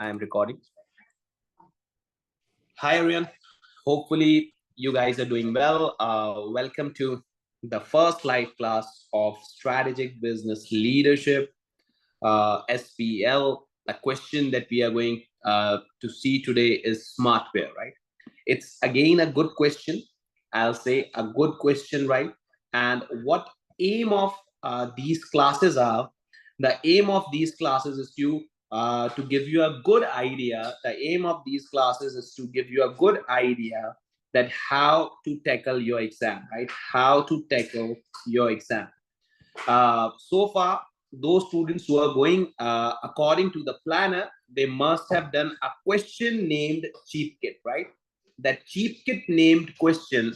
I am recording. Hi everyone. Hopefully you guys are doing well. Welcome to the first live class of Strategic Business Leadership, SBL. A question that we are going to see today is Smartwear, right? It's again a good question. I'll say a good question, right? And what aim of these classes are? The aim of these classes is to give you a good idea. The aim of these classes is to give you a good idea that how to tackle your exam, right? How to tackle your exam. So far, those students who are going according to the planner, they must have done a question named cheap kit, right? That cheap kit named question,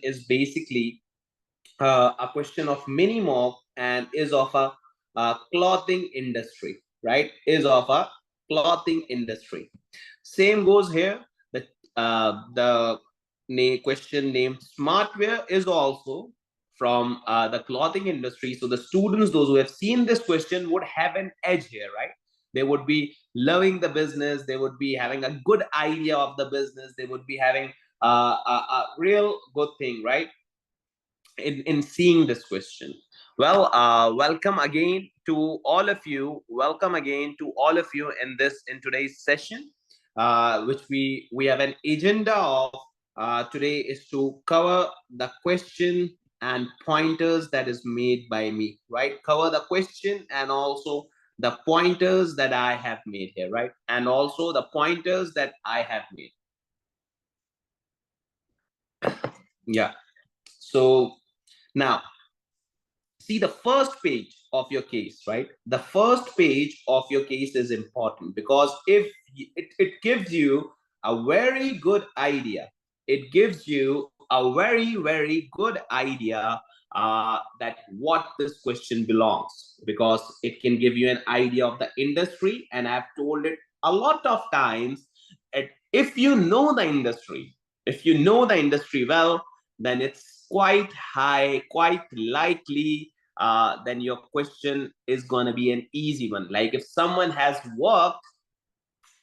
is basically a question of mini mock and is of a clothing industry, right? Is of a clothing industry. Same goes here. The question named Smartwear is also from the clothing industry. So the students, those who have seen this question, would have an edge here, right? They would be loving the business. They would be having a good idea of the business. They would be having a real good thing, right? In seeing this question. Well, welcome again to all of you. Welcome again to all of you in today's session, which we have an agenda of today is to cover the question and pointers that is made by me, right? Cover the question and also the pointers that I have made here, right? And also the pointers that I have made. Yeah. So now, see the first page of your case, right? The first page of your case is important because if it gives you a very good idea, it gives you a very good idea that what this question belongs, because it can give you an idea of the industry. And I've told it a lot of times, if you know the industry, well, then it's quite high, quite likely then your question is going to be an easy one. Like if someone has worked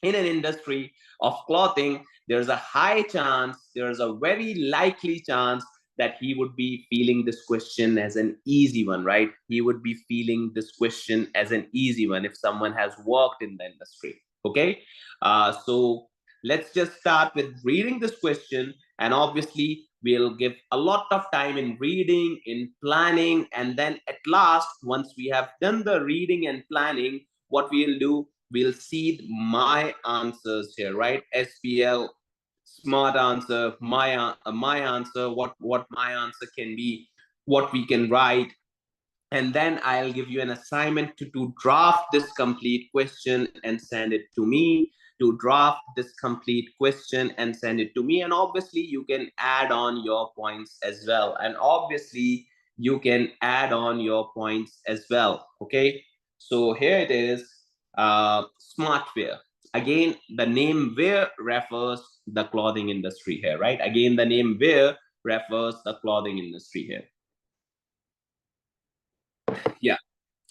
in an industry of clothing, there's a high chance, there's a very likely chance that he would be feeling this question as an easy one, right? He would be feeling this question as an easy one if someone has worked in the industry. Okay, so let's just start with reading this question, and obviously we'll give a lot of time in reading, in planning, and then at last, once we have done the reading and planning, what we'll do, we'll seed my answers here, right? SBL, smart answer, my answer, what my answer can be, what we can write. And then I'll give you an assignment to draft this complete question and send it to me, to draft this complete question and send it to me. And obviously you can add on your points as well. Okay, so here it is. Smartwear. Again, the name wear refers the clothing industry here, right? Again, the name wear refers the clothing industry here. Yeah.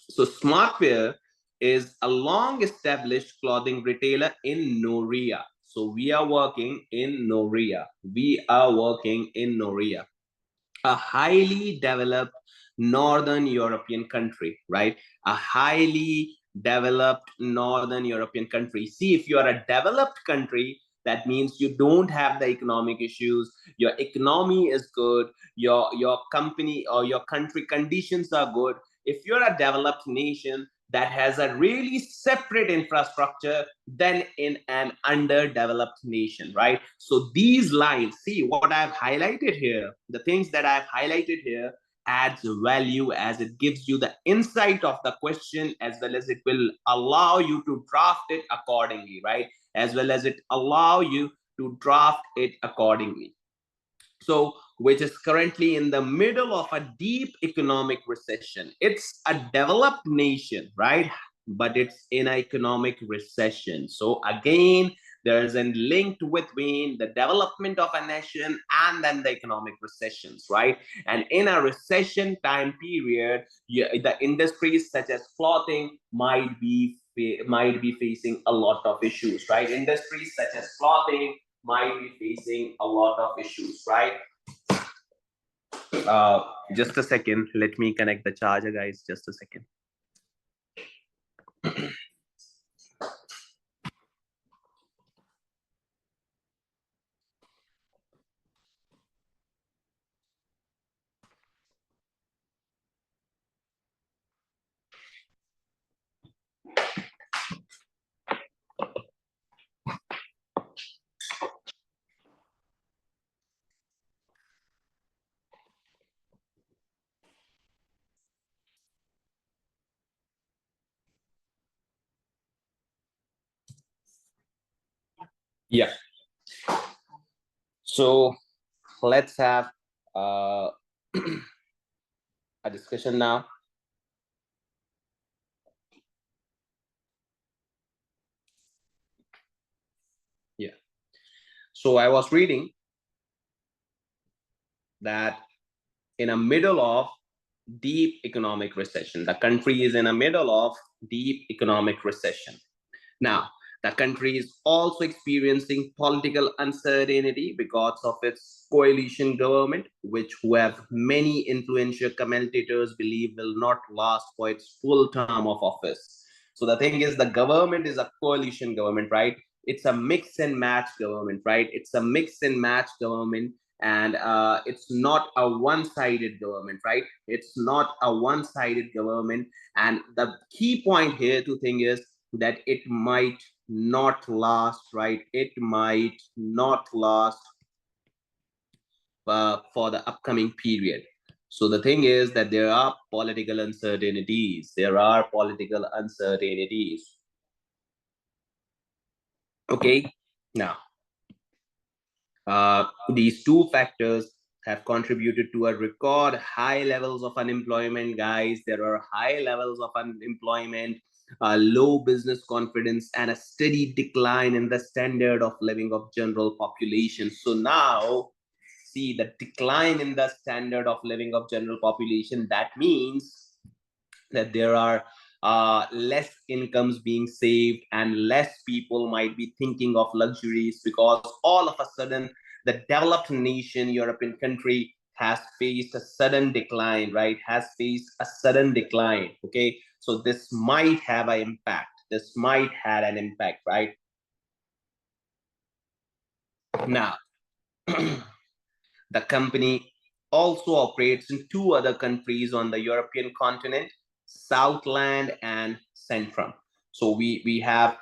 So Smartwear is a long-established clothing retailer in Noria. So we are working in Noria. A highly developed Northern European country, right? A highly developed Northern European country. See, if you are a developed country, that means you don't have the economic issues. Your economy is good. Your company or your country conditions are good. If you're a developed nation that has a really separate infrastructure than in an underdeveloped nation, right? So these lines, see what I've highlighted here, the things that I've highlighted here adds value as it gives you the insight of the question, as well as it will allow you to draft it accordingly, right? As well as it allow you to draft it accordingly. So, which is currently in the middle of a deep economic recession. It's a developed nation, right? But it's in an economic recession. So again, there's a link between the development of a nation and then the economic recessions, right? And in a recession time period, the industries such as clothing might be might be facing a lot of issues, right? Industries such as clothing might be facing a lot of issues, right? Just a second. Let me connect the charger, guys. Just a second. Yeah. So let's have a discussion now. Yeah. So I was reading that in a middle of deep economic recession, the country is in a middle of deep economic recession. Now, the country is also experiencing political uncertainty because of its coalition government, which who have many influential commentators believe will not last for its full term of office. So the thing is, the government is a coalition government, right? It's a mix and match government, right? It's a mix and match government, and it's not a one-sided government, right? It's not a one-sided government, and the key point here to think is that it might not last, right? It might not last for the upcoming period. So the thing is that there are political uncertainties. There are political uncertainties. Okay, now these two factors have contributed to a record high levels of unemployment, guys. There are high levels of unemployment, low business confidence, and a steady decline in the standard of living of general population. So now, see the decline in the standard of living of general population. That means that there are less incomes being saved and less people might be thinking of luxuries, because all of a sudden the developed nation European country has faced a sudden decline, right? Has faced a sudden decline. Okay, so this might have an impact. This might have an impact, right? Now the company also operates in two other countries on the European continent, Southland and Centrum. So we have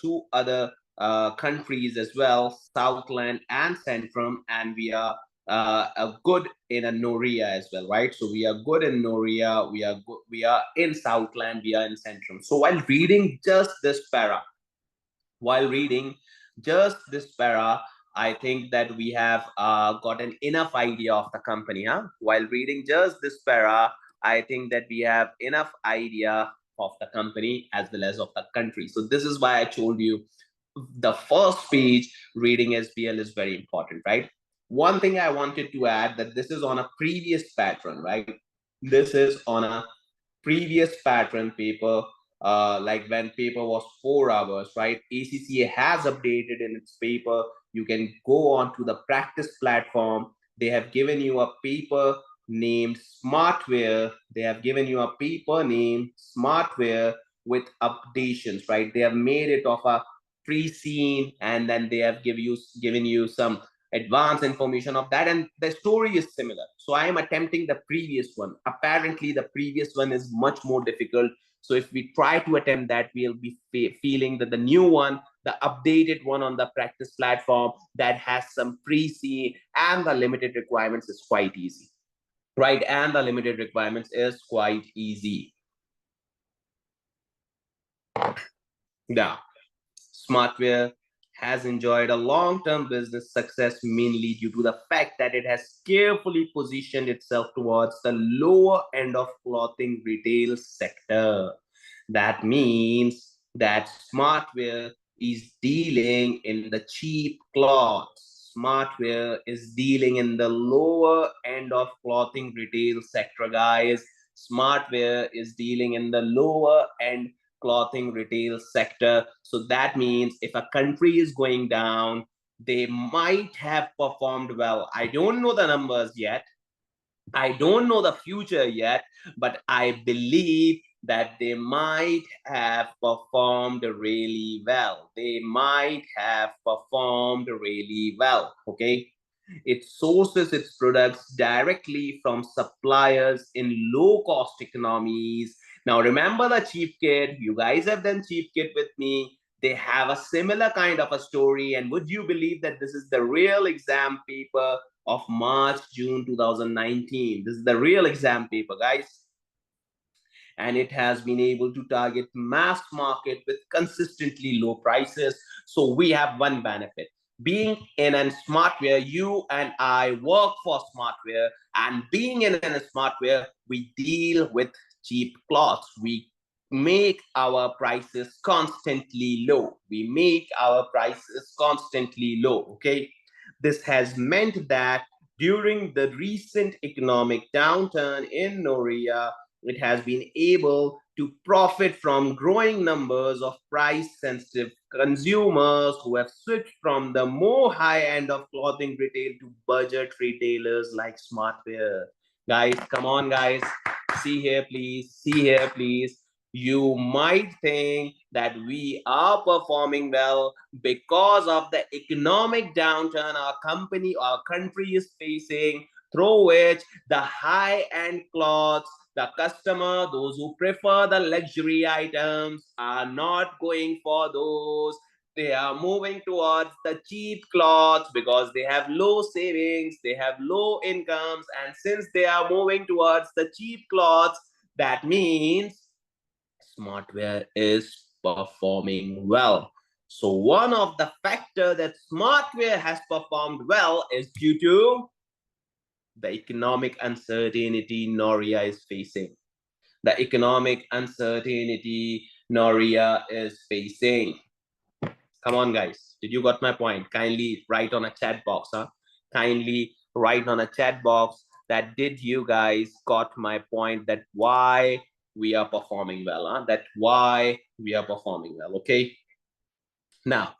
two other countries as well, Southland and Centrum, and we are good in a Noria as well, right? So we are good in Noria, we are in Southland, we are in Centrum. So while reading just this para, I think that we have got an enough idea of the company. Huh? While reading just this para, I think that we have enough idea of the company as well as of the country. So this is why I told you the first page reading SBL is very important, right? One thing I wanted to add, that this is on a previous pattern, right? This is on a previous pattern paper, like when paper was 4 hours, right? ACCA has updated in its paper. You can go on to the practice platform. They have given you a paper named Smartwear. They have given you a paper named Smartwear with updations, right? They have made it of a pre-scene, and then they have given you some advanced information of that, and the story is similar. So I am attempting the previous one. Apparently the previous one is much more difficult, so if we try to attempt that, we'll be feeling that the new one, the updated one on the practice platform that has some pre-C and the limited requirements is quite easy, right? And the limited requirements is quite easy. Now Smartwear has enjoyed a long-term business success mainly due to the fact that it has carefully positioned itself towards the lower end of clothing retail sector. That means that Smartwear is dealing in the cheap clothes. Smartwear is dealing in the lower end of clothing retail sector, guys. Smartwear is dealing in the lower end clothing retail sector. So that means if a country is going down, they might have performed well. I don't know the numbers yet. I don't know the future yet, but I believe that they might have performed really well. They might have performed really well. Okay. It sources its products directly from suppliers in low cost economies. Now, remember the cheap kid? You guys have done cheap kid with me. They have a similar kind of a story. And would you believe that this is the real exam paper of March, June 2019? This is the real exam paper, guys. And it has been able to target mass market with consistently low prices. So we have one benefit. Being in a Smartwear, you and I work for Smartwear, and being in a Smartwear, we deal with cheap cloths. We make our prices constantly low. We make our prices constantly low, okay? This has meant that during the recent economic downturn in Noria, it has been able to profit from growing numbers of price-sensitive consumers who have switched from the more high-end of clothing retail to budget retailers like Smartwear. Guys, come on, guys. See here, please. See here, please. You might think that we are performing well because of the economic downturn our country is facing, through which the high-end clothes, the customer, those who prefer the luxury items, are not going for those. They are moving towards the cheap clothes because they have low savings, they have low incomes, and since they are moving towards the cheap clothes, that means Smartwear is performing well. So one of the factors that Smartwear has performed well is due to the economic uncertainty Noria is facing. The economic uncertainty Noria is facing. Come on, guys. Did you got my point? Kindly write on a chat box, huh? Kindly write on a chat box that did you guys got my point, that why we are performing well, huh? That why we are performing well, okay? Now,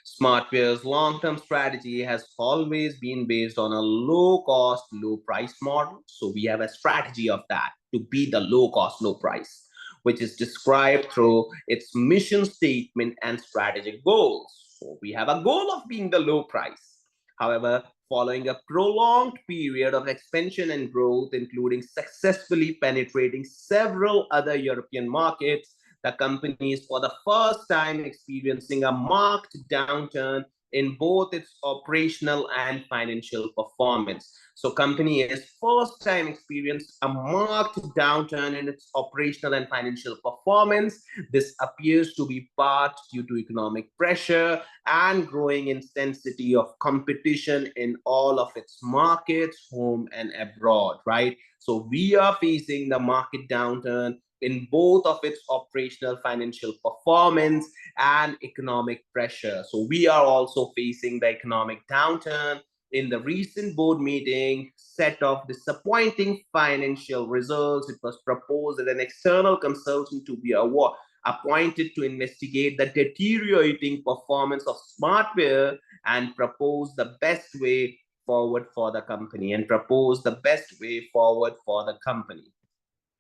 Smartwear's long-term strategy has always been based on a low-cost, low-price model. So we have a strategy of that to be the low-cost, low-price, which is described through its mission statement and strategic goals. So we have a goal of being the low price. However, following a prolonged period of expansion and growth, including successfully penetrating several other European markets, the company is for the first time experiencing a marked downturn in both its operational and financial performance. So company is first time experienced a marked downturn in its operational and financial performance. This appears to be part due to economic pressure and growing intensity of competition in all of its markets, home and abroad, right? So we are facing the market downturn in both of its operational financial performance and economic pressure. So we are also facing the economic downturn. In the recent board meeting, set of disappointing financial results, it was proposed that an external consultant to be appointed to investigate the deteriorating performance of Smartwear and propose the best way forward for the company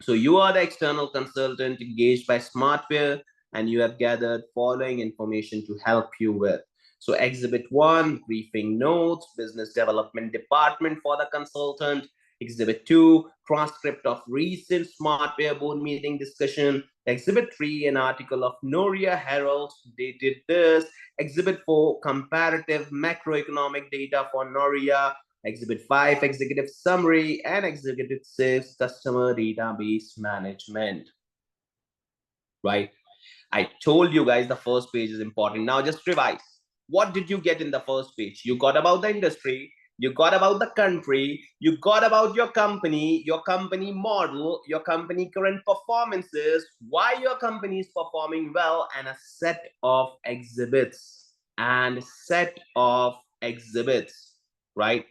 So you are the external consultant engaged by Smartwear, and you have gathered following information to help you with. So Exhibit 1, briefing notes, business development department for the consultant. Exhibit 2, transcript of recent Smartwear board meeting discussion. Exhibit 3, an article of Noria Herald dated this. Exhibit 4, comparative macroeconomic data for Noria. Exhibit 5, executive summary, and Exhibit 6, customer database management. Right? I told you guys the first page is important. Now just revise. What did you get in the first page? You got about the industry, you got about the country, you got about your company model, your company current performances, why your company is performing well, and a set of exhibits. Right?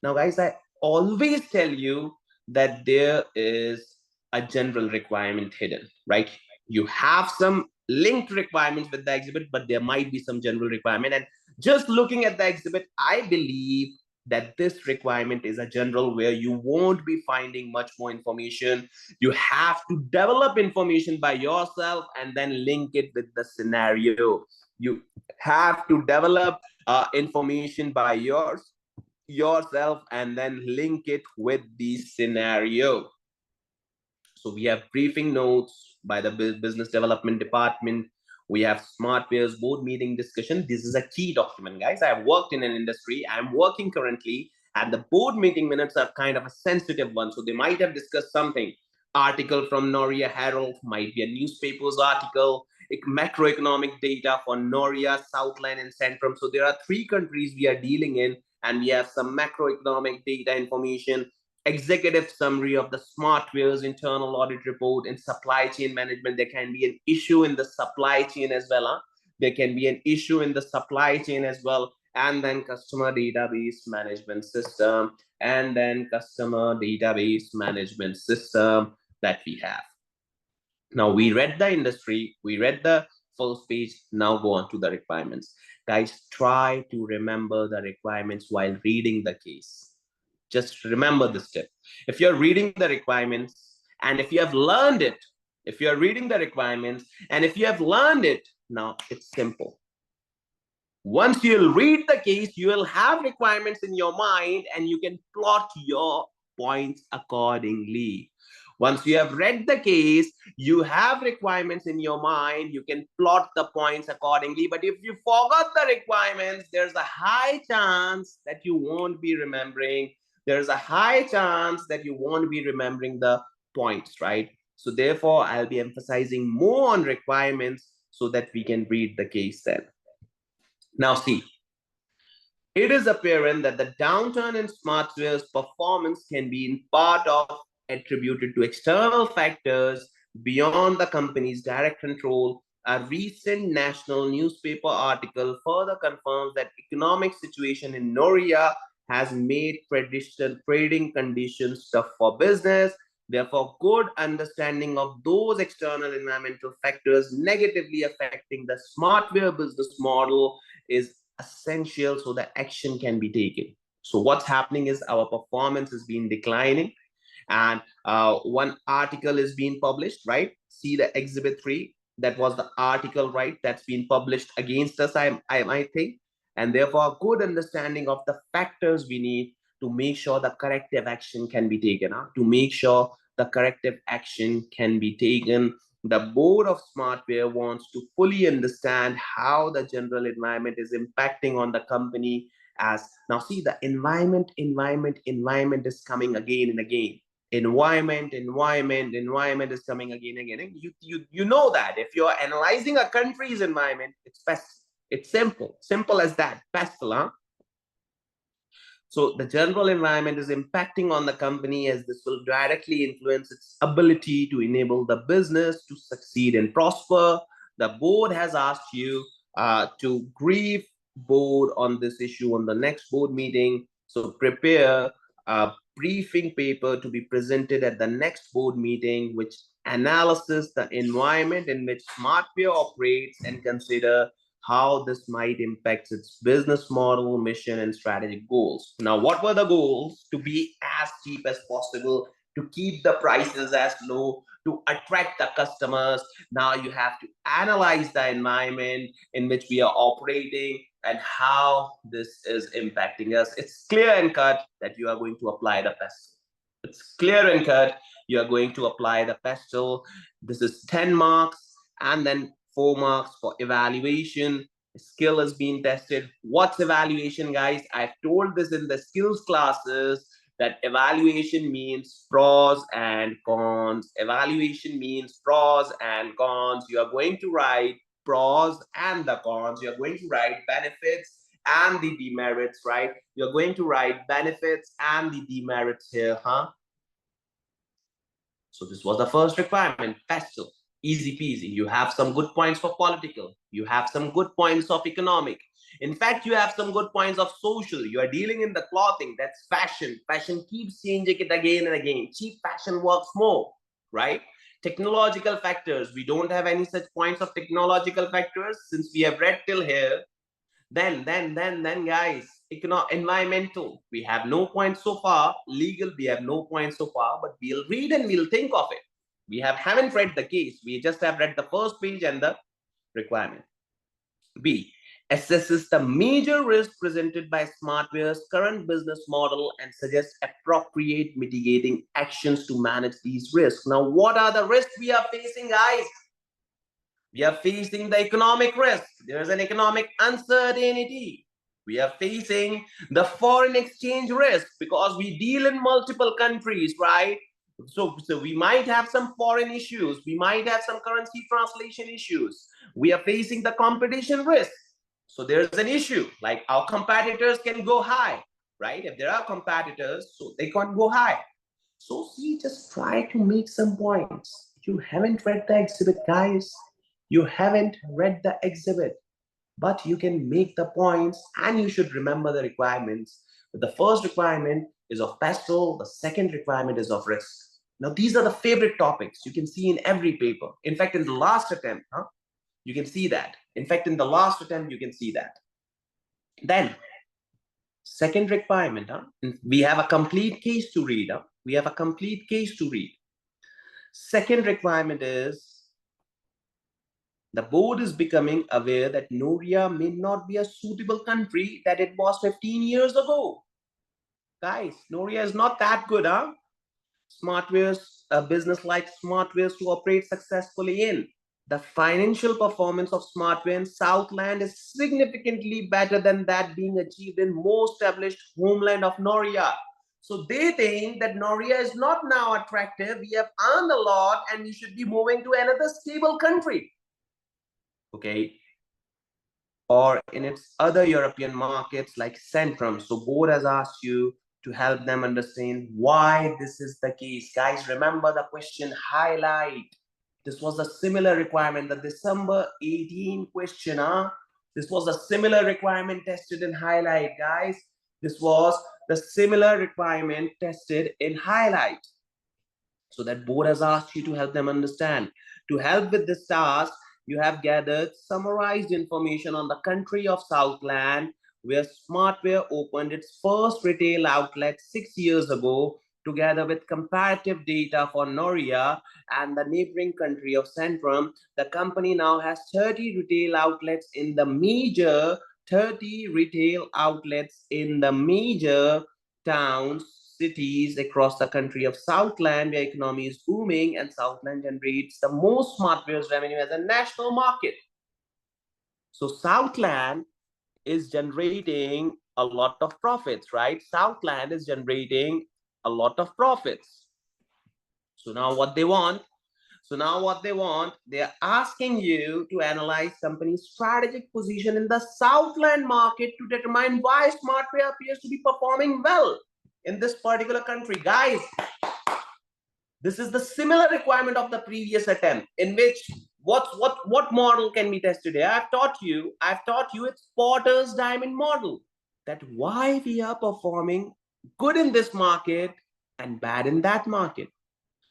Now, guys, I always tell you that there is a general requirement hidden, right? You have some linked requirements with the exhibit, but there might be some general requirement. And just looking at the exhibit, I believe that this requirement is a general where you won't be finding much more information. You have to develop information by yourself and then link it with the scenario. You have to develop information by yourself and then link it with the scenario. So we have briefing notes by the business development department. We have Smartwear's board meeting discussion. This is a key document, guys. I have worked in an industry. I'm working currently, and the board meeting minutes are kind of a sensitive one. So they might have discussed something. Article from Noria Herald might be a newspaper's article. Macroeconomic data for Noria, Southland, and Centrum. So there are 3 countries we are dealing in, and we have some macroeconomic data information. Executive summary of the Smartwear's internal audit report and supply chain management. There can be an issue in the supply chain as well. There can be an issue in the supply chain as well. And then customer database management system. And then customer database management system that we have. Now we read the industry, we read the first page. Now go on to the requirements. Guys, try to remember the requirements while reading the case. Just remember this tip. If you're reading the requirements and if you have learned it, if you're reading the requirements and if you have learned it, now it's simple. Once you'll read the case, you will have requirements in your mind and you can plot your points accordingly. Once you have read the case, you have requirements in your mind, you can plot the points accordingly. But if you forgot the requirements, there's a high chance that you won't be remembering. There's a high chance that you won't be remembering the points, right? So therefore, I'll be emphasizing more on requirements so that we can read the case then. Now see, it is apparent that the downturn in Smartwear's performance can be in part of attributed to external factors beyond the company's direct control. A recent national newspaper article further confirms that economic situation in Noria has made traditional trading conditions tough for business. Therefore, good understanding of those external environmental factors negatively affecting the Smartwear business model is essential so that action can be taken. So what's happening is our performance has been declining, and one article is being published, right? See the exhibit 3, that was the article, right? That's been published against us, I think. And therefore, a good understanding of the factors we need to make sure the corrective action can be taken, to make sure the corrective action can be taken. The board of Smartwear wants to fully understand how the general environment is impacting on the company. As now see, the environment is coming again and again. Environment is coming again and again. You know that if you're analyzing a country's environment, it's best. It's simple as that. Pestle, huh? So the general environment is impacting on the company, as this will directly influence its ability to enable the business to succeed and prosper. The board has asked you to brief board on this issue on the next board meeting. So prepare a briefing paper to be presented at the next board meeting, which analyzes the environment in which Smartwear operates and consider how this might impact its business model, mission, and strategic goals. Now, what were the goals? To be as cheap as possible, to keep the prices as low, to attract the customers. Now you have to analyze the environment in which we are operating and how this is impacting us. It's clear and cut that you are going to apply the pestle. It's clear and cut you are going to apply the pestle. This is 10 marks, and then 4 marks for evaluation. Skill is being tested. What's evaluation, guys? I've told this in the skills classes that evaluation means pros and cons. Evaluation means pros and cons. You are going to write pros and the cons. You're going to write benefits and the demerits, right? You're going to write benefits and the demerits here, huh? So this was the first requirement, pestle. Easy peasy. You have some good points for political. You have some good points of economic. In fact, you have some good points of social. You are dealing in the clothing. That's fashion. Fashion keeps changing it again and again. Cheap fashion works more, right? Technological factors, we don't have any such points of technological factors since we have read till here. Then guys, environmental, we have no points so far. Legal, we have no points so far, but we'll read and we'll think of it. We haven't read the case, we just have read the first page and the requirement. B, assesses the major risk presented by Smartwear's current business model and suggests appropriate mitigating actions to manage these risks. Now, what are the risks we are facing, guys? We are facing the economic risk. There is an economic uncertainty. We are facing the foreign exchange risk because we deal in multiple countries, right? So we might have some foreign issues. We might have some currency translation issues. We are facing the competition risk. So there's an issue, like our competitors can go high, right? If there are competitors, so they can't go high. So see, just try to make some points. You haven't read the exhibit, guys. You haven't read the exhibit, but you can make the points and you should remember the requirements. The first requirement is of pestle. The second requirement is of risk. Now, these are the favorite topics you can see in every paper. In fact, in the last attempt, you can see that. In fact, in the last attempt, you can see that. Then, second requirement, we have a complete case to read. We have a complete case to read. Second requirement is, the board is becoming aware that Noria may not be a suitable country that it was 15 years ago. Guys, Noria is not that good, Smartwear's a business like Smartwear's to operate successfully in. The financial performance of Smartwear in Southland is significantly better than that being achieved in more established homeland of Noria. So they think that Noria is not now attractive. We have earned a lot and we should be moving to another stable country. Okay, or in its other European markets like Centrum. So board has asked you to help them understand why this is the case. Guys, remember the question, highlight. This was a similar requirement, the December 18 question. This was a similar requirement tested in highlight, guys. This was the similar requirement tested in highlight. So that board has asked you to help them understand. To help with this task, you have gathered summarized information on the country of Southland, where Smartwear opened its first retail outlet 6 years ago, together with comparative data for Noria and the neighboring country of Centrum. The company now has 30 retail outlets in the major towns, cities across the country of Southland, where economy is booming, and Southland generates the most Smartwear's revenue as a national market. So Southland is generating a lot of profits, right? Southland is generating a lot of profits. So now what they want, they're asking you to analyze company's strategic position in the Southland market to determine why Smartwear appears to be performing well in this particular country. Guys, this is the similar requirement of the previous attempt, in which what model can be tested here? I've taught you it's Porter's diamond model, that why we are performing good in this market and bad in that market.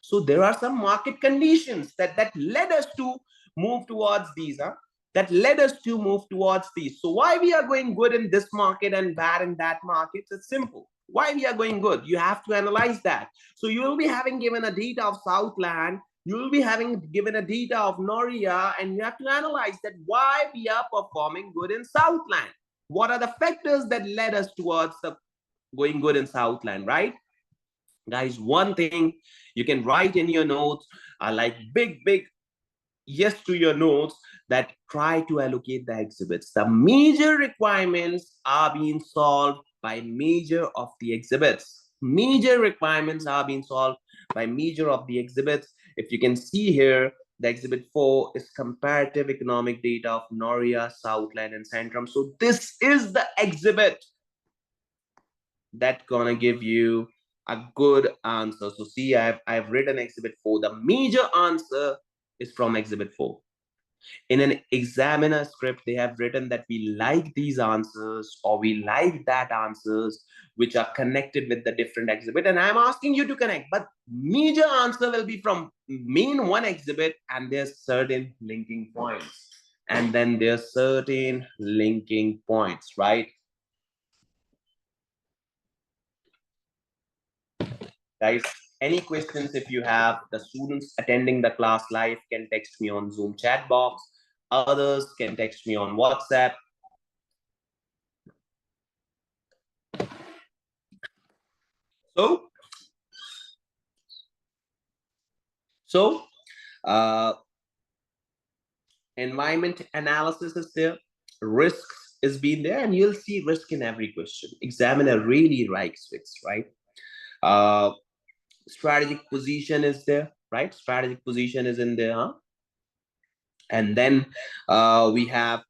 So there are some market conditions that led us to move towards these, So why we are going good in this market and bad in that market? It's simple. Why we are going good? You have to analyze that. So you will be having given a data of Southland, you will be having given a data of Noria, and you have to analyze that why we are performing good in Southland. What are the factors that led us towards the going good in Southland, right? Guys, one thing you can write in your notes, like big yes to your notes, that try to allocate the exhibits. The major requirements are being solved by major of the exhibits. Major requirements are being solved by major of the exhibits. If you can see here, the exhibit 4 is comparative economic data of Noria, Southland, and Centrum. So this is the exhibit that's gonna give you a good answer. So see, I've written exhibit 4. The major answer is from exhibit 4. In an examiner script, they have written that we like these answers or we like that answers which are connected with the different exhibit. And I'm asking you to connect, but major answer will be from main one exhibit and there's certain linking points. And then there's certain linking points, right? Guys, any questions if you have, the students attending the class live can text me on Zoom chat box. Others can text me on WhatsApp. So, environment analysis is there, risks is being there, and you'll see risk in every question. Examiner really likes risks, right? Strategic position is there, right? Strategic position is in there, huh? And then we have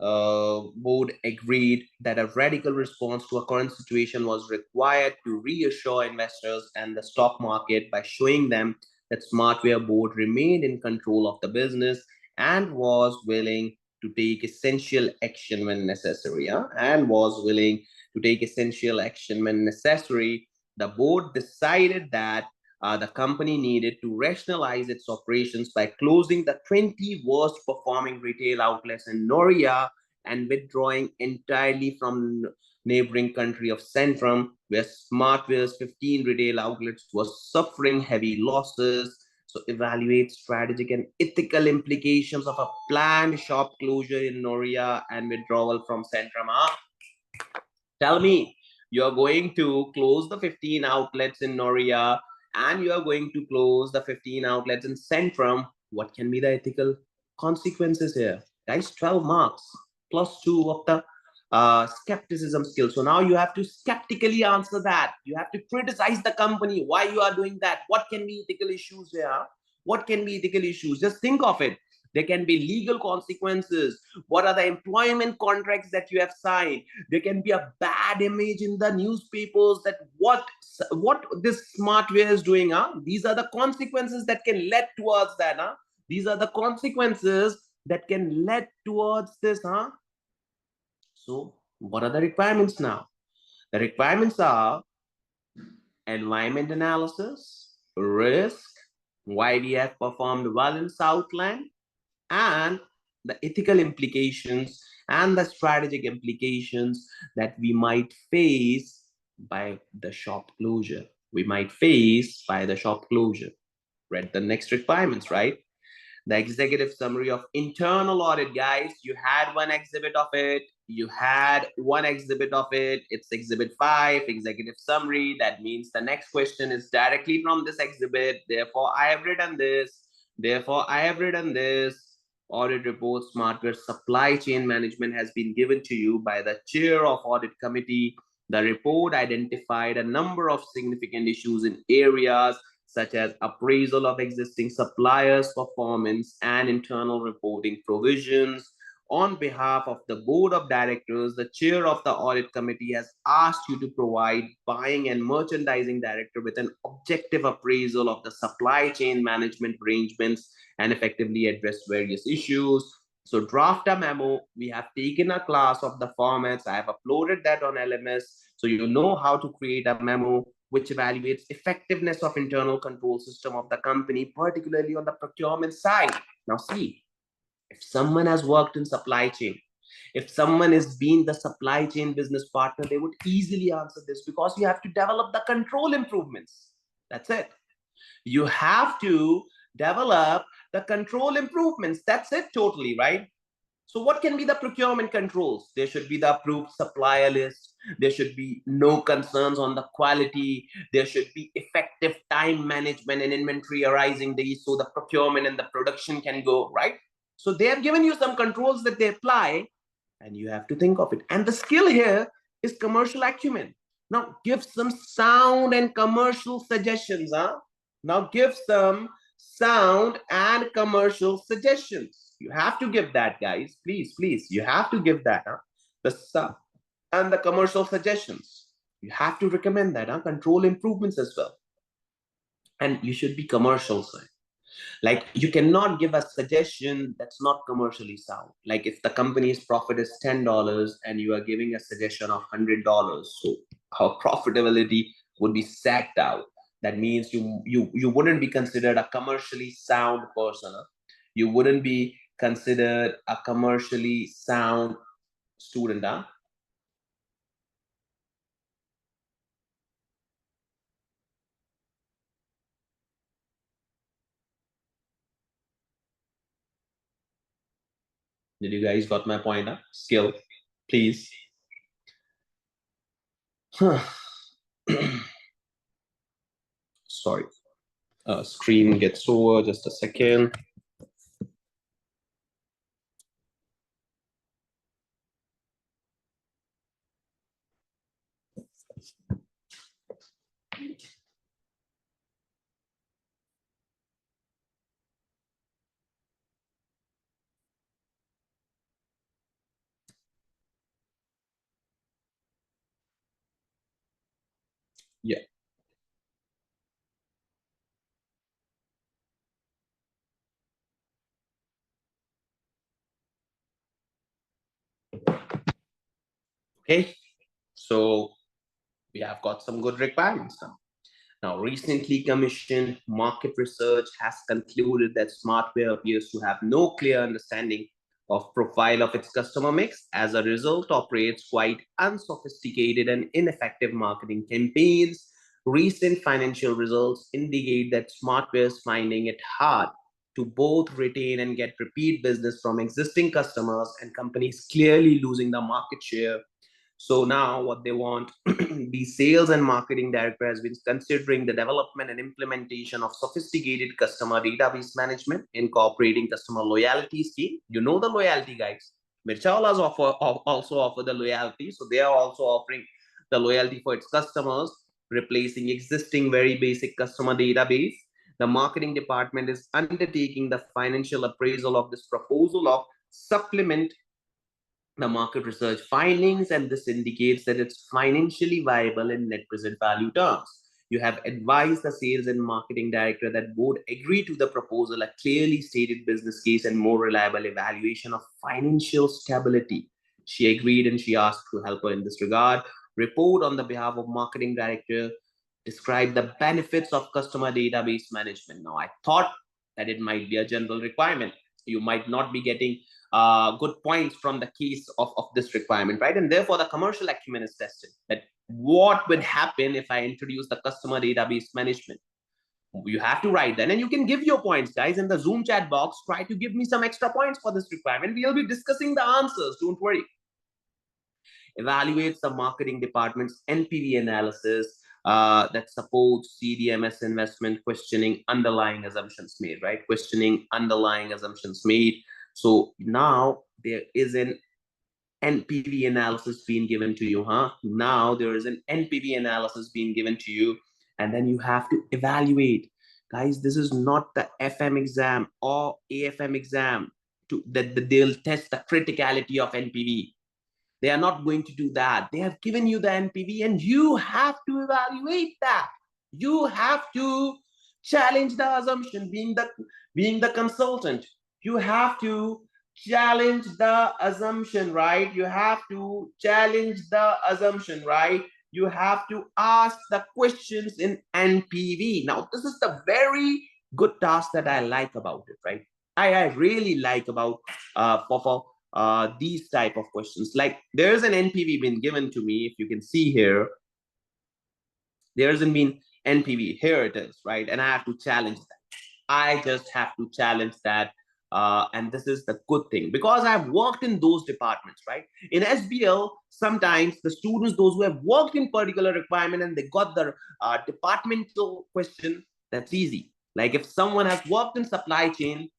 board agreed that a radical response to a current situation was required to reassure investors and the stock market by showing them that Smartwear board remained in control of the business and was willing to take essential action when necessary. And was willing to take essential action when necessary. The board decided that the company needed to rationalize its operations by closing the 20 worst performing retail outlets in Noria and withdrawing entirely from neighboring country of Centrum, where Smartwear's 15 retail outlets were suffering heavy losses. So evaluate strategic and ethical implications of a planned shop closure in Noria and withdrawal from Centrum. Tell me, you're going to close the 15 outlets in Noria and you are going to close the 15 outlets in Centrum. What can be the ethical consequences here? Guys, 12 marks plus 2 of the skepticism skill. So now you have to skeptically answer that. You have to criticize the company. Why you are doing that? What can be ethical issues here? What can be ethical issues? Just think of it. There can be legal consequences. What are the employment contracts that you have signed? There can be a bad image in the newspapers that what this Smartwear is doing. These are the consequences that can lead towards that. These are the consequences that can lead towards this. So what are the requirements now? The requirements are environment analysis, risk, why we have performed well in Southland, and the ethical implications and the strategic implications that we might face by the shop closure. We might face by the shop closure. Read the next requirements, right? The executive summary of internal audit, guys. You had one exhibit of it. You had one exhibit of it. It's exhibit 5, executive summary. That means the next question is directly from this exhibit. Therefore, I have written this. Therefore, I have written this. Audit report, Smartwear supply chain management has been given to you by the chair of audit committee. The report identified a number of significant issues in areas such as appraisal of existing suppliers' performance and internal reporting provisions. On behalf of the board of directors, the chair of the audit committee has asked you to provide buying and merchandising director with an objective appraisal of the supply chain management arrangements and effectively address various issues. So draft a memo. We have taken a class of the formats. I have uploaded that on LMS. So you know how to create a memo which evaluates effectiveness of internal control system of the company, particularly on the procurement side. Now see, if someone has worked in supply chain, if someone has been the supply chain business partner, they would easily answer this because you have to develop the control improvements. That's it. You have to develop the control improvements. That's it totally, right? So what can be the procurement controls? There should be the approved supplier list. There should be no concerns on the quality. There should be effective time management and inventory arising these so the procurement and the production can go, right? So they have given you some controls that they apply and you have to think of it. And the skill here is commercial acumen. Now give some sound and commercial suggestions. Now give some sound and commercial suggestions. You have to give that, guys. Please, please. You have to give that. The sound and the commercial suggestions. You have to recommend that. Control improvements as well. And you should be commercial side. Like you cannot give a suggestion that's not commercially sound. Like if the company's profit is $10 and you are giving a suggestion of $100, so our profitability would be sacked out. That means you wouldn't be considered a commercially sound person. You wouldn't be considered a commercially sound student. Did you guys got my point? Skill, please. Sorry. Screen gets over. Just a second. Yeah. Okay. So we have got some good requirements now. Now, recently commissioned market research has concluded that Smartwear appears to have no clear understanding of profile of its customer mix. As a result, operates quite unsophisticated and ineffective marketing campaigns. Recent financial results indicate that Smartwear is finding it hard to both retain and get repeat business from existing customers, and companies clearly losing the market share. So now what they want, the sales and marketing director has been considering the development and implementation of sophisticated customer database management, incorporating customer loyalty scheme. You know the loyalty guys. Mirchawalas also offer the loyalty. So they are also offering the loyalty for its customers, replacing existing very basic customer database. The marketing department is undertaking the financial appraisal of this proposal of supplement the market research findings, and this indicates that it's financially viable in net present value terms. You have advised the sales and marketing director that both agree to the proposal, a clearly stated business case, and more reliable evaluation of financial stability. She agreed and she asked to help her in this regard. Report on the behalf of marketing director describe the benefits of customer database management. Now, I thought that it might be a general requirement. You might not be getting good points from the case of this requirement, right? And therefore, the commercial acumen is tested. That what would happen if I introduce the customer database management? You have to write that, and you can give your points, guys, in the Zoom chat box. Try to give me some extra points for this requirement. We'll be discussing the answers. Don't worry. Evaluates the marketing department's NPV analysis that supports CDMS investment, questioning underlying assumptions made, right? Questioning underlying assumptions made. So now there is an NPV analysis being given to you, huh? Now there is an NPV analysis being given to you, and then you have to evaluate. Guys, this is not the FM exam or AFM exam that they'll test the criticality of NPV. They are not going to do that. They have given you the NPV and you have to evaluate that. You have to challenge the assumption, being the consultant. You have to challenge the assumption, right? You have to challenge the assumption, right? You have to ask the questions in NPV. Now, this is the very good task that I like about it, right? I really like about for these type of questions. Like there's an NPV been given to me. If you can see here, there hasn't been NPV. Here it is, right? And I have to challenge that. I just have to challenge that. And this is the good thing because I've worked in those departments, right? In SBL, sometimes the students, those who have worked in particular requirement and they got the departmental question, that's easy. Like if someone has worked in supply chain,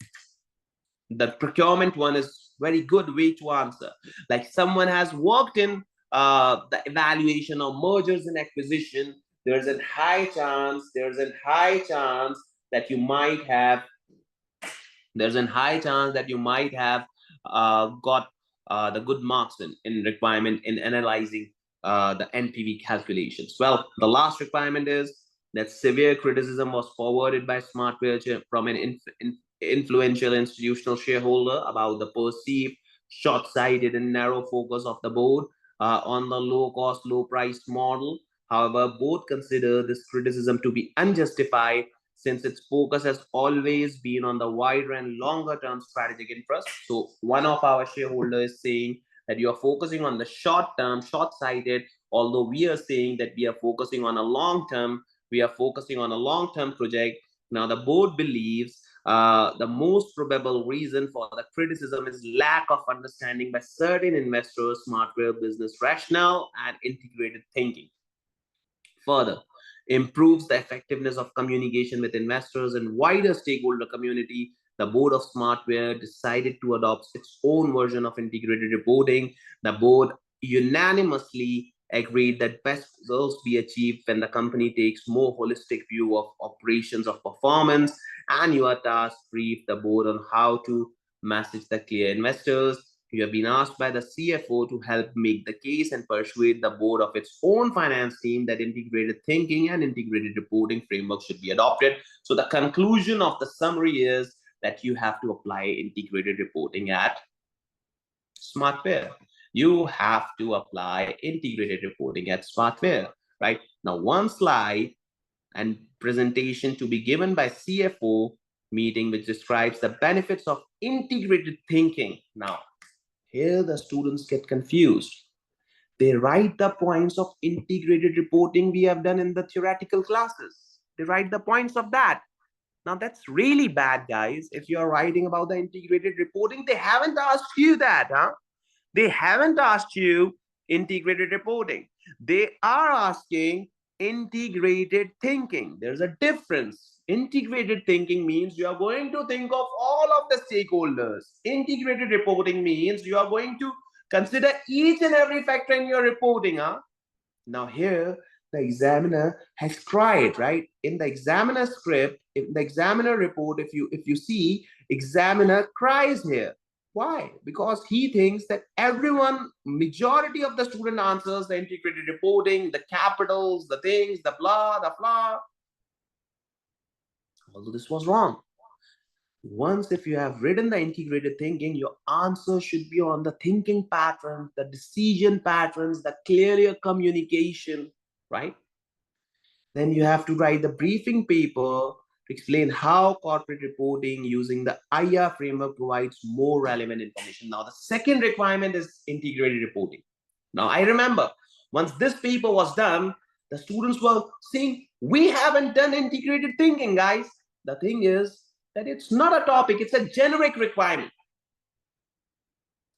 the procurement one is very good way to answer. Like someone has worked in the evaluation of mergers and acquisition, there's a high chance that you might have got the good marks in requirement in analyzing the NPV calculations. Well, the last requirement is that severe criticism was forwarded by Smartwear from an influential institutional shareholder about the perceived short-sighted and narrow focus of the board on the low-cost, low-priced model. However, both consider this criticism to be unjustified since its focus has always been on the wider and longer-term strategic interest. So one of our shareholders is saying that you are focusing on the short-term, short-sighted, although we are saying that we are focusing on a long-term, we are focusing on a long-term project. Now, the board believes the most probable reason for the criticism is lack of understanding by certain investors, Smartwear business rationale, and integrated thinking. Further, improves the effectiveness of communication with investors and wider stakeholder community. The board of Smartwear decided to adopt its own version of integrated reporting. The board unanimously agreed that best results be achieved when the company takes more holistic view of operations of performance, and you are tasked brief the board on how to message the clear investors. You have been asked by the CFO to help make the case and persuade the board of its own finance team that integrated thinking and integrated reporting framework should be adopted. So the conclusion of the summary is that you have to apply integrated reporting at Smartwear. You have to apply integrated reporting at Smartwear, right? Now, one slide and presentation to be given by CFO meeting which describes the benefits of integrated thinking. Now, here the students get confused. They write the points of integrated reporting we have done in the theoretical classes. They write the points of that. Now that's really bad, guys. If you're writing about the integrated reporting, they haven't asked you that, huh? They haven't asked you integrated reporting. They are asking integrated thinking. There's a difference. Integrated thinking means you are going to think of all of the stakeholders. Integrated reporting means you are going to consider each and every factor in your reporting. Huh? Now here, the examiner has tried, right? In the examiner script, in the examiner report, if you see, examiner cries here. Why? Because he thinks that everyone, majority of the student answers the integrated reporting, the capitals, the things, the blah, the blah. Although this was wrong. Once if you have written the integrated thinking, your answer should be on the thinking patterns, the decision patterns, the clear communication, right? Then you have to write the briefing paper to explain how corporate reporting using the IR framework provides more relevant information. Now, the second requirement is integrated reporting. Now, I remember once this paper was done, the students were saying, we haven't done integrated thinking, guys. The thing is that it's not a topic, it's a generic requirement.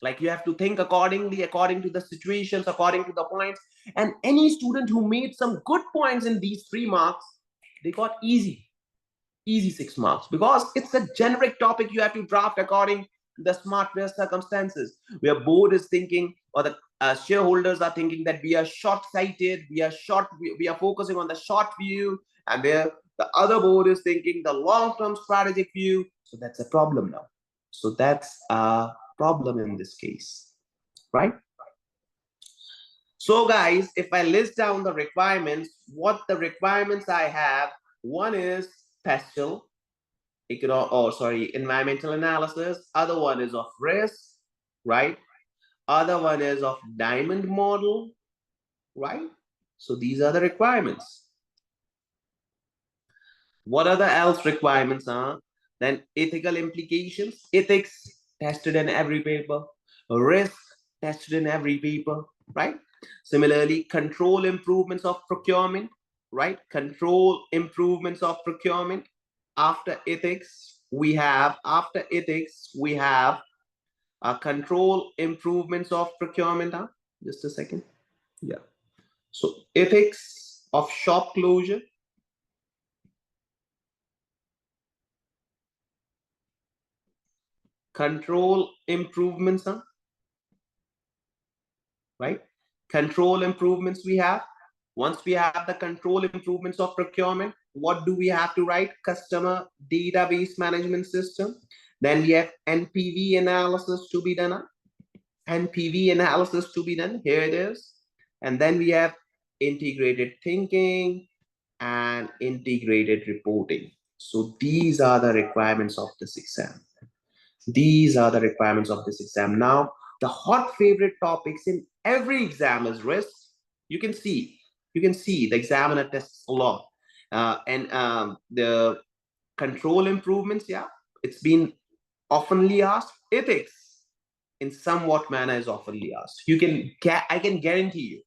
Like you have to think accordingly, according to the situations, according to the points. And any student who made some good points in these 3 marks, they got easy 6 marks, because it's a generic topic you have to draft according to the Smartwear circumstances. Where board is thinking, or the shareholders are thinking that we are short-sighted, we are focusing on the short view, and where the other board is thinking the long-term strategic view. So that's a problem now. So that's a problem in this case, right? So guys, if I list down the requirements, what the requirements I have, one is PESTEL, environmental analysis. Other one is of risk, right? Other one is of diamond model, right? So these are the requirements. What are the else requirements are? Then ethical implications, ethics tested in every paper, risk tested in every paper, right? Similarly, control improvements of procurement, right? Control improvements of procurement. After ethics, we have control improvements of procurement. Just a second. Yeah. So ethics of shop closure. Control improvements, right? Control improvements we have. Once we have the control improvements of procurement, what do we have to write? Customer database management system. Then we have NPV analysis to be done. NPV analysis to be done. Here it is. And then we have integrated thinking. and integrated reporting. So these are the requirements of this exam. These are the requirements of this exam. Now, the hot favorite topics in every exam is risk. You can see, the examiner tests a lot. And the control improvements, yeah, it's been oftenly asked. Ethics, in somewhat manner, is oftenly asked. I can guarantee you,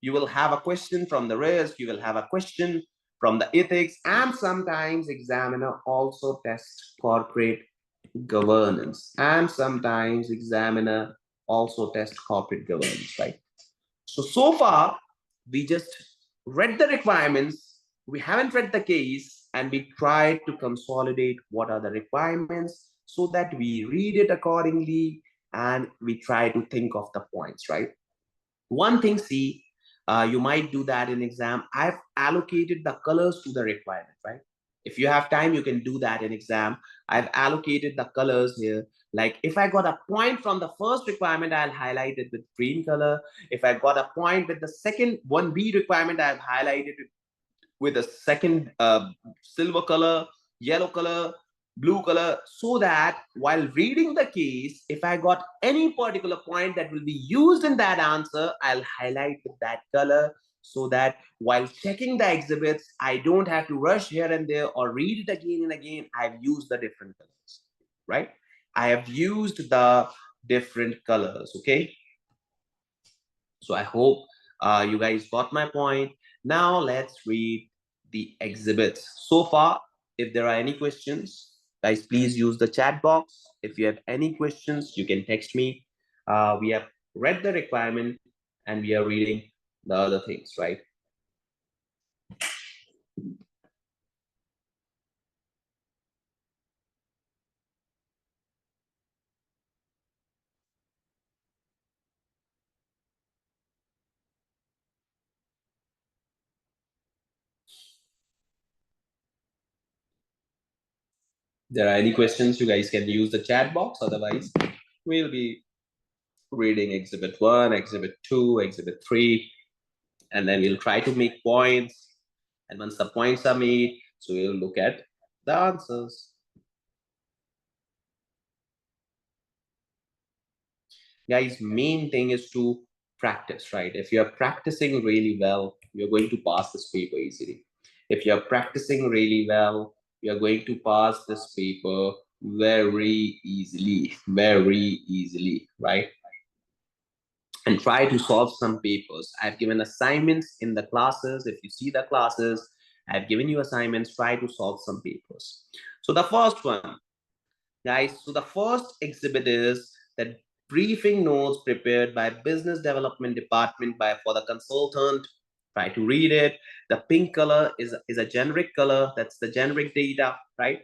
you will have a question from the risk, you will have a question from the ethics, and sometimes examiner also tests corporate governance, and sometimes examiner also tests corporate governance, right? So far we just read the requirements, we haven't read the case, and we tried to consolidate what are the requirements so that we read it accordingly and we try to think of the points, right? One thing, see, you might do that in exam. I've allocated the colors to the requirement, right? If you have time, you can do that in exam. I've allocated the colors here. Like if I got a point from the first requirement, I'll highlight it with green color. If I got a point with the second 1B requirement, I've highlighted it with a second silver color, yellow color, blue color, so that while reading the case, if I got any particular point that will be used in that answer, I'll highlight with that color, so that while checking the exhibits, I don't have to rush here and there or read it again and again. I've used the different colors, right? I have used the different colors, okay? So I hope you guys got my point. Now let's read the exhibits. So far, if there are any questions, guys, please use the chat box. If you have any questions, you can text me. We have read the requirement and we are reading the other things, right? There are any questions, you guys can use the chat box. Otherwise, we'll be reading exhibit 1, exhibit 2, exhibit 3, and then we'll try to make points. And once the points are made, so we'll look at the answers. Guys, main thing is to practice, right? If you're practicing really well, you're going to pass this paper easily. If you're practicing really well, you're going to pass this paper very easily, right? And try to solve some papers. I've given assignments in the classes. If you see the classes, I've given you assignments. Try to solve some papers. So the first one, guys, so the first exhibit is that briefing notes prepared by business development department for the consultant. Try to read it. The pink color is a generic color. That's the generic data, right?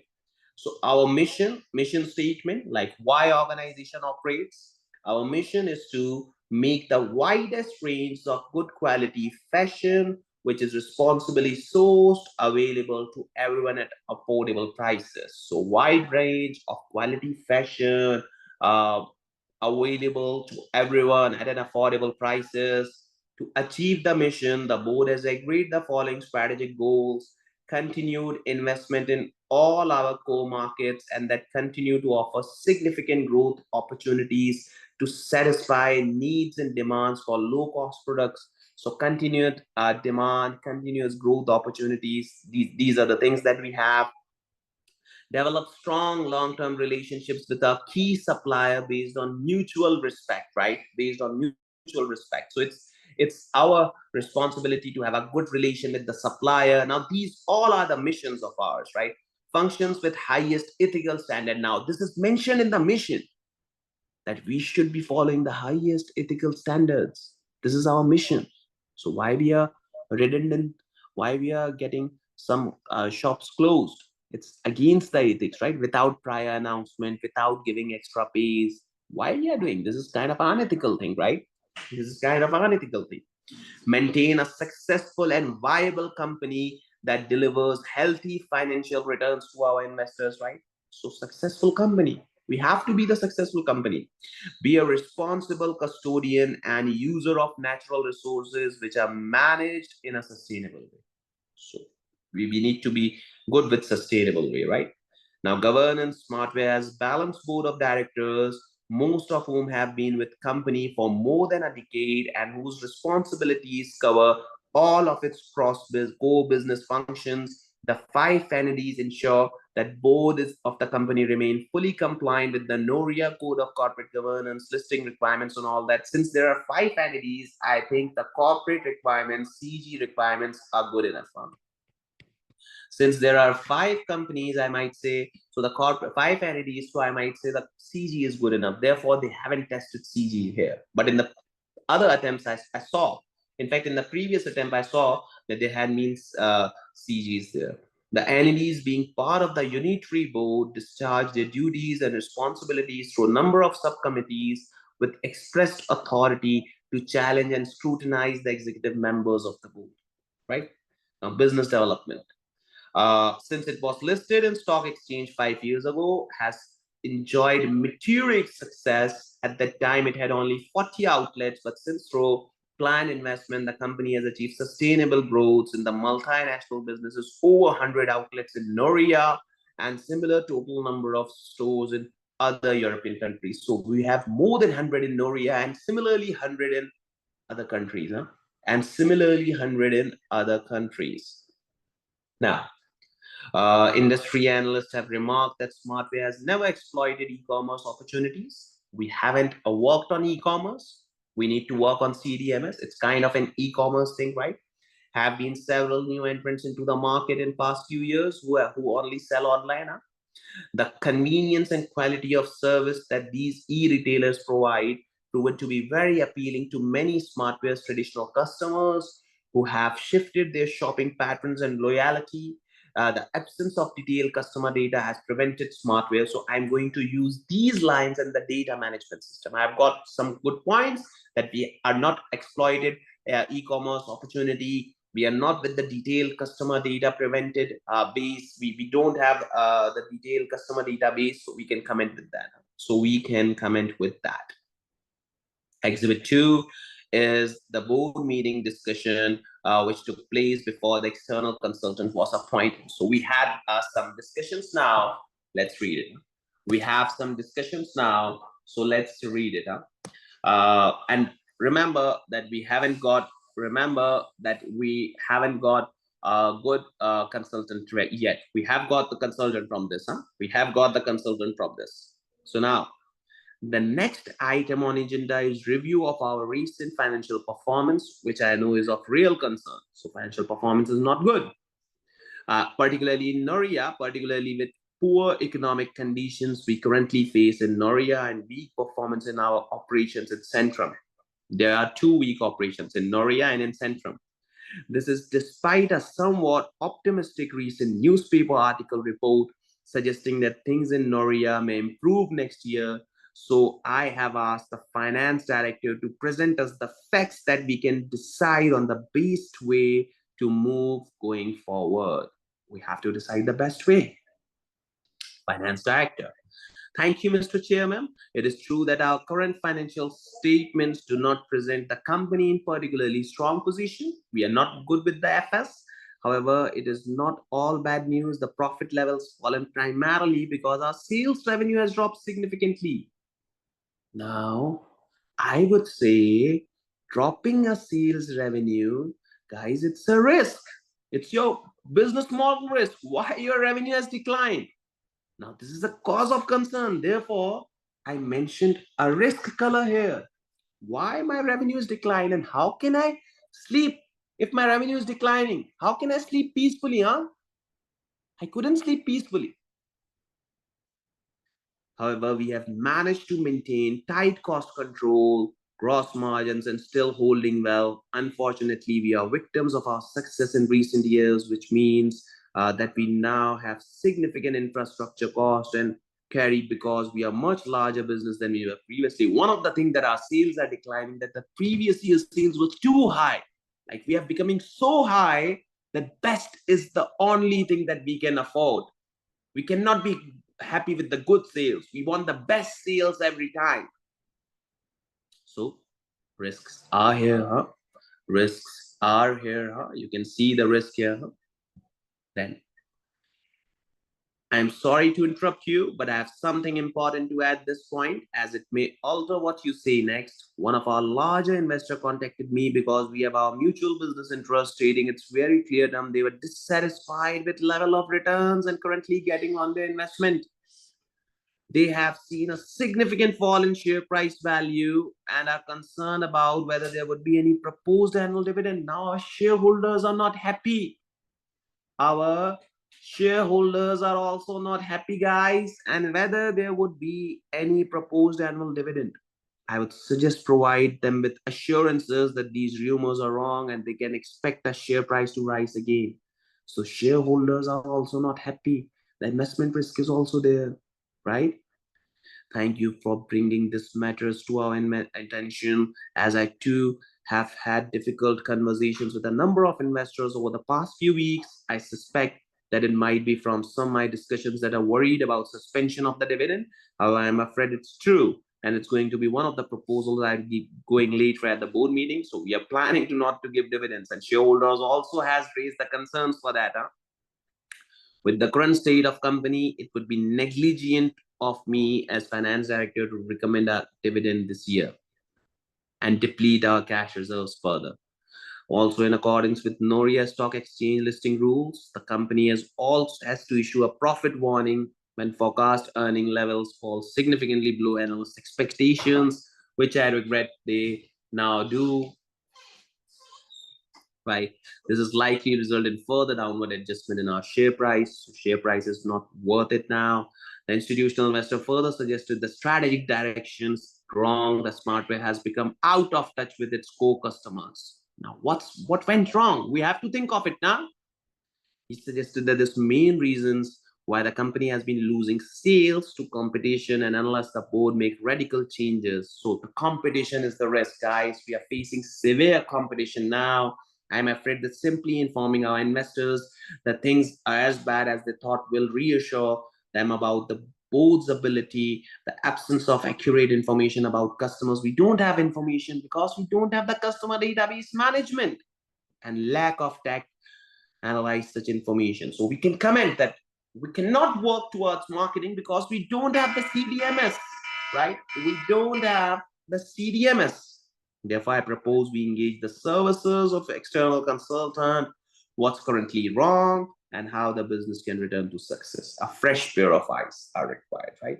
So our mission statement, like why organization operates. Our mission is to make the widest range of good quality fashion, which is responsibly sourced, available to everyone at affordable prices. So wide range of quality fashion, uh, available to everyone at an affordable prices. To achieve the mission, the board has agreed the following strategic goals: continued investment in all our core markets, and that continue to offer significant growth opportunities to satisfy needs and demands for low cost products. So continued demand, continuous growth opportunities. These are the things that we have. Develop strong long-term relationships with our key supplier based on mutual respect, right? Based on mutual respect. So it's our responsibility to have a good relation with the supplier. Now, these all are the missions of ours, right? Functions with highest ethical standard. Now, this is mentioned in the mission that we should be following the highest ethical standards. This is our mission. So why we are redundant? Why we are getting some shops closed? It's against the ethics, right? Without prior announcement, without giving extra pays. Why we are doing this is kind of an unethical thing, right? This is kind of an unethical thing. Maintain a successful and viable company that delivers healthy financial returns to our investors, right? So successful company. We have to be the successful company. Be a responsible custodian and user of natural resources which are managed in a sustainable way. So we need to be good with sustainable way, right? Now, governance, Smartwear has balanced board of directors, most of whom have been with company for more than a decade and whose responsibilities cover all of its core business functions. The five entities ensure that board of the company remain fully compliant with the Noria Code of Corporate Governance, listing requirements and all that. Since there are five entities, I think the corporate requirements, CG requirements are good enough. Since there are five companies, I might say, so the corporate five entities, so I might say that CG is good enough. Therefore, they haven't tested CG here. But in the other attempts, I saw, in fact, in the previous attempt, I saw that they had means CGs there. The entities being part of the unitary board discharge their duties and responsibilities through a number of subcommittees with expressed authority to challenge and scrutinize the executive members of the board, right? Now, business development. Since it was listed in stock exchange 5 years ago, has enjoyed meteoric success. At that time, it had only 40 outlets, but since through planned investment, the company has achieved sustainable growth in the multinational businesses, over 100 outlets in Noria, and similar total number of stores in other European countries. So we have more than 100 in Noria, and similarly 100 in other countries, huh? And similarly 100 in other countries. Now, industry analysts have remarked that Smartwear has never exploited e-commerce opportunities. We haven't worked on e-commerce. We need to work on CDMS. It's kind of an e-commerce thing, right? Have been several new entrants into the market in past few years who only sell online. Huh? The convenience and quality of service that these e-retailers provide proven to be very appealing to many Smartwear's traditional customers who have shifted their shopping patterns and loyalty. The absence of detailed customer data has prevented Smartwear. So I'm going to use these lines in the data management system. I've got some good points that we are not exploited e-commerce opportunity. We are not with the detailed customer data prevented base. We don't have the detailed customer database, so we can comment with that. So we can comment with that. Exhibit 2 is the board meeting discussion, which took place before the external consultant was appointed. So we had some discussions now. Let's read it. We have some discussions now. So let's read it. And remember that we haven't got a good consultant yet. We have got the consultant from this. We have got the consultant from this. So now, the next item on agenda is review of our recent financial performance, which I know is of real concern. So financial performance is not good, particularly in Noria, particularly with poor economic conditions we currently face in Noria and weak performance in our operations in Centrum. There are 2 weak operations in Noria and in Centrum. This is despite a somewhat optimistic recent newspaper article report suggesting that things in Noria may improve next year. So I have asked the finance director to present us the facts that we can decide on the best way to move going forward. We have to decide the best way. Finance director. Thank you, Mr. Chairman. It is true that our current financial statements do not present the company in particularly strong position. We are not good with the FS. However, it is not all bad news. The profit levels fallen primarily because our sales revenue has dropped significantly. Now, I would say dropping a sales revenue, guys, it's a risk. It's your business model risk. Why your revenue has declined? Now, this is a cause of concern. Therefore, I mentioned a risk color here. Why my revenue is declining and how can I sleep if my revenue is declining? How can I sleep peacefully, huh? I couldn't sleep peacefully. However, we have managed to maintain tight cost control, gross margins, and still holding well. Unfortunately, we are victims of our success in recent years, which means that we now have significant infrastructure cost and carry because we are much larger business than we were previously. One of the things that our sales are declining, that the previous year's sales was too high. Like we are becoming so high that best is the only thing that we can afford. We cannot be happy with the good sales. We want the best sales every time. So risks are here, huh? Risks are here, huh? You can see the risk here, huh? Then I'm sorry to interrupt you, but I have something important to add this point, as it may alter what you say next. One of our larger investor contacted me because we have our mutual business interest trading. It's very clear to them they were dissatisfied with level of returns and currently getting on their investment. They have seen a significant fall in share price value and are concerned about whether there would be any proposed annual dividend. Now our shareholders are not happy. Our shareholders are also not happy, guys, and whether there would be any proposed annual dividend. I would suggest provide them with assurances that these rumors are wrong and they can expect the share price to rise again. So shareholders are also not happy. The investment risk is also there, right? Thank you for bringing this matters to our attention, as I too have had difficult conversations with a number of investors over the past few weeks. I suspect that it might be from some of my discussions that are worried about suspension of the dividend. However, I'm afraid it's true, and it's going to be one of the proposals I'll be going later at the board meeting. So we are planning to not to give dividends, and shareholders also has raised the concerns for that. With the current state of company, it would be negligent of me as finance director to recommend a dividend this year and deplete our cash reserves further. Also, in accordance with Noria stock exchange listing rules, the company has to issue a profit warning when forecast earning levels fall significantly below analyst expectations, which I regret they now do. Right, this is likely to result in further downward adjustment in our share price. So share price is not worth it now. The institutional investor further suggested the strategic directions wrong. The Smartwear has become out of touch with its core customers. Now, what went wrong? We have to think of it now. He suggested that there's main reasons why the company has been losing sales to competition, and unless the board make radical changes. So the competition is the risk, guys. We are facing severe competition now. I'm afraid that simply informing our investors that things are as bad as they thought will reassure them about the board's ability, the absence of accurate information about customers. We don't have information because we don't have the customer database management, and lack of tech analyze such information. So we can comment that we cannot work towards marketing because we don't have the CDMS, right? We don't have the CDMS. Therefore, I propose we engage the services of external consultant, what's currently wrong, and how the business can return to success. A fresh pair of eyes are required, right?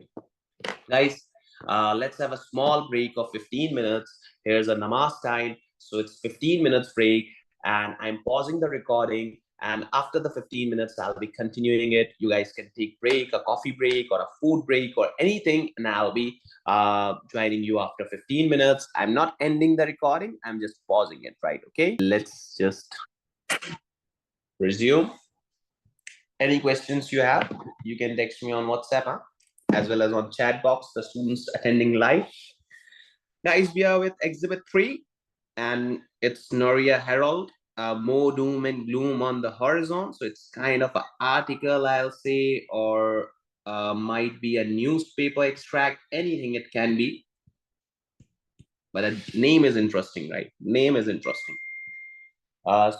Guys, let's have a small break of 15 minutes. Here's a namaz time. So it's 15 minutes break, and I'm pausing the recording. And after the 15 minutes, I'll be continuing it. You guys can take break, a coffee break or a food break or anything. And I'll be joining you after 15 minutes. I'm not ending the recording. I'm just pausing it, right? Okay, let's just resume. Any questions you have, you can text me on WhatsApp, as well as on chat box, the students attending live. Guys, we are with Exhibit 3, and it's Noria Herald. More doom and gloom on the horizon. So it's kind of an article, I'll say, or might be a newspaper extract, anything it can be. But the name is interesting, right? Name is interesting.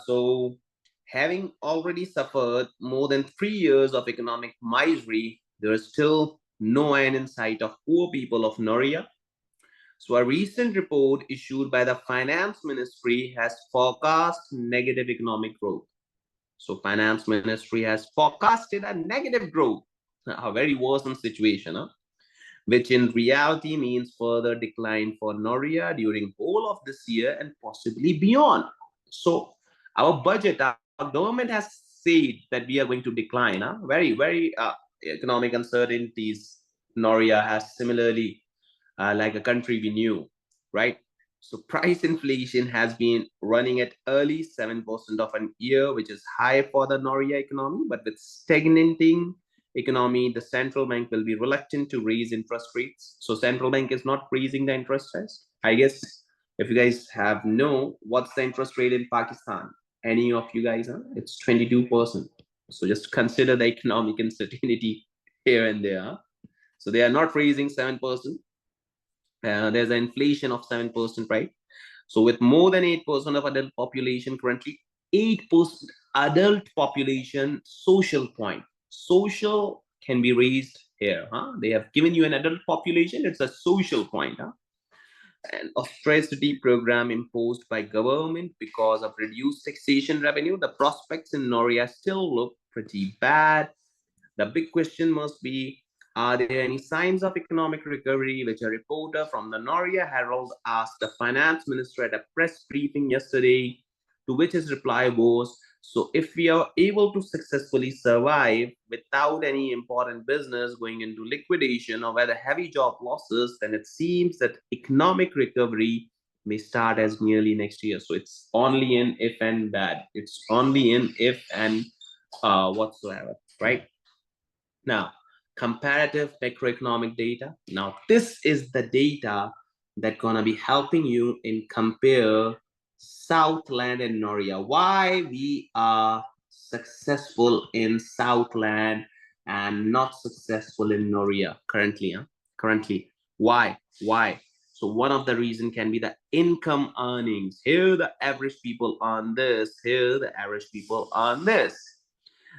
So having already suffered more than 3 years of economic misery, there is still no end in sight of poor people of Noria. So a recent report issued by the Finance Ministry has forecast negative economic growth. So Finance Ministry has forecasted a negative growth, a very worsened situation, which in reality means further decline for Noria during whole of this year and possibly beyond. So our budget, our government has said that we are going to decline. Very economic uncertainties. Noria has similarly like a country we knew, right? So price inflation has been running at early 7% of an year, which is high for the Noria economy. But with stagnating economy, the central bank will be reluctant to raise interest rates. So central bank is not raising the interest rates. I guess if you guys have what's the interest rate in Pakistan? Any of you guys, it's 22%. So just consider the economic uncertainty here and there. So they are not raising 7%. There's an inflation of 7%, right? So with more than 8% of adult population currently, 8%, adult population social point. Social can be raised here. They have given you an adult population. It's a social point. An austerity program imposed by government because of reduced taxation revenue. The prospects in Noria still look pretty bad. The big question must be, are there any signs of economic recovery, which a reporter from the Noria Herald asked the finance minister at a press briefing yesterday, to which his reply was, so if we are able to successfully survive without any important business going into liquidation or whether heavy job losses, then it seems that economic recovery may start as nearly next year. So it's only in if and bad. It's only in if and whatsoever, right? Now, comparative macroeconomic data. Now, this is the data that's gonna be helping you in compare Southland and Noria. Why we are successful in Southland and not successful in Noria currently, Currently, why? Why? So one of the reason can be the income earnings. Here the average people earn this, here the average people earn this.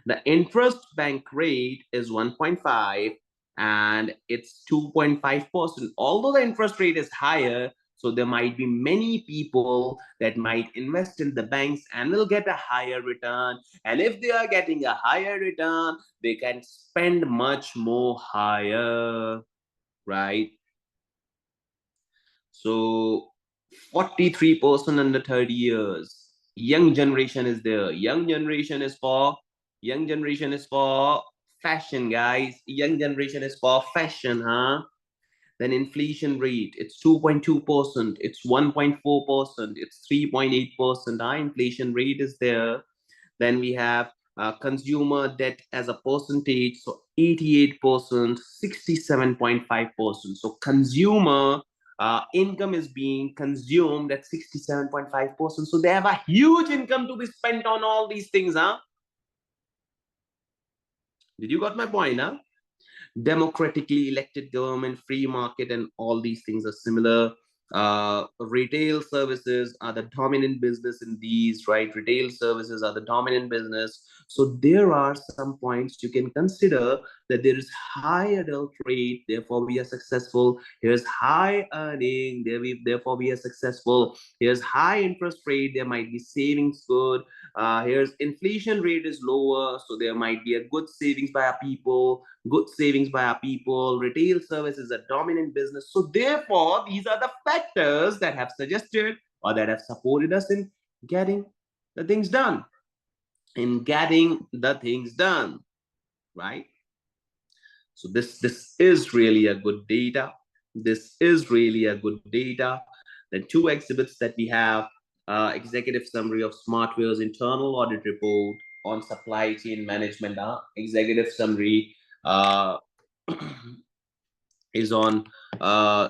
The interest bank rate is 1.5 and it's 2.5%. Although the interest rate is higher, so there might be many people that might invest in the banks and will get a higher return. And if they are getting a higher return, they can spend much more higher, right? So 43% under 30 years. Young generation is there. Young generation is for fashion, guys. Young generation is for fashion, Then inflation rate, it's 2.2%, it's 1.4%, it's 3.8%. Inflation rate is there. Then we have consumer debt as a percentage, so 88%, 67.5%. So consumer income is being consumed at 67.5%. So they have a huge income to be spent on all these things, Did you got my point, Democratically elected government, free market, and all these things are similar. Retail services are the dominant business in these, right? Retail services are the dominant business. So there are some points you can consider, that there is high adult rate, therefore we are successful. Here's high earning, therefore we are successful. Here's high interest rate, there might be savings good. Here's inflation rate is lower, so there might be a good savings by our people. Retail service is a dominant business. So therefore, these are the factors that have suggested or that have supported us in getting the things done. Right? So this is really a good data. The two exhibits that we have, executive summary of Smartwear's internal audit report on supply chain management. Executive summary is on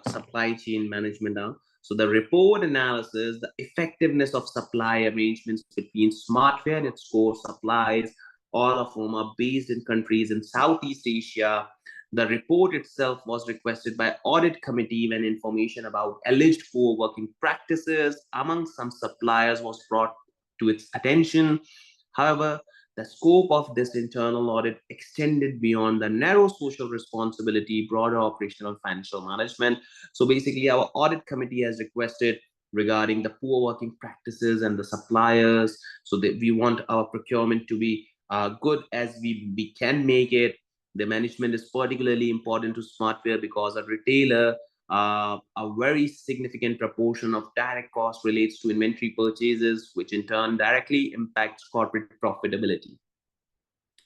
supply chain management. So the report analysis, the effectiveness of supply arrangements between Smartwear and its core suppliers, all of whom are based in countries in Southeast Asia. The report itself was requested by audit committee when information about alleged poor working practices among some suppliers was brought to its attention. However, the scope of this internal audit extended beyond the narrow social responsibility, broader operational financial management. So basically, our audit committee has requested regarding the poor working practices and the suppliers, so that we want our procurement to be good as we can make it. The management is particularly important to Smartwear because a retailer, a very significant proportion of direct cost relates to inventory purchases, which in turn directly impacts corporate profitability.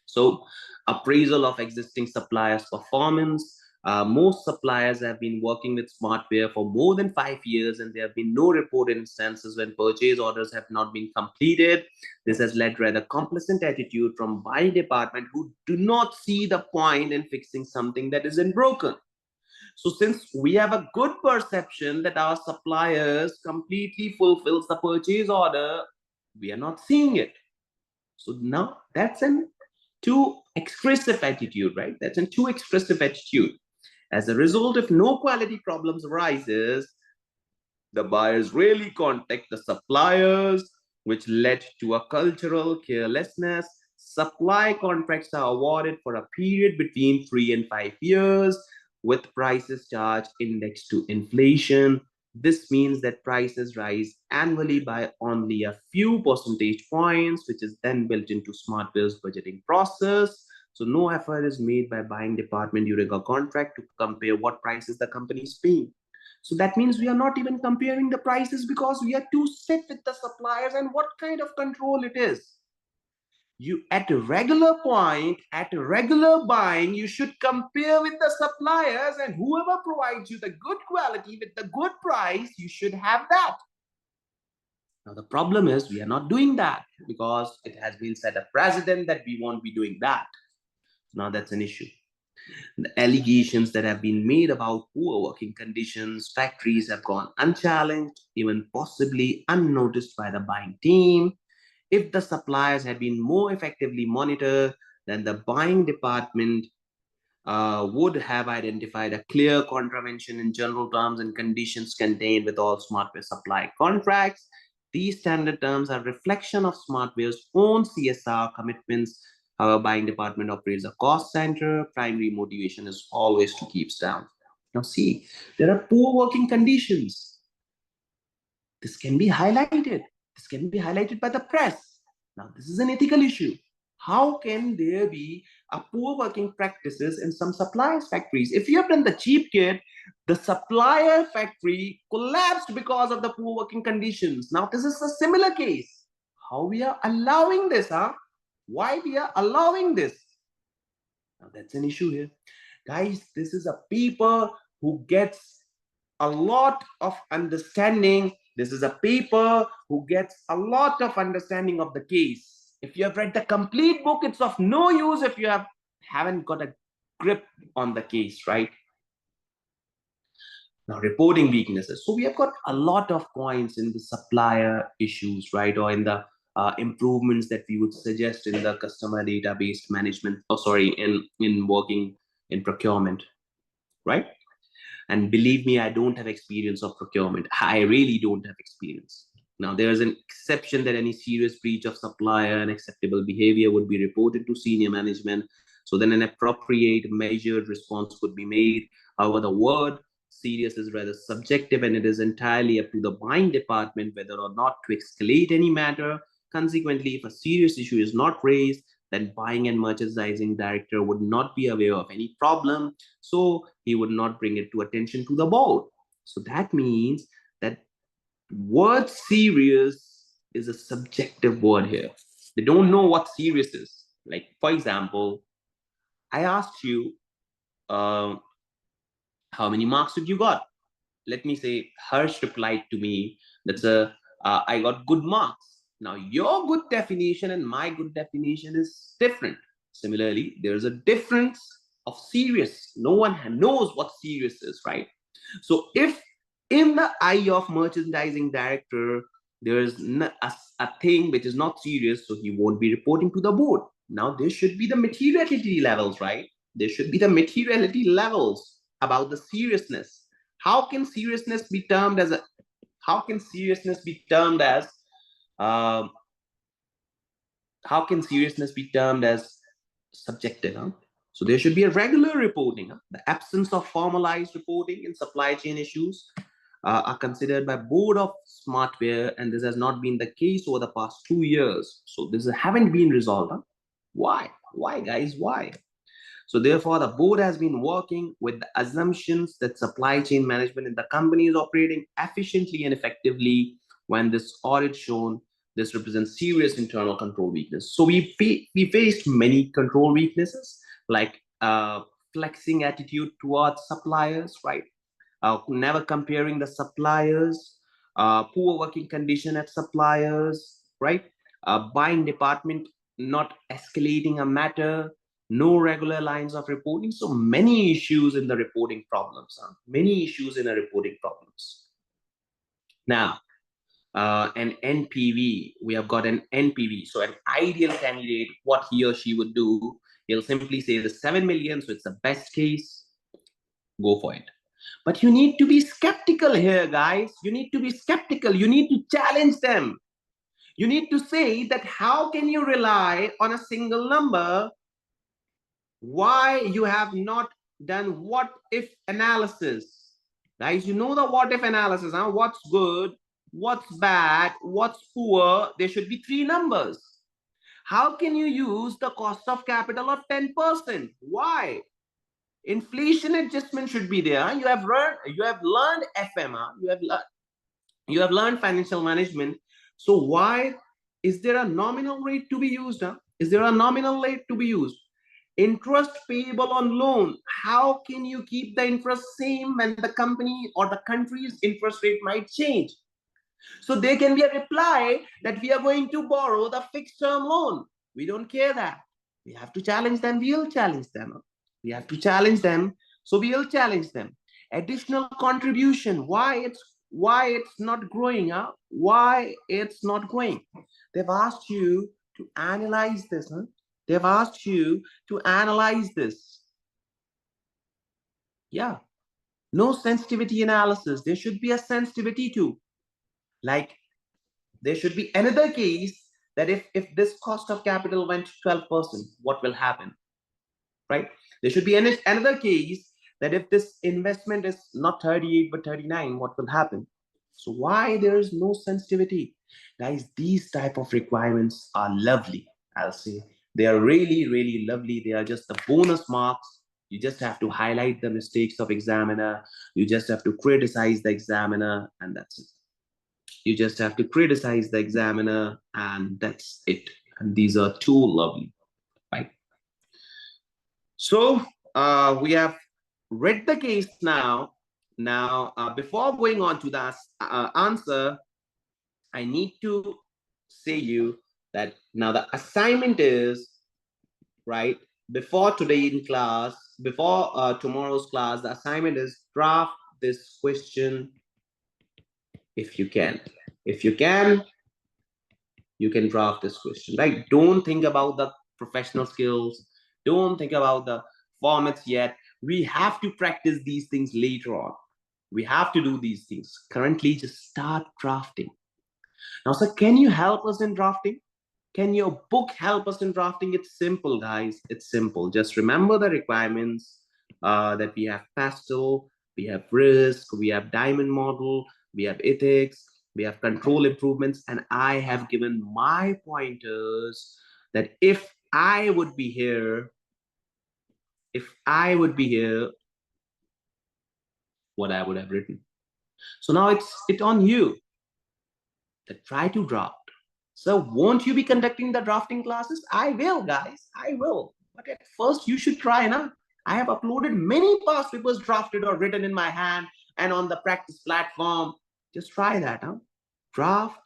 So, appraisal of existing suppliers' performance. Most suppliers have been working with Smartwear for more than 5 years, and there have been no reported instances when purchase orders have not been completed. This has led to rather complacent attitude from buying department who do not see the point in fixing something that isn't broken. So since we have a good perception that our suppliers completely fulfills the purchase order, we are not seeing it. So now that's an too expressive attitude, right? That's a too expressive attitude. As a result, if no quality problems arises, the buyers really contact the suppliers which led to a cultural carelessness. Supply contracts are awarded for a period between 3 and 5 years with prices charged indexed to inflation. This means that prices rise annually by only a few percentage points, which is then built into Smartwear's budgeting process. So no effort is made by buying department during a contract to compare what prices the company is paying. So that means we are not even comparing the prices because we are too set with the suppliers and what kind of control it is. You at a regular point, at a regular buying, you should compare with the suppliers, and whoever provides you the good quality with the good price, you should have that. Now the problem is we are not doing that because it has been set a precedent that we won't be doing that. Now that's an issue. The allegations that have been made about poor working conditions, factories have gone unchallenged, even possibly unnoticed by the buying team. If the suppliers had been more effectively monitored, then the buying department would have identified a clear contravention in general terms and conditions contained with all Smartwear supply contracts. These standard terms are a reflection of Smartwear's own CSR commitments. Our buying department operates a cost center. Primary motivation is always to keep down. Now, see, there are poor working conditions. This can be highlighted. This can be highlighted by the press. Now, this is an ethical issue. How can there be a poor working practices in some suppliers' factories? If you have done the cheap kit, the supplier factory collapsed because of the poor working conditions. Now, this is a similar case. How we are allowing this, huh? Why we are allowing this? Now, that's an issue here. Guys, this is a paper who gets a lot of understanding. This is a paper who gets a lot of understanding of the case. If you have read the complete book, it's of no use if you haven't got a grip on the case, right? Now, reporting weaknesses. So we have got a lot of points in the supplier issues, right? Or in the improvements that we would suggest in the customer database management, in working in procurement, right? And believe me, I don't have experience of procurement. I really don't have experience. Now, there is an exception that any serious breach of supplier and unacceptable behavior would be reported to senior management. So then an appropriate measured response could be made. However, the word serious is rather subjective and it is entirely up to the buying department whether or not to escalate any matter. Consequently, if a serious issue is not raised, then buying and merchandising director would not be aware of any problem, so he would not bring it to attention to the board. So that means that word serious is a subjective word here. They don't know what serious is. Like, for example, I asked you, uh, how many marks did you got? Let me say, Harsh replied to me, I got good marks. Now, your good definition and my good definition is different. Similarly, there's a difference of serious. No one knows what serious is, right? So, if in the eye of merchandising director, there's a thing which is not serious, so he won't be reporting to the board. Now, there should be the materiality levels, right? There should be the materiality levels about the seriousness. How can seriousness be termed as a how can seriousness be termed as um, how can seriousness be termed as subjective, huh? So there should be a regular reporting, huh? The absence of formalized reporting in supply chain issues are considered by board of Smartwear, and this has not been the case over the past 2 years. So this haven't been resolved, huh? Why guys, why? So therefore, the board has been working with the assumptions that supply chain management in the company is operating efficiently and effectively. When this audit shown, this represents serious internal control weakness. So we faced many control weaknesses like flexing attitude towards suppliers, right? Never comparing the suppliers, poor working condition at suppliers, right? Buying department not escalating a matter, no regular lines of reporting. So many issues in the reporting problems, huh? Many issues in the reporting problems. Now, an NPV, we have got an NPV. So an ideal candidate, what he or she would do, he'll simply say the 7 million, so it's the best case, go for it. But you need to be skeptical here, guys. You need to be skeptical. You need to challenge them. You need to say that how can you rely on a single number? Why you have not done what if analysis? Guys, you know the what if analysis, huh? What's good, what's bad, what's poor? There should be three numbers. How can you use the cost of capital of 10%? Why? Inflation adjustment should be there. You have learned FM, you have learned financial management. So why is there a nominal rate to be used? Huh? Is there a nominal rate to be used? Interest payable on loan. How can you keep the interest same when the company or the country's interest rate might change? So there can be a reply that we are going to borrow the fixed term loan. We don't care that. We have to challenge them. We'll challenge them. We have to challenge them. So we'll challenge them. Additional contribution. Why it's not growing? Huh? Why it's not growing? They've asked you to analyze this. Huh? They've asked you to analyze this. Yeah. No sensitivity analysis. There should be a sensitivity too. Like there should be another case that if this cost of capital went to 12%, what will happen? Right? There should be another case that if this investment is not 38 but 39, what will happen? So why there is no sensitivity? Guys, these type of requirements are lovely, I'll say. They are really, really lovely. They are just the bonus marks. You just have to highlight the mistakes of examiner. You just have to criticize the examiner, and that's it. You just have to criticize the examiner, and that's it. And these are too lovely, right? So we have read the case now. Now, before going on to the answer, I need to say you that now the assignment is, right, before today in class, before tomorrow's class, the assignment is draft this question if you can. If you can draft this question, right? Don't think about the professional skills. Don't think about the formats yet. We have to practice these things later on. We have to do these things. Currently, just start drafting. Now, sir, can you help us in drafting? Can your book help us in drafting? It's simple, guys. It's simple. Just remember the requirements that we have pastel, we have risk, we have diamond model, we have ethics, we have control improvements, and I have given my pointers that if I would be here, what I would have written. So now it's on you to try to draft. So won't you be conducting the drafting classes? I will, guys. I will. But at first, you should try, na? I have uploaded many past papers drafted or written in my hand and on the practice platform. Just try that, huh? Draft.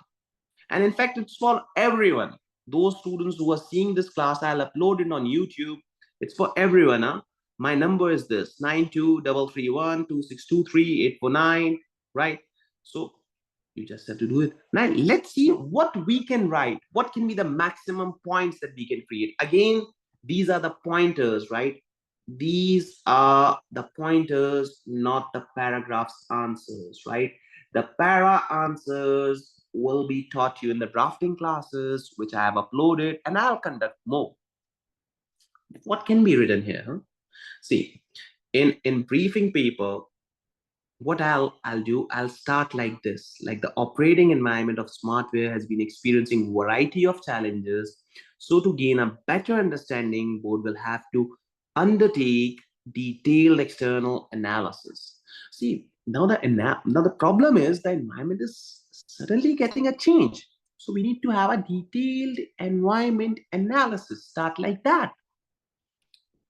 And in fact, it's for everyone. Those students who are seeing this class, I'll upload it on YouTube. It's for everyone, huh? My number is this, 923312623849, right? So you just have to do it. Now, let's see what we can write. What can be the maximum points that we can create? Again, these are the pointers, right? These are the pointers, not the paragraphs answers, right? The para answers will be taught you in the drafting classes, which I have uploaded, and I'll conduct more. What can be written here? Huh? See, in briefing paper, what I'll do, I'll start like this. Like the operating environment of Smartwear has been experiencing a variety of challenges. So to gain a better understanding, board will have to undertake detailed external analysis. See, now the problem is the environment is suddenly getting a change. So we need to have a detailed environment analysis. Start like that.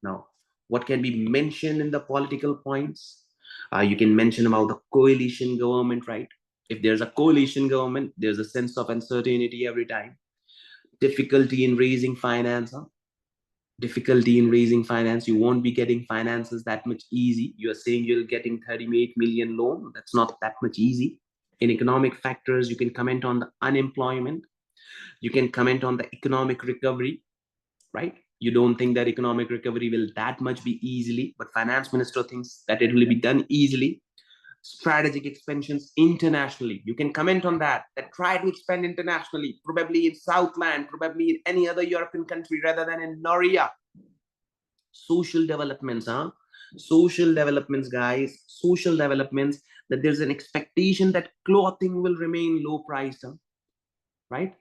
Now, what can be mentioned in the political points? You can mention about the coalition government, right? If there's a coalition government, there's a sense of uncertainty every time. Difficulty in raising finance, huh? Difficulty in raising finance. You won't be getting finances that much easy. You're saying you're getting 38 million loan. That's not that much easy. In economic factors, you can comment on the unemployment. You can comment on the economic recovery, right? You don't think that economic recovery will that much be easily, but finance minister thinks that it will be done easily. Strategic expansions internationally. You can comment on that. That try to expand internationally, probably in Southland, probably in any other European country rather than in Noria. Social developments, social developments, guys. Social developments, that there's an expectation that clothing will remain low priced, right?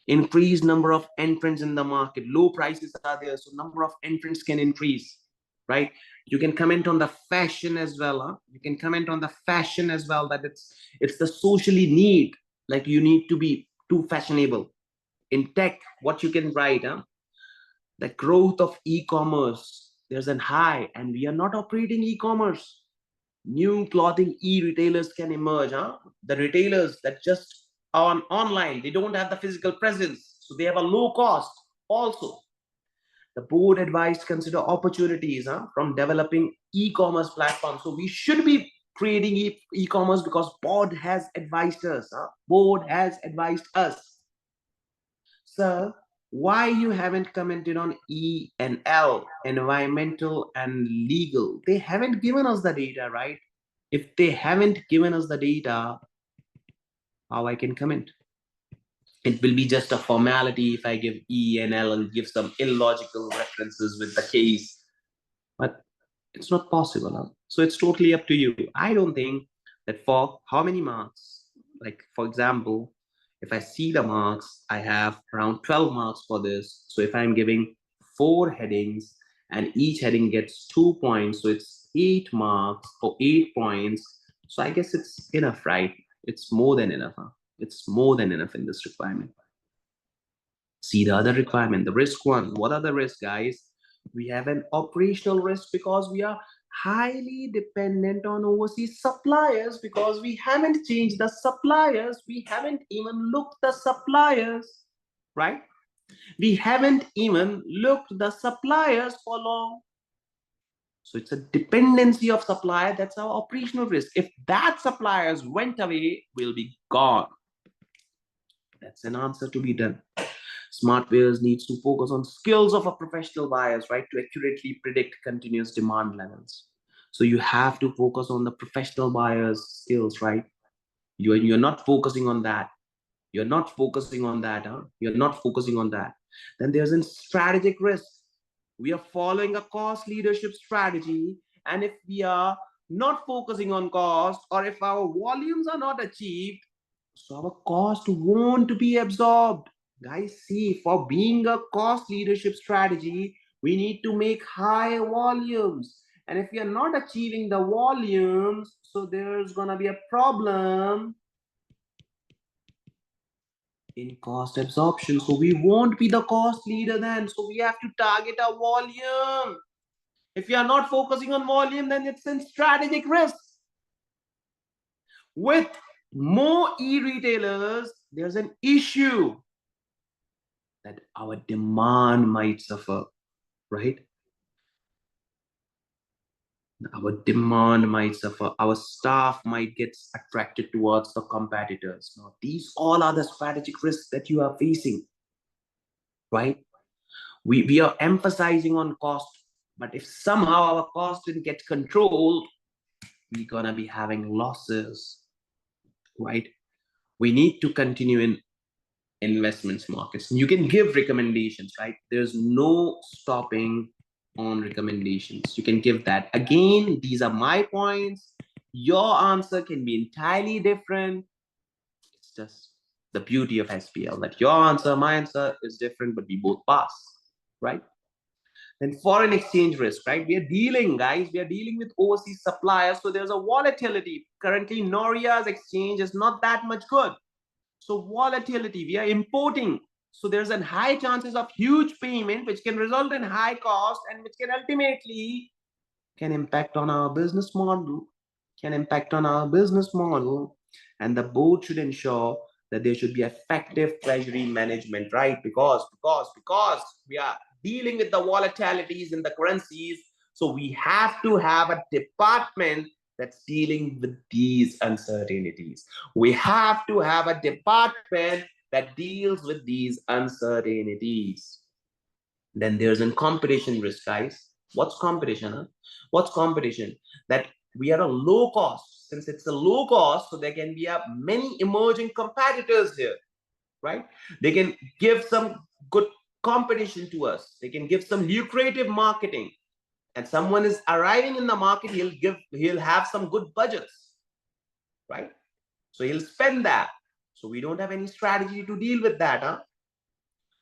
Increased number of entrants in the market. Low prices are there, so number of entrants can increase, right? You can comment on the fashion as well, you can comment on the fashion as well, that it's the socially need, like you need to be too fashionable. In tech, what you can write, the growth of e-commerce, there's an high, and we are not operating e-commerce. New clothing e-retailers can emerge, the retailers that just are online, they don't have the physical presence, so they have a low cost. Also, the board advised consider opportunities, from developing e-commerce platforms. So we should be creating e-commerce because board has advised us. Board has advised us. Sir, why you haven't commented on E and L, environmental and legal? They haven't given us the data, right? If they haven't given us the data, how I can comment? It will be just a formality if I give E and L and give some illogical references with the case. But it's not possible. So it's totally up to you. I don't think that for how many marks, like for example, if I see the marks, I have around 12 marks for this. So if I'm giving 4 headings and each heading gets 2 points, so it's 8 marks for 8 points. So I guess it's enough, right? It's more than enough. It's more than enough in this requirement. See the other requirement, the risk one. What are the risks, guys? We have an operational risk because we are highly dependent on overseas suppliers, because we haven't changed the suppliers. We haven't even looked the suppliers, right? We haven't even looked the suppliers for long. So it's a dependency of supplier. That's our operational risk. If that suppliers went away, we'll be gone. That's an answer to be done. Smartwear needs to focus on skills of a professional buyers, right, to accurately predict continuous demand levels. So you have to focus on the professional buyers' skills, right? You're not focusing on that. You're not focusing on that. You're not focusing on that. Then there's a strategic risk. We are following a cost leadership strategy, and if we are not focusing on cost, or if our volumes are not achieved, so our cost won't be absorbed. Guys, see, for being a cost leadership strategy, we need to make high volumes. And if we are not achieving the volumes, so there's going to be a problem in cost absorption. So we won't be the cost leader then. So we have to target a volume. If you are not focusing on volume, then it's in strategic risk. With more e-retailers, there's an issue that our demand might suffer, right? Our demand might suffer. Our staff might get attracted towards the competitors. Now, these all are the strategic risks that you are facing, right? We are emphasizing on cost, but if somehow our cost didn't get controlled, we're gonna be having losses, right? We need to continue in investments markets. You can give recommendations, right? There's no stopping on recommendations. You can give that. Again, these are my points. Your answer can be entirely different. It's just the beauty of SBL, that your answer, my answer is different, but we both pass, right? Then foreign exchange risk, right? We are dealing, guys, we are dealing with overseas suppliers. So there's a volatility. Currently, Noria's exchange is not that much good. So volatility, we are importing. So there's a high chances of huge payment, which can result in high cost and which can ultimately impact on our business model, And the board should ensure that there should be effective treasury management, right? Because we are dealing with the volatilities in the currencies. So we have to have a department that's dealing with these uncertainties. We have to have a department that deals with these uncertainties. Then there's a competition risk, guys. What's competition? What's competition? That we are a low cost. Since it's a low cost, so there can be many emerging competitors here, right? They can give some good competition to us. They can give some lucrative marketing. And someone is arriving in the market, he'll have some good budgets, right? So he'll spend that. So we don't have any strategy to deal with that, huh?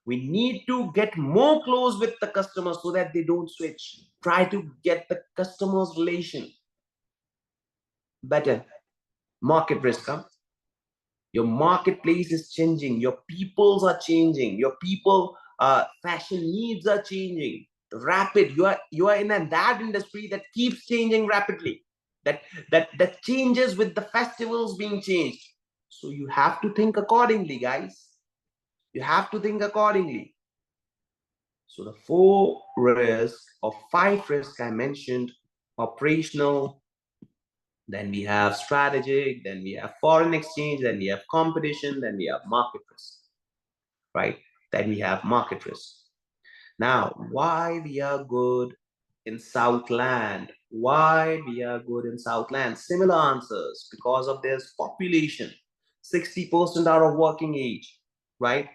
We need to get more close with the customer so that they don't switch. Try to get the customer's relation better. Market risk, huh? Your marketplace is changing. Your peoples are changing. Your people fashion needs are changing. Rapid. You are in that industry that keeps changing rapidly. That changes with the festivals being changed. So you have to think accordingly, guys. You have to think accordingly. So the 4 risks or 5 risks I mentioned: operational, then we have strategic, then we have foreign exchange, then we have competition, then we have market risk, right? Then we have market risk. Now, why we are good in Southland? Why we are good in Southland? Similar answers: because of this population. 60% are of working age, right?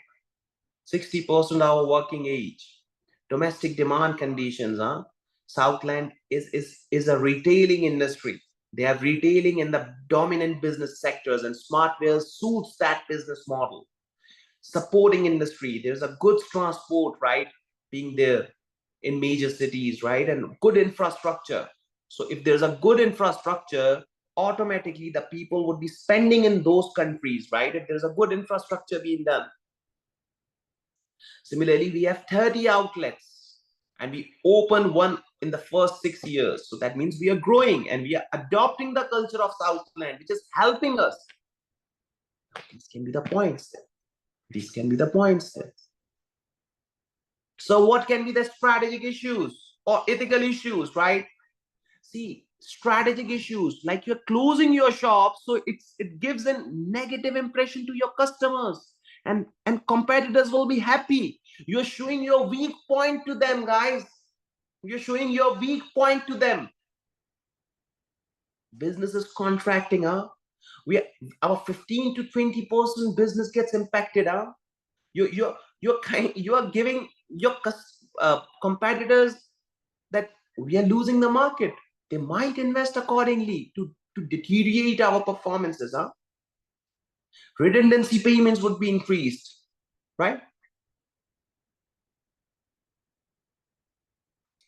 60% are of working age. Domestic demand conditions, huh? Southland is a retailing industry. They have retailing in the dominant business sectors, and Smartwear suits that business model. Supporting industry, there's a goods transport, right, being there in major cities, right, and good infrastructure. So if there's a good infrastructure, automatically the people would be spending in those countries, right, if there's a good infrastructure being done. Similarly, we have 30 outlets and we open one in the first 6 years. So that means we are growing and we are adopting the culture of Southland, which is helping us. These can be the points there. These can be the points there. So what can be the strategic issues or ethical issues, right? See, strategic issues like you're closing your shop, so it gives a negative impression to your customers, and competitors will be happy. You're showing your weak point to them, guys. You're showing your weak point to them. Business is contracting, huh? Our 15 to 20% business gets impacted, huh? You are giving your competitors that we are losing the market. They might invest accordingly to deteriorate our performances, huh? Redundancy payments would be increased, right?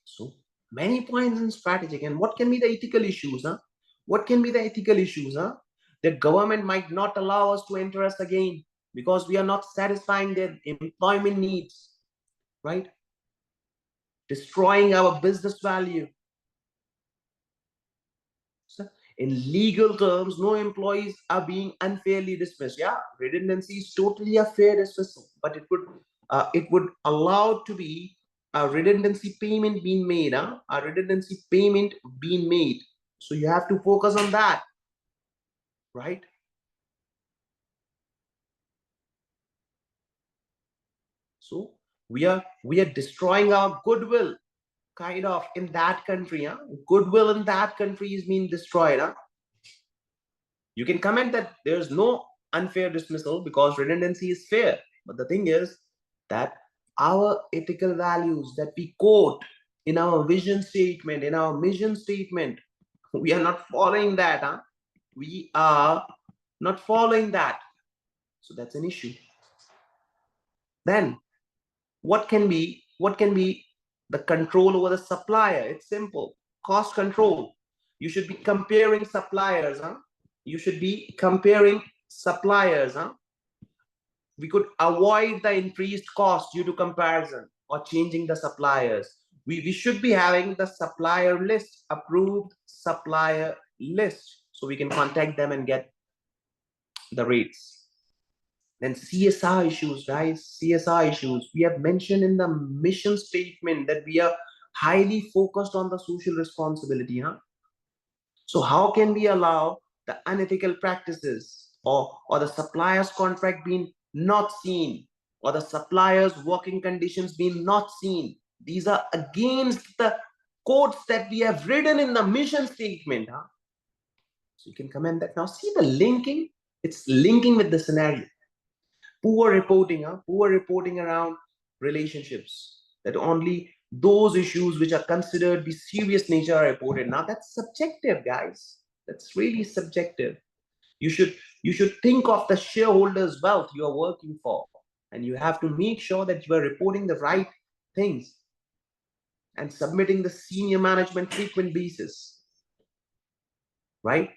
So many points in strategic. And what can be the ethical issues, huh? What can be the ethical issues, huh? The government might not allow us to enter us again because we are not satisfying their employment needs, right? Destroying our business value. So in legal terms, no employees are being unfairly dismissed. Yeah, redundancy is totally a fair dismissal, but it would allow to be a redundancy payment being made, huh? A redundancy payment being made. So you have to focus on that, right? So we are destroying our goodwill, kind of, in that country, huh? Goodwill in that country is being destroyed, huh? You can comment that there's no unfair dismissal because redundancy is fair. But the thing is that our ethical values that we quote in our vision statement, in our mission statement, we are not following that, huh? We are not following that. So that's an issue. Then what can be the control over the supplier? It's simple. Cost control. You should be comparing suppliers, huh? You should be comparing suppliers, huh? We could avoid the increased cost due to comparison or changing the suppliers. We should be having the supplier list, approved supplier list, so we can contact them and get the rates. Then CSR issues, guys. CSR issues. We have mentioned in the mission statement that we are highly focused on the social responsibility, huh? So how can we allow the unethical practices or the supplier's contract being not seen, or the supplier's working conditions being not seen? These are against the quotes that we have written in the mission statement, huh? So you can comment that. Now see the linking, it's linking with the scenario. Poor reporting, poor reporting around relationships, that only those issues which are considered the serious nature are reported. Now that's subjective, guys. That's really subjective. You should think of the shareholders' wealth you are working for, and you have to make sure that you are reporting the right things and submitting the senior management frequent basis, right?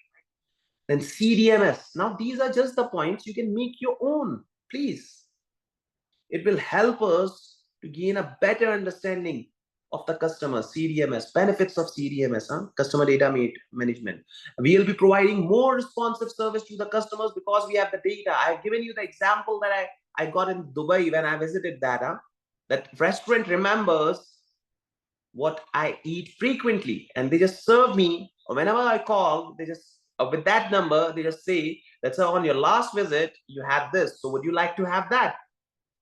Then CDMS. Now these are just the points, you can make your own, please. It will help us to gain a better understanding of the customer. CDMS, benefits of CDMS, customer data management. We'll be providing more responsive service to the customers because we have the data. I've given you the example that I got in Dubai when I visited that. That restaurant remembers what I eat frequently, and they just serve me, or whenever I call, they just with that number, they just say that, sir, on your last visit, you had this. So would you like to have that?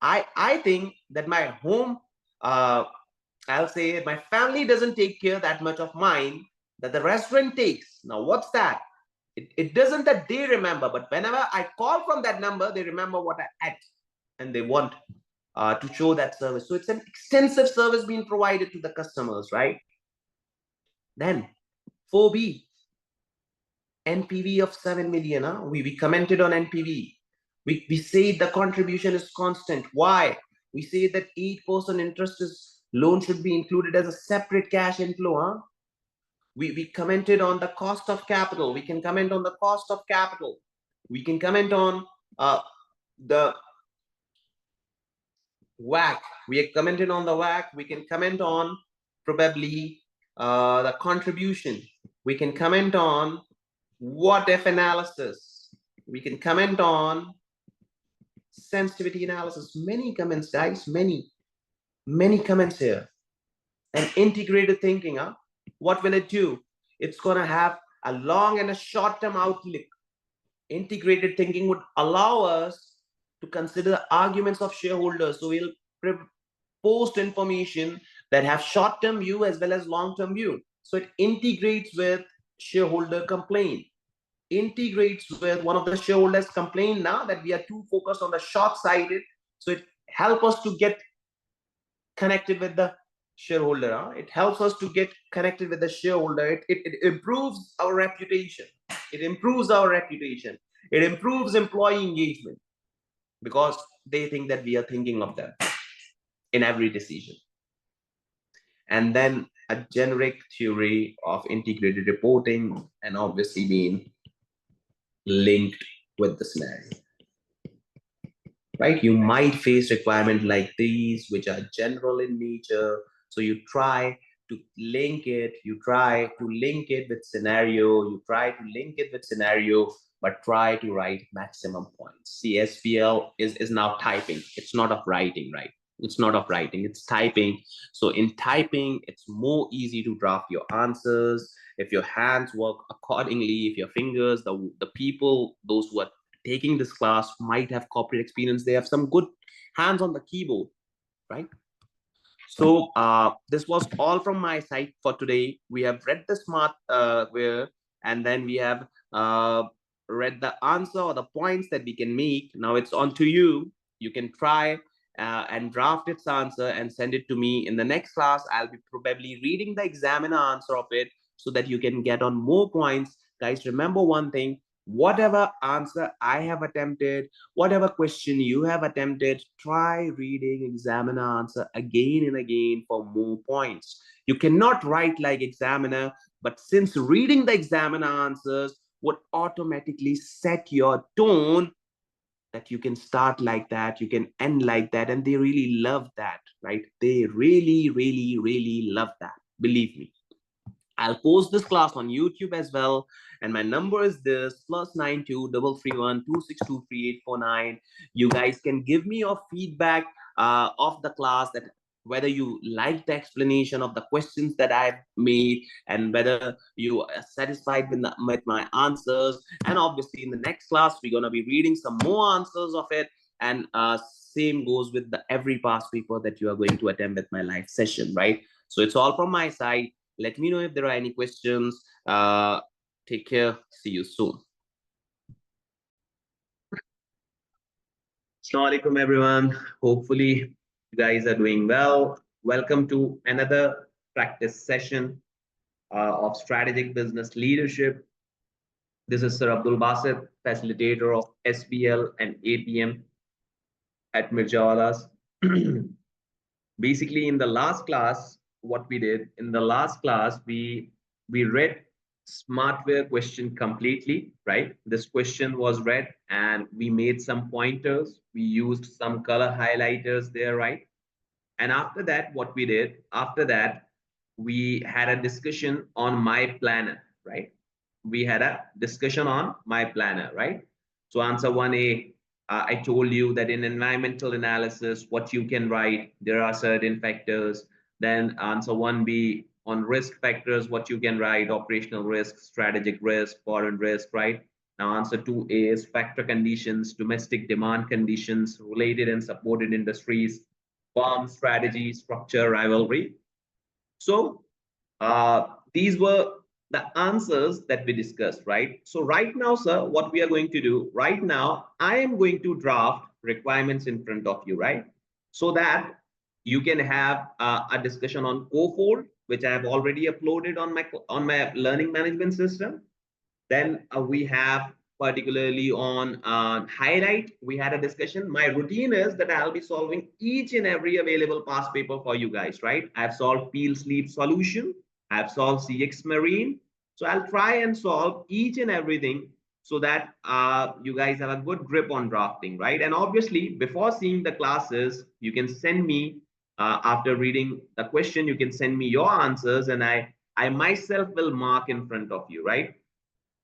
I think that my home, I'll say my family doesn't take care that much of mine that the restaurant takes. Now, what's that? It doesn't that they remember, but whenever I call from that number, they remember what I ate, and they want to show that service. So it's an extensive service being provided to the customers, right? Then 4B, NPV of 7 million. We commented on NPV. We say the contribution is constant. Why? We say that 8% interest loan should be included as a separate cash inflow. We commented on the cost of capital. We can comment on the cost of capital. We can comment on the WACC. We have commented on the WACC. We can comment on probably the contribution. We can comment on what if analysis. We can comment on sensitivity analysis. Many comments, guys. Many comments here. And integrated thinking, what will it do? It's going to have a long and a short-term outlook. Integrated thinking would allow us to consider the arguments of shareholders. So we'll post information that have short-term view as well as long-term view. So it integrates with shareholder complaint. Integrates with one of the shareholders complaint now that we are too focused on the short-sighted. So it helps us to get connected with the shareholder. It helps us to get connected with the shareholder. It improves our reputation. It improves our reputation. It improves employee engagement because they think that we are thinking of them in every decision. And then a generic theory of integrated reporting, and obviously being linked with the scenario. Right? You might face requirements like these, which are general in nature. So you try to link it. You try to link it with scenario. You try to link it with scenario, but try to write maximum points. See, SBL is now typing. It's not of writing, right? It's not of writing, it's typing. So in typing, it's more easy to draft your answers. If your hands work accordingly, if your fingers, the people, those who are taking this class might have corporate experience. They have some good hands on the keyboard, right? So this was all from my side for today. We have read the Smartwear, and then we have read the answer or the points that we can make. Now it's on to you. You can try and draft its answer and send it to me. In the next class, I'll be probably reading the examiner answer of it so that you can get on more points. Guys, remember one thing, whatever answer I have attempted, whatever question you have attempted, try reading examiner answer again and again for more points. You cannot write like examiner, but since reading the examiner answers would automatically set your tone, that you can start like that, you can end like that, and they really love that, right? They really, really, really love that. Believe me. I'll post this class on YouTube as well, and my number is this +92 331 262 3849. You guys can give me your feedback of the class, that whether you like the explanation of the questions that I've made and whether you are satisfied with my answers. And obviously in the next class, we're going to be reading some more answers of it. And same goes with the every past paper that you are going to attend with my live session, right? So it's all from my side. Let me know if there are any questions. Take care. See you soon. Assalamu alaikum, everyone. Hopefully, you guys are doing well. Welcome to another practice session of strategic business leadership. This is Sir Abdul Basit, facilitator of SBL and APM at Mirjawala's. Basically, in the last class, what we did in the last class, we read Smartwear question completely, right? This question was read and we made some pointers. We used some color highlighters there, right? And after that, what we did, after that, we had a discussion on my planner, right? We had a discussion on my planner, right? So answer 1A, I told you that in environmental analysis, what you can write, there are certain factors. Then answer 1B, on risk factors, what you can write, operational risk, strategic risk, foreign risk, right? Now answer 2A is factor conditions, domestic demand conditions, related and supported industries, firm strategy, structure, rivalry. So these were the answers that we discussed, right? So right now, sir, what we are going to do right now, I am going to draft requirements in front of you, right? So that you can have a discussion on CoFold, which I have already uploaded on my learning management system. Then we have particularly on highlight, we had a discussion. My routine is that I'll be solving each and every available past paper for you guys, right? I've solved peel sleep solution. I've solved CX Marine. So I'll try and solve each and everything so that you guys have a good grip on drafting, right? And obviously, before seeing the classes, you can send me, after reading the question, you can send me your answers and I myself will mark in front of you, right?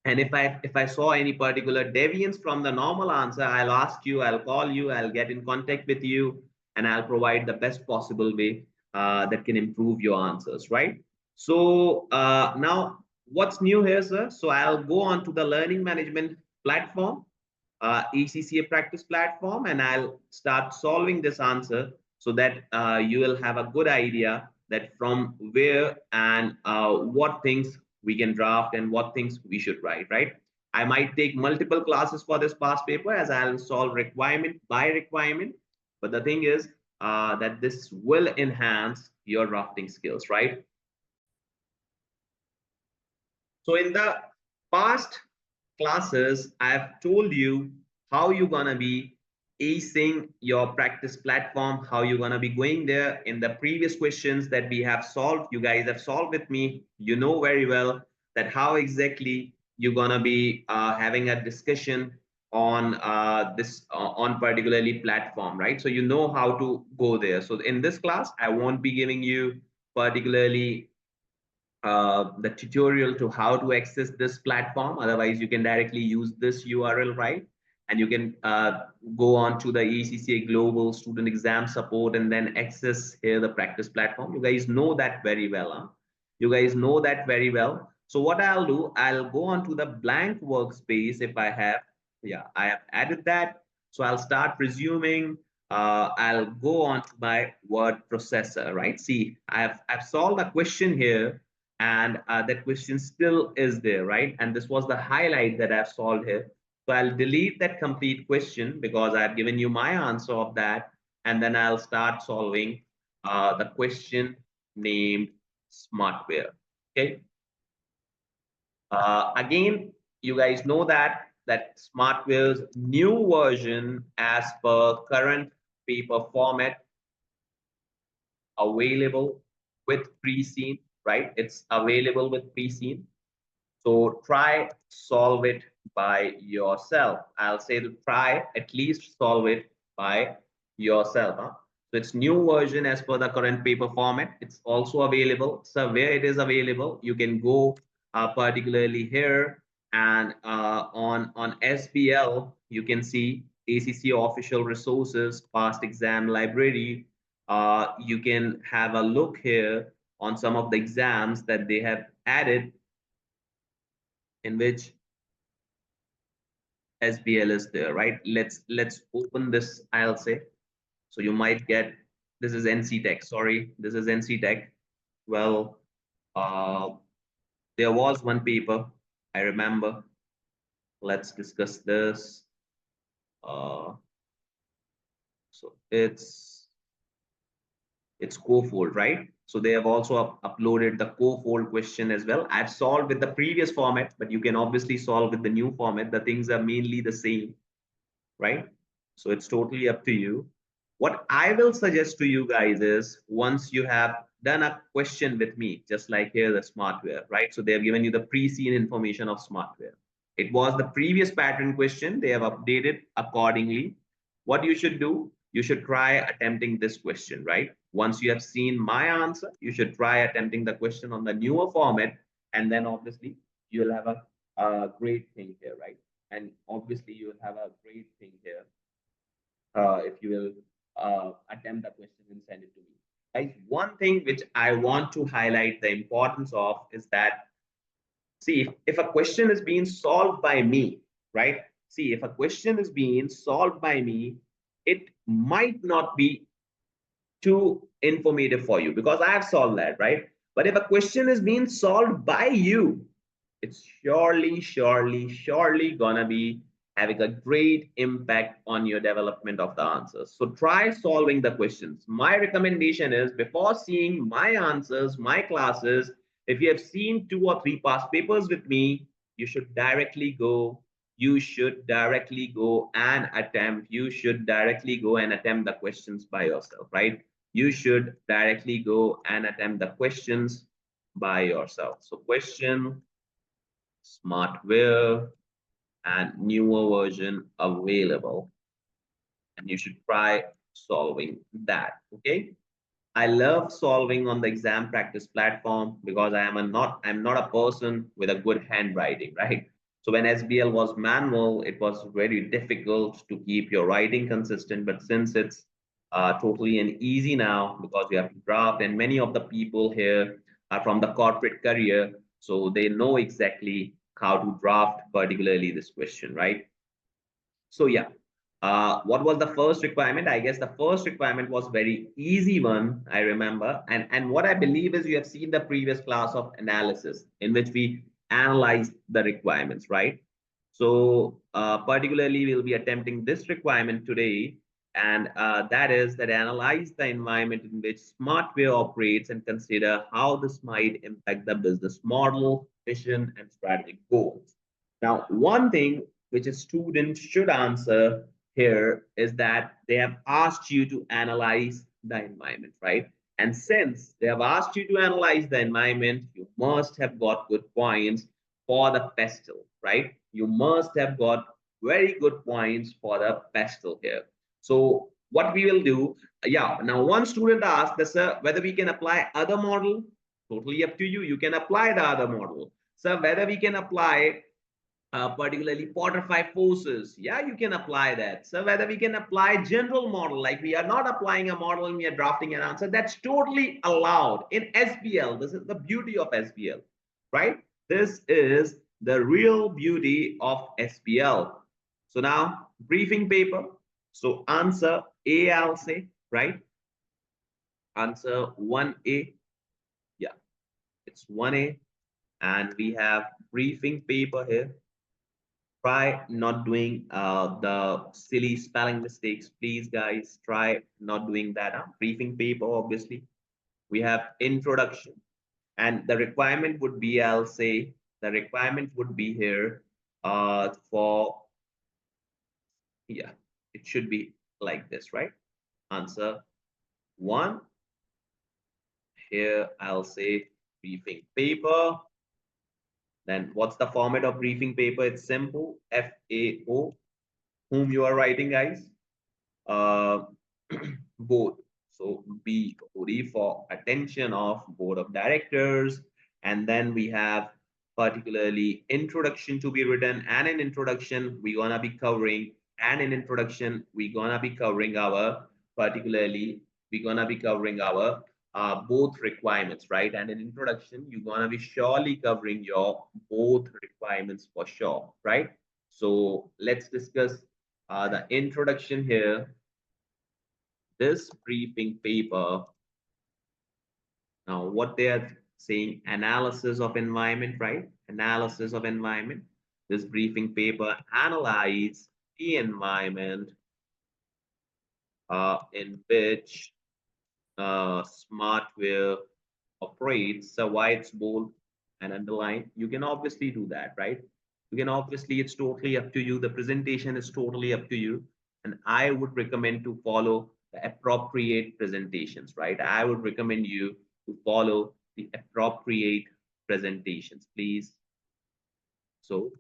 And if I saw any particular deviance from the normal answer, I'll ask you, I'll call you, I'll get in contact with you, and I'll provide the best possible way that can improve your answers, right? So now what's new here, sir? So I'll go on to the learning management platform, ACCA practice platform, and I'll start solving this answer so that you will have a good idea that from where and what things we can draft and what things we should write, right? I might take multiple classes for this past paper as I'll solve requirement by requirement. But the thing is that this will enhance your drafting skills, right? So in the past classes, I've told you how you're gonna be acing your practice platform, how you're gonna be going there. In the previous questions that we have solved, you guys have solved with me, you know very well that how exactly you're gonna be having a discussion on this on particularly platform, right? So you know how to go there. So in this class, I won't be giving you particularly the tutorial to how to access this platform. Otherwise, you can directly use this URL, right? And you can go on to the ACCA Global Student Exam Support and then access here the practice platform. You guys know that very well. Huh? You guys know that very well. So what I'll do, I'll go on to the blank workspace if I have. Yeah, I have added that. So I'll start resuming. I'll go on to my word processor, right? See, I've solved a question here and that question still is there, right? And this was the highlight that I've solved here. So I'll delete that complete question because I've given you my answer of that. And then I'll start solving the question named Smartwear, okay? Again, you guys know that Smartwear's new version as per current paper format available with pre-seen, right? It's available with pre-seen. So try solve it by yourself. I'll say to try at least solve it by yourself. Huh? So it's new version as per the current paper format. It's also available. So where it is available, you can go particularly here and on SBL, you can see ACC official resources, past exam library. You can have a look here on some of the exams that they have added in which SBL is there, right? Let's open this, I'll say. So you might get, this is NC Tech, sorry, this is NC Tech. Well, there was one paper I remember. Let's discuss this. So it's cofold, right? So they have also uploaded the cofold question as well. I've solved with the previous format, but you can obviously solve with the new format. The things are mainly the same, right? So it's totally up to you. What I will suggest to you guys is once you have done a question with me, just like here the Smartwear, right? So they have given you the pre-seen information of Smartwear. It was the previous pattern question. They have updated accordingly. What you should do, you should try attempting this question, right? Once you have seen my answer, you should try attempting the question on the newer format. And then obviously you'll have a great thing here, right? And obviously you'll have a great thing here if you will attempt the question and send it to me. Guys, one thing which I want to highlight the importance of is that, see, if a question is being solved by me, right? See, if a question is being solved by me, it might not be too informative for you because I have solved that, right? But if a question is being solved by you, it's surely gonna be having a great impact on your development of the answers. So try solving the questions. My recommendation is before seeing my answers, my classes, if you have seen 2 or 3 past papers with me, you should directly go. You should directly go and attempt. You should directly go and attempt the questions by yourself, right? You should directly go and attempt the questions by yourself. So question, Smartwear, and newer version available. And you should try solving that. Okay. I love solving on the exam practice platform because I'm not a person with a good handwriting, right? So when SBL was manual, it was very difficult to keep your writing consistent. But since it's totally and easy now because you have to draft, and many of the people here are from the corporate career, so they know exactly how to draft, particularly this question, right? So yeah, what was the first requirement? I guess the first requirement was very easy one, I remember. And what I believe is you have seen the previous class of analysis in which we analyzed the requirements, right? So particularly we'll be attempting this requirement today. And that is that analyze the environment in which Smartwear operates and consider how this might impact the business model, vision, and strategic goals. Now, one thing which a student should answer here is that they have asked you to analyze the environment, right? And since they have asked you to analyze the environment, you must have got good points for the pestle, right? You must have got very good points for the pestle here. So what we will do, yeah, now one student asked that, sir, whether we can apply other model, totally up to you. You can apply the other model. Sir, whether we can apply particularly Potter five forces. Yeah, you can apply that. So whether we can apply general model, like we are not applying a model and we are drafting an answer, that's totally allowed in SBL. This is the beauty of SBL, right? This is the real beauty of SBL. So now briefing paper. So answer A, I'll say, right? Answer 1A. Yeah, it's 1A. And we have briefing paper here. Try not doing the silly spelling mistakes, please, guys. Try not doing that. Briefing paper, obviously. We have introduction, and the requirement would be, I'll say, the requirement would be here for, yeah, it should be like this, right? Answer 1. Here, I'll say briefing paper. Then what's the format of briefing paper? It's simple, FAO, whom you are writing, guys. uh, board. So BOD for attention of board of directors. And then we have particularly introduction to be written, and in introduction, we're gonna be covering, and in introduction, we're gonna be covering our, particularly, we're gonna be covering our both requirements, right? And in introduction, you're gonna be surely covering your both requirements for sure, right? So let's discuss the introduction here. This briefing paper, now what they are saying, analysis of environment, right? analysis of environment. This briefing paper analyzes the environment in which Smartwear operates. So why it's bold and underlined? You can obviously do that, right? You can obviously, it's totally up to you. The presentation is totally up to you. And I would recommend to follow the appropriate presentations, right? I would recommend you to follow the appropriate presentations, please. So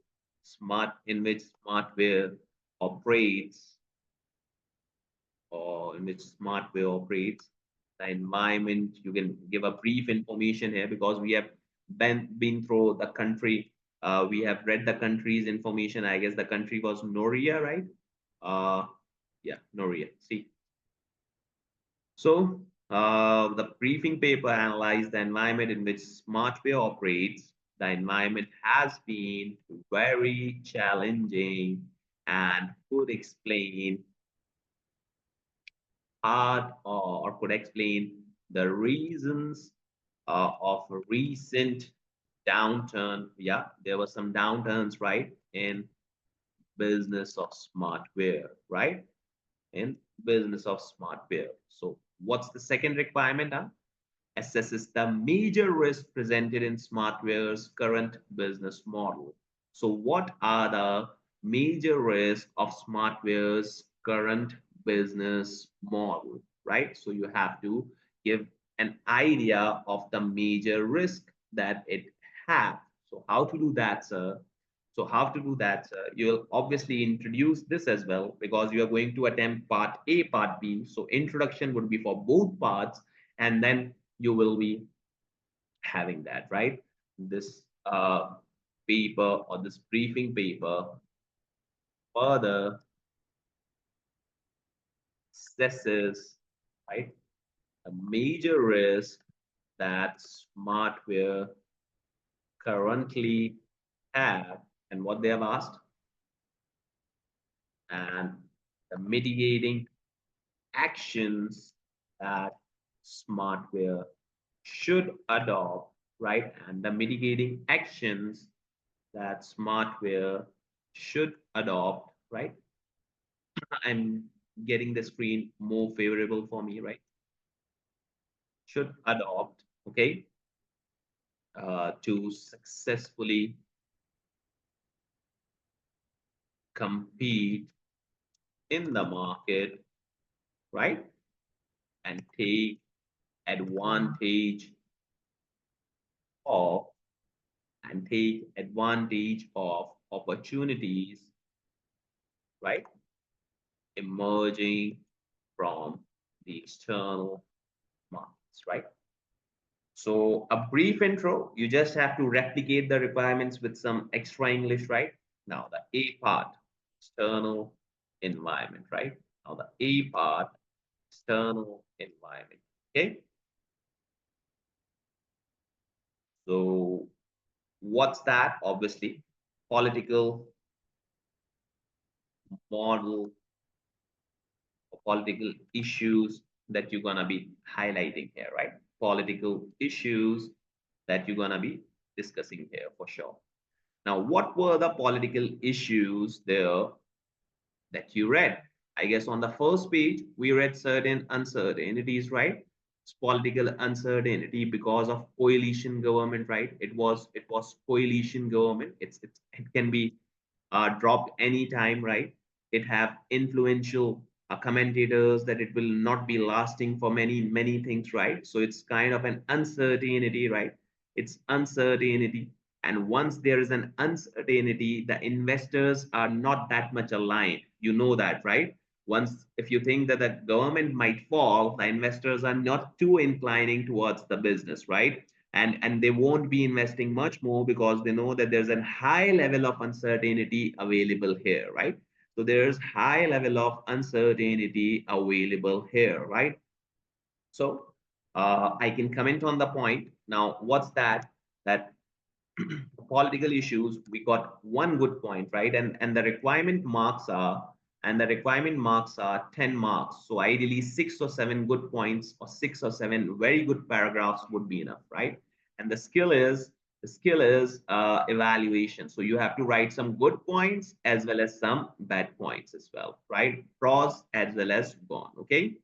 in which Smartwear operates, or in which Smartwear operates, the environment. You can give a brief information here because we have been through the country. We have read the country's information. I guess the country was Noria, right? Yeah, Noria. See. So the briefing paper analyzed the environment in which Smartwear operates. The environment has been very challenging and could explain hard or could explain the reasons of a recent downturn. Yeah, there were some downturns, right, in business of Smartwear, right? In business of Smartwear. So what's the second requirement? Assesses the major risks presented in Smartwear's current business model. So what are the major risks of Smartwear's current business model, right? So you have to give an idea of the major risk that it has. So how to do that, sir? So how to do that, sir? You'll obviously introduce this as well because you are going to attempt part A, part B. So introduction would be for both parts, and then you will be having that, right? This paper or this briefing paper further assesses, right, a major risk that Smartwear currently have and what they have asked, and the mitigating actions that Smartwear should adopt, right? And the mitigating actions that Smartwear should adopt, right? I'm getting the screen more favorable for me, right? Should adopt, okay, to successfully compete in the market, right? And take advantage of opportunities, right, emerging from the external markets, right? So a brief intro, you just have to replicate the requirements with some extra English, right? Now the A part, external environment, right? Now the A part, external environment, okay? So what's that? Obviously, political model or political issues that you're gonna be highlighting here, right? Political issues that you're gonna be discussing here for sure. Now, what were the political issues there that you read? I guess on the first page, we read certain uncertainties, right? It's political uncertainty because of coalition government, right? It was coalition government. It can be dropped anytime, right? It have influential commentators that it will not be lasting for many things, right? So it's kind of an uncertainty, right? It's uncertainty. And once there is an uncertainty, the investors are not that much aligned. You know that, right? Once, if you think that the government might fall, the investors are not too inclining towards the business, right? And they won't be investing much more because they know that there's a high level of uncertainty available here, right? So there's high level of uncertainty available here, right? So I can comment on the point. Now, what's that? That political issues, we got one good point, right? And the requirement marks are, 10 marks. So ideally 6 or 7 good points or 6 or 7 very good paragraphs would be enough, right? And the skill is The skill is evaluation. So you have to write some good points as well as some bad points as well, right? Pros as well as con, okay?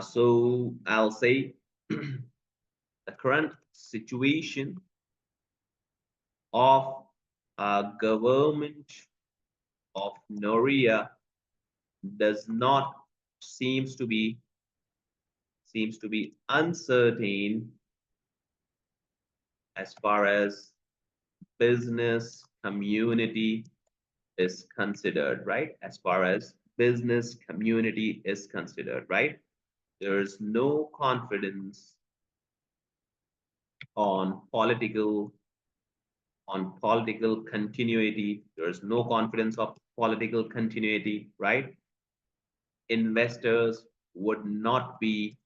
So I'll say the current situation of government of Noria does not seems to be uncertain as far as business community is considered, right? As far as business community is considered, right? There's no confidence on political continuity. There's no confidence of political continuity, right? Investors would not be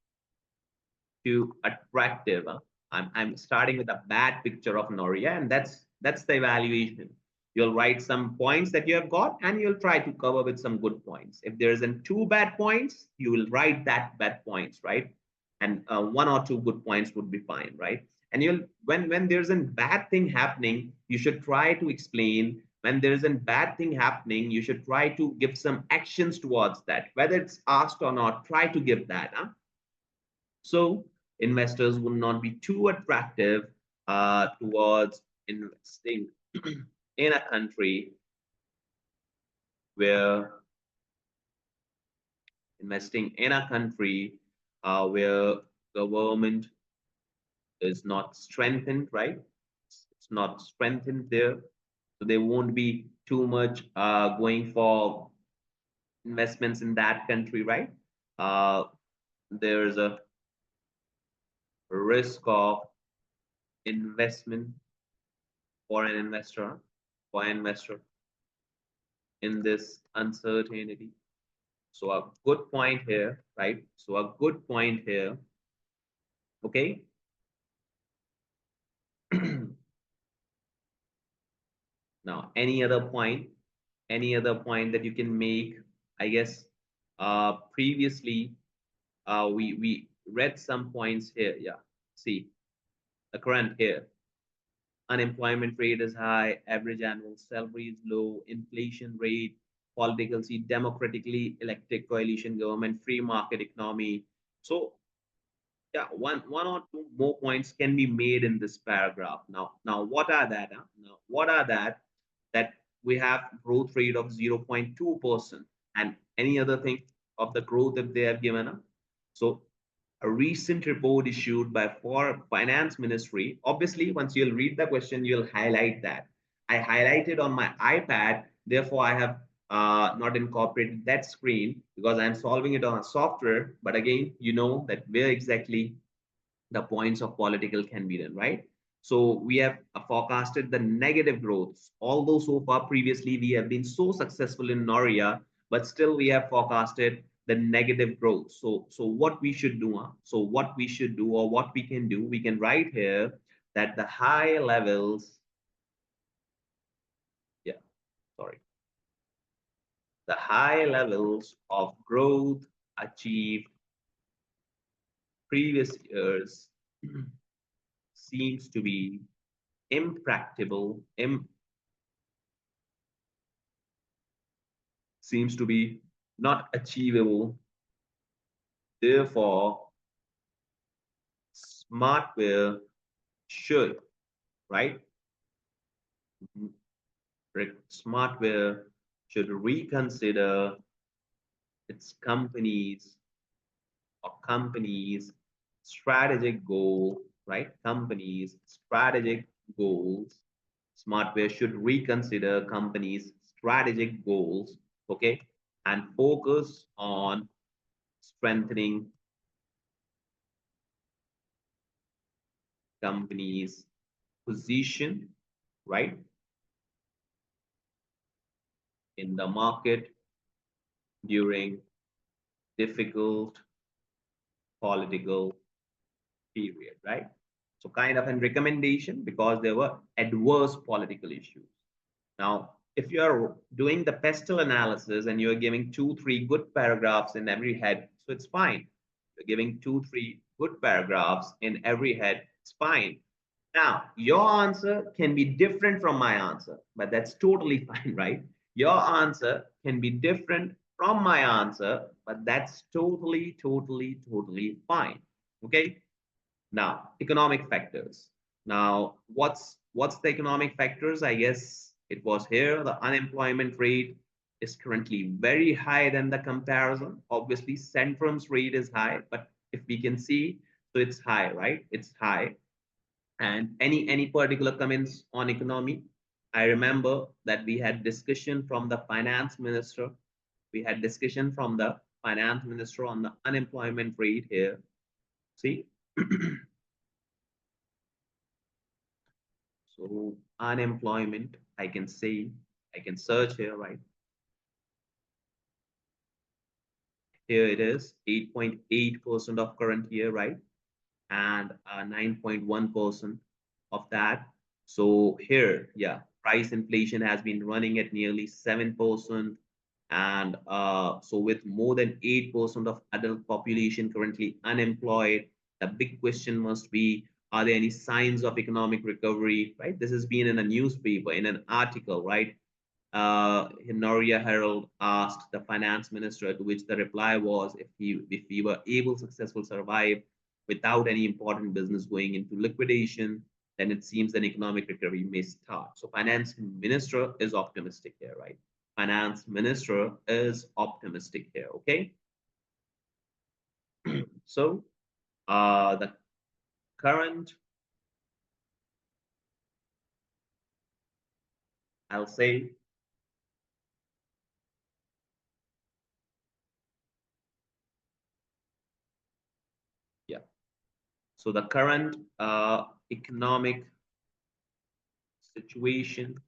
too attractive. I'm starting with a bad picture of Noria, and that's the evaluation. You'll write some points that you have got, and you'll try to cover with some good points. If there isn't two bad points, you will write that bad points, right? And one or two good points would be fine, right? And you'll when there's a bad thing happening, you should try to explain. When there's a bad thing happening, you should try to give some actions towards that. Whether it's asked or not, try to give that. Huh? So investors will not be too attractive towards investing in a country where where government is not strengthened, right? It's not strengthened there, so they won't be too much going for investments in that country, right? Uh, there's a risk of investment for an investor, for an investor in this uncertainty. So a good point here, right? So a good point here, okay? Now, any other point that you can make? I guess previously we read some points here. Yeah, see the current here. Unemployment rate is high, average annual salary is low, inflation rate, political seat, democratically elected coalition government, free market economy. So yeah, one or two more points can be made in this paragraph. Now what are that? Huh? Now, what are that? That we have growth rate of 0.2% and any other thing of the growth that they have given. Huh? So a recent report issued by finance ministry. Obviously, once you'll read the question, you'll highlight that. I highlighted on my iPad, therefore I have not incorporated that screen because I'm solving it on a software. But again, you know that where exactly the points of political can be done, right? So we have forecasted the negative growth. Although so far previously we have been so successful in Noria, but still we have forecasted the negative growth. So what we should do, so what we should do or what we can do, we can write here that the high levels, yeah, sorry, the high levels of growth achieved previous years seems to be impracticable, seems to be not achievable. Therefore, Smartwear should, right? Smartwear should reconsider its company's strategic goal, right? Company's strategic goals. Smartwear should reconsider company's strategic goals, okay, and focus on strengthening company's position, right, in the market during difficult political period, right? So kind of a recommendation because there were adverse political issues. Now, if you're doing the pestle analysis and you're giving 2-3 good paragraphs in every head, so it's fine. You're giving 2-3 good paragraphs in every head, It's fine. Now, your answer can be different from my answer, but that's totally fine, right? Your answer can be different from my answer, but that's totally fine. Okay. Now, economic factors. Now, what's the economic factors? I guess it was here. The unemployment rate is currently very high than the comparison. Obviously, Centrum's rate is high, but if we can see, so it's high, right? It's high. And any particular comments on economy? I remember that we had discussion from the finance minister. We had discussion from the finance minister on the unemployment rate here. See? So unemployment, I can say, I can search here, right? Here it is, 8.8% of current year, right? And 9.1% of that. So here, yeah, price inflation has been running at nearly 7%. And so with more than 8% of adult population currently unemployed, the big question must be, are there any signs of economic recovery, right? This has been in a newspaper, in an article, right? Noria Herald asked the finance minister, to which the reply was, if he were able successful survive without any important business going into liquidation, then it seems an economic recovery may start. So finance minister is optimistic here, right? Finance minister is optimistic here, okay? So the current, I'll say, yeah. So the current economic situation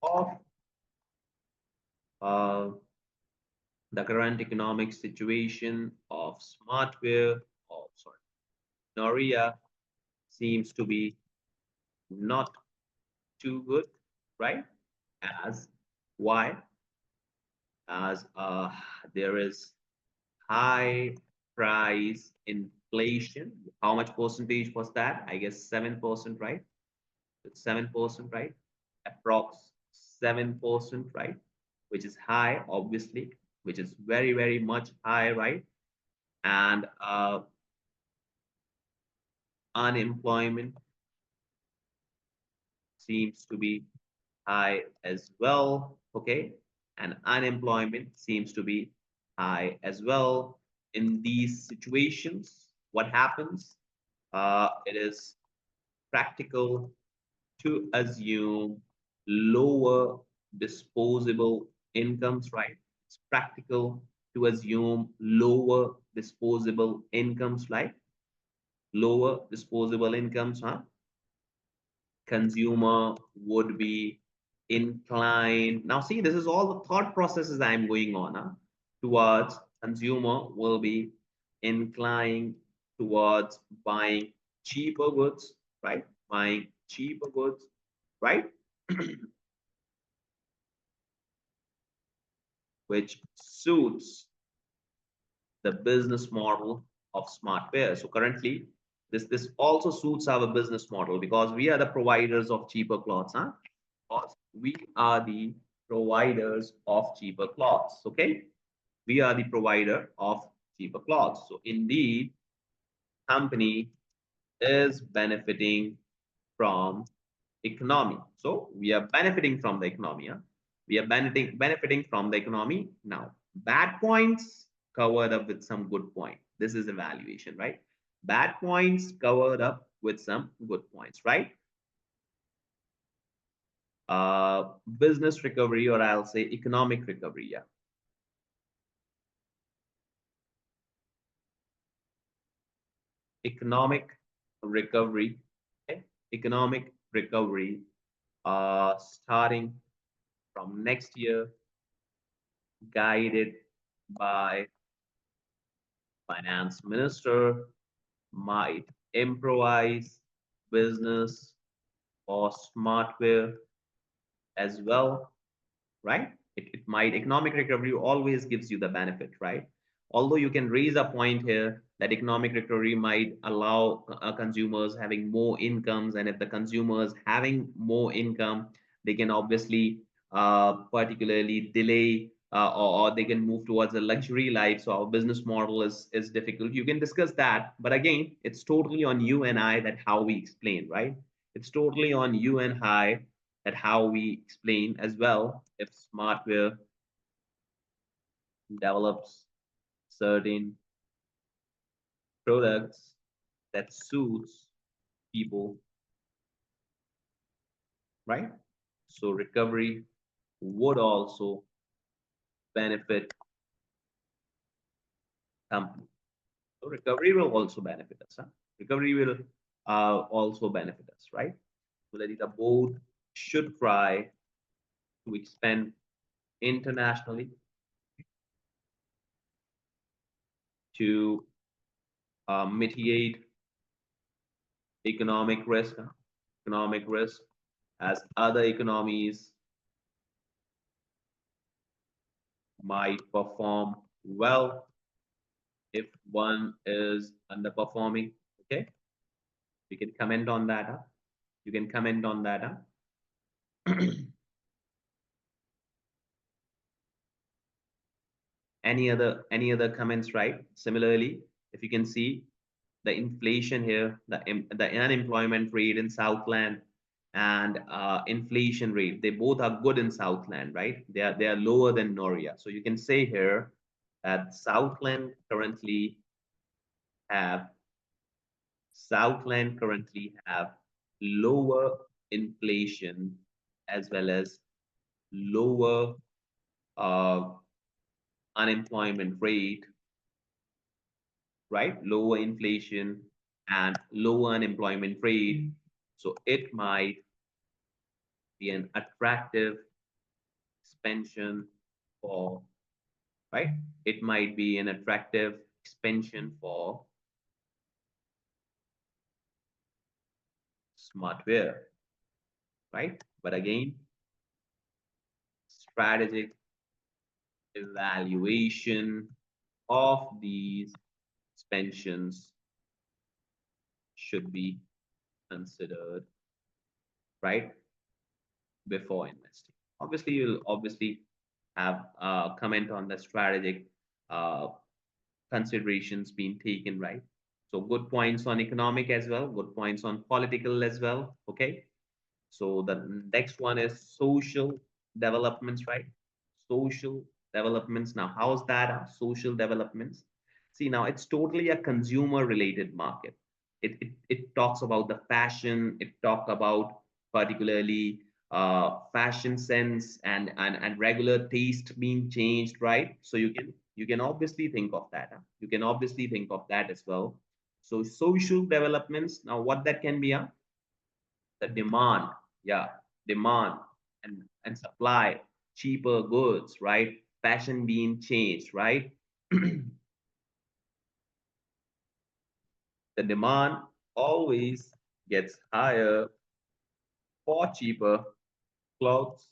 of uh, the current economic situation of Smartwear, or sorry, Noria, seems to be not too good, right? As why? As there is high price inflation. How much percentage was that? I guess 7%, right? It's 7%, right? Approx 7%, right? Which is high, obviously, which is very much high, right? And unemployment seems to be high as well, okay? And unemployment seems to be high as well. In these situations, what happens? It is practical to assume lower disposable incomes, right? It's practical to assume lower disposable incomes, right? Lower disposable incomes, huh? Consumer would be inclined. Now, see, this is all the thought processes I'm going on, huh? Towards consumer will be inclined towards buying cheaper goods, right? Buying cheaper goods, right? Which suits the business model of Smartwear. So currently, this also suits our business model because we are the providers of cheaper clothes, huh? Because we are the providers of cheaper clothes. Okay, we are the provider of cheaper clothes. So indeed, company is benefiting from economy. So we are benefiting from the economy. Huh? We are benefiting from the economy. Now, bad points covered up with some good point. This is evaluation, right? Bad points covered up with some good points, right? Business recovery, or I'll say economic recovery. Yeah. Economic recovery. Okay? Economic recovery starting from next year, guided by finance minister, might improvise business or Smartwear as well, right? It might, economic recovery always gives you the benefit, right? Although you can raise a point here That economic recovery might allow consumers having more incomes, and if the consumers having more income, they can obviously particularly delay or they can move towards a luxury life. So our business model is difficult. You can discuss that, but again, it's totally on you and I that how we explain, right? It's totally on you and I that how we explain as well. If Smartwear develops certain products that suits people, right? So recovery would also benefit company. So recovery will also benefit us. Huh? Recovery will also benefit us, right? So that the board should try to expand internationally to mitigate economic risk, economic risk as other economies might perform well if one is underperforming. Okay, we can comment on that. Huh? You can comment on that. Huh? Any other comments, right? Similarly, if you can see the inflation here, the unemployment rate in Southland and inflation rate, they both are good in Southland, right? They are lower than Noria. So you can say here that have Southland currently have lower inflation as well as lower uh, unemployment rate, right? Lower inflation and lower unemployment rate. So it might be an attractive expansion for, right? It might be an attractive expansion for Smartwear, right? But again, strategic evaluation of these expansions should be considered, right, before investing. Obviously, you'll obviously have a comment on the strategic uh, considerations being taken, right? So good points on economic as well, good points on political as well. Okay. So the next one is social developments, right? Social developments. Now, how's that? Social developments. See, now it's totally a consumer related market. It talks about the fashion, it talk about particularly fashion sense and regular taste being changed, right? So you can obviously think of that. Huh? You can obviously think of that as well. So social developments. Now, what that can be? Huh? The demand, yeah, demand and supply cheaper goods, right? Fashion being changed, right? The demand always gets higher for cheaper clothes,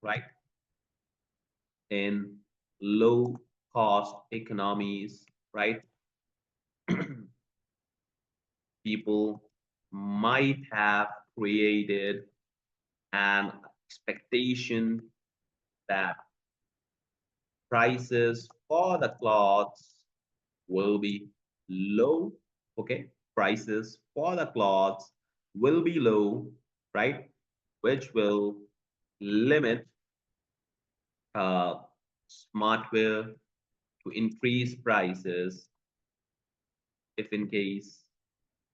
right? In low cost economies, right? People might have created an expectation that prices for the clothes will be low. Okay, prices for the clothes will be low, right? Which will limit uh, Smartwear to increase prices if in case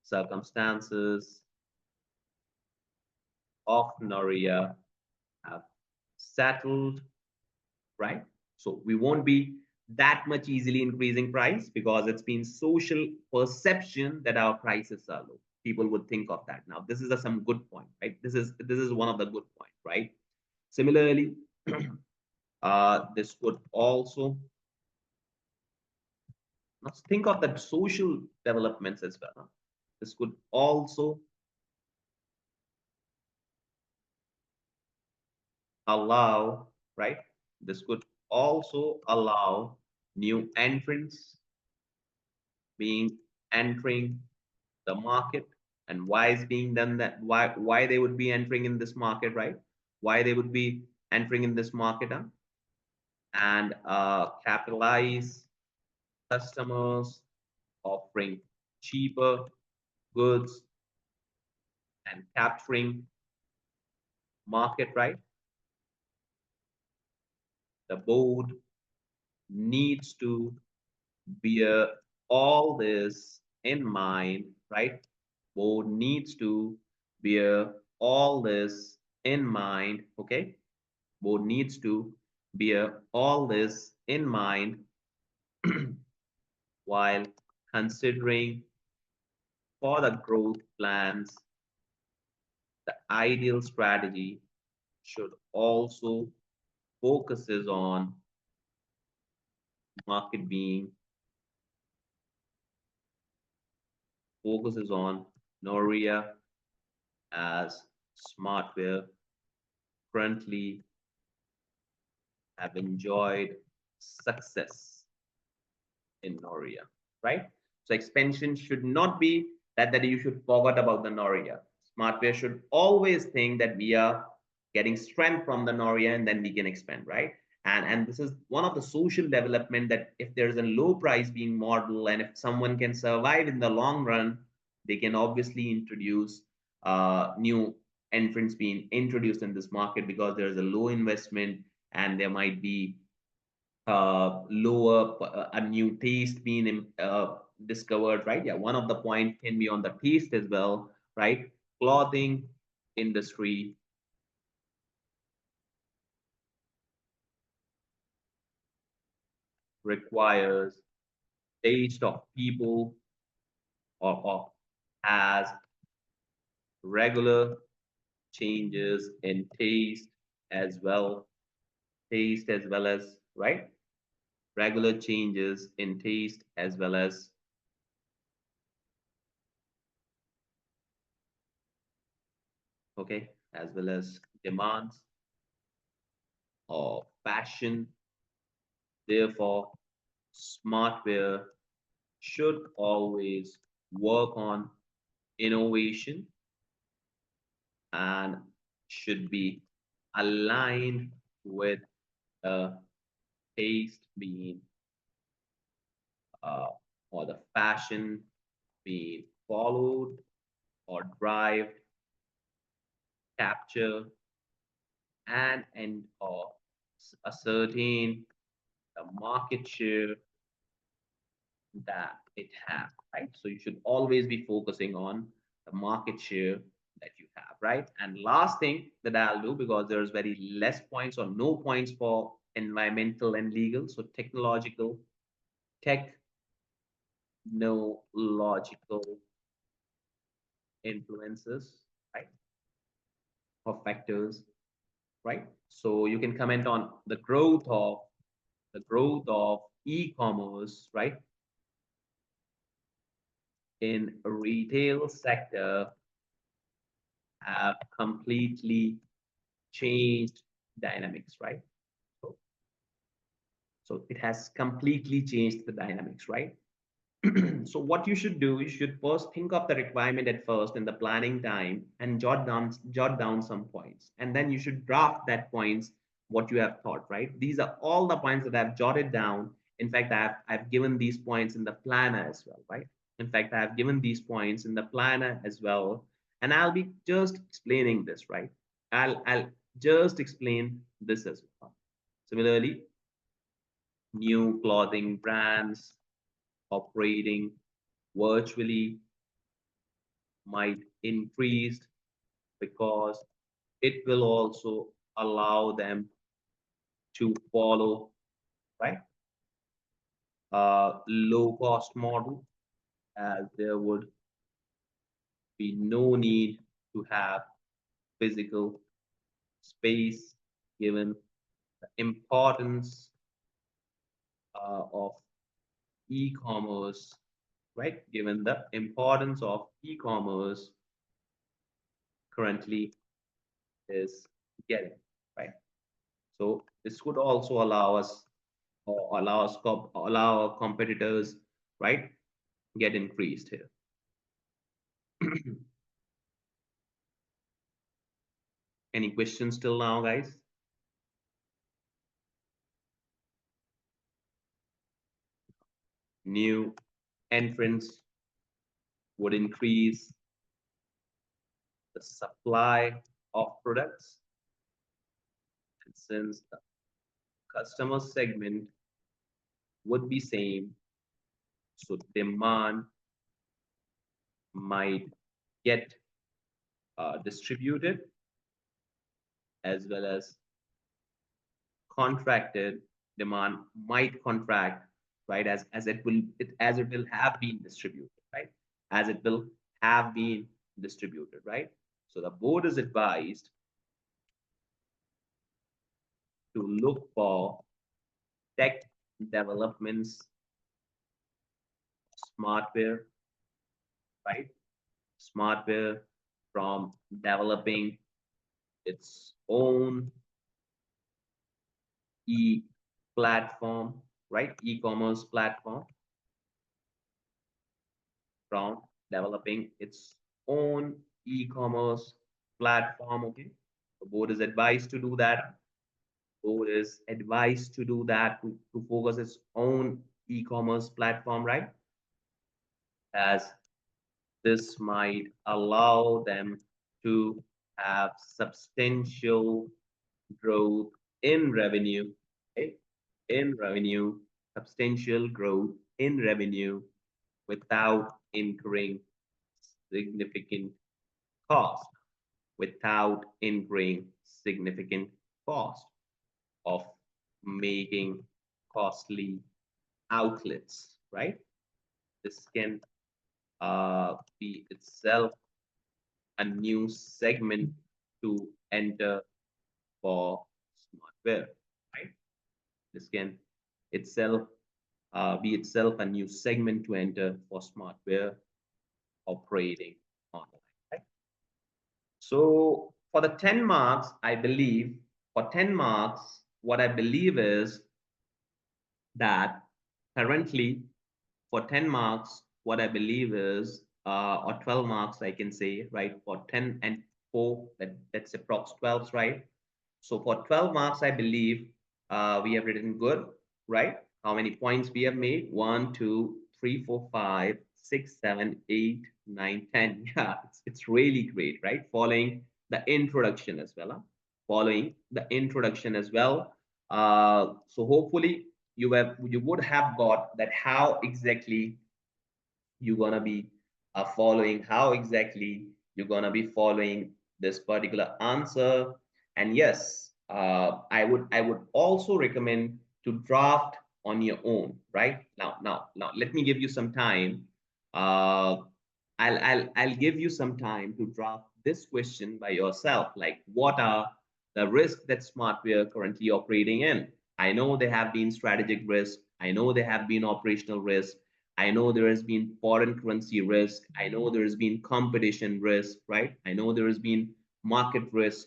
circumstances of Noria have settled, right? So we won't be that much easily increasing price because it's been social perception that our prices are low. People would think of that. Now, this is some good point, right? This is one of the good points, right? Similarly, this could also, let's think of that social developments as well. Huh? This could also allow, right? This could also allow new entrants being entering the market, and why is being done that, why they would be entering in this market, right? Why they would be entering in this market, and capitalize customers, offering cheaper goods and capturing market, right? The board needs to bear all this in mind, right? Board needs to bear all this in mind, okay? Board needs to bear all this in mind while considering for the growth plans. The ideal strategy should also focuses on market being focuses on Noria as Smartwear currently have enjoyed success in Noria, right? So expansion should not be that you should forget about the Noria. Smartwear should always think that we are getting strength from the Noria and then we can expand, right? And this is one of the social development, that if there's a low price being model and if someone can survive in the long run, they can obviously introduce new entrants being introduced in this market, because there's a low investment and there might be lower a new taste being discovered, right? Yeah, one of the point can be on the taste as well, right? Clothing industry requires taste of people, or has regular changes in taste as well as, right? Regular changes in taste as well as, okay, as well as demands of fashion. Therefore, Smartwear should always work on innovation and should be aligned with the taste being uh, or the fashion being followed or drive, capture, and or ascertain the market share that it has, right? So you should always be focusing on the market share that you have, right? And last thing that I'll do, because there's very less points or no points for environmental and legal, so technological influences, right? Or factors, right? So you can comment on the growth of e-commerce, right? In retail sector have completely changed dynamics, right? So, so it has completely changed the dynamics, right? So what you should do, you should first think of the requirement at first in the planning time and jot down some points, and then you should draft that points what you have thought, right? These are all the points that I've jotted down. In fact, I've given these points in the planner as well, right? In fact, I've given these points in the planner as well, and I'll be just explaining this, right? I'll just explain this as well. Similarly, new clothing brands operating virtually might increase, because it will also allow them to follow, right, a low cost model, as there would be no need to have physical space, given the importance of e-commerce, right? Given the importance of e-commerce currently is getting, right? So this could also allow us, or allow our competitors, right, get increased here. Any questions till now, guys? New entrants would increase the supply of products. And since the customer segment would be same, so demand might get distributed as well as contracted. Demand might contract, right, as it will have been distributed, right, as it will have been distributed, right. So the board is advised to look for tech developments, smartware, right, smartware from developing its own platform, right, e-commerce platform, from developing its own e-commerce platform. Okay, the board is advised to do that. Board is advised to do that, to focus its own e-commerce platform, right, as this might allow them to have substantial growth in revenue, okay? In revenue, substantial growth in revenue without incurring significant cost, without incurring significant cost of making costly outlets, right? This can be itself a new segment to enter for Smartwear, right? This can itself be itself a new segment to enter for Smartwear operating online, right? So for the 10 marks, I believe, for 10 marks, what I believe is that currently for 10 marks, what I believe is, or 12 marks, I can say, right, for 10 and 4, that's approx 12, right? So for 12 marks, I believe we have written good, right? How many points we have made? 1, 2, 3, 4, 5, 6, 7, 8, 9, 10. Yeah, it's really great, right? Following the introduction as well. Huh? Following the introduction as well. So hopefully you would have got that how exactly you're gonna be following, how exactly you're gonna be following this particular answer. And yes, I would also recommend to draft on your own, right? Now let me give you some time. I'll give you some time to draft this question by yourself, like what are the risks that Smartwear currently operating in. I know there have been strategic risk, I know there have been operational risk, I know there has been foreign currency risk, I know there has been competition risk, right? I know there has been market risk.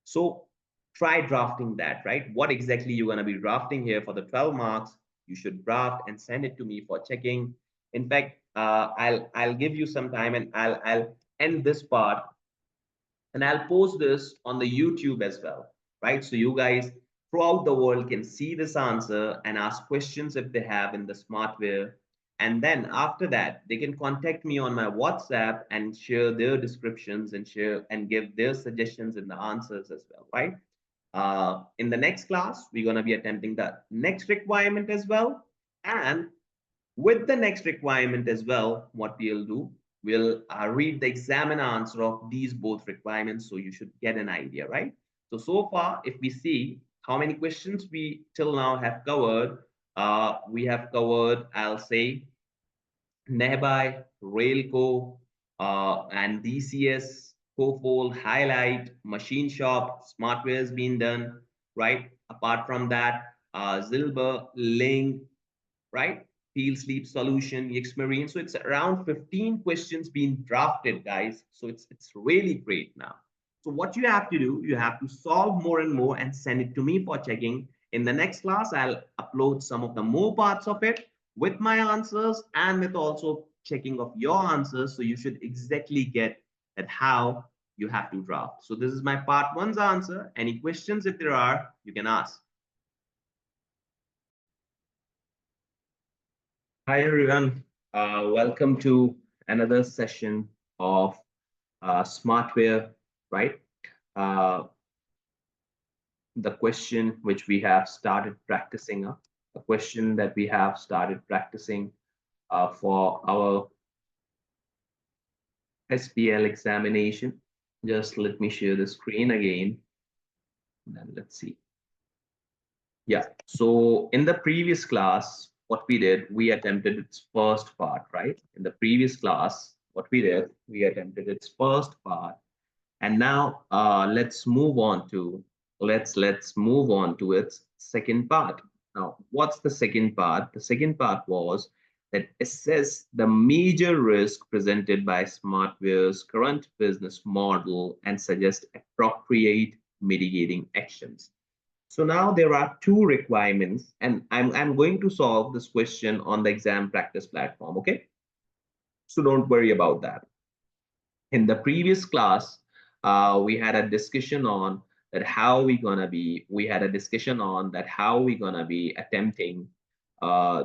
So try drafting that, right? What exactly you're going to be drafting here for the 12 marks, you should draft and send it to me for checking. In fact, I'll give you some time, and I'll end this part, and I'll post this on the YouTube as well, right? So you guys throughout the world can see this answer and ask questions if they have in the Smartwear. And then after that, they can contact me on my WhatsApp and share their descriptions and share and give their suggestions in the answers as well, right? In the next class, we're going to be attempting the next requirement as well. And with the next requirement as well, what we'll do, we'll read the exam and answer of these both requirements, so you should get an idea, right? So far, if we see how many questions we till now have covered, we have covered, I'll say, Nearby, Railco, and DCS, Cofold, Highlight, Machine Shop, Smartwear has been done, right? Apart from that, Zilber, Link, right? Field Sleep Solution, Experience. So it's around 15 questions being drafted, guys. So it's really great now. So what you have to do, you have to solve more and more and send it to me for checking. In the next class, I'll upload some of the more parts of it. with my answers and with also checking of your answers. So you should exactly get at how you have to draft. So this is my part one's answer. Any questions, if there are, you can ask. Hi, everyone. Welcome to another session of Smartwear, right? Uh, the question which we have started practicing, a question that we have started practicing for our SBL examination. Just let me share the screen again. Then let's see. Yeah, so in the previous class, what we did, we attempted its first part, right? In the previous class, what we did, we attempted its first part. And now let's move on to its second part. Now, what's the second part? The second part was that assess the major risk presented by Smartware's current business model and suggest appropriate mitigating actions. So now there are two requirements, and I'm going to solve this question on the exam practice platform, okay? So don't worry about that. In the previous class, we had a discussion on that how we had a discussion on that how we gonna be attempting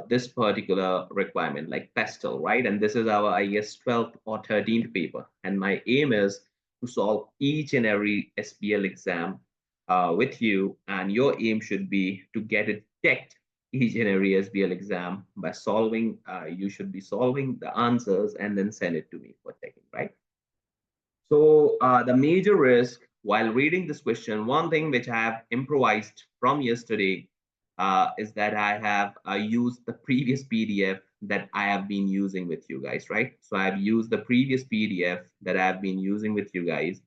this particular requirement like pestle, right? And this is our, I guess, 12th or 13th paper. And my aim is to solve each and every SBL exam with you. And your aim should be to get it checked each and every SBL exam by solving, you should be solving the answers and then send it to me for checking, right? So the major risk while reading this question, one thing which I have improvised from yesterday is that I have used the previous PDF that I have been using with you guys, right? So I've used the previous PDF that I've been using with you guys.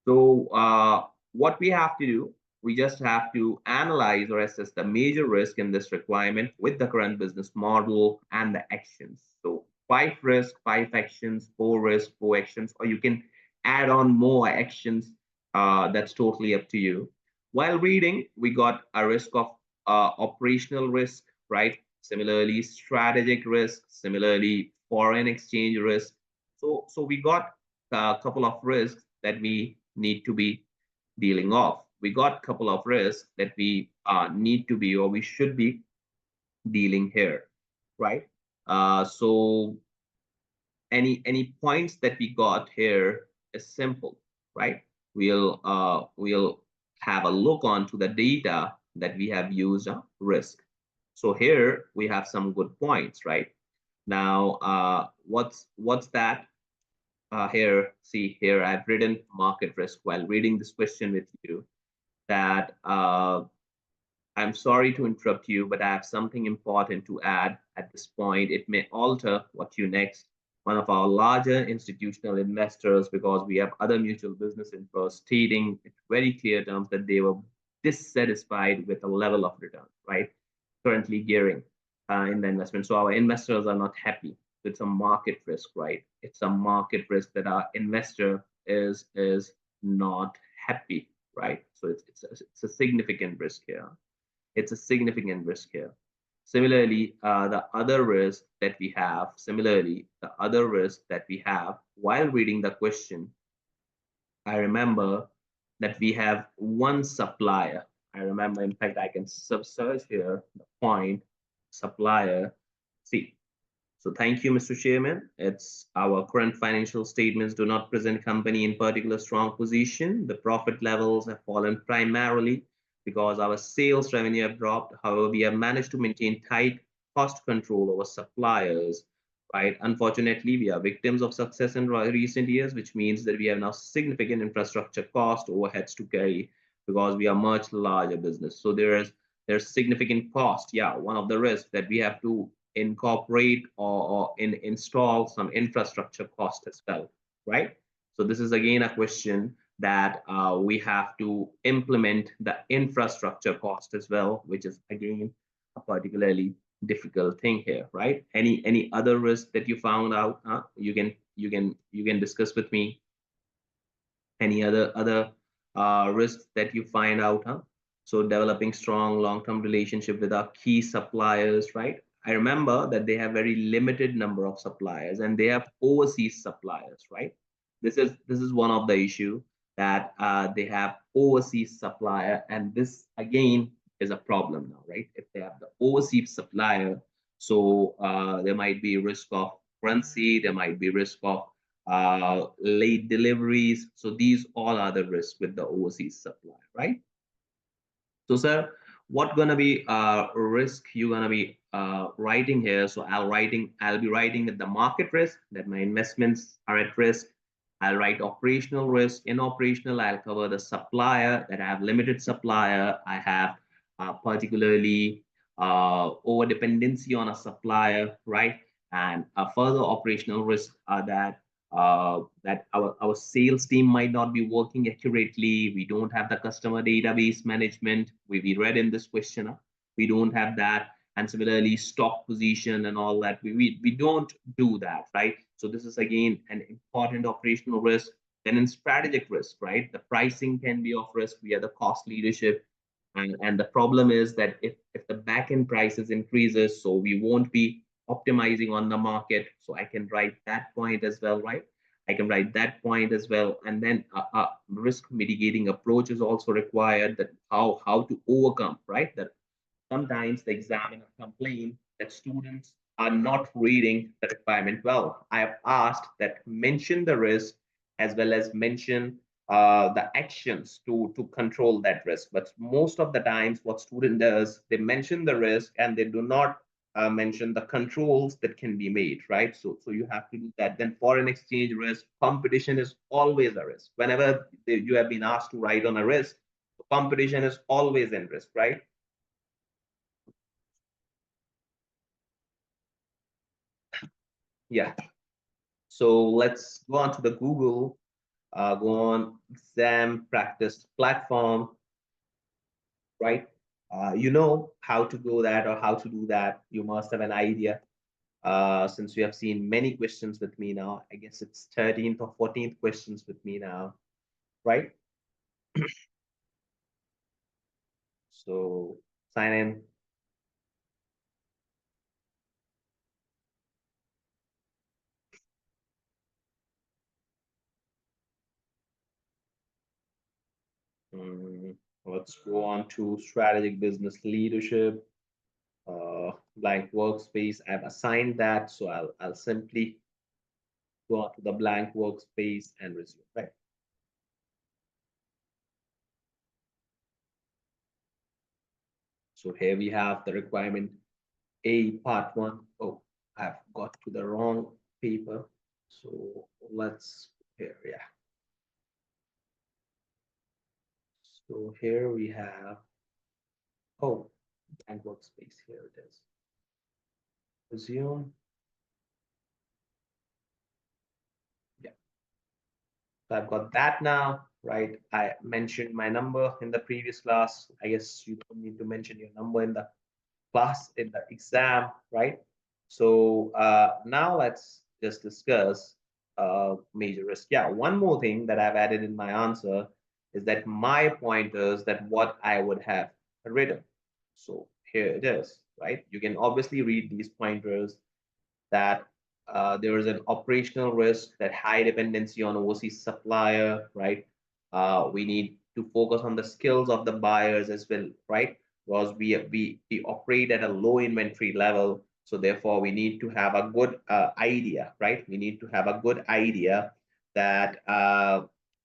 So what we have to do, we just have to analyze or assess the major risk in this requirement with the current business model and the actions. So 5 risks, 5 actions, 4 risks, 4 actions, or you can add on more actions. That's totally up to you. While reading, we got a risk of operational risk, right? Similarly, strategic risk, similarly, foreign exchange risk. So we got a couple of risks that we need to be dealing off. We got a couple of risks that we need to be or we should be dealing here, right? So any points that we got here is simple, right? We'll have a look onto the data that we have used on risk. So here we have some good points, right? Now, what's that? Here, see here, I've written market risk while reading this question with you that I'm sorry to interrupt you, but I have something important to add at this point. It may alter what you next. One of our larger institutional investors, because we have other mutual business interests, stating in very clear terms that they were dissatisfied with the level of return, right? Currently gearing in the investment. So our investors are not happy. It's a market risk, right? It's a market risk that our investor is not happy, right? So it's a significant risk here. It's a significant risk here. Similarly, the other risk that we have, while reading the question, I remember that we have one supplier. I remember, in fact, I can search here the point supplier. See, so thank you, Mr. Chairman. It's our current financial statements do not present company in particular strong position. The profit levels have fallen primarily because our sales revenue have dropped. However, we have managed to maintain tight cost control over suppliers, right? Unfortunately, we are victims of success in recent years, which means that we have now significant infrastructure cost overheads to carry because we are much larger business. So there's significant cost. Yeah, one of the risks that we have to incorporate or install some infrastructure cost as well, right? So this is again a question that we have to implement the infrastructure cost as well, which is again a particularly difficult thing here, right? Any other risk that you found out? You can discuss with me. Any other risks that you find out? So developing strong long-term relationship with our key suppliers, right? I remember that they have very limited number of suppliers and they have overseas suppliers, right? This is one of the issue that they have overseas supplier, and this again is a problem now, right? If they have the overseas supplier, so there might be risk of currency, there might be risk of late deliveries. So these all are the risks with the overseas supplier, right? So, sir, what gonna be risk you gonna be writing here? So I'll be writing that the market risk, that my investments are at risk. I'll write operational risk. In operational, I'll cover the supplier, that I have limited supplier. I have particularly over dependency on a supplier, right? And a further operational risk are that our sales team might not be working accurately. We don't have the customer database management. We read in this question, we don't have that. And similarly, stock position and all that, we don't do that, right? So this is again an important operational risk. Then in strategic risk, right? The pricing can be of risk. We are the cost leadership. And the problem is that if the back end prices increases, so we won't be optimizing on the market. So I can write that point as well, right? I can write that point as well. And then a risk mitigating approach is also required, that how to overcome, right? That sometimes the examiner complain that students are not reading the requirement well. I have asked that mention the risk as well as mention the actions to control that risk. But most of the times, what student does, they mention the risk and they do not mention the controls that can be made, right? So you have to do that. Then foreign exchange risk, competition is always a risk. Whenever you have been asked to write on a risk, competition is always in risk, right? Yeah. So let's go on to the Google, go on exam practice platform, right? You know how to go that or how to do that. You must have an idea. Since you have seen many questions with me now, I guess it's 13th or 14th questions with me now, right? So sign in. Mm, let's go on to strategic business leadership. Blank workspace. I've assigned that, so I'll simply go on to the blank workspace and resume, right? So here we have the requirement A part one. Oh, I've got to the wrong paper. So let's here, yeah. So here we have, oh, blank workspace, here it is. Resume, yeah. So I've got that now, right? I mentioned my number in the previous class. I guess you don't need to mention your number in the class, in the exam, right? So now let's just discuss major risk. Yeah, one more thing that I've added in my answer is that my pointers, that what I would have written. So here it is, right? You can obviously read these pointers, that there is an operational risk, that high dependency on overseas supplier, right? We need to focus on the skills of the buyers as well, right? Because we operate at a low inventory level, so therefore we need to have a good idea, right? We need to have a good idea that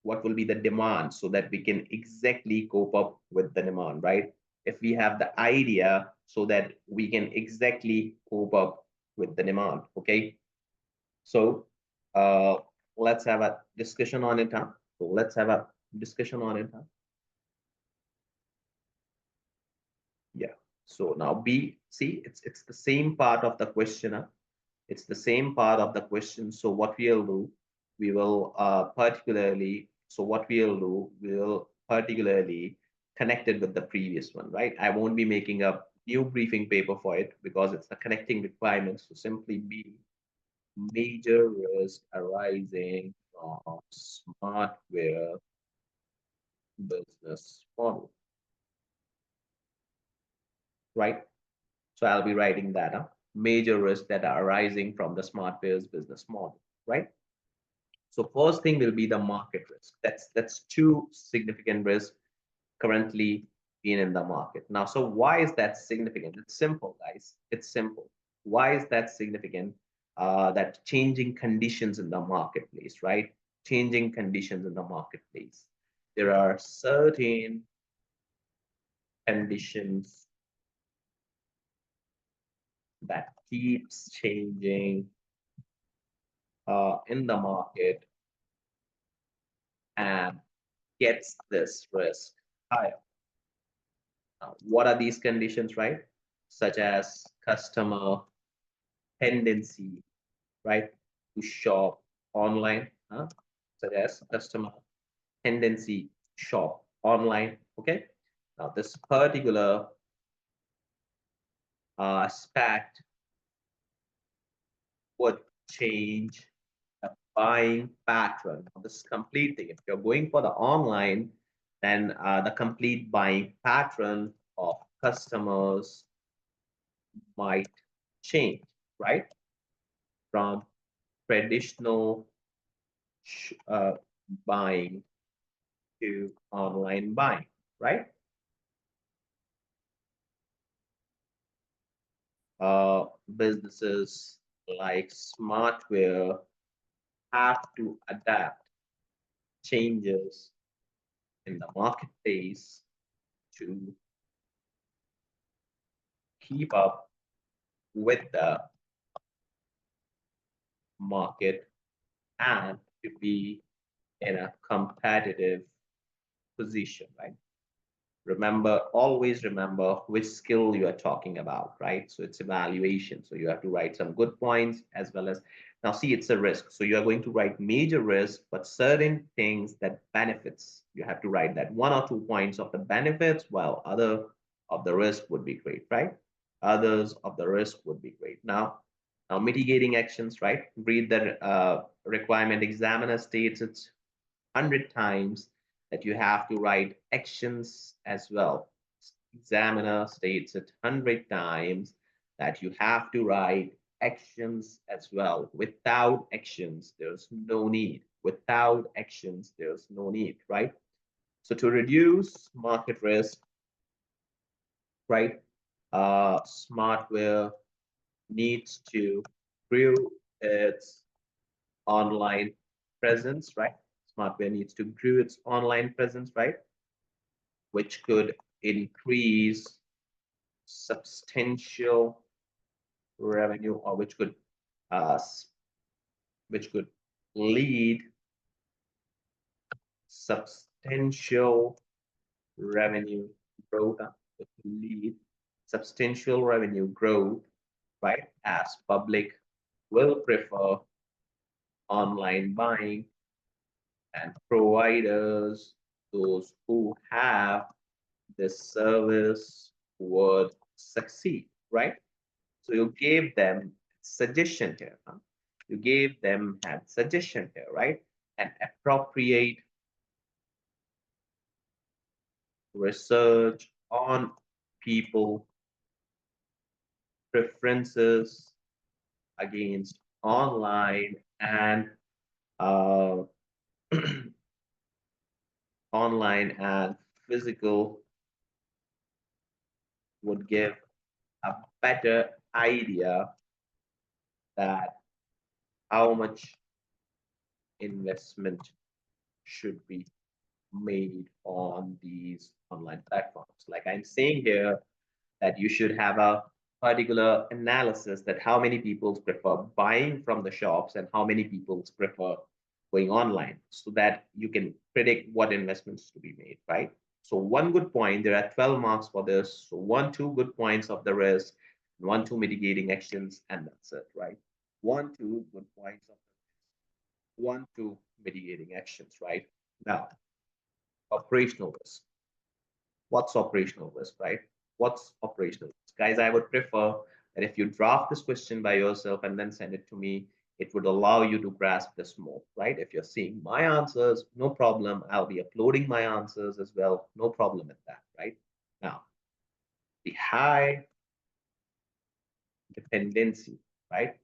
what will be the demand, so that we can exactly cope up with the demand, right? If we have the idea, so that we can exactly cope up with the demand. Okay, so uh, let's have a discussion on it. Huh? So let's have a discussion on it. Huh? Yeah. So now B, see, it's the same part of the question. Huh? It's the same part of the question. So what we'll do, we will particularly. So what we'll do, we'll particularly connect it with the previous one, right? I won't be making a new briefing paper for it because it's the connecting requirements. So simply B, major risk arising from Smartwear business model, right? So I'll be writing that up. major risks that are arising from the Smartwear's business model, right? So first thing will be the market risk. That's two significant risks currently being in the market. Now, so why is that significant? It's simple, guys. It's simple. Why is that significant? That changing conditions in the marketplace, right? Changing conditions in the marketplace. There are certain conditions that keeps changing in the market and gets this risk higher. What are these conditions, right? Such as customer tendency, right, to shop online, such as customer tendency shop online. Okay. Now, this particular aspect would change the buying pattern. This is complete thing. If you're going for the online, then the complete buying pattern of customers might change, right? From traditional buying to online buying, right? Businesses like Smartwear have to adapt changes in the marketplace to keep up with the market and to be in a competitive position, right? Remember, always remember which skill you are talking about, right? So it's evaluation. So you have to write some good points as well as, now see, it's a risk. So you are going to write major risk, but certain things that benefits, you have to write that 1 or 2 points of the benefits, while other of the risk would be great, right? Others of the risk would be great. Now mitigating actions, right? Read the requirement. Examiner states it's 100 times that you have to write actions as well. Examiner states it 100 times that you have to write actions as well. Without actions, there's no need. Without actions, there's no need, right? So to reduce market risk, right, Smartwear needs to grow its online presence, right? Smartwear needs to grow its online presence, right? Which could increase substantial revenue, or uh, which could lead substantial revenue growth, which could lead substantial revenue growth, right? As public will prefer online buying and providers, those who have this service would succeed, right? So you gave them suggestion here. Huh? You gave them had suggestion here, right? And appropriate research on people preferences against online and uh, online and physical would give a better idea that how much investment should be made on these online platforms. Like I'm saying here, that you should have a particular analysis that how many people prefer buying from the shops and how many people prefer going online, so that you can predict what investments to be made, right? So one good point, there are 12 marks for this. So 1, 2 good points of the risk, 1, 2 mitigating actions, and that's it, right? 1, 2 good points of the risk, 1, 2 mitigating actions, right? Now, operational risk. What's operational risk, right? What's operational risk? Guys, I would prefer that if you draft this question by yourself and then send it to me, it would allow you to grasp this more, right? If you're seeing my answers, no problem. I'll be uploading my answers as well. No problem with that, right? Now, the high dependency, right?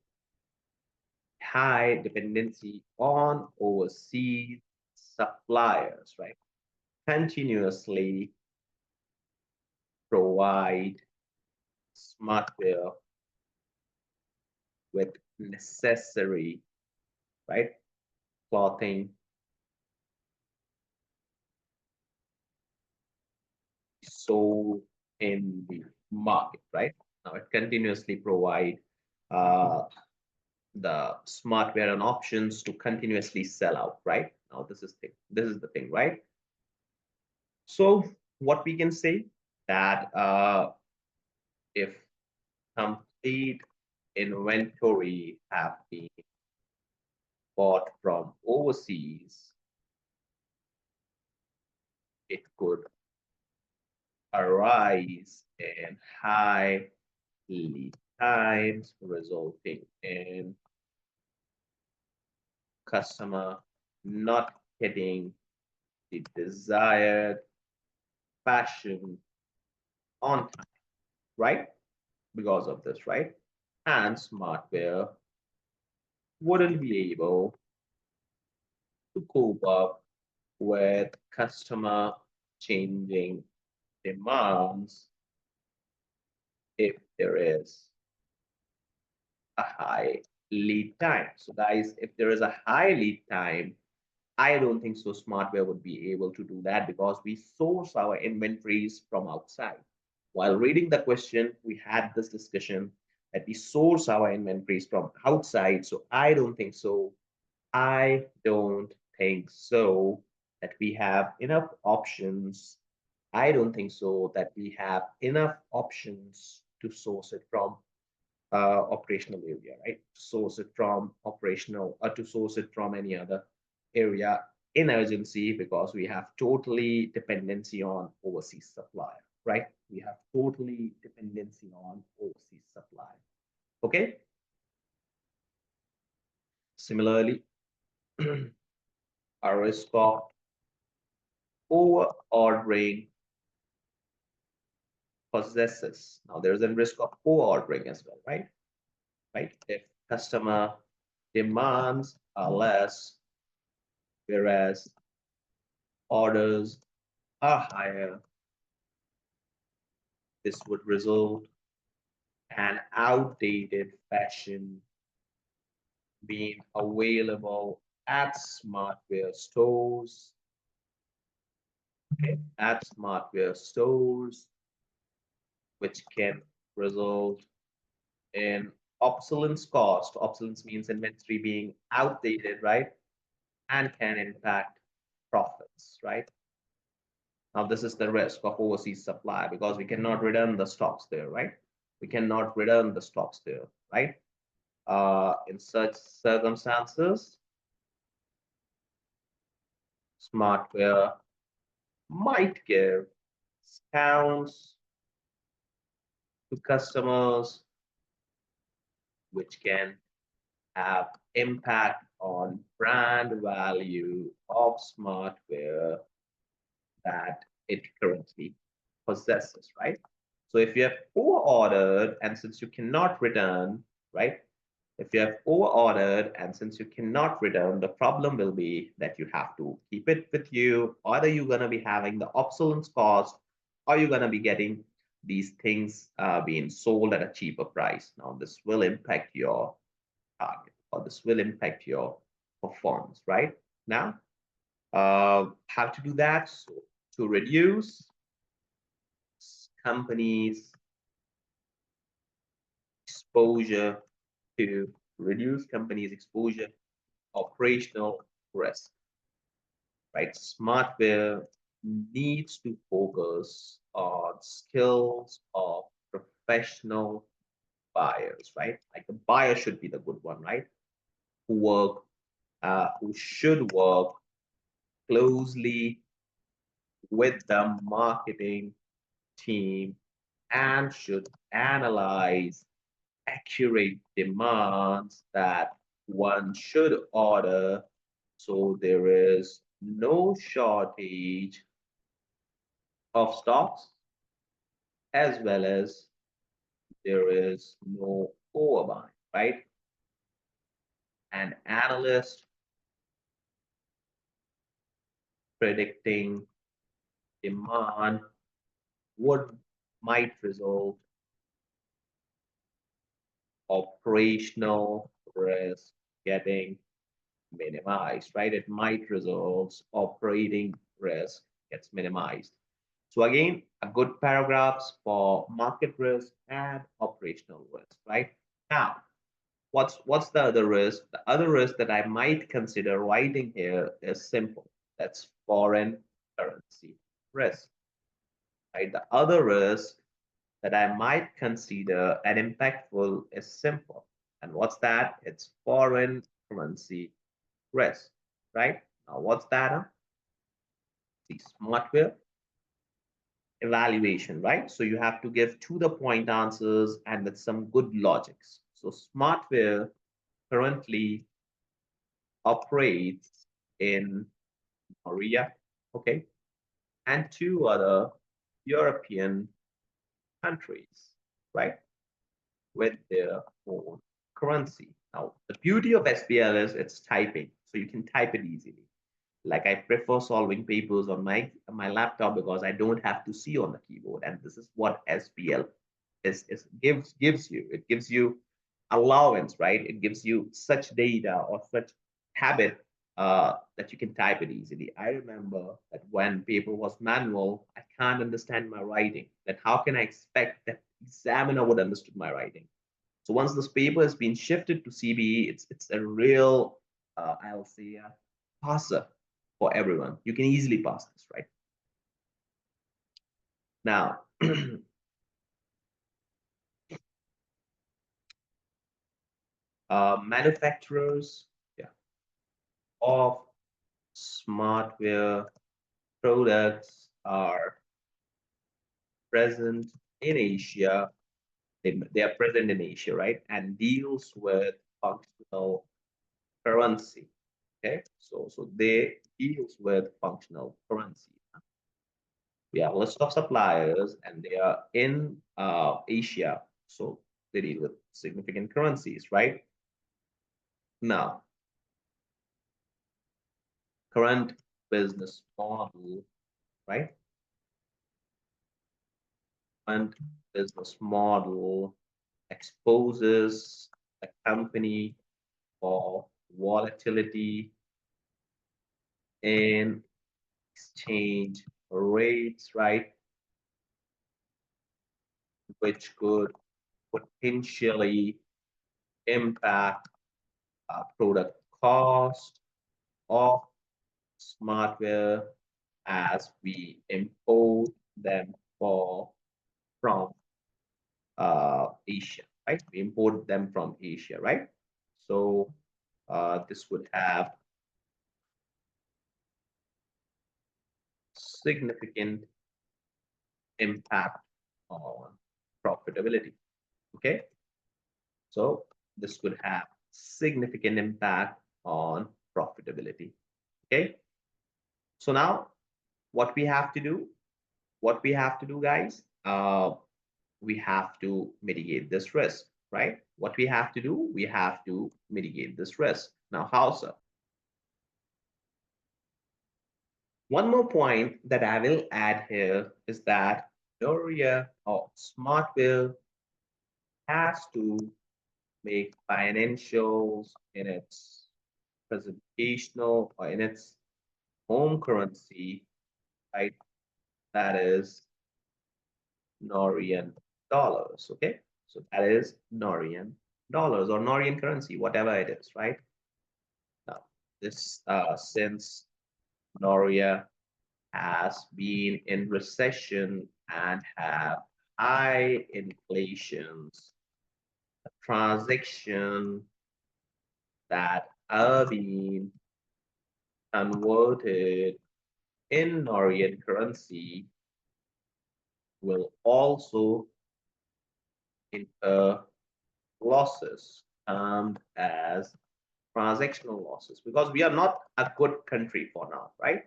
High dependency on overseas suppliers, right? Continuously provide Smartwear with necessary, right, clothing sold in the market, right? Now it continuously provide uh, the Smartwear and options to continuously sell out, right? Now this is the thing, right? So what we can say that if complete inventory have been bought from overseas, it could arise in high lead times, resulting in customer not getting the desired fashion on time, right? Because of this, right? And Smartwear wouldn't be able to cope up with customer changing demands if there is a high lead time. So guys, if there is a high lead time, I don't think so Smartwear would be able to do that because we source our inventories from outside. While reading the question, we had this discussion that we source our inventories from outside. So I don't think so. I don't think so that we have enough options. I don't think so that we have enough options to source it from operational area, right? To source it from operational or to source it from any other area in urgency because we have totally dependency on overseas supply, right? We have totally dependency on overseas supply. Okay. Similarly, a risk of over ordering possesses. Now there's a risk of over ordering as well, right? Right. If customer demands are less, whereas orders are higher, this would result an outdated fashion being available at Smartwear stores, okay, at Smartwear stores, which can result in obsolescence cost. Obsolescence means inventory being outdated, right? And can impact profits, right? Now, this is the risk of overseas supply because we cannot return the stocks there, right? We cannot return the stocks there, right? In such circumstances, Smartwear might give discounts to customers, which can have impact on brand value of Smartwear that it currently possesses, right? So if you have over-ordered and since you cannot return, right? If you have over-ordered and since you cannot return, the problem will be that you have to keep it with you. Either you're going to be having the obsolescence cost or you're going to be getting these things being sold at a cheaper price. Now, this will impact your target or this will impact your performance, right? Now, how to do that? So to reduce companies' exposure to reduce companies' exposure operational risk, right? Smartwear needs to focus on skills of professional buyers, right? Like the buyer should be the good one, right? Who should work closely with the marketing team and should analyze accurate demands that one should order so there is no shortage of stocks as well as there is no overbuying, right? An analyst predicting demand might result operational risk getting minimized, right? It might result operating risk gets minimized. So again, a good paragraphs for market risk and operational risk, right? Now, what's the other risk? The other risk that I might consider writing here is simple. That's foreign currency risk, right? The other risk that I might consider and impactful is simple. And what's that? It's foreign currency risk, right? Now, what's that? The Smartwear evaluation, right? So you have to give to the point answers and with some good logics. So Smartwear currently operates in Noria, okay, and two other European countries, right, with their own currency. Now, the beauty of SBL is it's typing, so you can type it easily. Like I prefer solving papers on my laptop because I don't have to see on the keyboard, and this is what SBL gives you. It gives you allowance, right? It gives you such data or such habit that you can type it easily. I remember that when paper was manual, I can't understand my writing. That how can I expect that examiner would understand my writing? So once this paper has been shifted to CBE, it's a real, I'll say, a passer for everyone. You can easily pass this, right? Now, manufacturers, yeah, of Smartwear products are present in Asia. They are present in Asia, right? And deals with functional currency. Okay, so they deals with functional currency. We have a list of suppliers, and they are in Asia, so they deal with significant currencies, right? Now, current business model, right? Current business model exposes a company for volatility in exchange rates, right? Which could potentially impact product cost of Smartwear as we import them from Asia, right? We import them from Asia, right? So this would have significant impact on profitability. Okay, so this could have significant impact on profitability. Okay, so now what we have to do, guys, we have to mitigate this risk, right? What we have to do, we have to mitigate this risk. Now, how so? One more point that I will add here is that Noria or Smartwear has to make financials in its presentational or in its home currency, right? That is Norian dollars, okay? So that is Norian dollars or Norian currency, whatever it is, right? Now, this since Noria has been in recession and have high inflations, the transaction that are being converted in Norian currency will also incur losses as transactional losses because we are not a good country for now, right?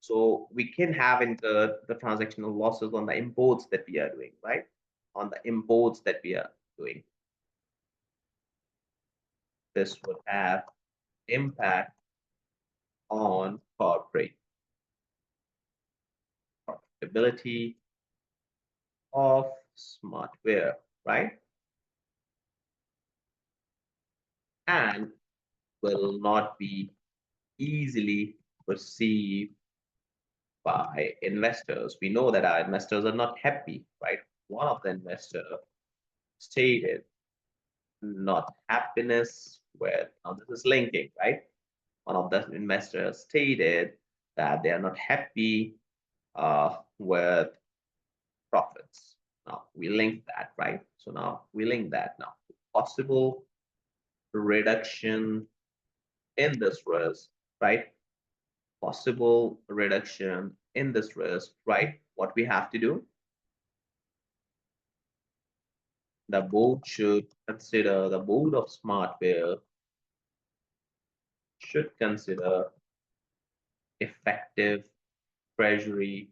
So we can have incurred the transactional losses on the imports that we are doing, right? On the imports that we are doing. This would have impact on corporate profitability of Smartwear, right? And will not be easily perceived by investors. We know that our investors are not happy, right? One of the investors stated not happiness with, now this is linking, right? One of the investors stated that they are not happy with profits. Now we link that, right? So now we link that now. Possible reduction in this risk, right? Possible reduction in this risk, right? What we have to do? The board should consider, the board of Smartwear should consider effective treasury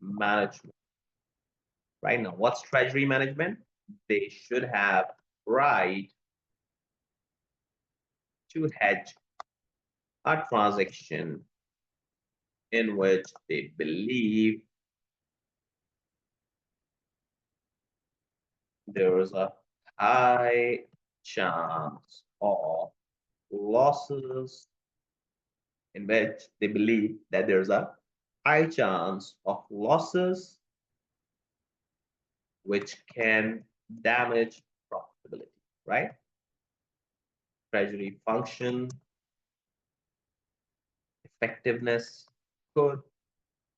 management. Right now, what's treasury management? They should have right to hedge a transaction in which they believe there is a high chance of losses, in which they believe that there's a high chance of losses which can damage profitability, right? Treasury function effectiveness could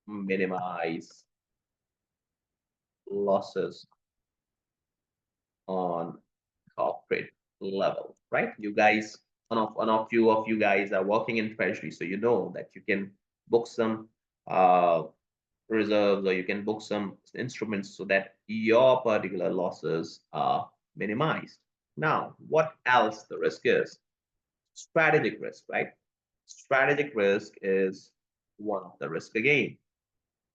minimize losses on corporate level, right? You guys, one of you guys are working in treasury, so you know that you can book some reserves, or you can book some instruments so that your particular losses are minimized. Now, what else the risk is? Strategic risk, right? Strategic risk is one of the risk again.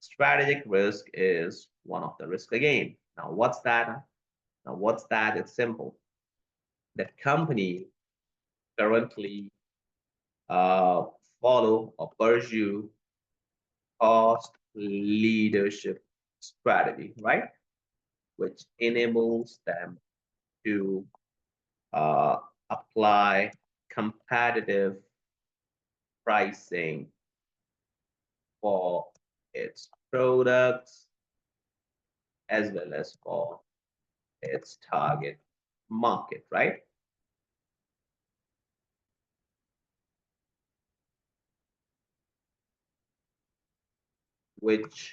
Strategic risk is one of the risk again. Now, what's that? Now, what's that? It's simple. That company currently uh, follow or pursue cost leadership strategy, right? Which enables them to uh, apply competitive pricing for its products as well as for its target market, right? Which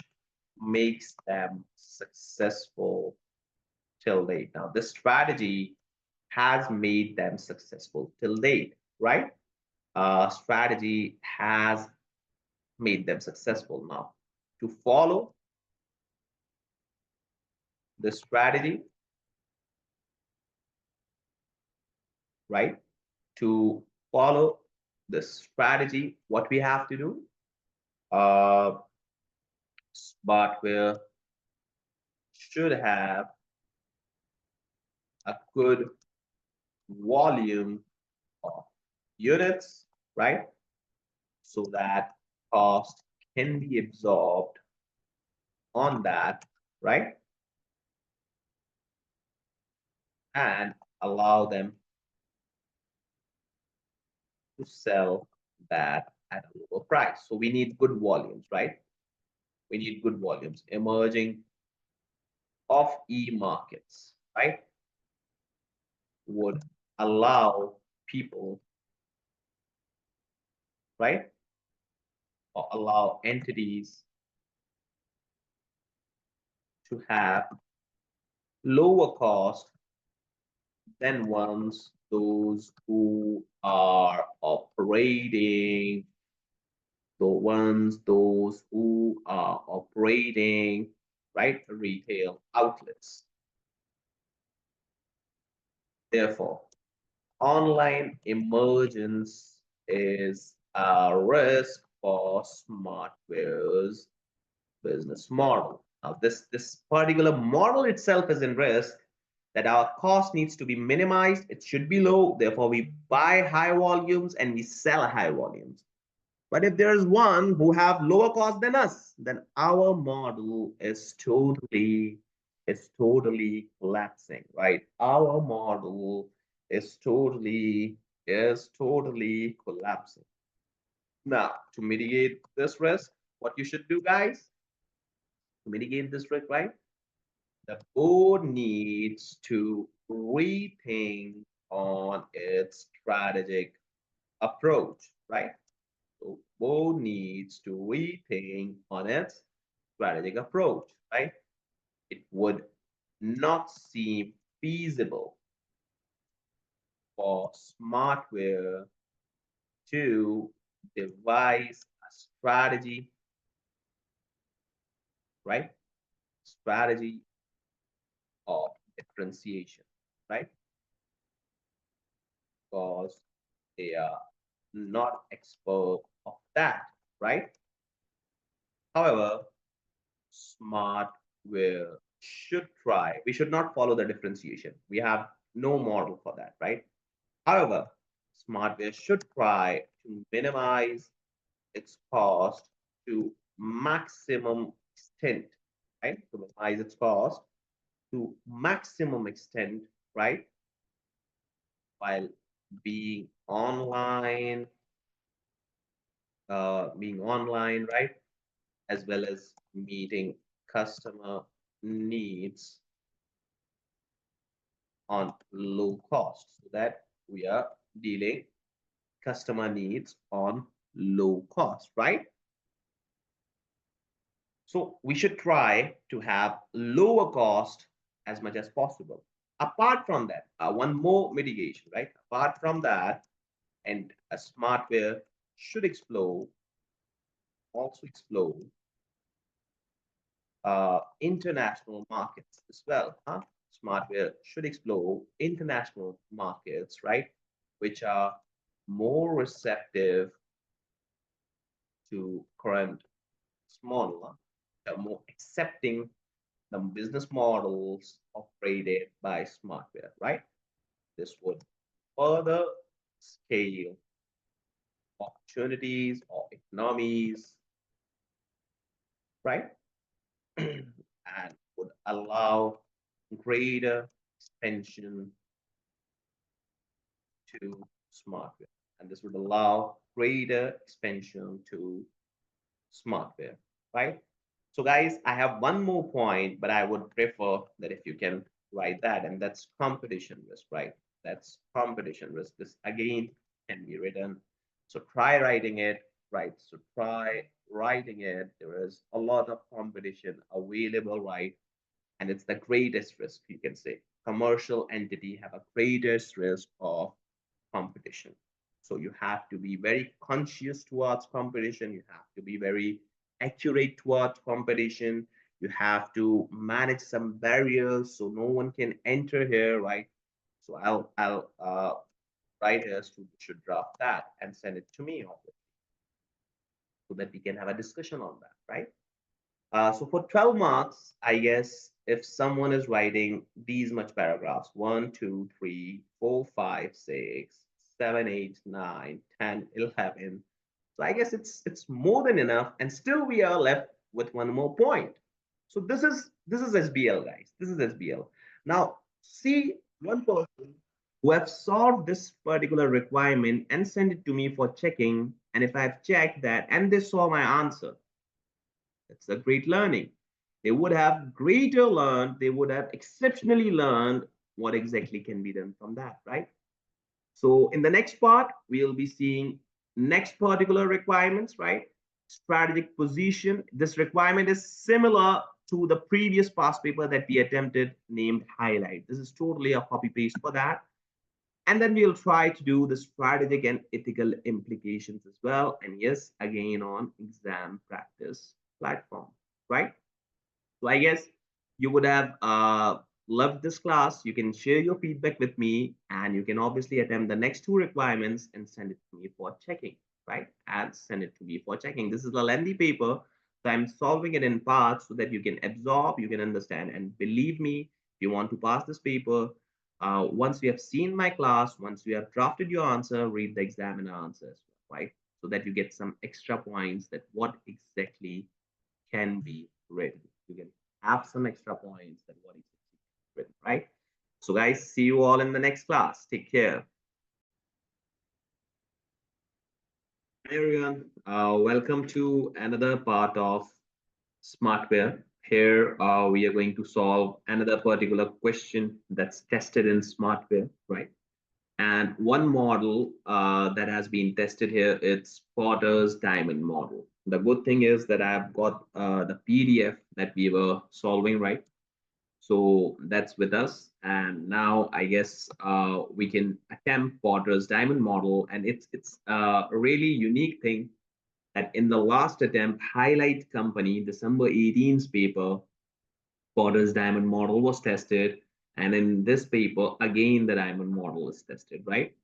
makes them successful till date. Now, this strategy has made them successful till date, right? Strategy has made them successful. Now, to follow the strategy, right? To follow the strategy, what we have to do? Smartwear should have a good volume of units, right? So that cost can be absorbed on that, right? And allow them to sell that at a lower price. So we need good volumes, right? We need good volumes. Emerging of e-markets, right? Would allow people, right? Or allow entities to have lower cost than those who are operating, those who are operating, right, retail outlets. Therefore, online emergence is a risk for Smartwear's business model. Now, this particular model itself is in risk, that our cost needs to be minimized. It should be low. Therefore, we buy high volumes and we sell high volumes. But if there's one who have lower cost than us, then our model is totally collapsing, right? Our model is totally collapsing. Now, to mitigate this risk, what you should do, guys, to mitigate this risk, right? The board needs to rethink on its strategic approach, right? So board needs to rethink on its strategic approach, right? It would not seem feasible for Smartwear to devise a strategy, right? Strategy of differentiation, right? Because they are not expert of that, right? However, Smartwear should try. We should not follow the differentiation. We have no model for that, right? However, Smartwear should try to minimize its cost to maximum extent, right? To minimize its cost to maximum extent, right? While being online, right? As well as meeting customer needs on low cost, so that we are dealing customer needs on low cost, right? So we should try to have lower cost as much as possible. Apart from that, one more mitigation, right? Apart from that, and a Smartwear should also explore international markets as well. Huh? Smartwear should explore international markets, right? Which are more receptive to current smaller, more accepting the business models operated by Smartwear, right? This would further scale opportunities or economies, right? And would allow greater expansion to Smartwear. And this would allow greater expansion to Smartwear, right? So guys, I have one more point, but I would prefer that if you can write that, and that's competition risk, right? That's competition risk. This again can be written. So try writing it, right? So try writing it. There is a lot of competition available, right? And it's the greatest risk, you can say. Commercial entity have a greatest risk of competition. So you have to be very conscious towards competition. You have to be very accurate towards competition. You have to manage some barriers so no one can enter here, right? So I'll write here, should draft that and send it to me, obviously, so that we can have a discussion on that, right? So for 12 marks, I guess if someone is writing these much paragraphs, 1, 2, 3, 4, 5, 6, 7, 8, 9, 10, 11. So I guess it's more than enough, and still we are left with one more point. So this is SBL, guys. This is SBL. Now see one person who have solved this particular requirement and sent it to me for checking, and if I've checked that and they saw my answer, that's a great learning. They would have greater learned, they would have exceptionally learned what exactly can be done from that, right? So in the next part, we'll be seeing next particular requirements, right? Strategic position. This requirement is similar to the previous past paper that we attempted named highlight. This is totally a copy paste for that. And then we'll try to do the strategic and ethical implications as well. And yes, again on exam practice platform, right? So I guess you would have loved this class. You can share your feedback with me, and you can obviously attempt the next two requirements and send it to me for checking, right? And send it to me for checking. This is a lengthy paper, so I'm solving it in parts so that you can absorb, you can understand, and believe me, you want to pass this paper, once you have seen my class, once you have drafted your answer, read the examiner answers, right? So that you get some extra points that what exactly can be written. You can have some extra points that what exactly can be written, right? So guys, see you all in the next class. Take care. Hi everyone, welcome to another part of Smartwear. Here we are going to solve another particular question that's tested in Smartwear, right? And one model that has been tested here, it's Potter's diamond model. The good thing is that I've got the PDF that we were solving, right? So that's with us. And now I guess we can attempt Potter's diamond model. And it's a really unique thing that in the last attempt, Highlight Company, December 18th paper, Potter's diamond model was tested. And in this paper, again, the diamond model is tested, right?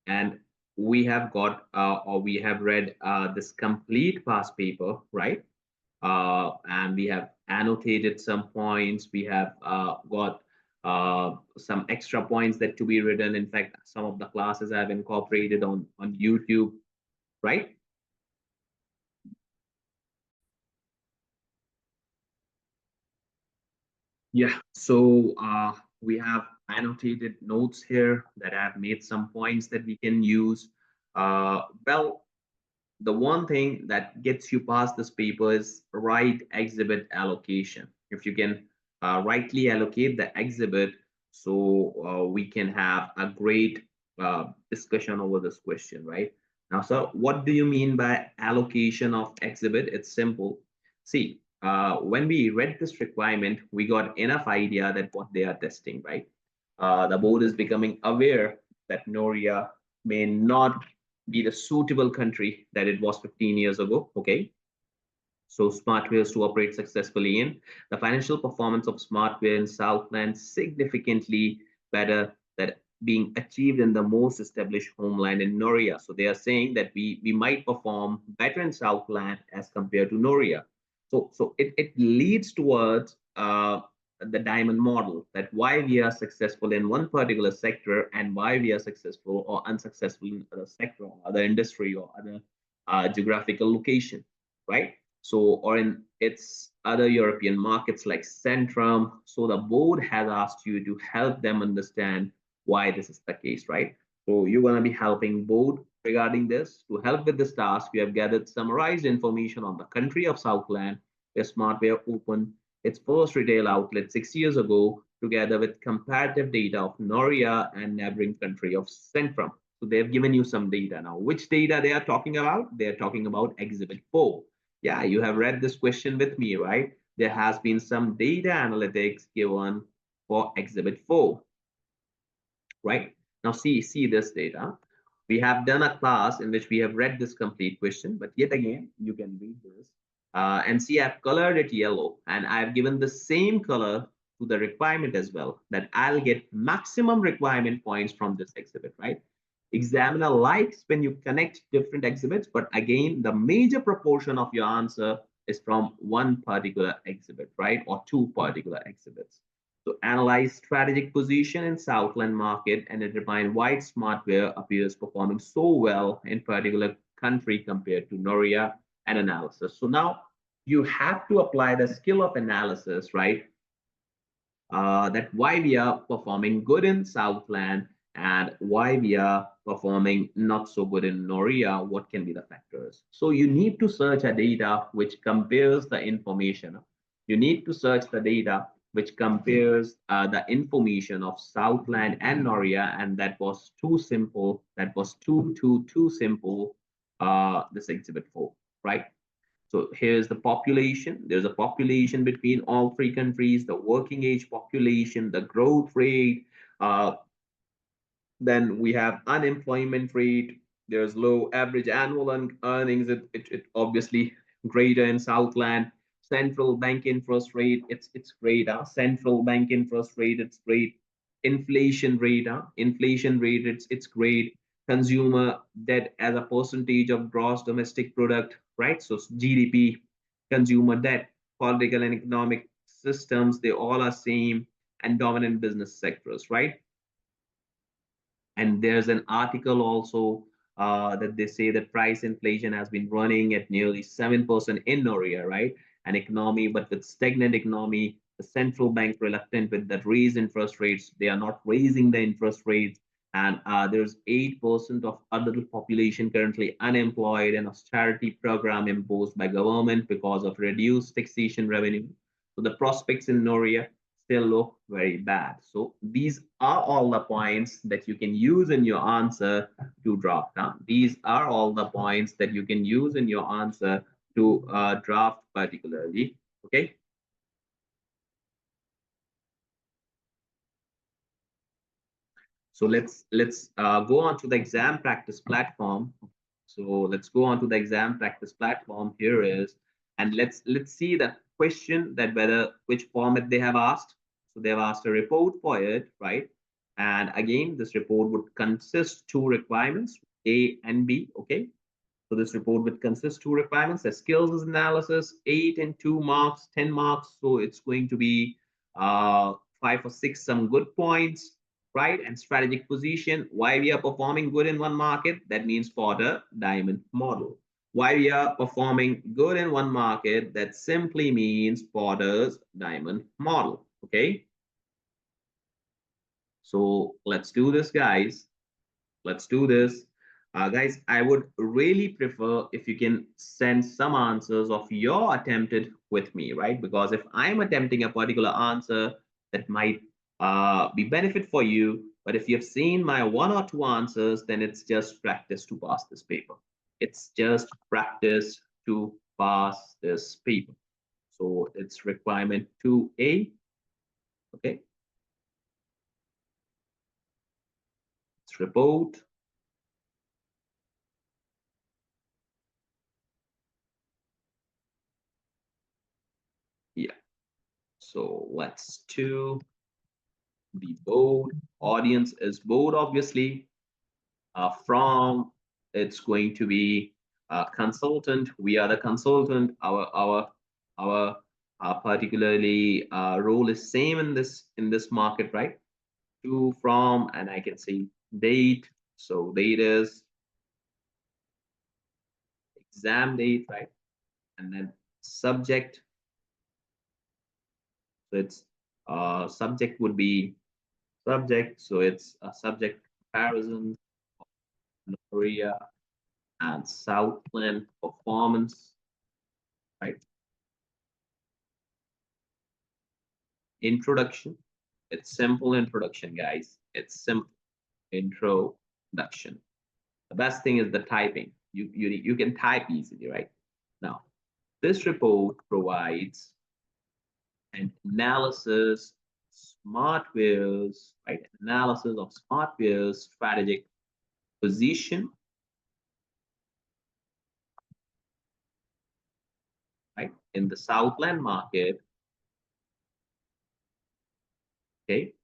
And we have got or we have read this complete past paper, right? And we have annotated some points. We have got some extra points that to be written. In fact, some of the classes I have incorporated on YouTube, right? Yeah, so we have annotated notes here that have made some points that we can use. Well, the one thing that gets you past this paper is right exhibit allocation. If you can rightly allocate the exhibit, so we can have a great discussion over this question, right? Now, sir, what do you mean by allocation of exhibit? It's simple. See, when we read this requirement, we got enough idea that what they are testing, right? The board is becoming aware that Noria may not be the suitable country that it was 15 years ago. Okay. So Smartwear is to operate successfully in. The financial performance of Smartwear in Southland significantly better than being achieved in the most established homeland in Noria. So they are saying that we might perform better in Southland as compared to Noria. So it leads towards the diamond model, that why we are successful in one particular sector and why we are successful or unsuccessful in other sector or other industry or other geographical location, right? So, or in its other European markets like Centrum. So the board has asked you to help them understand why this is the case, right? So you're going to be helping board regarding this. To help with this task, we have gathered summarized information on the country of Southland, where Smartwear opened its first retail outlet 6 years ago, together with comparative data of Noria and neighboring country of Centrum. So they've given you some data now. Which data they are talking about? They are talking about Exhibit 4. Yeah, you have read this question with me, right? There has been some data analytics given for Exhibit 4, right? Now see this data. We have done a class in which we have read this complete question, but yet again, you can read this. And see, I've colored it yellow, and I've given the same color to the requirement as well, that I'll get maximum requirement points from this exhibit, right? Examiner likes when you connect different exhibits, but again, the major proportion of your answer is from one particular exhibit, right? Or two particular exhibits. So analyze strategic position in Southland market and determine why Smartwear appears performing so well in particular country compared to Noria, and analysis. So now you have to apply the skill of analysis, right? That why we are performing good in Southland and why we are performing not so good in Noria, what can be the factors? So you need to search a data which compares the information. You need to search the data which compares the information of Southland and Noria, and that was too simple. That was too simple. This exhibit 4, right? So here's the population. There's a population between all three countries, the working age population, the growth rate. Then we have unemployment rate. There's low average annual earnings. It obviously greater in Southland. Central bank interest rate, it's greater. Central bank interest rate, it's great. Inflation rate, inflation rate, it's great. Consumer debt as a percentage of gross domestic product, right? So GDP, consumer debt, political and economic systems, they all are same. and dominant business sectors, right? And there's an article also that they say that price inflation has been running at nearly 7% in Noria, right? An economy, but with stagnant economy, the central bank reluctant with that raise interest rates. They are not raising the interest rates. And there's 8% of adult population currently unemployed, and austerity program imposed by government because of reduced taxation revenue. So the prospects in Noria still look very bad. So these are all the points that you can use in your answer to draft down. These are all the points that you can use in your answer to draft particularly. Okay. So let's go on to the exam practice platform. So let's go on to the exam practice platform. Here is, and let's see the question that whether which format they have asked. So they have asked a report for it, right? And again, this report would consist two requirements, A and B. Okay. So this report would consist two requirements: a skills analysis, 8 and 2 marks, 10 marks. So it's going to be 5 or 6 some good points, right? And strategic position, why we are performing good in one market, that means for the diamond model. Why we are performing good in one market, that simply means for the diamond model. Okay. So let's do this, guys. Let's do this. Guys, I would really prefer if you can send some answers of your attempted with me, right? Because if I'm attempting a particular answer, that might be benefit for you. But if you've seen my 1 or 2 answers, then it's just practice to pass this paper. It's just practice to pass this paper. So it's requirement 2A. Okay. It's report. Yeah. So let's do the board. Audience is board, obviously. From, it's going to be consultant. We are the consultant. Our particularly role is same in this market, right? To, from, and I can say date. So date is exam date, right? And then subject. So it's subject would be subject. So it's a subject comparison, Noria and Southland performance, right? Introduction. It's simple introduction, guys. It's simple introduction. The best thing is the typing. You can type easily, right? Now, this report provides an analysis, Smartwear's, right? Analysis of Smartwear's strategic position, right, in the Southland market, okay,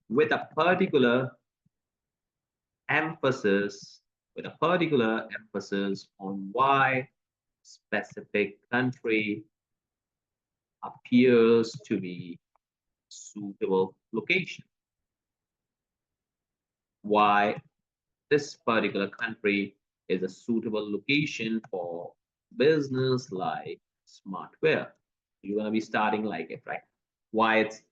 with a particular emphasis, on why specific country appears to be suitable location. Why this particular country is a suitable location for business like Smartwear. You're going to be starting like it, right? Why it's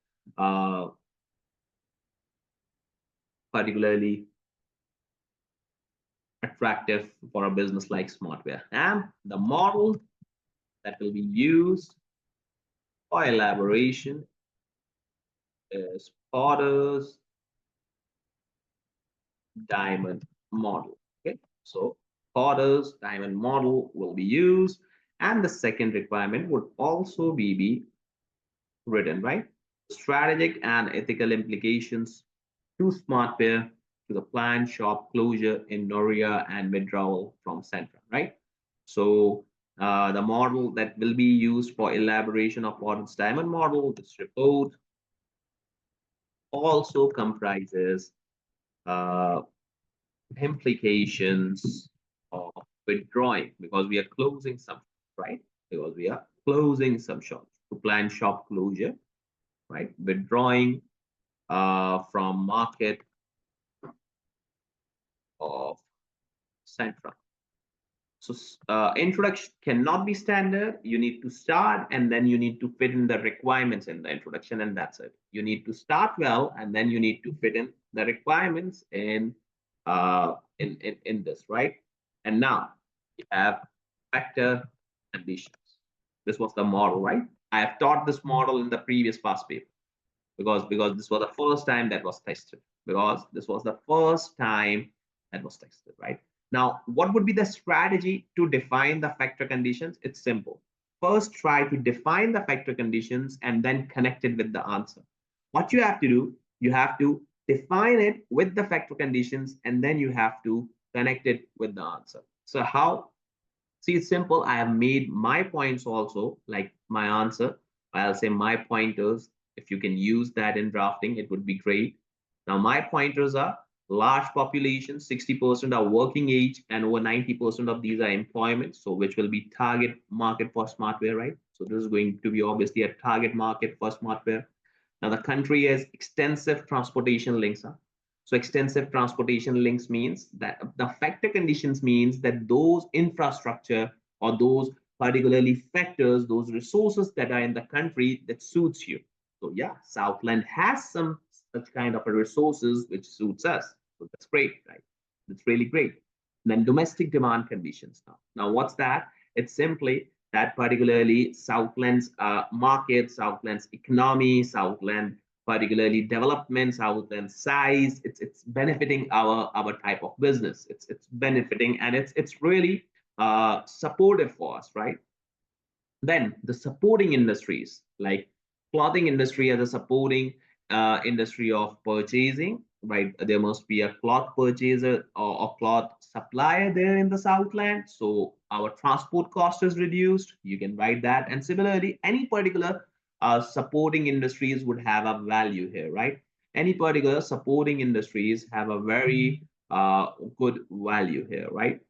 particularly attractive for a business like Smartwear, and the model that will be used for elaboration is Porter's diamond model. Okay, so Porter's diamond model will be used, and the second requirement would also be written, right? Strategic and ethical implications to Smartwear, to the planned shop closure in Noria and withdrawal from Centra, right? So the model that will be used for elaboration of Porter's diamond model, this report also comprises uh, implications of withdrawing, because we are closing some, right? Because we are closing some shops to plan shop closure, right? Withdrawing from market of Central. So introduction cannot be standard. You need to start and then you need to fit in the requirements in the introduction, and that's it. You need to start well and then you need to fit in the requirements in this, right? And now you have factor conditions. This was the model, right? I have taught this model in the previous past paper because this was the first time that was tested. Because this was the first time that was tested, right? Now, what would be the strategy to define the factor conditions? It's simple. First, try to define the factor conditions and then connect it with the answer. What you have to do, you have to define it with the factor conditions and then you have to connect it with the answer. So how? See, it's simple. I have made my points also, like my answer. I'll say my pointers. If you can use that in drafting, it would be great. Now, my pointers are large population, 60% are working age, and over 90% of these are employment. So, which will be target market for Smartwear, right? So, this is going to be obviously a target market for Smartwear. Now, the country has extensive transportation links. So extensive transportation links means that the factor conditions means that those infrastructure or those particularly factors, those resources that are in the country that suits you. So yeah, Southland has some such kind of a resources which suits us. So that's great, right? That's really great. And then domestic demand conditions. Now what's that? It's simply that particularly Southland's market, Southland's economy, Southland particularly developments, Southland size, it's benefiting our type of business. It's benefiting and it's really supportive for us, right? Then the supporting industries like clothing industry as a supporting industry of purchasing, right? There must be a cloth purchaser or cloth supplier there in the Southland. So our transport cost is reduced. You can write that. And similarly, any particular supporting industries would have a value here, right? Any particular supporting industries have a very good value here, right?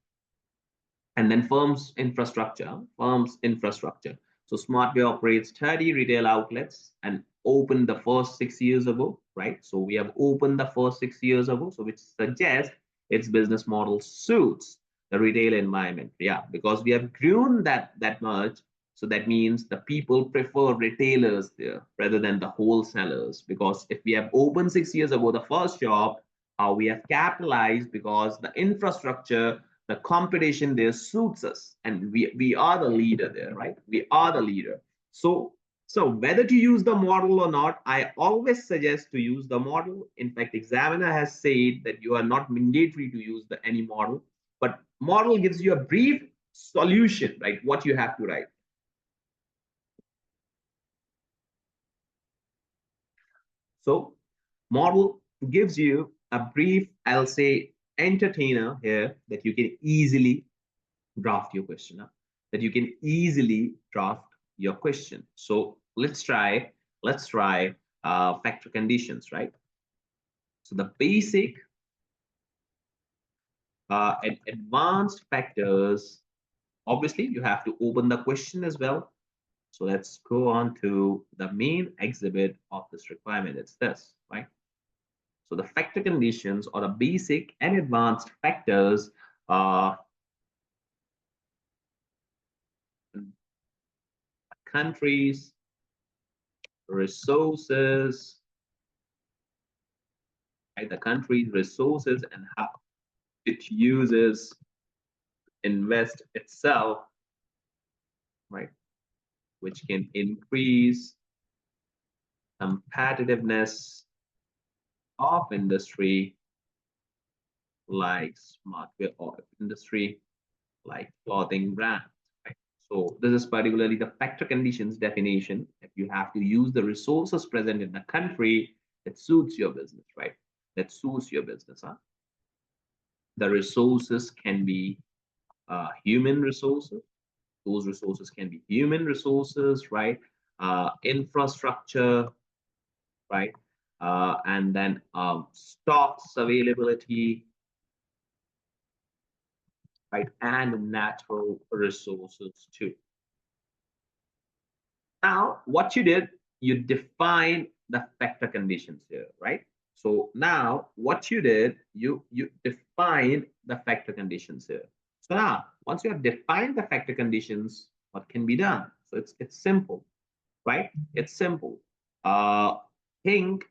And then firms infrastructure. So Smartwear operates 30 retail outlets and opened the first 6 years ago, right? So we have opened the first 6 years ago, so which suggests its business model suits the retail environment. Yeah, because we have grown that much. So that means the people prefer retailers there rather than the wholesalers. Because if we have opened 6 years ago the first shop, we have capitalized because the infrastructure, the competition there suits us and we are the leader there, right? We are the leader. So whether to use the model or not, I always suggest to use the model. In fact, examiner has said that you are not mandatory to use any model, but model gives you a brief solution, right? What you have to write. So model gives you a brief, I'll say entertainer here that you can easily draft your question, that you can easily draft your question. So let's try factor conditions, right? So the basic and advanced factors, obviously you have to open the question as well. So let's go on to the main exhibit of this requirement. It's this, right? So the factor conditions or the basic and advanced factors countries, resources, right? The country's resources and how it uses, invest itself, right? Which can increase competitiveness of industry like Smartwear or industry like clothing brands. Right? So this is particularly the factor conditions definition. If you have to use the resources present in the country that suits your business, right? That suits your business. The resources can be human resources. Those resources can be human resources, right? Infrastructure, right? And then stocks availability, right? And natural resources too. Now, what you did, you define the factor conditions here, right? So now what you did, you defined the factor conditions here. So now once you have defined the factor conditions, what can be done? So it's simple, right? It's simple. Think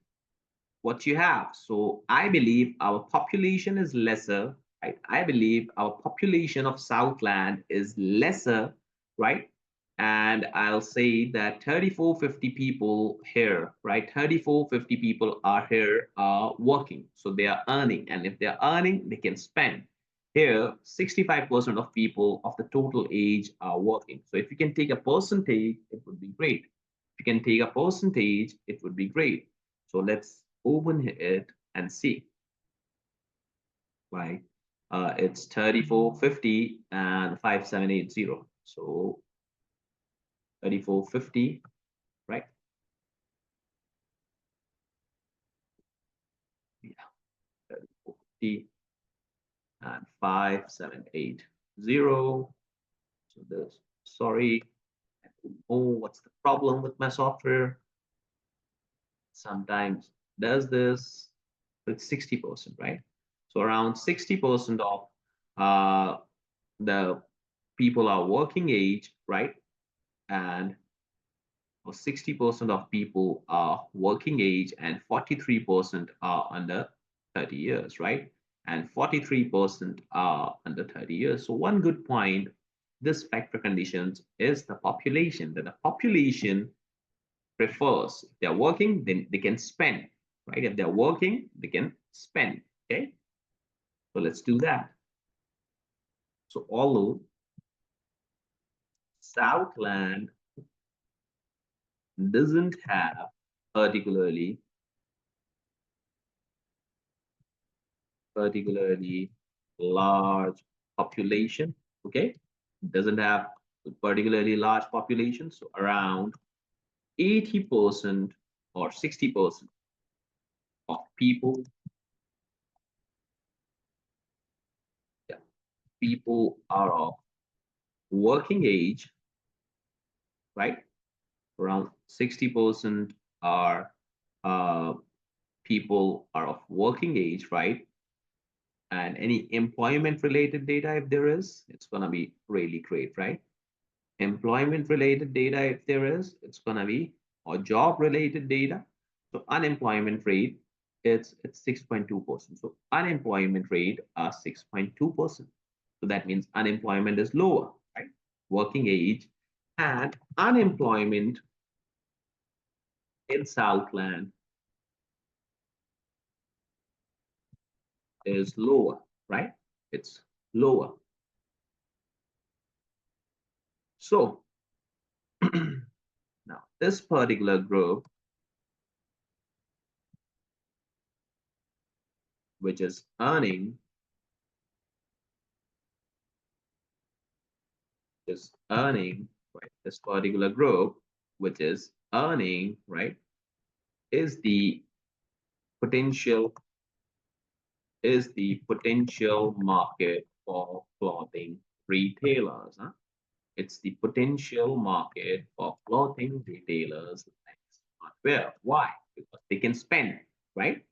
what you have. So I believe our population is lesser, right? I believe our population of Southland is lesser, right? And I'll say that 3450 people here, right? 3450 people are here working. So they are earning. And if they're earning, they can spend. Here, 65% of people of the total age are working. So if you can take a percentage, it would be great. If you can take a percentage, it would be great. So let's open it and see. Right? It's 3450 and 5780. So 3450, right? Yeah, 3450 and 5780. So this, sorry, I don't know what's the problem with my software. Sometimes does this, it's 60%, right? So around 60% of the people are working age, right? And 60% of people are working age and 43% are under 30 years, right? And 43% are under 30 years. So one good point, this factor conditions is the population, that the population prefers, if they're working, then they can spend, right? If they're working, they can spend, okay? So let's do that. So although Southland doesn't have particularly large population, okay? It doesn't have a particularly large population, so around 80% or 60% of people, yeah, people are of working age, right? Around 60% are people are of working age, right? And any employment related data, if there is, it's going to be really great, right? Employment related data, if there is, it's going to be, or job related data. So unemployment rate, it's 6.2%. So unemployment rate are 6.2%. So that means unemployment is lower, right? Working age and unemployment in Southland is lower, right? It's lower. So now this particular group, which is earning, right? This particular group, which is earning, right, is the potential market for clothing retailers. Huh? It's the potential market for clothing retailers like Smartwear. Why? Because they can spend, right?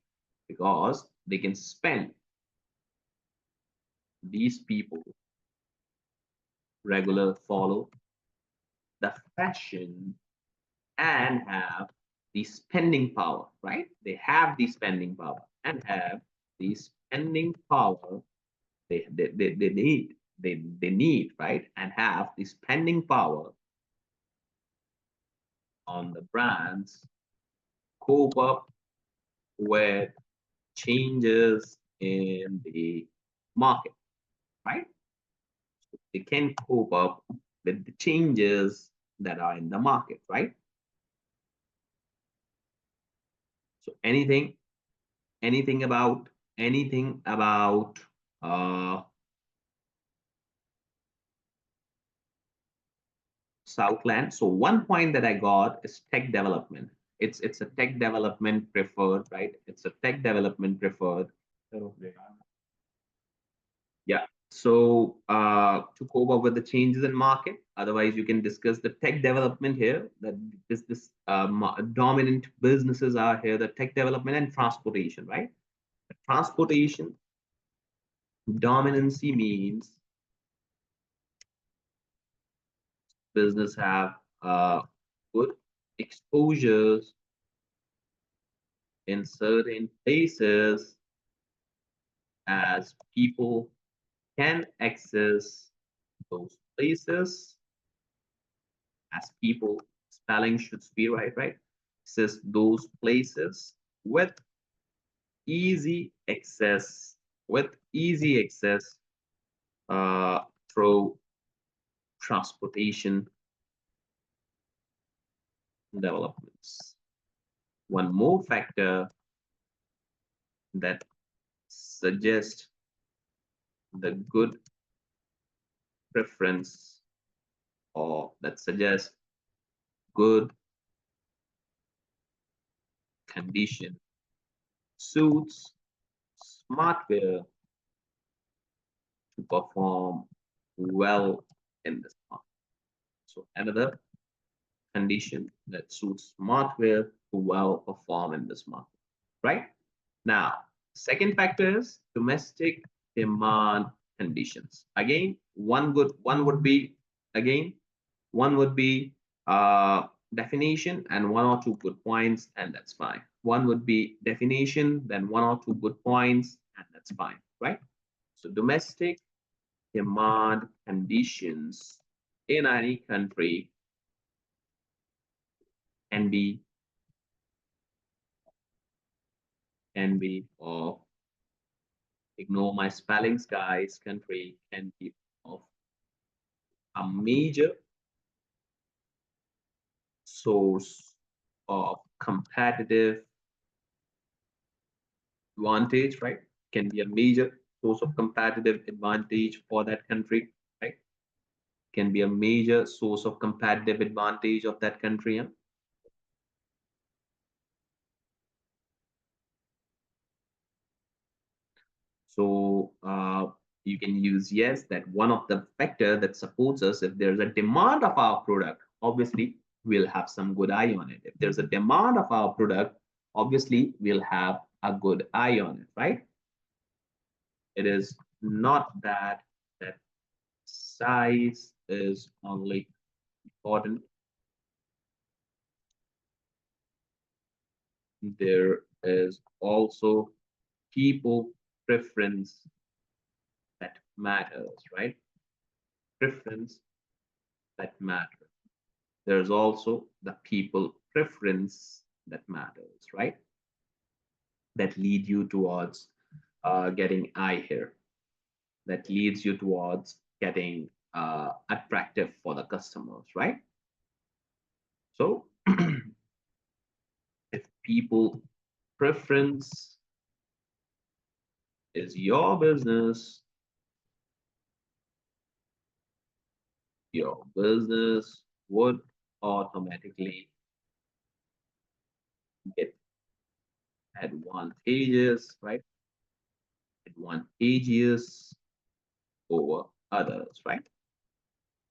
Because they can spend. These people regular follow the fashion and have the spending power, right? They have the spending power and have the spending power they need, they need, right? And have the spending power on the brands cope up with changes in the market, right? So they can cope up with the changes that are in the market, right? So anything about uh, Southland. So one point that I got is tech development. It's a tech development preferred, right? It's a tech development preferred. Yeah. So to cope up with the changes in market, otherwise you can discuss the tech development here. That this dominant businesses are here: the tech development and transportation, right? Transportation dominancy means business have good exposures in certain places as people can access those places, as people, spelling should be right, access those places with easy access, with easy access through transportation developments. One more factor that suggests the good preference, or that suggests good condition, suits Smartwear to perform well in this market. So another condition that suits Smartwear to well perform in this market, right? Now, second factor is domestic demand conditions. Again, one would be definition and one or two good points, and that's fine. One would be definition, then one or two good points, and that's fine, right? So domestic demand conditions in any country can be of, ignore my spellings, guys, country can be of a major source of competitive advantage, right? Can be a major source of competitive advantage for that country, right? Can be a major source of competitive advantage of that country. Yeah? So you can use yes, that one of the factor that supports us. If there's a demand of our product, obviously we'll have some good eye on it. If there's a demand of our product, obviously we'll have a good eye on it, right? It is not that size is only important. There is also people preference that matters, right? Preference that matters. There's also the people preference that matters, right? That lead you towards getting eye here, that leads you towards getting attractive for the customers, right? So if people preference is your business would automatically get advantageous, right? Advantageous over others, right?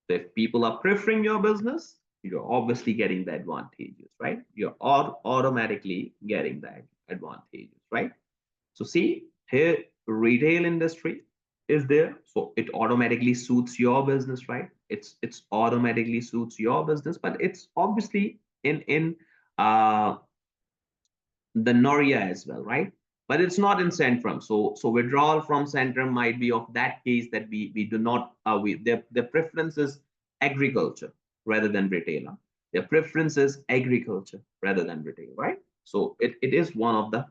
So if people are preferring your business, you're obviously getting the advantages, right? You're automatically getting the advantages, right? So see here, retail industry is there, so it automatically suits your business, right? It's automatically suits your business, but it's obviously in the Noria as well, right? But it's not in Centrum. So withdrawal from Centrum might be of that case that we do not their preference is agriculture rather than retail. Their preference is agriculture rather than retail, right? So it is one of the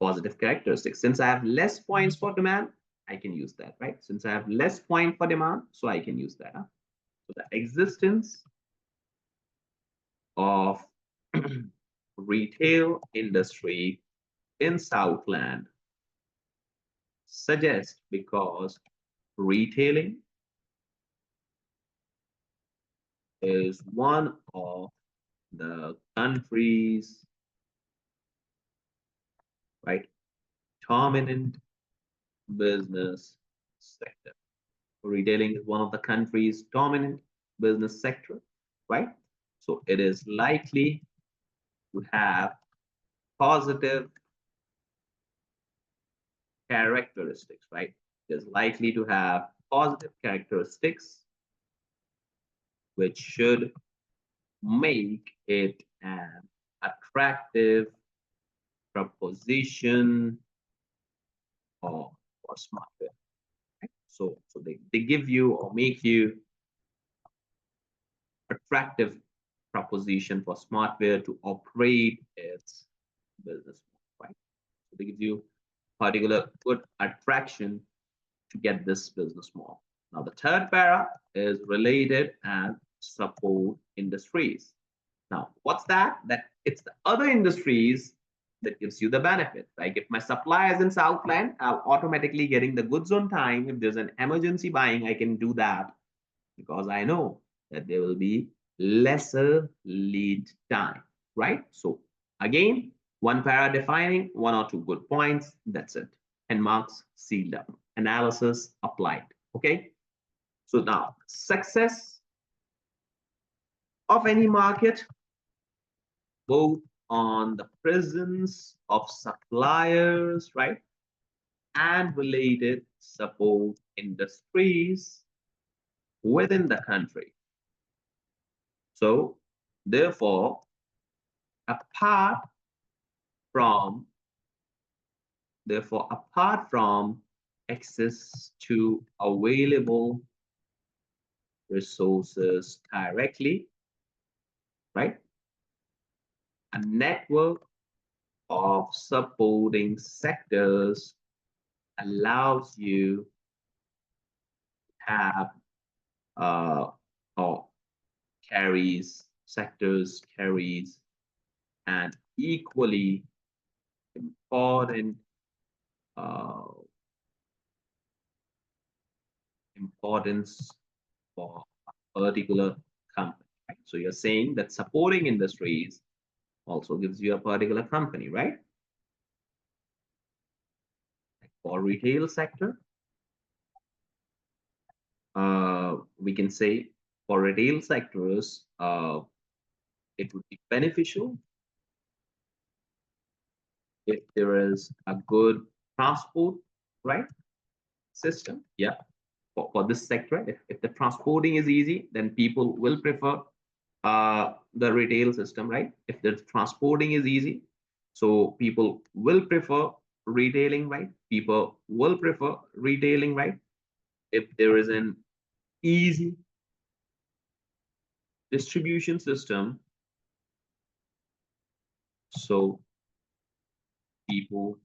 positive characteristics. Since I have less points for demand, I can use that, right? Since I have less point for demand, so I can use that. So the existence of retail industry in Southland suggests, because retailing is one of the country's, right, dominant business sector. Retailing is one of the country's dominant business sector, right? So it is likely to have positive characteristics, right? It is likely to have positive characteristics, which should make it an attractive proposition for Smartwear. Right? So they give you or make you attractive proposition for Smartwear to operate its business, right? So they give you particular good attraction to get this business model. Now the third para is related and support industries. Now, what's that? That it's the other industries that gives you the benefit. Like if my supplier is in Southland, I'll automatically getting the goods on time. If there's an emergency buying, I can do that because I know that there will be lesser lead time, right? So again, one para defining, one or two good points, that's it. And marks sealed up. Analysis applied, okay? So now, success of any market, both on the presence of suppliers, right? And related support industries within the country. So therefore, apart from access to available resources directly, right? A network of supporting sectors allows you to have or sectors carries an equally important importance for a particular company. Right? So you're saying that supporting industries also gives you a particular company, right? For retail sector, we can say for retail sectors, it would be beneficial if there is a good transport, right, system. Yeah, for this sector, if the transporting is easy, then people will prefer the retail system, right? If the transporting is easy, so people will prefer retailing, right? People will prefer retailing, right? If there is an easy distribution system, so people,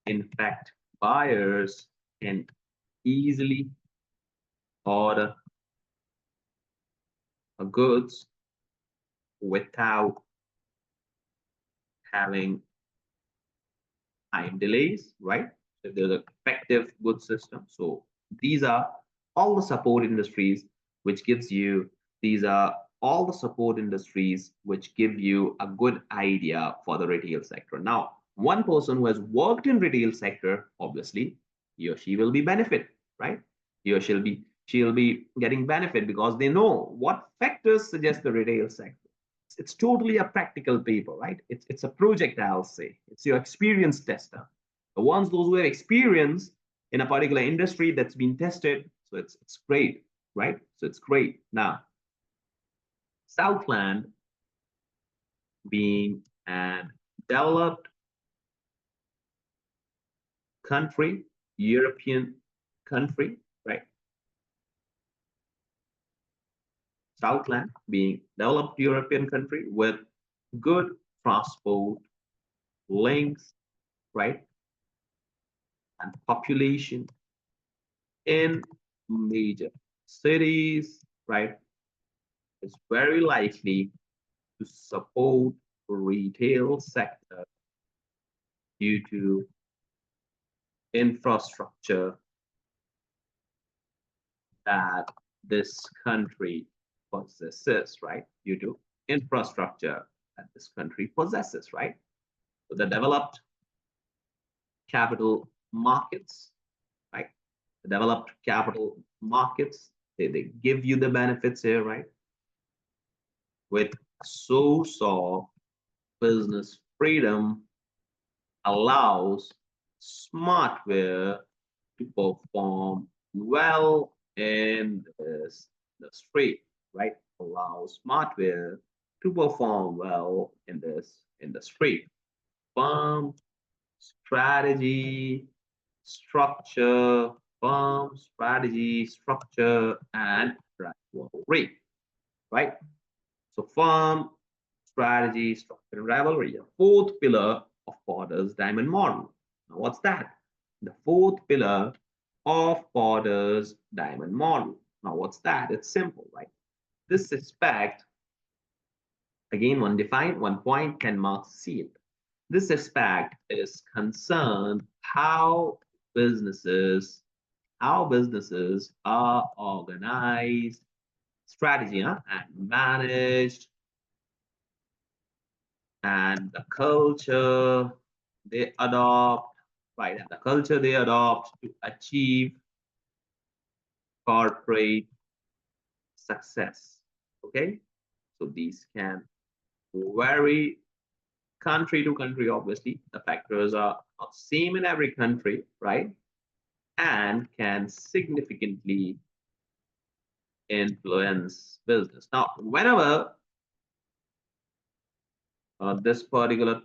in fact, buyers can easily order goods without having time delays, right? So there's an effective good system. So these are all the support industries which gives you, these are all the support industries which give you a good idea for the retail sector. Now, one person who has worked in retail sector, obviously, he or she will be benefit, right? He or she'll be getting benefit because they know what factors suggest the retail sector. It's totally a practical paper, right? It's a project, I'll say. It's your experience tester. The ones those who have experience in a particular industry that's been tested, so it's great, right? So it's great. Now, Southland being an developed country, European country, right? Southland being developed European country with good transport links, right? And population in major cities, right? Is very likely to support retail sector due to infrastructure that this country possesses, right? Due to infrastructure that this country possesses, right? So the developed capital markets, right? The developed capital markets, they give you the benefits here, right? With source of business freedom allows Smartwear to perform well in this industry, right? Allows Smartwear to perform well in this industry. Firm strategy, structure, firm strategy, structure, and rivalry, right? So firm strategy, structure, and rivalry. The fourth pillar of Porter's diamond model. Now, what's that? The fourth pillar of Porter's diamond model. Now, what's that? It's simple, right? This aspect, again, one defined, 1 point, 10 marks sealed. This aspect is concerned how businesses are organized, strategy, and managed, and the culture they adopt, right? And the culture they adopt to achieve corporate success. Okay, so these can vary country to country. Obviously, the factors are not same in every country, right? And can significantly influence business. Now, whenever this particular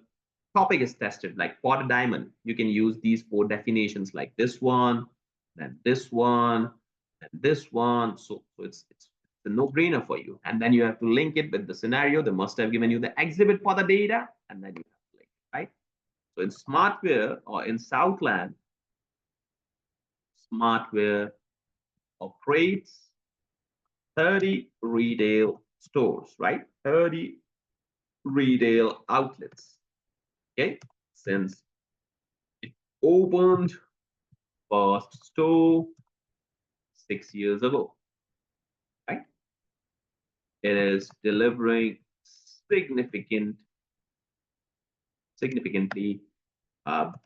topic is tested, like Porter Diamond, you can use these 4 definitions, like this one, then this one, and this one. So it's a no-brainer for you. And then you have to link it with the scenario. They must have given you the exhibit for the data, and then you have to link it, right? So in Smartwear or in Southland, Smartwear operates 30 retail stores, right? 30 retail outlets. Okay, since it opened first store 6 years ago, right? It is delivering significantly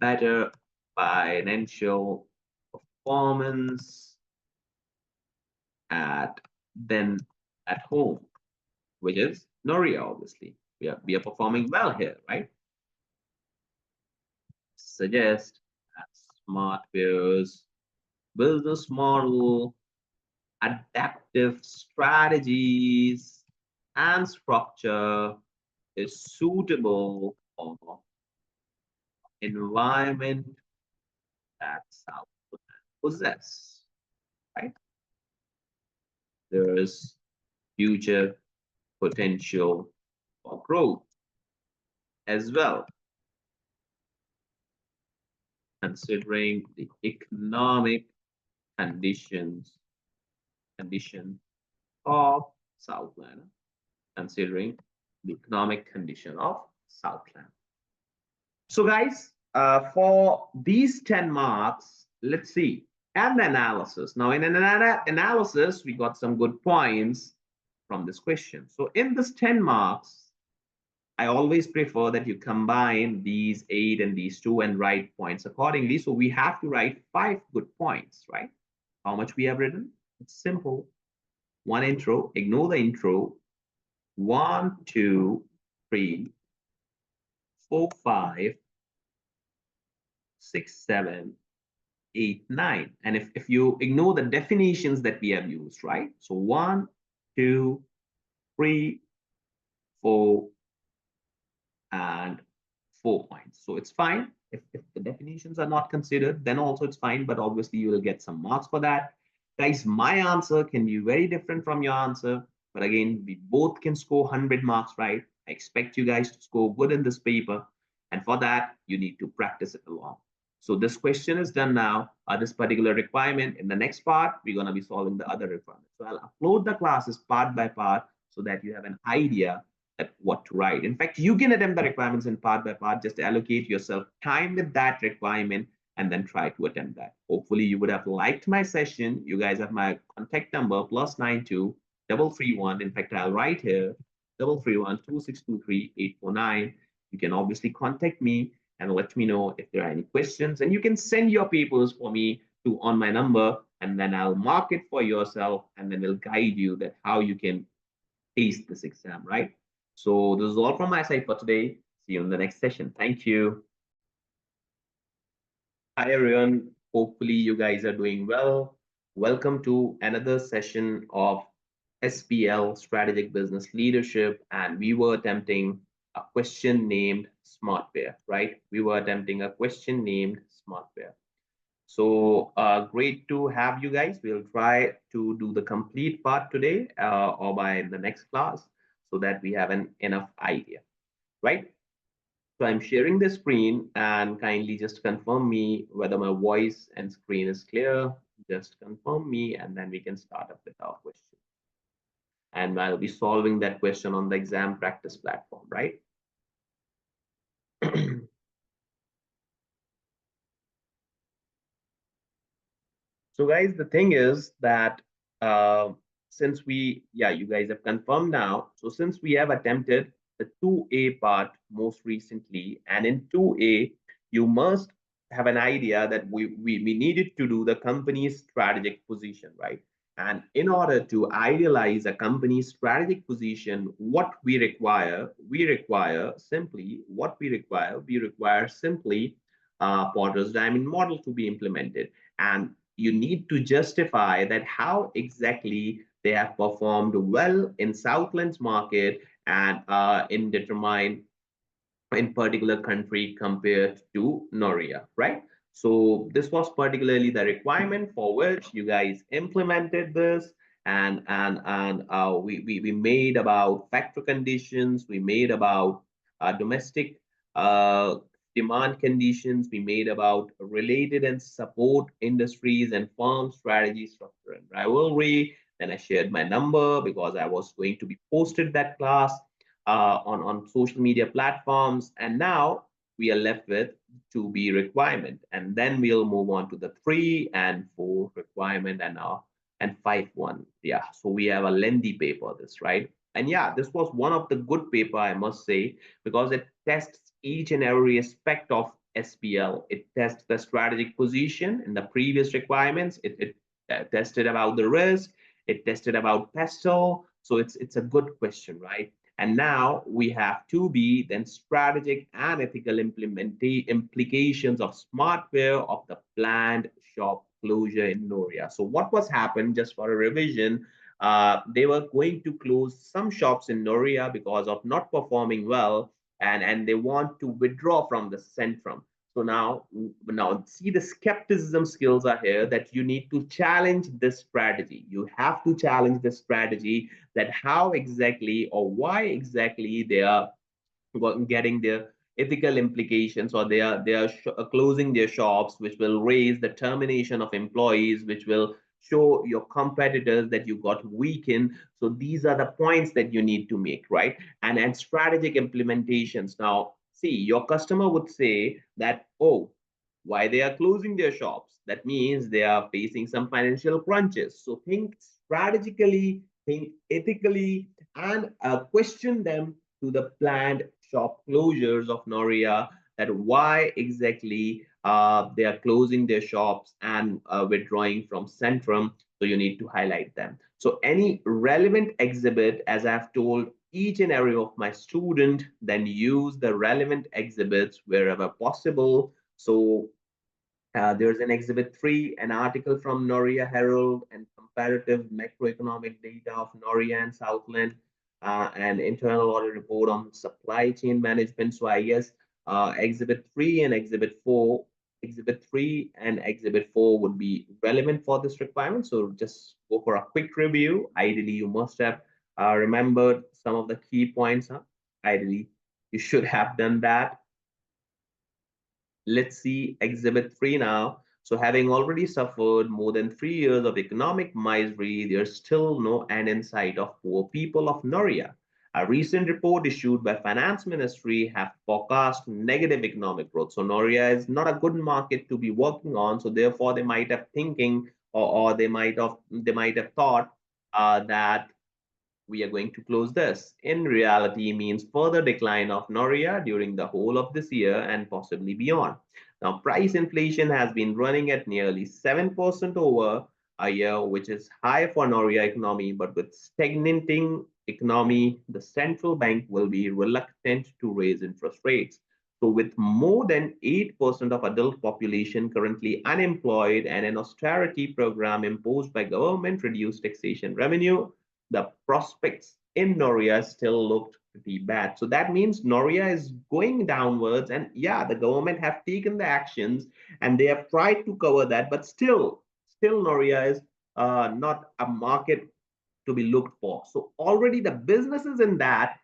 better financial performance than at home, which is Noria, obviously. We are performing well here, right? Suggest that Smartwear's business model, adaptive strategies, and structure is suitable for environment that Southland possess, right? There is future potential for growth as well, considering the economic condition of Southland, considering the economic condition of Southland. So guys, for these 10 marks, let's see, and the analysis. Now in an analysis, we got some good points from this question. So in this 10 marks, I always prefer that you combine these 8 and these 2 and write points accordingly. So we have to write 5 good points, right? How much we have written? It's simple. 1 intro, ignore the intro. 1, 2, 3, 4, 5, 6, 7, 8, 9. And if you ignore the definitions that we have used, right? So 1, 2, 3, 4, and 4 points. So it's fine. If the definitions are not considered, then also it's fine, but obviously you will get some marks for that. Guys, my answer can be very different from your answer, but again, we both can score 100 marks, right? I expect you guys to score good in this paper, and for that, you need to practice it along. So this question is done now, this particular requirement. In the next part, we're going to be solving the other requirements. So I'll upload the classes part by part so that you have an idea at what to write. In fact, you can attempt the requirements in part by part. Just allocate yourself time with that requirement and then try to attempt that. Hopefully you would have liked my session. You guys have my contact number +92 331. In fact, I'll write here 331 2623 849. You can obviously contact me and let me know if there are any questions, and you can send your papers for me to on my number, and then I'll mark it for yourself, and then we'll guide you that how you can ace this exam, right? So this is all from my side for today. See you in the next session. Thank you. Hi everyone. Hopefully you guys are doing well. Welcome to another session of SBL Strategic Business Leadership, and we were attempting a question named Smartwear, right? We were attempting a question named Smartwear. So great to have you guys. We'll try to do the complete part today or by the next class so that we have an enough idea, right? So I'm sharing the screen, and kindly just confirm me whether my voice and screen is clear. Just confirm me, and then we can start up with our question. And I'll be solving that question on the exam practice platform, right? So guys, the thing is that since you guys have confirmed now. So since we have attempted the 2A part most recently, and in 2A, you must have an idea that we needed to do the company's strategic position, right? And in order to idealize a company's strategic position, what we require simply, we require simply Porter's diamond model to be implemented. And you need to justify that how exactly they have performed well in Southland's market and in determine in particular country compared to Noria, right? So this was particularly the requirement for which you guys implemented this, and we made about factor conditions, we made about domestic uh, demand conditions, we made about related and support industries and firm strategy, structure and rivalry. Then I shared my number because I was going to be posted that class on social media platforms. And now we are left with 2B requirement. And then we'll move on to the 3 and 4 requirement and 5.1. Yeah, so we have a lengthy paper, this, right? And yeah, this was one of the good paper, I must say, because it tests each and every aspect of SBL. It tests the strategic position in the previous requirements. It tested about the risk. It tested about pestle. So it's a good question, right? And now we have 2B, then strategic and ethical implications of Smartwear of the planned shop closure in Noria. So what was happened, just for a revision, they were going to close some shops in Noria because of not performing well, and they want to withdraw from the Centrum. So now see, the skepticism skills are here, that you need to challenge this strategy. You have to challenge this strategy, that how exactly or why exactly they are getting their ethical implications, or they are closing their shops, which will raise the termination of employees, which will show your competitors that you got weakened. So these are the points that you need to make, right? And strategic implementations. Now see, your customer would say that, oh, why they are closing their shops? That means they are facing some financial crunches. So think strategically, think ethically, and question them to the planned shop closures of Noria, that why exactly they are closing their shops and withdrawing from Centrum. So you need to highlight them. So any relevant exhibit, as I've told each and every of my student, then use the relevant exhibits wherever possible. So there's an exhibit 3, an article from Noria Herald and comparative macroeconomic data of Noria and Southland, an internal audit report on supply chain management. So I guess exhibit 3 and exhibit 4, exhibit 3 and exhibit 4 would be relevant for this requirement. So just go for a quick review. Ideally, you must have remembered some of the key points. Ideally, you should have done that. Let's see exhibit 3 now. So having already suffered more than 3 years of economic misery, there's still no end in sight of poor people of Noria. A recent report issued by Finance Ministry have forecast negative economic growth. So Noria is not a good market to be working on. So therefore they might have thinking, or they might have thought that we are going to close this. In reality, means further decline of Noria during the whole of this year and possibly beyond. Now, price inflation has been running at nearly 7% over a year, which is high for Noria economy, but with stagnating economy, the central bank will be reluctant to raise interest rates. So with more than 8% of adult population currently unemployed and an austerity program imposed by government reduced taxation revenue, the prospects in Noria still looked pretty bad. So that means Noria is going downwards, and yeah, the government have taken the actions and they have tried to cover that, but still Noria is not a market to be looked for. So already the businesses in that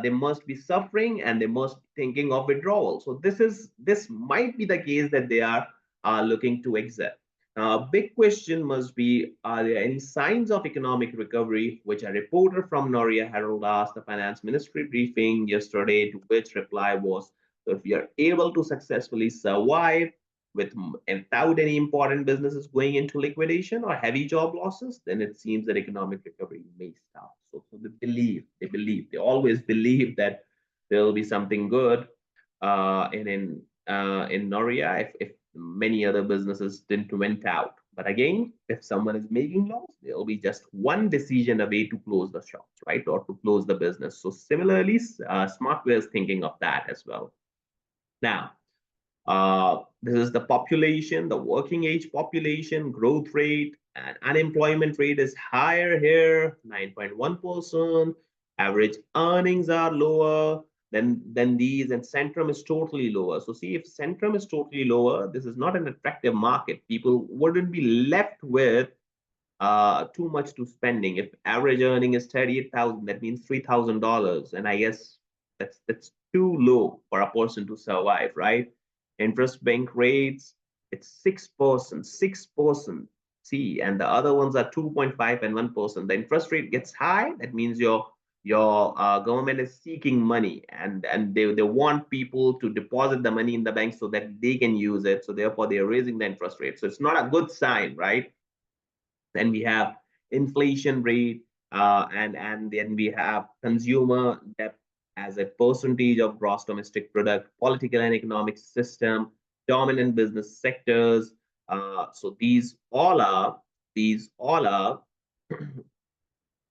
they must be suffering and they must be thinking of withdrawal. So this might be the case that they are looking to exit. Now, a big question must be, are there any signs of economic recovery, which a reporter from Noria Herald asked the finance ministry briefing yesterday, to which reply was, so if we are able to successfully survive without any important businesses going into liquidation or heavy job losses, then it seems that economic recovery may start. So they always believe that there will be something good in Noria if many other businesses didn't went out. But again, if someone is making loss, there will be just one decision away to close the shops, right, or to close the business. So similarly, Smartwear is thinking of that as well. Now, this is the population, the working age population growth rate, and unemployment rate is higher here, 9.1%. Average earnings are lower than these, and Centrum is totally lower. So see, if Centrum is totally lower, this is not an attractive market. People wouldn't be left with too much to spending. If average earning is 38,000, that means $3,000, and I guess that's too low for a person to survive, right? Interest bank rates, it's 6%, 6%. See, and the other ones are 2.5 and 1%. The interest rate gets high, that means your government is seeking money, and they want people to deposit the money in the bank so that they can use it. So therefore, they're raising the interest rate. So it's not a good sign, right? Then we have inflation rate, and then we have consumer debt as a percentage of gross domestic product, political and economic system, dominant business sectors. So these all are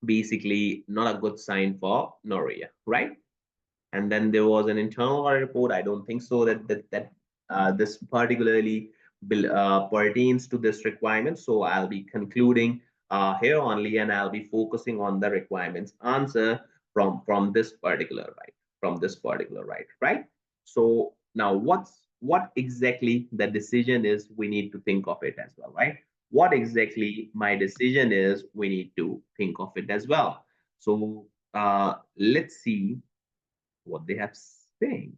basically not a good sign for Noria, right? And then there was an internal audit report. I don't think so that this particularly pertains to this requirement. So I'll be concluding here only, and I'll be focusing on the requirements answer from this particular right. So now what exactly the decision is, we need to think of it as well, right? What exactly my decision is, we need to think of it as well. So let's see what they have saying.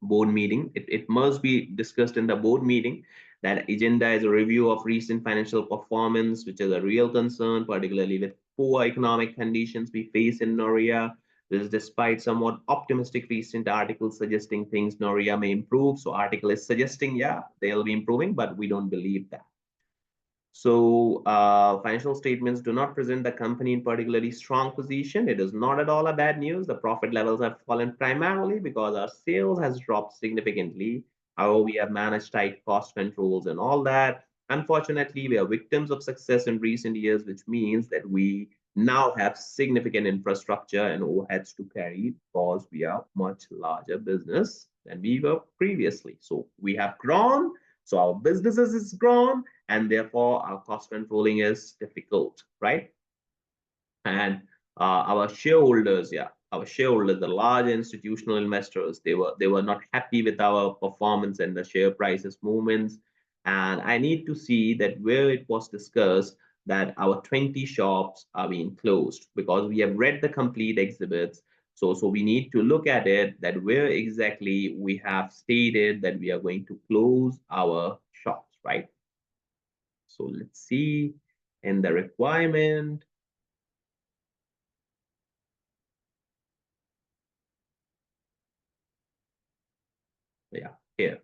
Board meeting, it must be discussed in the board meeting. That agenda is a review of recent financial performance, which is a real concern, particularly with poor economic conditions we face in Noria. This is despite somewhat optimistic recent articles suggesting things Noria may improve. So article is suggesting, yeah, they'll be improving, but we don't believe that. So financial statements do not present the company in particularly strong position. It is not at all a bad news. The profit levels have fallen primarily because our sales has dropped significantly. However, we have managed tight cost controls and all that. Unfortunately, we are victims of success in recent years, which means that we now have significant infrastructure and overheads to carry because we are much larger business than we were previously. So we have grown. So our businesses is grown, and therefore our cost controlling is difficult, right? And our shareholders, the large institutional investors, they were not happy with our performance and the share prices movements. And I need to see that where it was discussed that our 20 shops are being closed, because we have read the complete exhibits. So we need to look at it, that where exactly we have stated that we are going to close our shops, right? So let's see in the requirement. Yeah, here.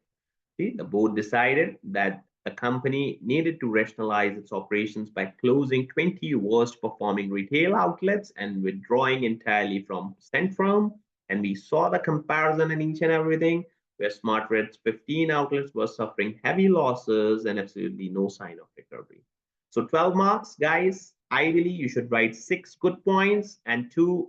See, the board decided that the company needed to rationalize its operations by closing 20 worst performing retail outlets and withdrawing entirely from Centrum. And we saw the comparison in each and everything. where Smartwear's 15 outlets were suffering heavy losses and absolutely no sign of recovery. So 12 marks, guys. Ideally, you should write 6 good points and 2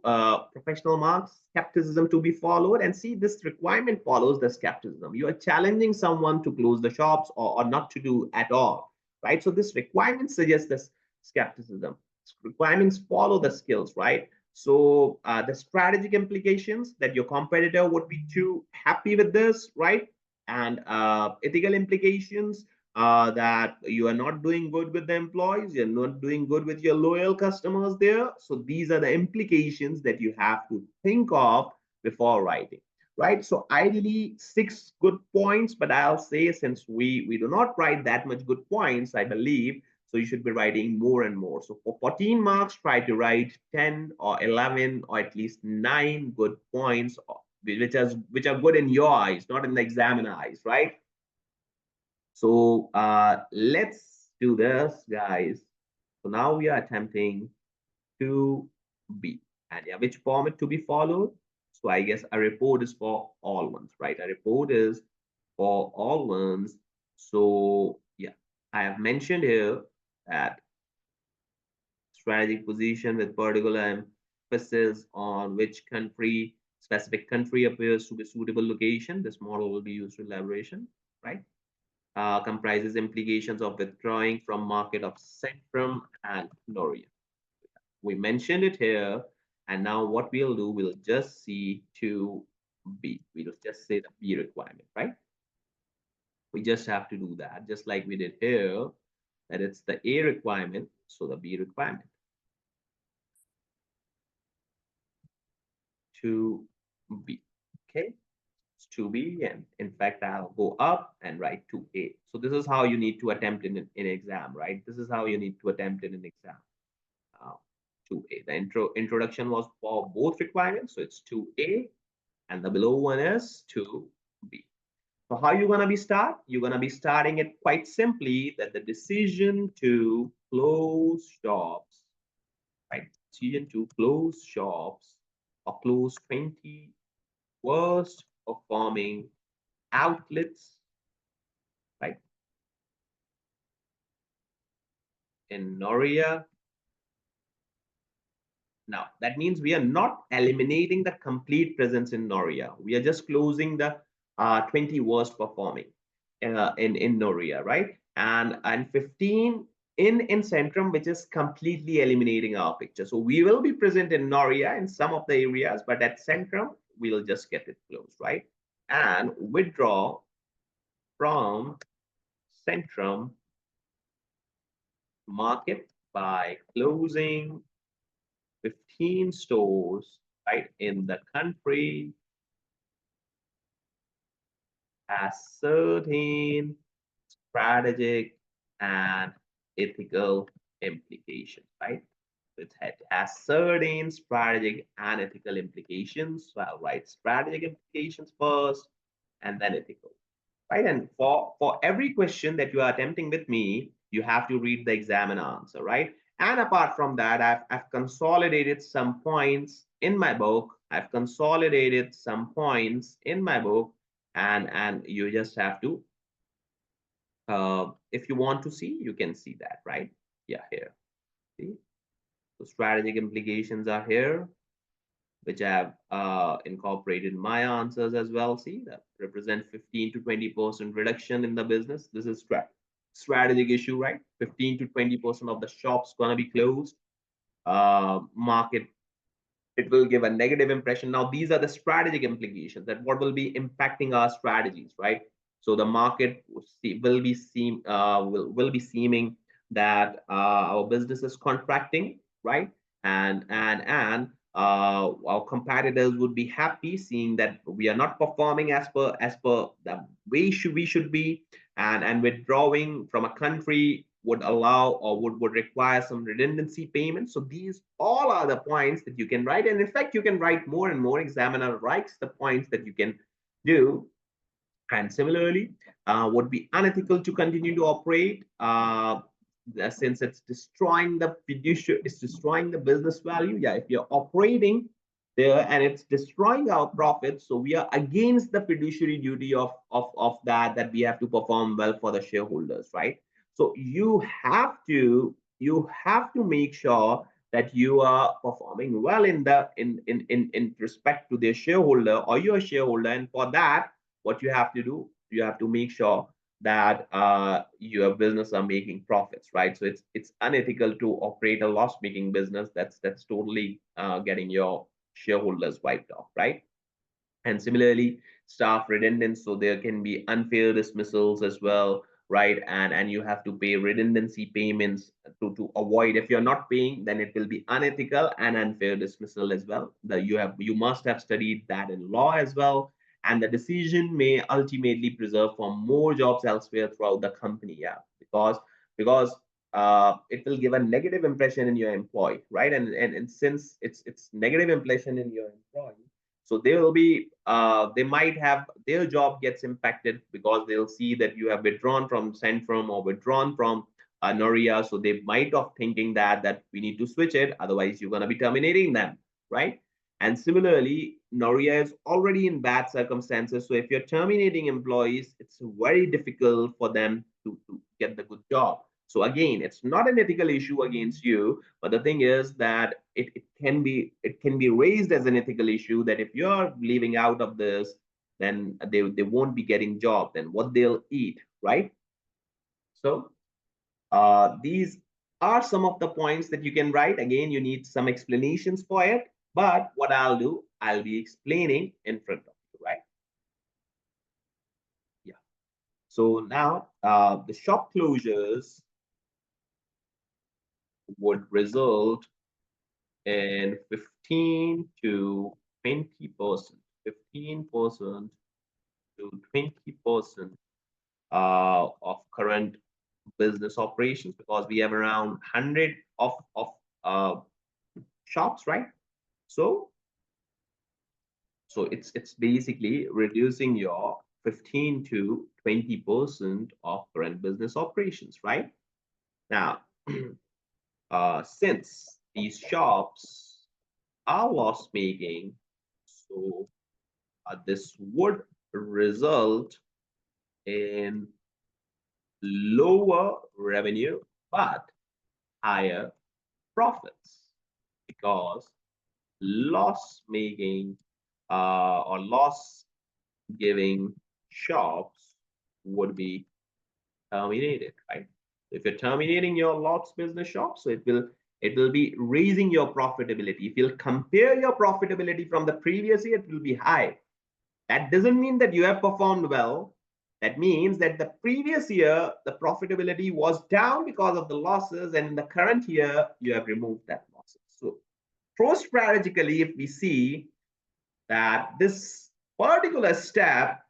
professional marks, skepticism to be followed. And see, this requirement follows the skepticism. You are challenging someone to close the shops or not to do at all, right? So this requirement suggests this skepticism. Requirements follow the skills, right? So the strategic implications that your competitor would be too happy with this, right? And ethical implications that you are not doing good with the employees, you're not doing good with your loyal customers there. So these are the implications that you have to think of before writing, right? So ideally 6 good points, but I'll say since we do not write that much good points, I believe, so you should be writing more and more. So for 14 marks, try to write 10 or 11 or at least 9 good points, which are good in your eyes, not in the examiner eyes, right? So let's do this, guys. So now we are attempting to B. And yeah, which format to be followed? So I guess a report is for all ones, right? A report is for all ones. So yeah, I have mentioned here that strategic position with particular emphasis on which country, specific country appears to be suitable location. This model will be used for elaboration, right? Comprises implications of withdrawing from market of Centrum and Noria. We mentioned it here, and now what we'll do, we'll just see to B. We'll just say the B requirement, right? We just have to do that, just like we did here, that it's the A requirement, so the B requirement. To B, okay? It's to B, and in fact, I'll go up and write to A. So this is how you need to attempt in an exam, right? This is how you need to attempt in an exam. To A. The introduction was for both requirements, so it's to A, and the below one is to B. So how you gonna be start? You're gonna be starting it quite simply that the decision to close shops, right? Decision to close shops or close 20 worst performing outlets, right? In Noria. Now, that means we are not eliminating the complete presence in Noria. We are just closing the 20 worst performing in Noria, right? And 15 in Centrum, which is completely eliminating our picture. So we will be present in Noria in some of the areas, but at Centrum, we'll just get it closed, right? And withdraw from Centrum market by closing 15 stores, right, in the country has certain strategic and ethical implications, right? It has certain strategic and ethical implications. So I'll write strategic implications first and then ethical, right? And for every question that you are attempting with me, you have to read the exam and answer, right? And apart from that, I've consolidated some points in my book. I've consolidated some points in my book, and you just have to, if you want to see, you can see that, right? Yeah, here. See, so strategic implications are here, which I have incorporated in my answers as well. See, that represent 15 to 20% reduction in the business. This is strategic issue, right? 15 to 20% of the shops gonna be closed. Market, it will give a negative impression. Now, these are the strategic implications that what will be impacting our strategies, right? So the market will be seeming that our business is contracting, right? And our competitors would be happy seeing that we are not performing as per the way we should be, and withdrawing from a country would allow or would require some redundancy payments. So these all are the points that you can write, and in fact you can write more and more. Examiner writes the points that you can do. And similarly, would be unethical to continue to operate since it's destroying the fiduciary, it's destroying the business value. Yeah, if you're operating there, and it's destroying our profits. So we are against the fiduciary duty of that we have to perform well for the shareholders, right? So you have to make sure that you are performing well in respect to their shareholder or your shareholder. And for that, what you have to do, you have to make sure that your business are making profits, right? So it's unethical to operate a loss making business that's totally getting your shareholders wiped off, right? And similarly, staff redundant, so there can be unfair dismissals as well, right? And you have to pay redundancy payments to avoid. If you're not paying, then it will be unethical and unfair dismissal as well. You must have studied that in law as well. And the decision may ultimately preserve for more jobs elsewhere throughout the company. Yeah, because it will give a negative impression in your employee, right? And since it's negative impression in your employee, so they will be they might have their job gets impacted because they'll see that you have withdrawn from Centrum or withdrawn from Noria. So they might have thinking that we need to switch it, otherwise you're going to be terminating them, right? And similarly, Noria is already in bad circumstances. So if you're terminating employees, it's very difficult for them to get the good job. So again, it's not an ethical issue against you, but the thing is that it can be raised as an ethical issue that if you're leaving out of this, then they won't be getting job. Then what they'll eat, right? So these are some of the points that you can write. Again, you need some explanations for it, but what I'll do, I'll be explaining in front of you, right? Yeah. So now the shop closures would result in 15 to 20%, 15% to 20% of current business operations, because we have around 100 of shops, right? So it's basically reducing your 15 to 20% of current business operations, right? Now, since these shops are loss making, so this would result in lower revenue but higher profits, because loss making or loss giving shops would be terminated, right? If you're terminating your lots business shop, so it will be raising your profitability. If you'll compare your profitability from the previous year, it will be high. That doesn't mean that you have performed well. That means that the previous year, the profitability was down because of the losses, and in the current year, you have removed that losses. So, strategically, if we see that this particular step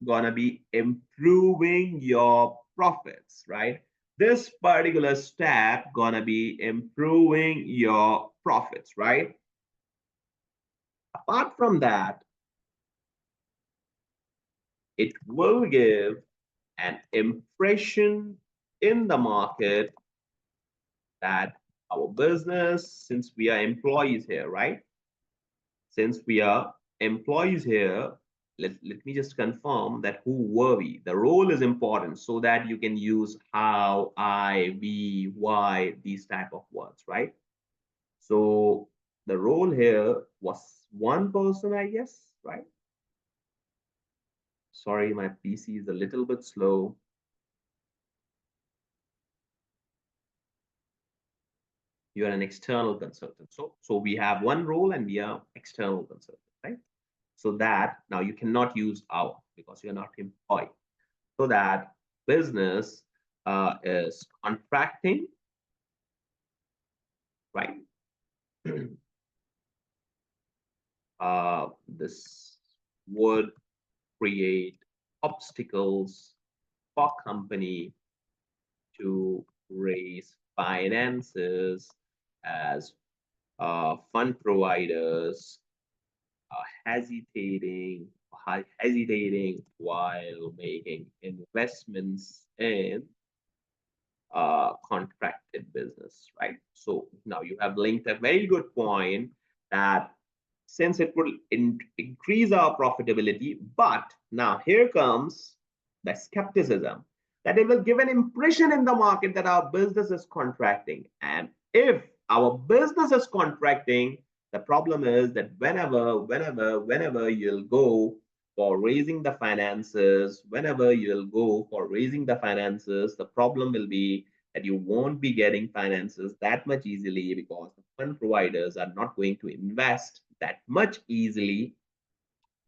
gonna be improving your profits, right? This particular step gonna be improving your profits, right? Apart from that, it will give an impression in the market that our business, since we are employees here, right? Since we are employees here, let me just confirm that who were we? The role is important so that you can use how, I, we, why, these type of words, right? So the role here was one person, I guess, right? Sorry, my PC is a little bit slow. You are an external consultant. So we have one role and we are external consultant, right? So that now you cannot use our because you're not employed. So that business is contracting, right? This would create obstacles for company to raise finances, as fund providers hesitating while making investments in contracted business, right? So now you have linked a very good point that since it will increase our profitability. But now here comes the skepticism that it will give an impression in the market that our business is contracting. And if our business is contracting, the problem is that whenever you'll go for raising the finances, the problem will be that you won't be getting finances that much easily because the fund providers are not going to invest that much easily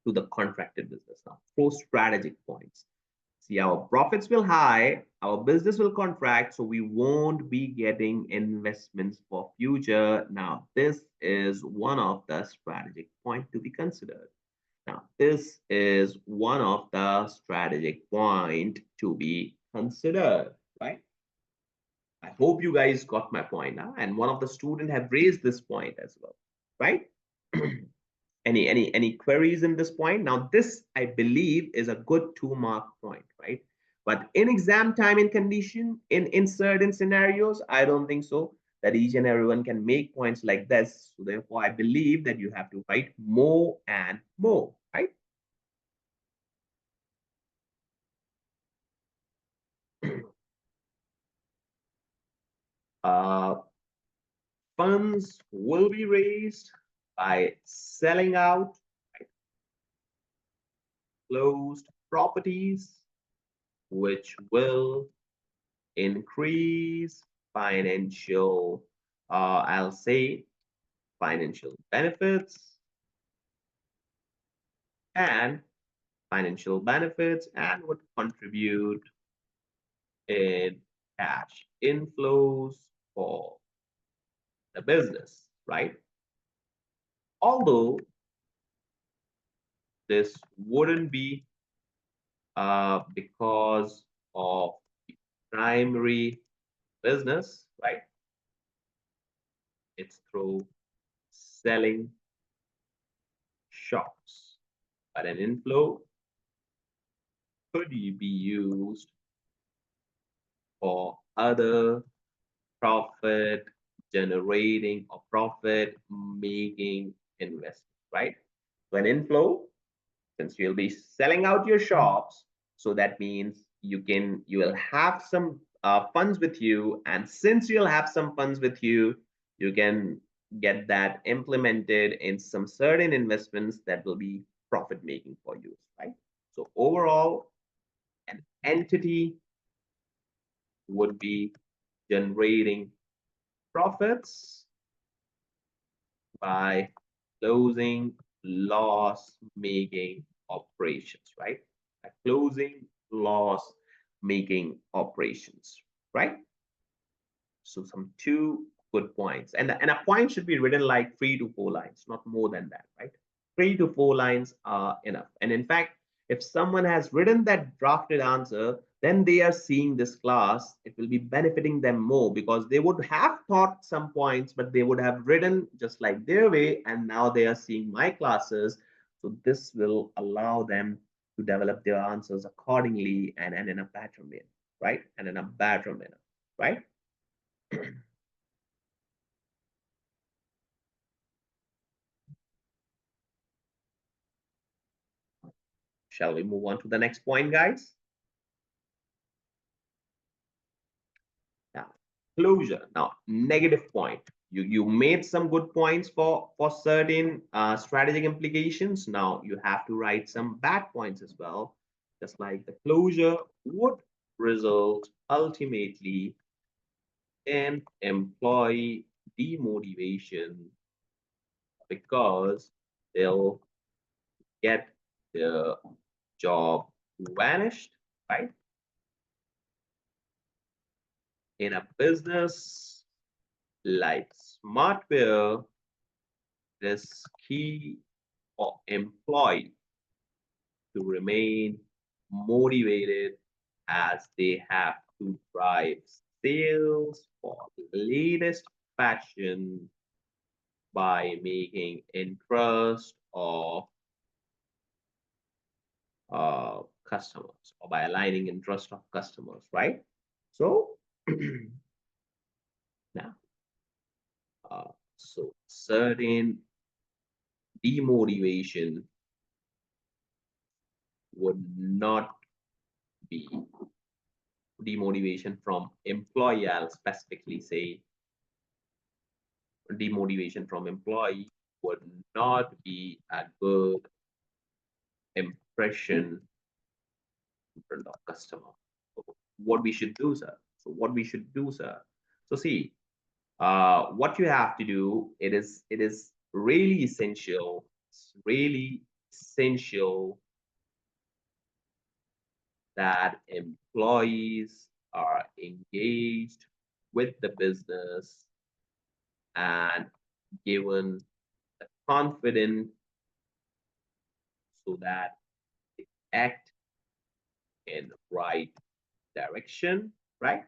to the contracted business. Now, 4 strategic points. See, our profits will high, our business will contract, so we won't be getting investments for future. Now, this is one of the strategic point to be considered. Now, this is one of the strategic point to be considered, right? I hope you guys got my point now. And one of the students have raised this point as well, right? Any queries in this point? Now, this I believe is a good 2-mark point, right? But in exam time in condition, in certain scenarios, I don't think so that each and everyone can make points like this. So therefore, I believe that you have to write more and more, right? uh, Funds will be raised by selling out closed properties, which will increase financial, I'll say, financial benefits and would contribute in cash inflows for the business, right? Although this wouldn't be because of the primary business, right? It's through selling shops, but an inflow could be used for other profit generating or profit making investment, right? So an inflow, since you'll be selling out your shops, so that means you will have some funds with you, and since you'll have some funds with you, you can get that implemented in some certain investments that will be profit making for you, right? So overall, an entity would be generating profits by closing loss making operations, right? By closing loss making operations, right? So some 2 good points. And a point should be written like 3 to 4 lines, not more than that, right? 3 to 4 lines are enough. And in fact, if someone has written that drafted answer, then they are seeing this class, it will be benefiting them more because they would have thought some points, but they would have written just like their way. And now they are seeing my classes. So this will allow them to develop their answers accordingly and in a better manner, right? And in a better manner, right? Shall we move on to the next point, guys? Now, closure. Now, negative point. You made some good points for certain strategic implications. Now you have to write some bad points as well. Just like the closure would result ultimately in employee demotivation because they'll get their job vanished, right? In a business like Smartwear, it is key for employee to remain motivated as they have to drive sales for the latest fashion by making interest of customers or by aligning interest of customers, right? So now, so certain demotivation would not be demotivation from employee. I'll specifically say demotivation from employee would not be a good impression in front of customer. So what we should do, sir? So see, what you have to do, it is really essential. It's really essential that employees are engaged with the business and given the confidence so that they act in the right direction, right?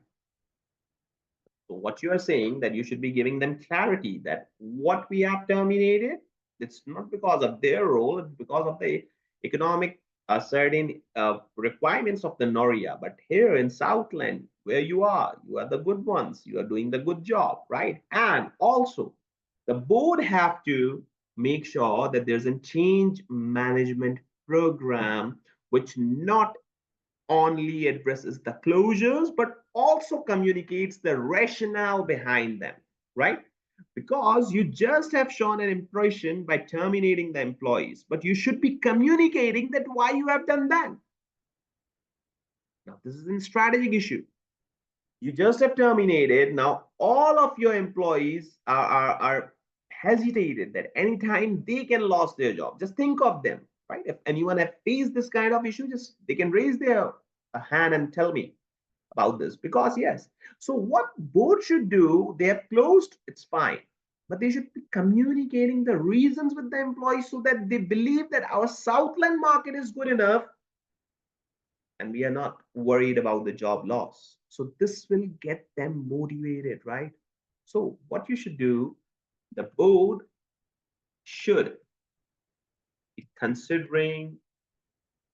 So what you are saying that you should be giving them clarity that what we have terminated, it's not because of their role, it's because of the economic certain requirements of the Noria. But here in Southland, where you are the good ones, you are doing the good job, right? And also the board have to make sure that there's a change management program which not only addresses the closures, but also communicates the rationale behind them, right? Because you just have shown an impression by terminating the employees, but you should be communicating that why you have done that. Now, this is a strategic issue. You just have terminated. Now, all of your employees are hesitated that anytime they can lose their job. Just think of them, right? If anyone have faced this kind of issue, just they can raise their hand and tell me about this. Because yes, so what board should do, they have closed, it's fine, but they should be communicating the reasons with the employees so that they believe that our Southland market is good enough and we are not worried about the job loss. So this will get them motivated, right? So what you should do, the board should be considering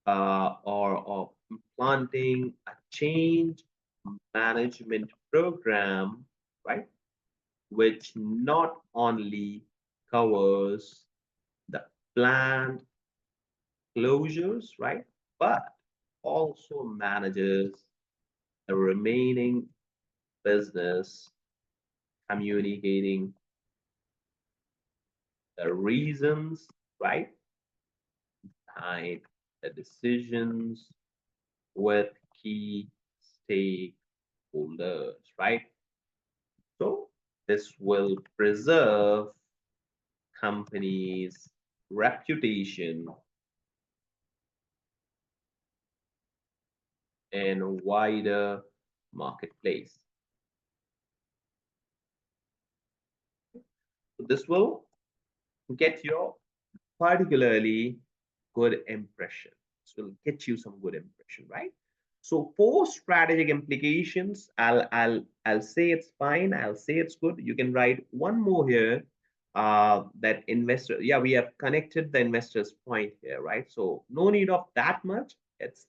or implanting a change management program, right? Which not only covers the planned closures, right? But also manages the remaining business, communicating the reasons, right, behind the decisions with key stakeholders, right? So this will preserve companies' reputation in a wider marketplace. So this will get your particularly good impression. This will get you some good impression, right? So for strategic implications, I'll say it's fine. I'll say it's good. You can write one more here. That investor, yeah, we have connected the investor's point here, right? So no need of that much. It's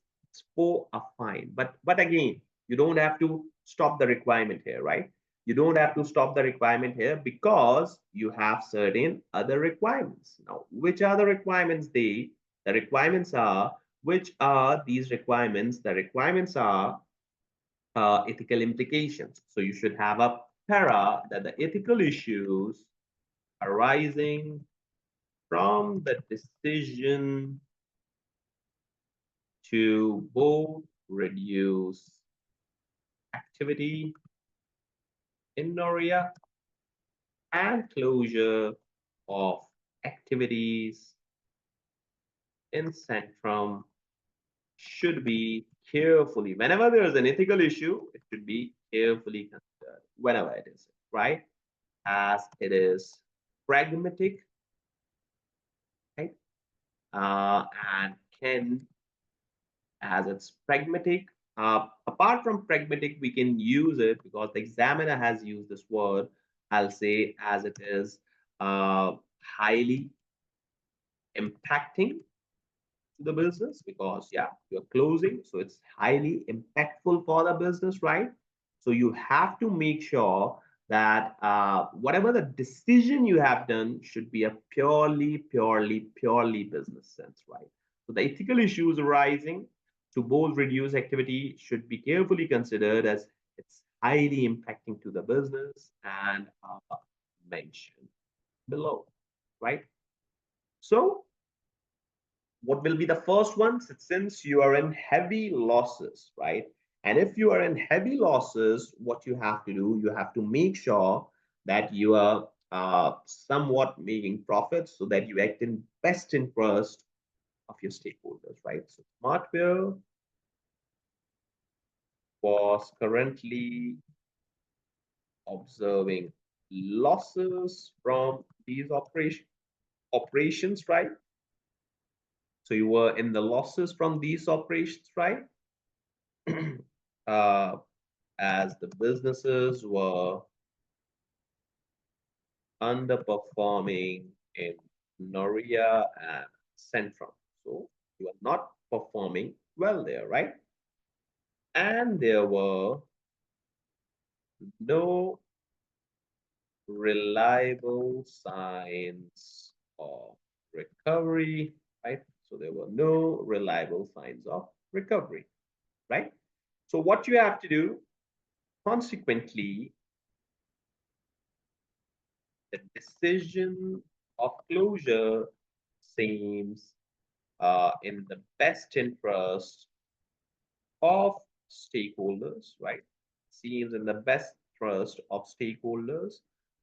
for a fine, but again, you don't have to stop the requirement here, right? You don't have to stop the requirement here because you have certain other requirements. Now, which are the requirements? The requirements are, which are these requirements? The requirements are ethical implications. So you should have a para that the ethical issues arising from the decision to both reduce activity in Noria and closure of activities in Centrum should be carefully, whenever there is an ethical issue, it should be carefully considered, whenever it is, right? As it is pragmatic, right? And can, as it's pragmatic, apart from pragmatic, we can use it because the examiner has used this word. I'll say as it is highly impacting to the business because yeah, you're closing, so it's highly impactful for the business, right? So you have to make sure that whatever the decision you have done should be a purely business sense, right? So the ethical issues arising to both reduce activity should be carefully considered as it's highly impacting to the business and mentioned below, right? So what will be the first one? Since you are in heavy losses, right? And if you are in heavy losses, what you have to do, you have to make sure that you are somewhat making profits so that you act in best interest of your stakeholders, right? So Smartwear was currently observing losses from these operations, right? So you were in the losses from these operations, right? uh, as the businesses were underperforming in Noria and Centrum. So you are not performing well there, right? And there were no reliable signs of recovery, right? So there were no reliable signs of recovery, right? So what you have to do, consequently, the decision of closure seems in the best interest of stakeholders, right? Seems in the best interest of stakeholders,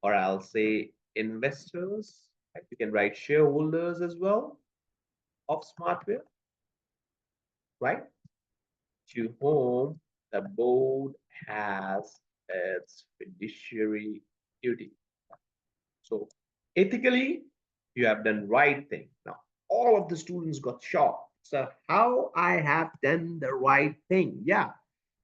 or I'll say investors. Right? You can write shareholders as well of Smartwear, right? To whom the board has its fiduciary duty. So ethically, you have done right thing. Now, all of the students got shocked. So how I have done the right thing? Yeah,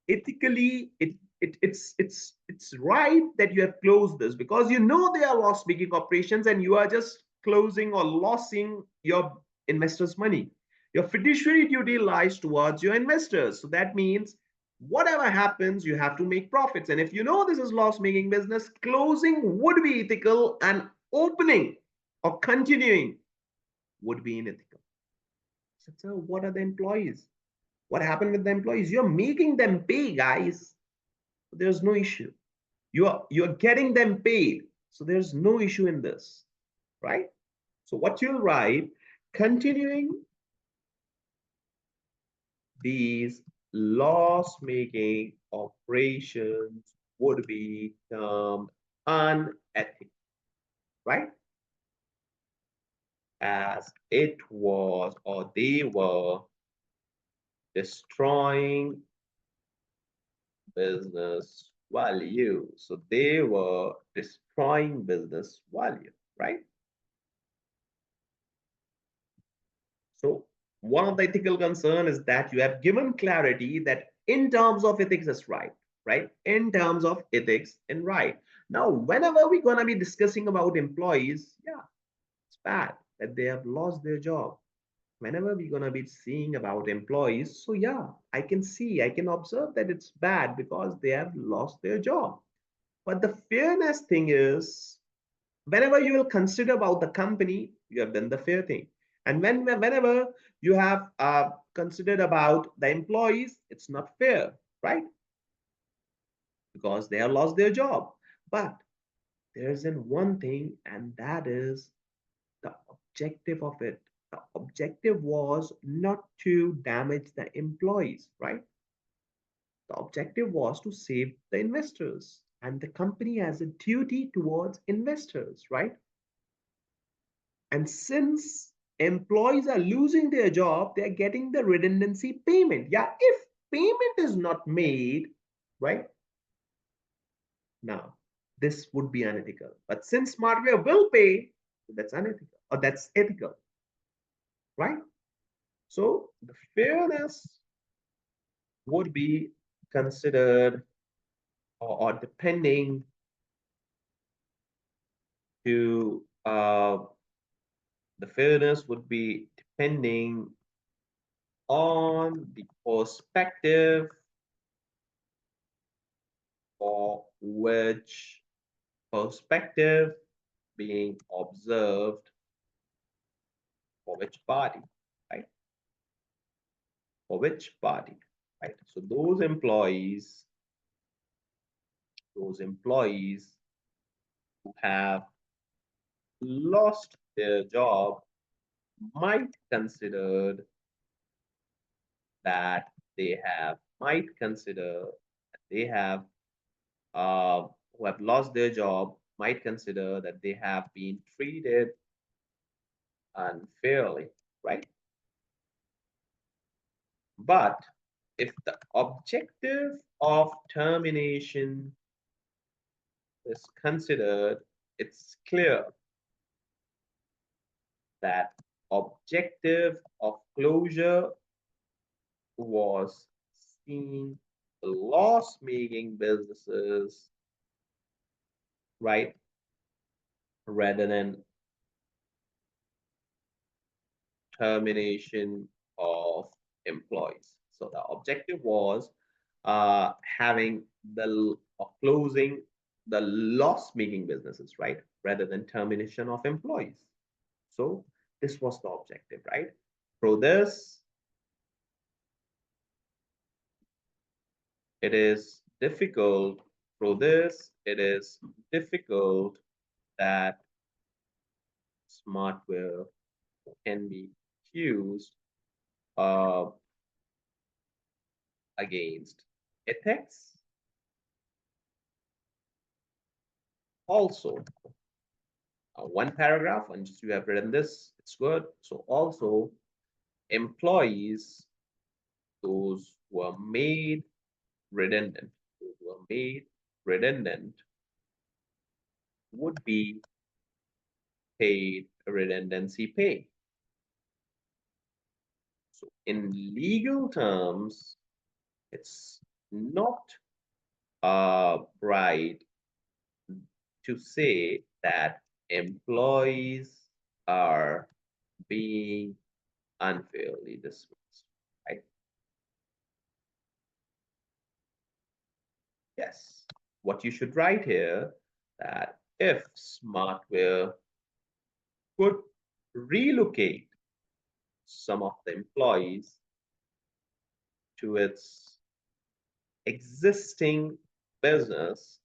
ethically, it's right that you have closed this because you know they are loss making operations and you are just closing or losing your investors' money. Your fiduciary duty lies towards your investors. So that means whatever happens, you have to make profits. And if you know this is loss making business, closing would be ethical and opening or continuing would be unethical. So, what are the employees? What happened with the employees? You're making them pay, guys. There's no issue. You're getting them paid. So there's no issue in this, right? So what you'll write, continuing these loss-making operations would be termed unethical, right? As it was or they were destroying business value. So they were destroying business value, right? So one of the ethical concern is that you have given clarity that in terms of ethics is right, right? In terms of ethics and right. Now, whenever we're gonna be discussing about employees, yeah, it's bad that they have lost their job. Whenever we're gonna be seeing about employees, so yeah, I can see, I can observe that it's bad because they have lost their job. But the fairness thing is, whenever you will consider about the company, you have done the fair thing. And whenever you have considered about the employees, it's not fair, right? Because they have lost their job. But there's in one thing, and that is the objective of it. The objective was not to damage the employees, right? The objective was to save the investors, and the company has a duty towards investors, right? And since employees are losing their job, they're getting the redundancy payment. Yeah, if payment is not made, right? Now, this would be unethical. But since Smartwear will pay, that's unethical or that's ethical, right? So the fairness would be considered or depending to the fairness would be depending on the perspective for which perspective being observed for which party, right? For which party, right? So those employees who have lost their job might considered that might consider that they have who have lost their job might consider that they have been treated unfairly, right? But if the objective of termination is considered, it's clear that objective of closure was seeing the loss-making businesses, right, rather than termination of employees. So the objective was having the of closing the loss-making businesses, right, rather than termination of employees. So this was the objective, right? Through this, it is difficult. Through this, it is difficult that smartware can be used uh, against ethics. Also, one paragraph, and just you have written this, it's good. So also, employees, those who are made redundant, those who are made redundant would be paid redundancy pay. So in legal terms, it's not right to say that employees are being unfairly dismissed, right? Yes, what you should write here that if Smartwear could relocate some of the employees to its existing business,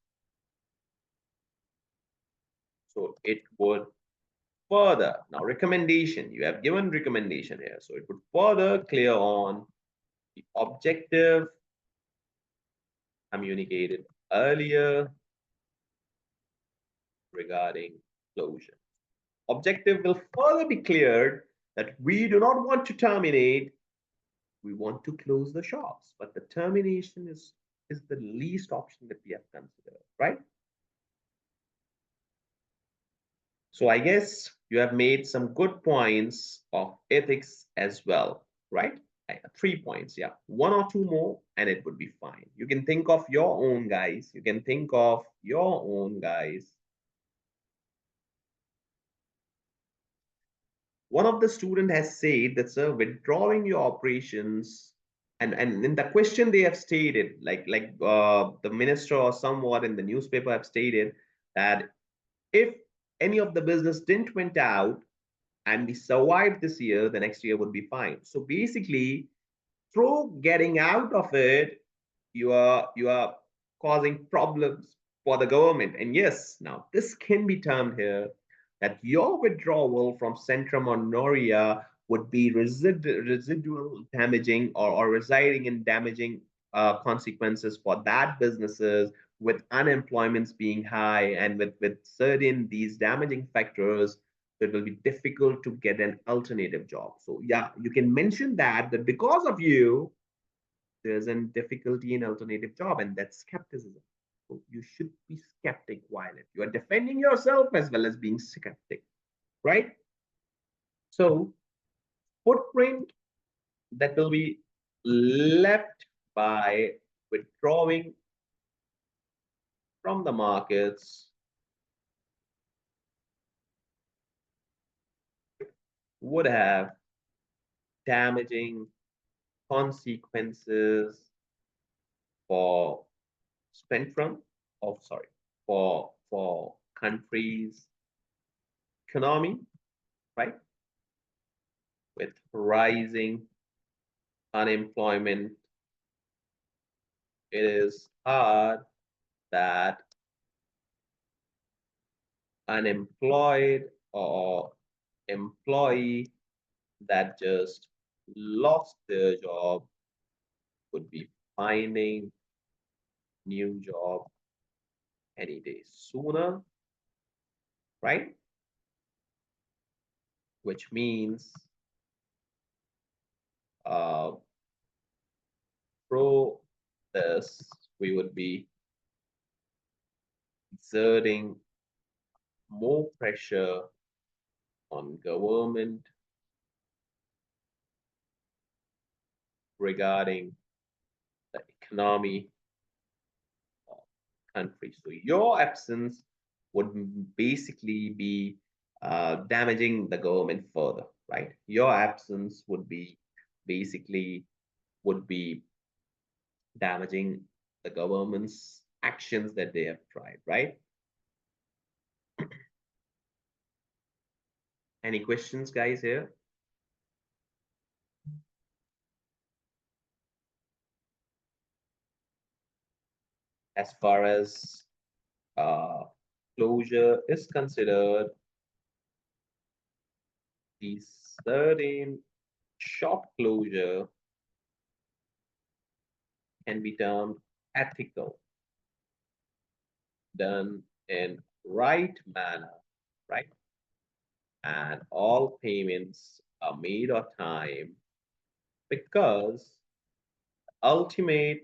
so it would further, now recommendation, you have given recommendation here, so it would further clear on the objective communicated earlier regarding closure. Objective will further be cleared that we do not want to terminate, we want to close the shops, but the termination is the least option that we have considered, right? So I guess you have made some good points of ethics as well, right? 3 points, yeah. One or two more, and it would be fine. You can think of your own, guys. You can think of your own, guys. One of the student has said that, sir, withdrawing your operations, and in the question they have stated, the minister or somewhat in the newspaper have stated that if any of the business didn't went out and we survived this year, the next year would be fine. So basically, through getting out of it, you are causing problems for the government. And yes, now this can be termed here that your withdrawal from Centrum or Noria would be residual damaging or residing in damaging consequences for that businesses with unemployments being high and with certain these damaging factors, it will be difficult to get an alternative job. So yeah, you can mention that because of you, there's a difficulty in alternative job, and that's skepticism. So you should be skeptic while you are defending yourself as well as being skeptic, right? So footprint that will be left by withdrawing from the markets would have damaging consequences for Spectrum. Oh, sorry. for countries' economy, right? With rising unemployment, it is hard that unemployed or employee that just lost their job would be finding new job any day sooner, right? Which means uh, through this, we would be exerting more pressure on government regarding the economy of country. So your absence would basically be damaging the government further, right? Your absence would be basically would be damaging the government's actions that they have tried, right? Any questions, guys, here? As far as uh, closure is considered, the certain shop closure can be termed ethical, done in right manner, right? And all payments are made on time because ultimate,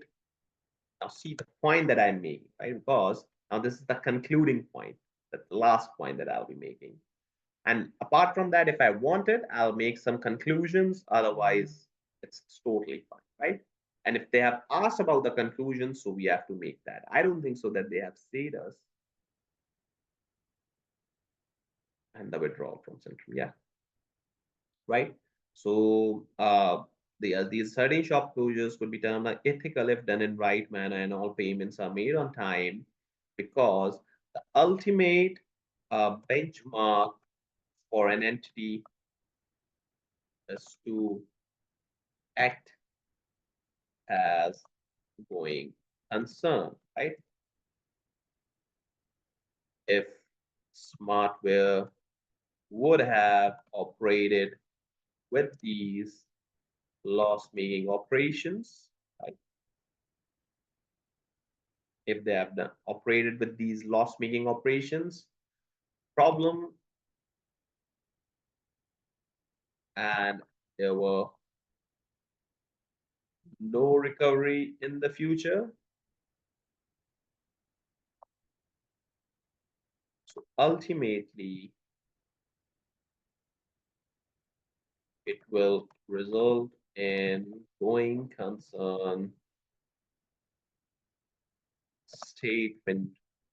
now see the point that I'm making, right? Because now this is the concluding point, the last point that I'll be making. And apart from that, if I want it, I'll make some conclusions. Otherwise, it's totally fine, right? And if they have asked about the conclusions, so we have to make that. I don't think so that they have said us. And the withdrawal from Central, yeah, right? So these certain shop closures could be termed like ethical if done in right manner and all payments are made on time, because the ultimate benchmark for an entity is to act as going concern, right? If Smartwear would have operated with these loss-making operations, right? If they have operated with these loss-making operations, problem, and there were no recovery in the future, so ultimately it will result in going concern statement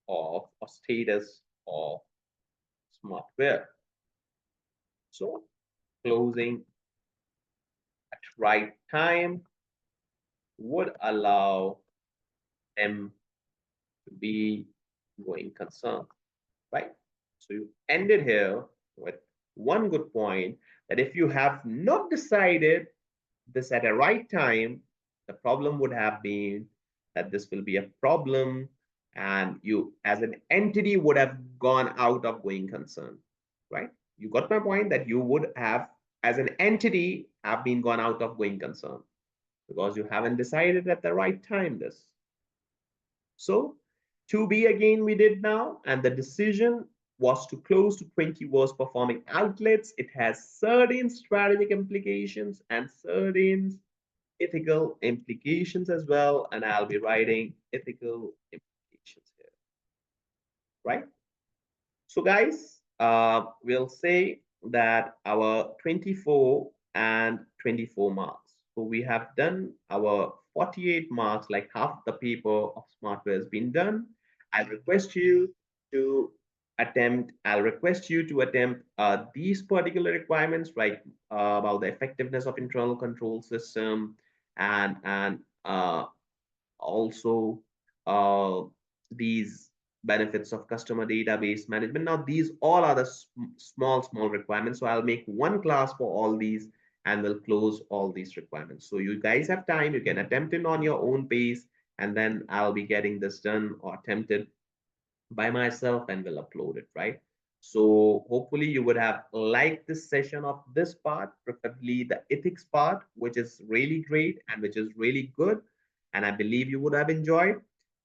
of a status of Smartwear. So closing at right time would allow them to be going concern, right? So you ended here with one good point, that if you have not decided this at a right time, the problem would have been that this will be a problem and you as an entity would have gone out of going concern, right? You got my point, that you would have as an entity have been gone out of going concern because you haven't decided at the right time this. So to be again we did now, and the decision was to close to 20 worst performing outlets. It has certain strategic implications and certain ethical implications as well, and I'll be writing ethical implications here, right? So guys, we'll say that our 24 and 24 marks. So we have done our 48 marks, like half the paper of Smartwear has been done. I request you to I'll request you to attempt these particular requirements, like about the effectiveness of internal control system, and also uh, these benefits of customer database management. Now, these all are the small requirements. So I'll make one class for all these and we'll close all these requirements. So you guys have time, you can attempt it on your own pace, and then I'll be getting this done or attempted by myself and will upload it, right? So hopefully you would have liked this session of this part, preferably the ethics part, which is really great and which is really good. And I believe you would have enjoyed.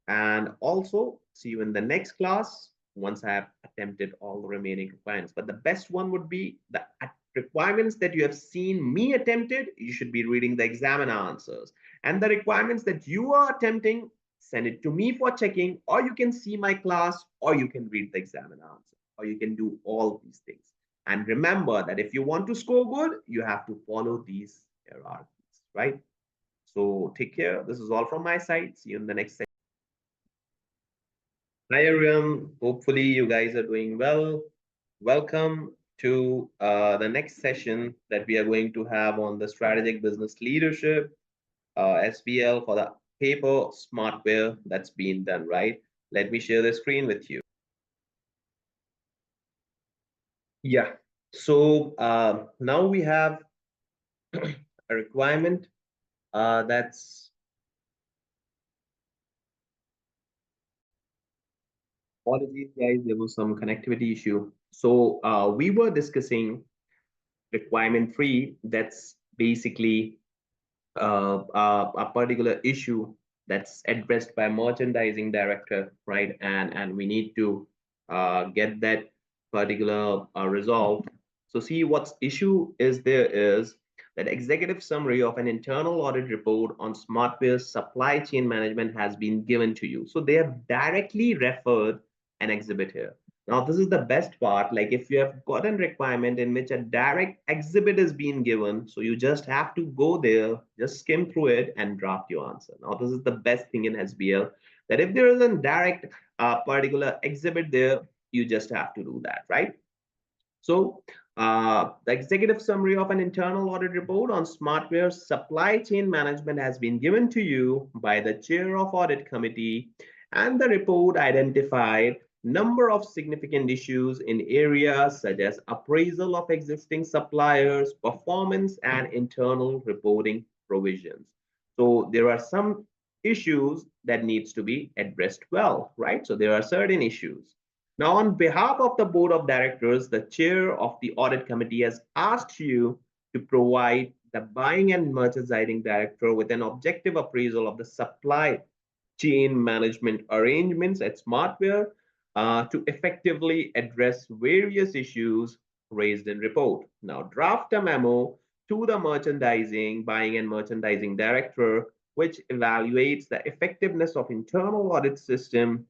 And also see you in the next class once I have attempted all the remaining requirements. But the best one would be the requirements that you have seen me attempted. You should be reading the examiner answers. And the requirements that you are attempting, send it to me for checking, or you can see my class, or you can read the examiner answer, or you can do all these things. And remember that if you want to score good, you have to follow these hierarchies, right? So take care. This is all from my side. See you in the next session. Hi, everyone. Hopefully you guys are doing well. Welcome to the next session that we are going to have on the strategic business leadership, SBL, for the paper Smartwear that's been done, right? Let me share the screen with you. Yeah. So now we have a requirement that's apologies, guys. There was some connectivity issue. So we were discussing requirement 3. That's basically a particular issue that's addressed by merchandising director, right? And we need to get that particular resolved. So see what's issue is there is that executive summary of an internal audit report on Smartwear's supply chain management has been given to you. So they have directly referred an exhibit here. Now, this is the best part. Like if you have got a requirement in which a direct exhibit is being given, so you just have to go there, just skim through it and draft your answer. Now, this is the best thing in SBL, that if there is a direct particular exhibit there, you just have to do that, right? So the executive summary of an internal audit report on Smartwear supply chain management has been given to you by the chair of audit committee, and the report identified number of significant issues in areas such as appraisal of existing suppliers, performance, and internal reporting provisions. So there are some issues that needs to be addressed well, right? So there are certain issues. Now, on behalf of the board of directors, the chair of the audit committee has asked you to provide the buying and merchandising director with an objective appraisal of the supply chain management arrangements at Smartwear to effectively address various issues raised in report. Now, draft a memo to the merchandising, buying and merchandising director, which evaluates the effectiveness of internal audit system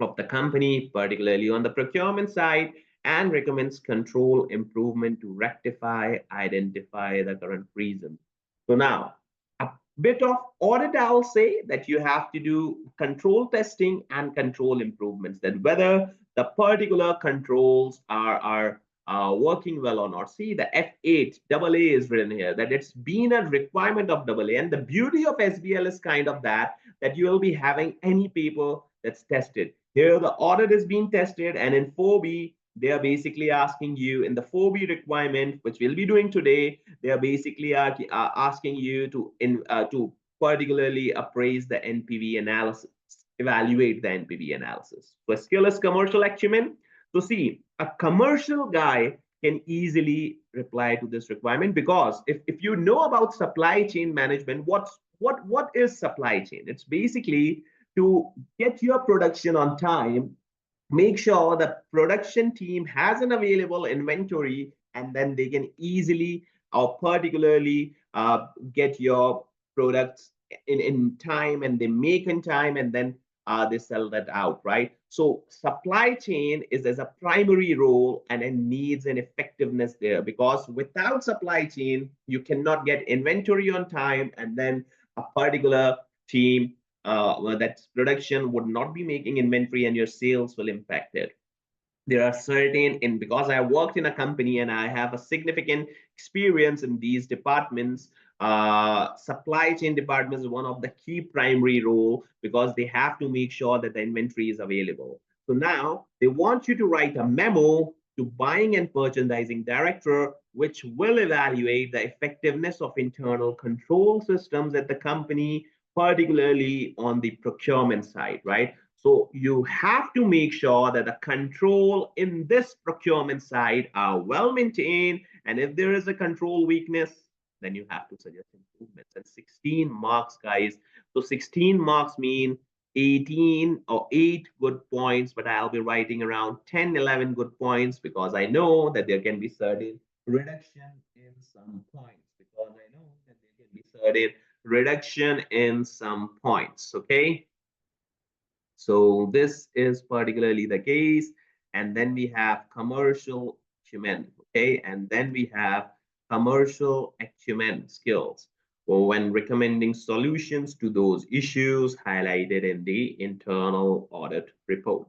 of the company, particularly on the procurement side, and recommends control improvement to rectify, identify the current reason. So now, a bit of audit, I'll say that you have to do control testing and control improvements, that whether the particular controls are working well or not. See, the F8 AA is written here, that it's been a requirement of AA. And the beauty of SBL is kind of that you will be having any paper that's tested. Here, the audit is being tested, and in 4B, they are basically asking you in the 4B requirement, which we'll be doing today, they are basically asking you to particularly appraise the NPV analysis, evaluate the NPV analysis. So a skill is commercial acumen. So see, a commercial guy can easily reply to this requirement, because if you know about supply chain management, what is supply chain? It's basically to get your production on time, make sure the production team has an available inventory, and then they can easily or particularly get your products in time, and they make in time, and then they sell that out, right? So supply chain is as a primary role, and it needs an effectiveness there, because without supply chain, you cannot get inventory on time, and then a particular team that production would not be making inventory, and your sales will impact it. There are certain, and because I worked in a company and I have a significant experience in these departments, supply chain department is one of the key primary role because they have to make sure that the inventory is available. So now they want you to write a memo to buying and merchandising director, which will evaluate the effectiveness of internal control systems at the company, particularly on the procurement side, right? So you have to make sure that the control in this procurement side are well maintained. And if there is a control weakness, then you have to suggest improvements. And 16 marks, guys. So 16 marks mean 18 or 8 good points, but I'll be writing around 10, 11 good points because I know that there can be certain reduction in some points because I know that there can be certain reduction in some points. Okay. So this is particularly the case. And then we have commercial acumen, okay? And then we have commercial acumen skills or when recommending solutions to those issues highlighted in the internal audit report.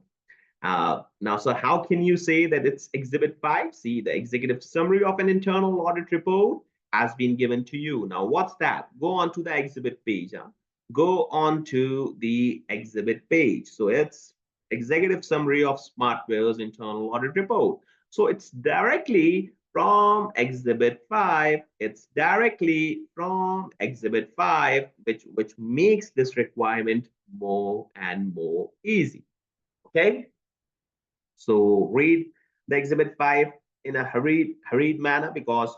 Now, so how can you say that it's Exhibit 5? See, the executive summary of an internal audit report has been given to you. Now, what's that? Go on to the exhibit page. Huh? Go on to the exhibit page. So it's executive summary of Smartwear's internal audit report. So it's directly from exhibit 5. It's directly from exhibit 5, which makes this requirement more and more easy. Okay. So read the exhibit 5 in a hurried manner because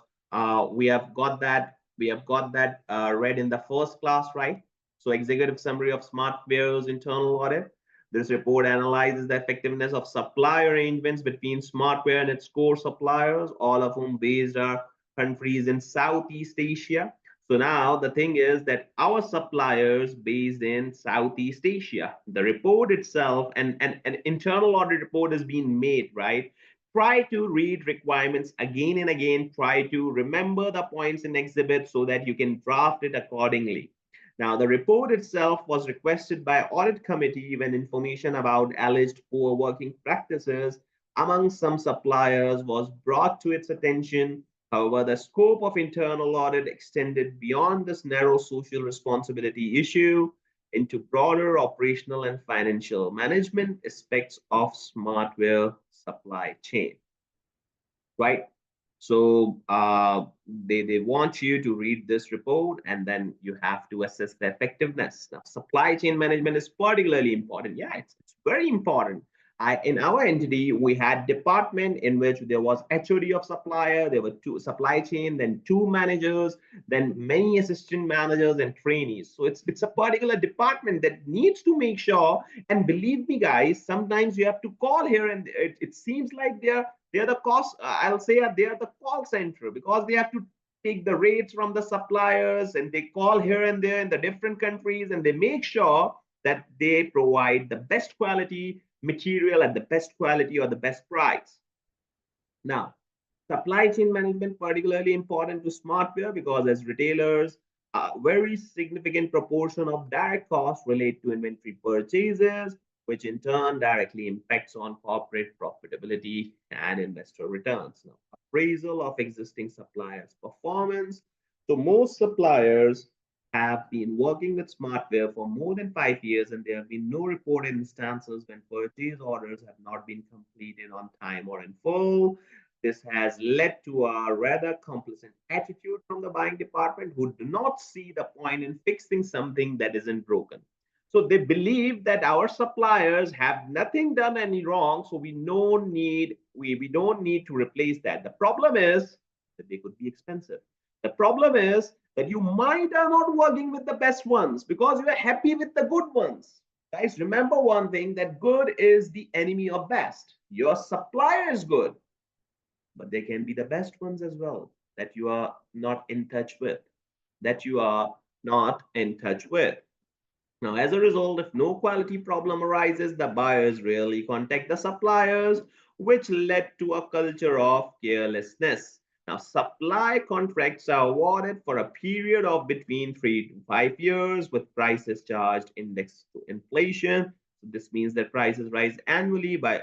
we have got that read in the first class, right? So executive summary of Smartwear's internal audit. This report analyzes the effectiveness of supply arrangements between Smartwear and its core suppliers, all of whom based are countries in Southeast Asia. So now the thing is that our suppliers based in Southeast Asia, the report itself and an internal audit report is being made, right? Try to read requirements again and again. Try to remember the points in exhibit so that you can draft it accordingly. Now, the report itself was requested by audit committee when information about alleged poor working practices among some suppliers was brought to its attention. However, the scope of internal audit extended beyond this narrow social responsibility issue into broader operational and financial management aspects of Smartwear supply chain, right? So they want you to read this report and then you have to assess the effectiveness. Now, supply chain management is particularly important. Yeah, it's very important. In our entity, we had department in which there was HOD of supplier, there were two supply chain, then two managers, then many assistant managers and trainees. So it's a particular department that needs to make sure. And believe me, guys, sometimes you have to call here, and it seems like they're the cost. I'll say they are the call center because they have to take the rates from the suppliers and they call here and there in the different countries and they make sure that they provide the best quality material at the best quality or the best price. Now, supply chain management particularly important to Smartwear because as retailers, a very significant proportion of direct costs relate to inventory purchases, which in turn directly impacts on corporate profitability and investor returns. Now, appraisal of existing suppliers' performance. So most suppliers have been working with Smartwear for more than 5 years, and there have been no reported instances when purchase orders have not been completed on time or in full. This has led to a rather complacent attitude from the buying department who do not see the point in fixing something that isn't broken. So they believe that our suppliers have nothing done any wrong, so we don't need to replace that. The problem is that they could be expensive. The problem is that you might are not working with the best ones because you are happy with the good ones. Guys, remember one thing that good is the enemy of best. Your supplier is good, but they can be the best ones as well that you are not in touch with, that you are not in touch with. Now, as a result, if no quality problem arises, the buyers rarely contact the suppliers, which led to a culture of carelessness. Now, supply contracts are awarded for a period of between 3 to 5 years with prices charged indexed to inflation. So this means that prices rise annually by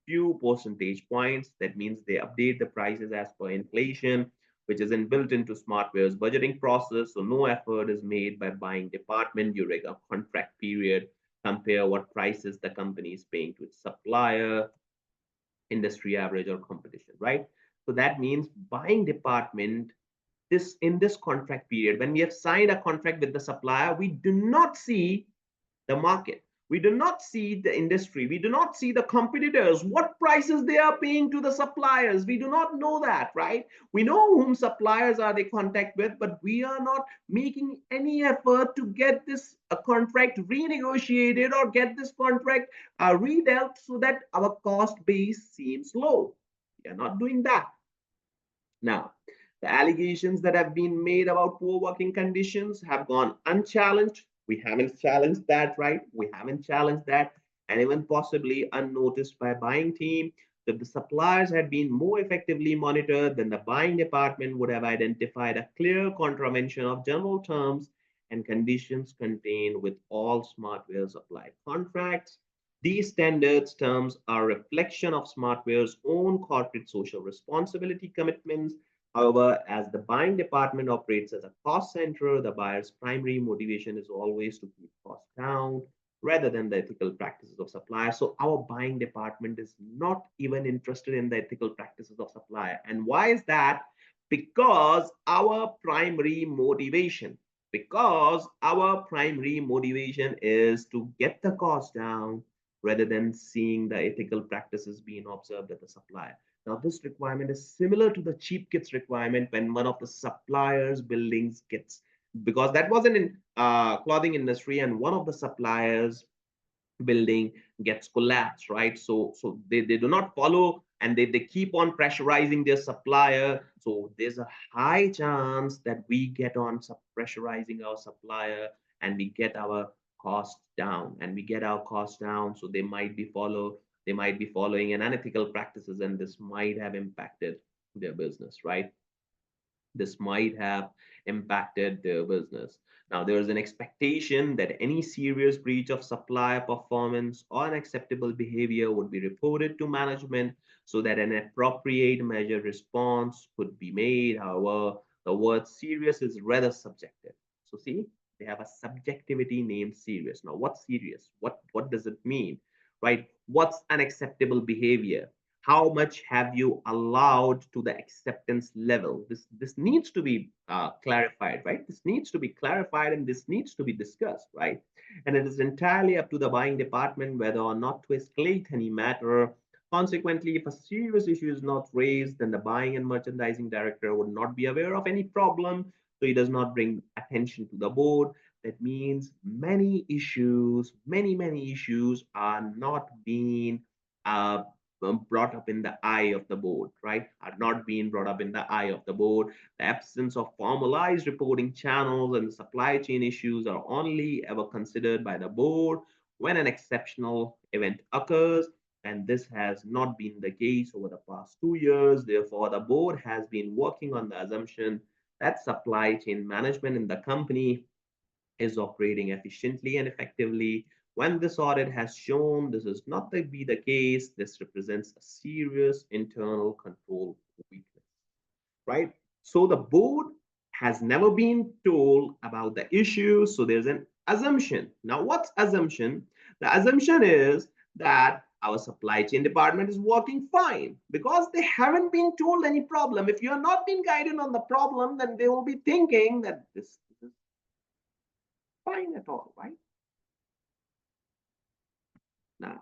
few percentage points. That means they update the prices as per inflation. which is inbuilt into Smartwear's budgeting process. So no effort is made by buying department during a contract period. Compare what prices the company is paying to its supplier, industry average, or competition, right? So that means buying department, this in this contract period, when we have signed a contract with the supplier, we do not see the market. We do not see the industry. We do not see the competitors, what prices they are paying to the suppliers. We do not know that, right? We know whom suppliers are they contact with, but we are not making any effort to get this contract renegotiated or get this contract redealt so that our cost base seems low. We are not doing that. Now, the allegations that have been made about poor working conditions have gone unchallenged. We haven't challenged that, right? We haven't challenged that, and even possibly unnoticed by buying team. If the suppliers had been more effectively monitored, then the buying department would have identified a clear contravention of general terms and conditions contained with all Smartwear supply contracts. These standards terms are a reflection of Smartwear's own corporate social responsibility commitments. However, as the buying department operates as a cost center, the buyer's primary motivation is always to keep costs down rather than the ethical practices of suppliers. So our buying department is not even interested in the ethical practices of supplier. And why is that? Because our primary motivation, is to get the cost down rather than seeing the ethical practices being observed at the supplier. Now, this requirement is similar to the cheap kits requirement when one of the suppliers' buildings gets, because that was in clothing industry, and one of the suppliers' building gets collapsed, right? So they do not follow, and they keep on pressurizing their supplier. So there's a high chance that we get on pressurizing our supplier, and we get our costs down, so they might be following an unethical practices, and this might have impacted their business, right? This might have impacted their business. Now, there is an expectation that any serious breach of supplier performance or unacceptable behavior would be reported to management so that an appropriate measure response could be made. However, the word serious is rather subjective. So, see, they have a subjectivity named serious. Now, what's serious? What does it mean? Right? What's unacceptable behavior? How much have you allowed to the acceptance level? This needs to be clarified, right? This needs to be clarified, and this needs to be discussed, right? And it is entirely up to the buying department whether or not to escalate any matter. Consequently, if a serious issue is not raised, then the buying and merchandising director would not be aware of any problem, so he does not bring attention to the board. That means many issues are not being uh, brought up in the eye of the board, right? Are not being brought up in the eye of the board. The absence of formalized reporting channels and supply chain issues are only ever considered by the board when an exceptional event occurs. And this has not been the case over the past 2 years. Therefore, the board has been working on the assumption that supply chain management in the company is operating efficiently and effectively. When this audit has shown this is not to be the case, this represents a serious internal control weakness, right? So the board has never been told about the issue. So there's an assumption. Now, what's assumption? The assumption is that our supply chain department is working fine because they haven't been told any problem. If you are not being guided on the problem, then they will be thinking that this is fine at all, right? Now,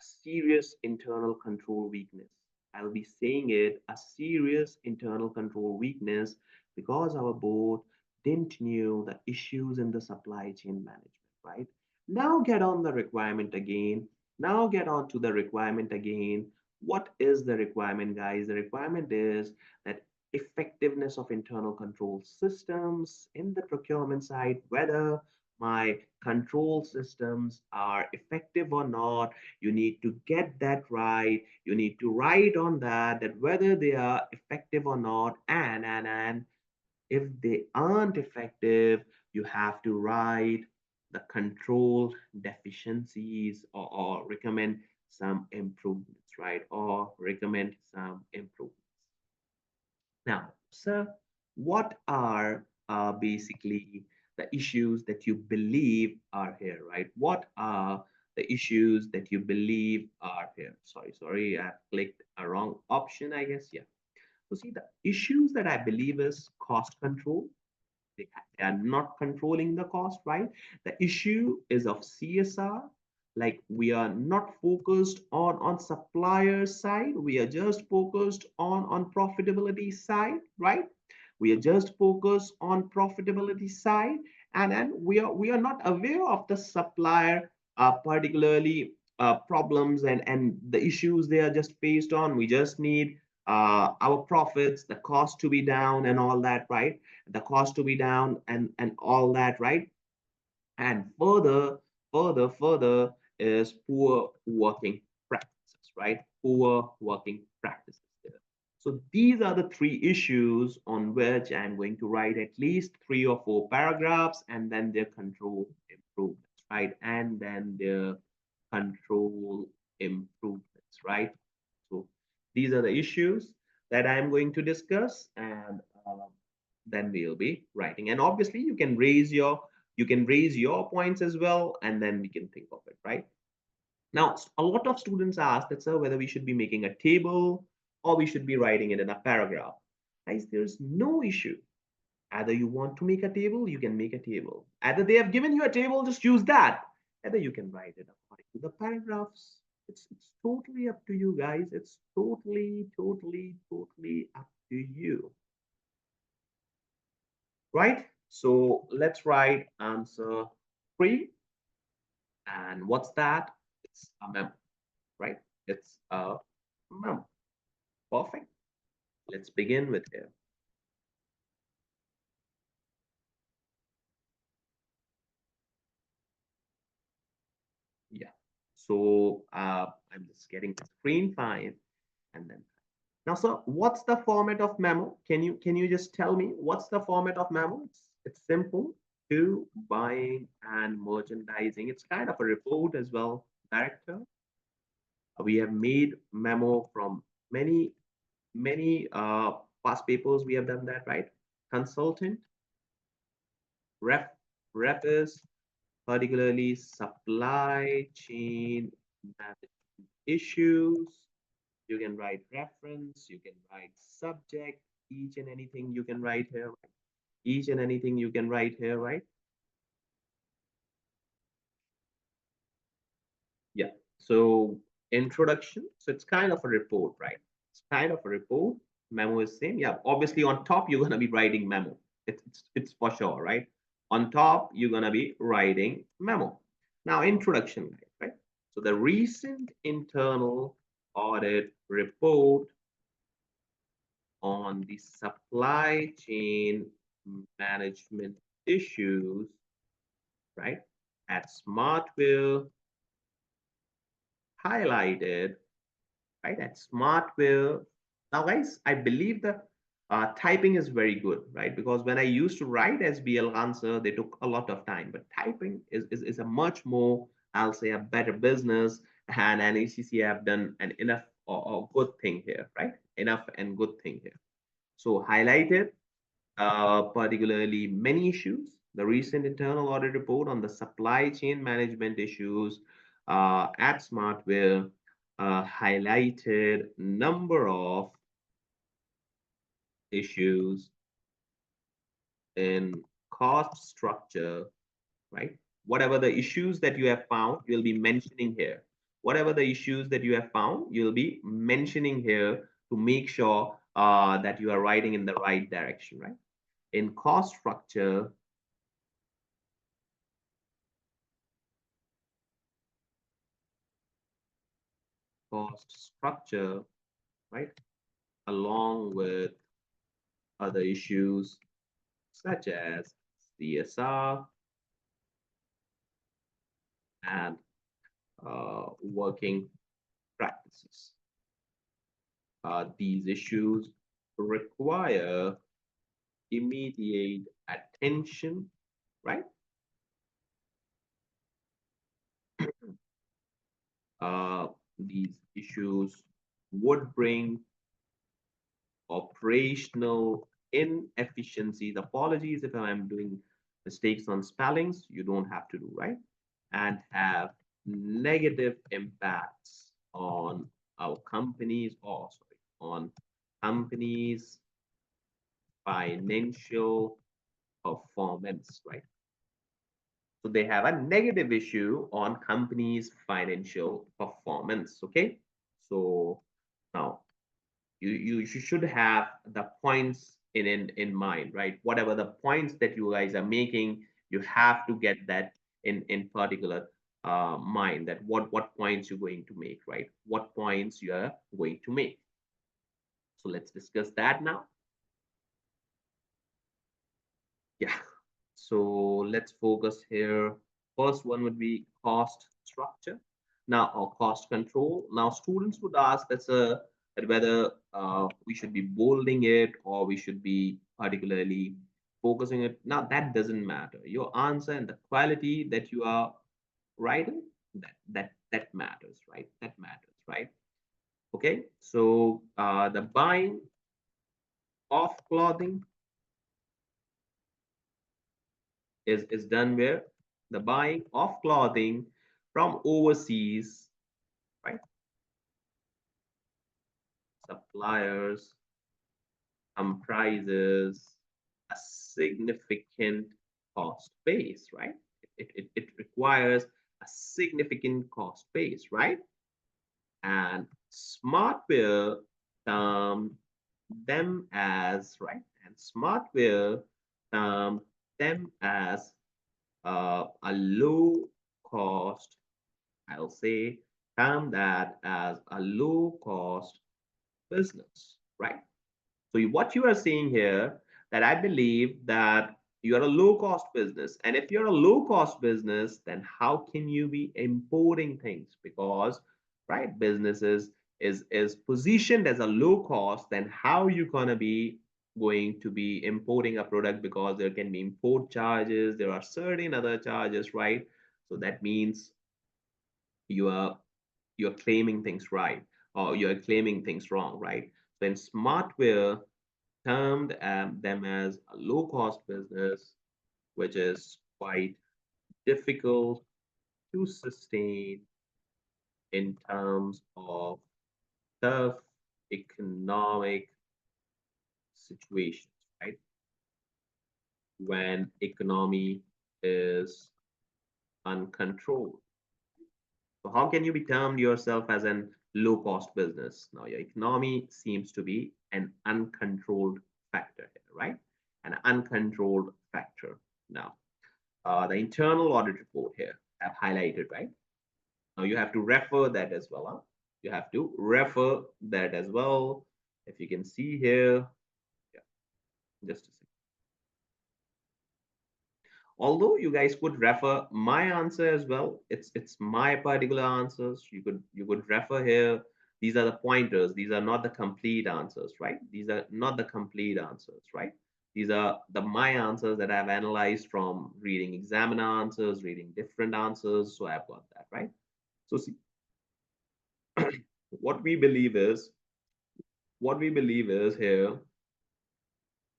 serious internal control weakness. I'll be saying it a serious internal control weakness because our board didn't knew the issues in the supply chain management, right? Now get on the requirement again. Now get on to the requirement again. What is the requirement, guys? The requirement is that effectiveness of internal control systems in the procurement side, whether my control systems are effective or not. You need to get that right. You need to write on that whether they are effective or not, and if they aren't effective, you have to write the control deficiencies, or recommend some improvements, right? Or recommend some improvements. Now, sir, what are basically the issues that you believe are here, right? What are the issues that you believe are here? Sorry, I clicked a wrong option, I guess. Yeah. So see, the issues that I believe is cost control. They are not controlling the cost, right? The issue is of CSR. Like we are not focused on supplier side. We are just focused on profitability side, right? We are just focused on profitability side, and then we are not aware of the supplier, particularly problems and the issues they are just faced on. We just need our profits, the cost to be down, and all that, right? The cost to be down and all that, right? And further is poor working practices, right? Poor working practices there. So these are the three issues on which I'm going to write at least 3 or 4 paragraphs, and then their control improvements, right? And then their control improvements, right? So these are the issues that I'm going to discuss, and then we'll be writing. And obviously, you can raise your points as well, and then we can think of it, right? Now, a lot of students ask that, sir, whether we should be making a table or we should be writing it in a paragraph. Guys, there's no issue. Either you want to make a table, you can make a table. Either they have given you a table, just use that. Either you can write it according to the paragraphs. It's totally up to you, guys. It's totally up to you, right? So let's write answer 3. And what's that? It's a memo, right? It's a memo. Perfect. Let's begin with here. Yeah. So I'm just getting the screen fine, and then now, sir, what's the format of memo? Can you just tell me what's the format of memo? It's simple: to buying and merchandising. It's kind of a report as well, director. We have made memo from many past papers. We have done that, right? Consultant, ref, ref is particularly supply chain management issues. You can write reference, you can write subject, each and anything you can write here, right? Each and anything you can write here, right? Yeah. So introduction. So it's kind of a report, right? It's kind of a report. Memo is same. Yeah. Obviously, on top you're gonna be writing memo. It's for sure, right? On top you're gonna be writing memo. Now introduction, right? So the recent internal audit report on the supply chain management issues, right? At Smartwear highlighted, right? At Smartwear. Now, guys, I believe the typing is very good, right? Because when I used to write SBL answer, they took a lot of time, but typing is a much more, I'll say, a better business. And ACCA have done an enough or good thing here, right? Enough and good thing here. So highlighted particularly many issues. The recent internal audit report on the supply chain management issues at Smartwear highlighted number of issues in cost structure, right? Whatever the issues that you have found, you'll be mentioning here. Whatever the issues that you have found, you'll be mentioning here to make sure that you are writing in the right direction, right? In cost structure, right? Along with other issues such as CSR and working practices. These issues require immediate attention, right? Uh, these issues would bring operational inefficiencies. Apologies if I'm doing mistakes on spellings, you don't have to do, right? And have negative impacts on our companies, or sorry, on companies' financial performance, right? So they have a negative issue on companies' financial performance. Okay. So now you should have the points in mind, right? Whatever the points that you guys are making, you have to get that in particular mind, that what points you're going to make, right? What points you are going to make. So let's discuss that now. Yeah. So let's focus here. First one would be cost structure. Now, or cost control. Now, students would ask that whether we should be bolding it or we should be particularly focusing it. Now, that doesn't matter. Your answer and the quality that you are writing, that matters, right? That matters, right? Okay. So the buying of clothing is done where? The buying of clothing from overseas, right? Suppliers comprises a significant cost base, right? It requires a significant cost base, right? And Smartwear termed them as, right? And Smartwear termed them as a low cost, I'll say, term that as a low cost business, right? So what you are seeing here, that I believe that you are a low cost business. And if you're a low cost business, then how can you be importing things? Because, right, businesses is positioned as a low cost, then how you gonna be going to be importing a product, because there can be import charges, there are certain other charges, right? So that means you are you're claiming things right, or you're claiming things wrong, right? So in Smartwear termed them as a low cost business, which is quite difficult to sustain in terms of tough economic situations, right? When economy is uncontrolled. So how can you be termed yourself as an low cost business? Now your economy seems to be an uncontrolled factor here, right? An uncontrolled factor. Now, the internal audit report here I've highlighted, right? Now you have to refer that as well. Huh? You have to refer that as well. If you can see here, yeah, just a second. Although you guys could refer my answer as well, it's my particular answers. You could refer here. These are the pointers. These are not the complete answers, right? These are not the complete answers, right? These are the my answers that I've analyzed from reading examiner answers, reading different answers. So I've got that, right? So see, what we believe is here.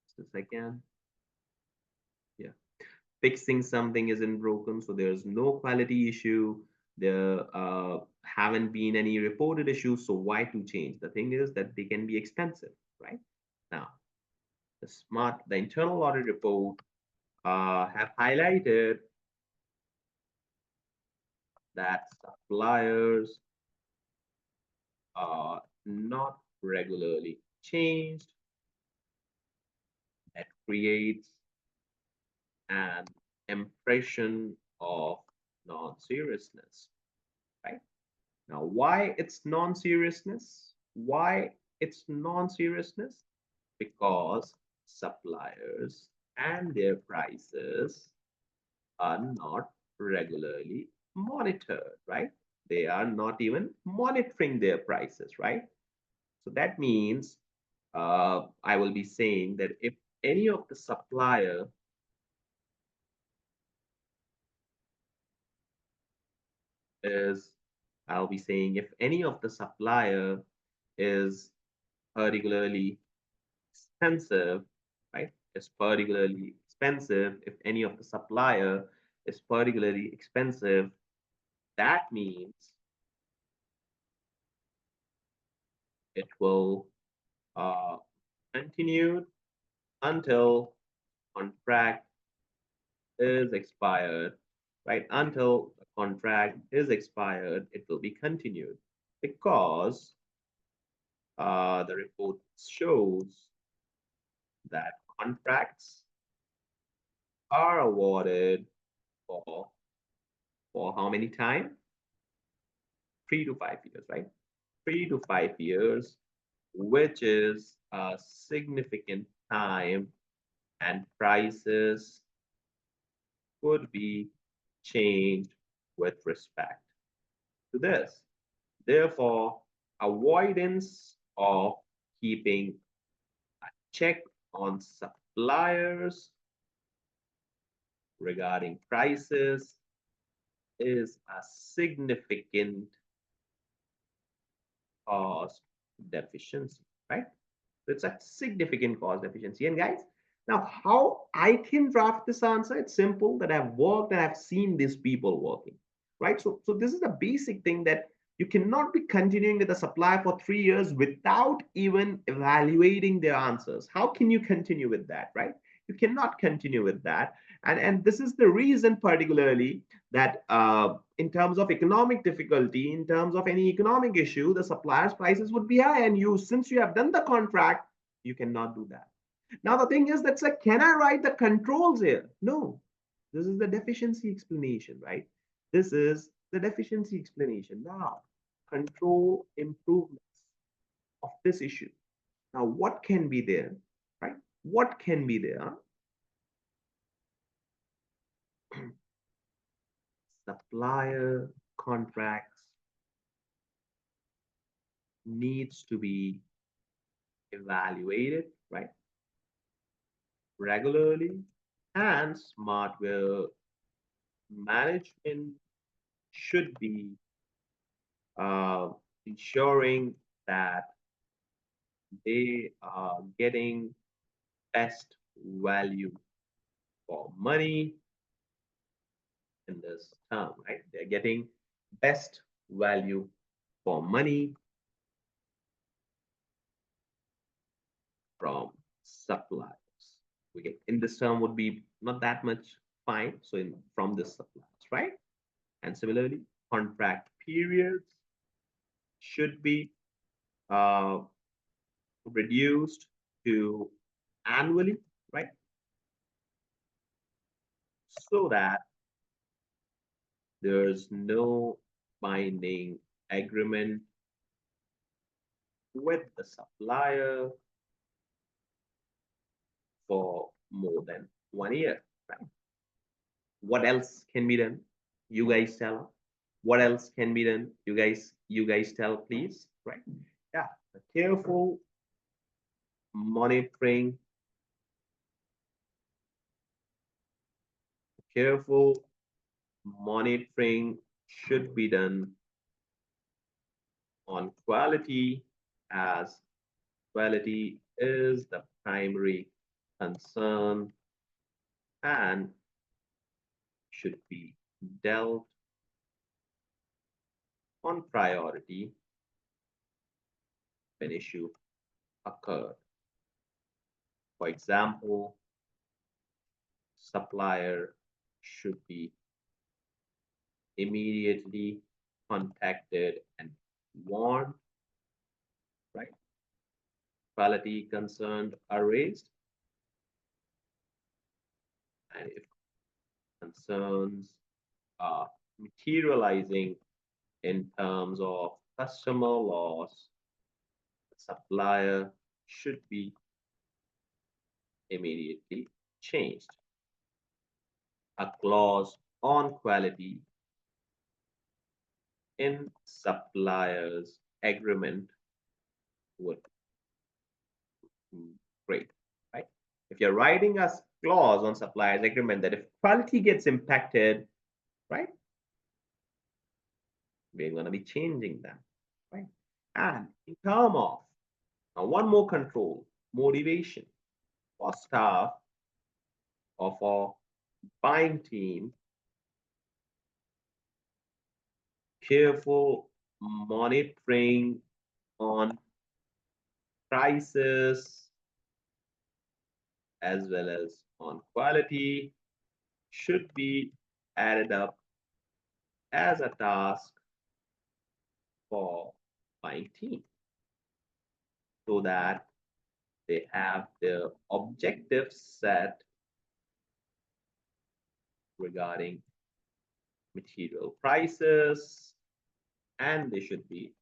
Just a second. Yeah. Fixing something isn't broken, so there's no quality issue. There haven't been any reported issues, so why to change? The thing is that they can be expensive, right? Now, the internal audit report have highlighted that suppliers are not regularly changed. That creates an impression of non-seriousness, right? Now, why it's non-seriousness? Why it's non-seriousness? Because suppliers and their prices are not regularly monitored, right? They are not even monitoring their prices, right? So that means I will be saying that if any of the supplier is, I'll be saying if any of the supplier is particularly expensive, right, is particularly expensive, if any of the supplier is particularly expensive, that means it will continue until contract is expired, right? Until the contract is expired, it will be continued because the report shows that contracts are awarded for how many time? 3 to 5 years, right? 3 to 5 years, which is a significant time, and prices could be changed with respect to this. Therefore, avoidance of keeping a check on suppliers regarding prices is a significant cost deficiency, right? So it's a significant cost deficiency. And guys, now how I can draft this answer, it's simple, that I've worked and I've seen these people working, right? So this is a basic thing, that you cannot be continuing with a supplier for 3 years without even evaluating their answers. How can you continue with that, right? You cannot continue with that. And this is the reason particularly that in terms of economic difficulty, in terms of any economic issue, the supplier's prices would be high, and you, since you have done the contract, you cannot do that. Now the thing is that, like, can I write the controls here? No, this is the deficiency explanation, right? This is the deficiency explanation. Now, control improvements of this issue. Now, what can be there, right? What can be there? Supplier contracts needs to be evaluated, right, regularly, and Smartwear management should be uh, ensuring that they are getting best value for money in this term, right? They're getting best value for money from suppliers. We get in this term would be not that much fine. So from the suppliers, right? And similarly, contract periods should be uh, reduced to annually, right? So that there's no binding agreement with the supplier for more than 1 year, right? What else can be done? You guys tell. What else can be done? You guys tell, please, right? Yeah, careful monitoring, careful monitoring should be done on quality, as quality is the primary concern and should be dealt on priority when issue occurred. For example, supplier should be immediately contacted and warned, right? Quality concerns are raised, and if concerns are materializing in terms of customer loss, the supplier should be immediately changed. A clause on quality in supplier's agreement would be great, right? If you're writing a clause on supplier's agreement that if quality gets impacted, right, we're going to be changing that, right? And in terms of now one more control, motivation for staff or for buying team, careful monitoring on prices as well as on quality should be added up as a task for buying team so that they have their objectives set regarding material prices, and they should be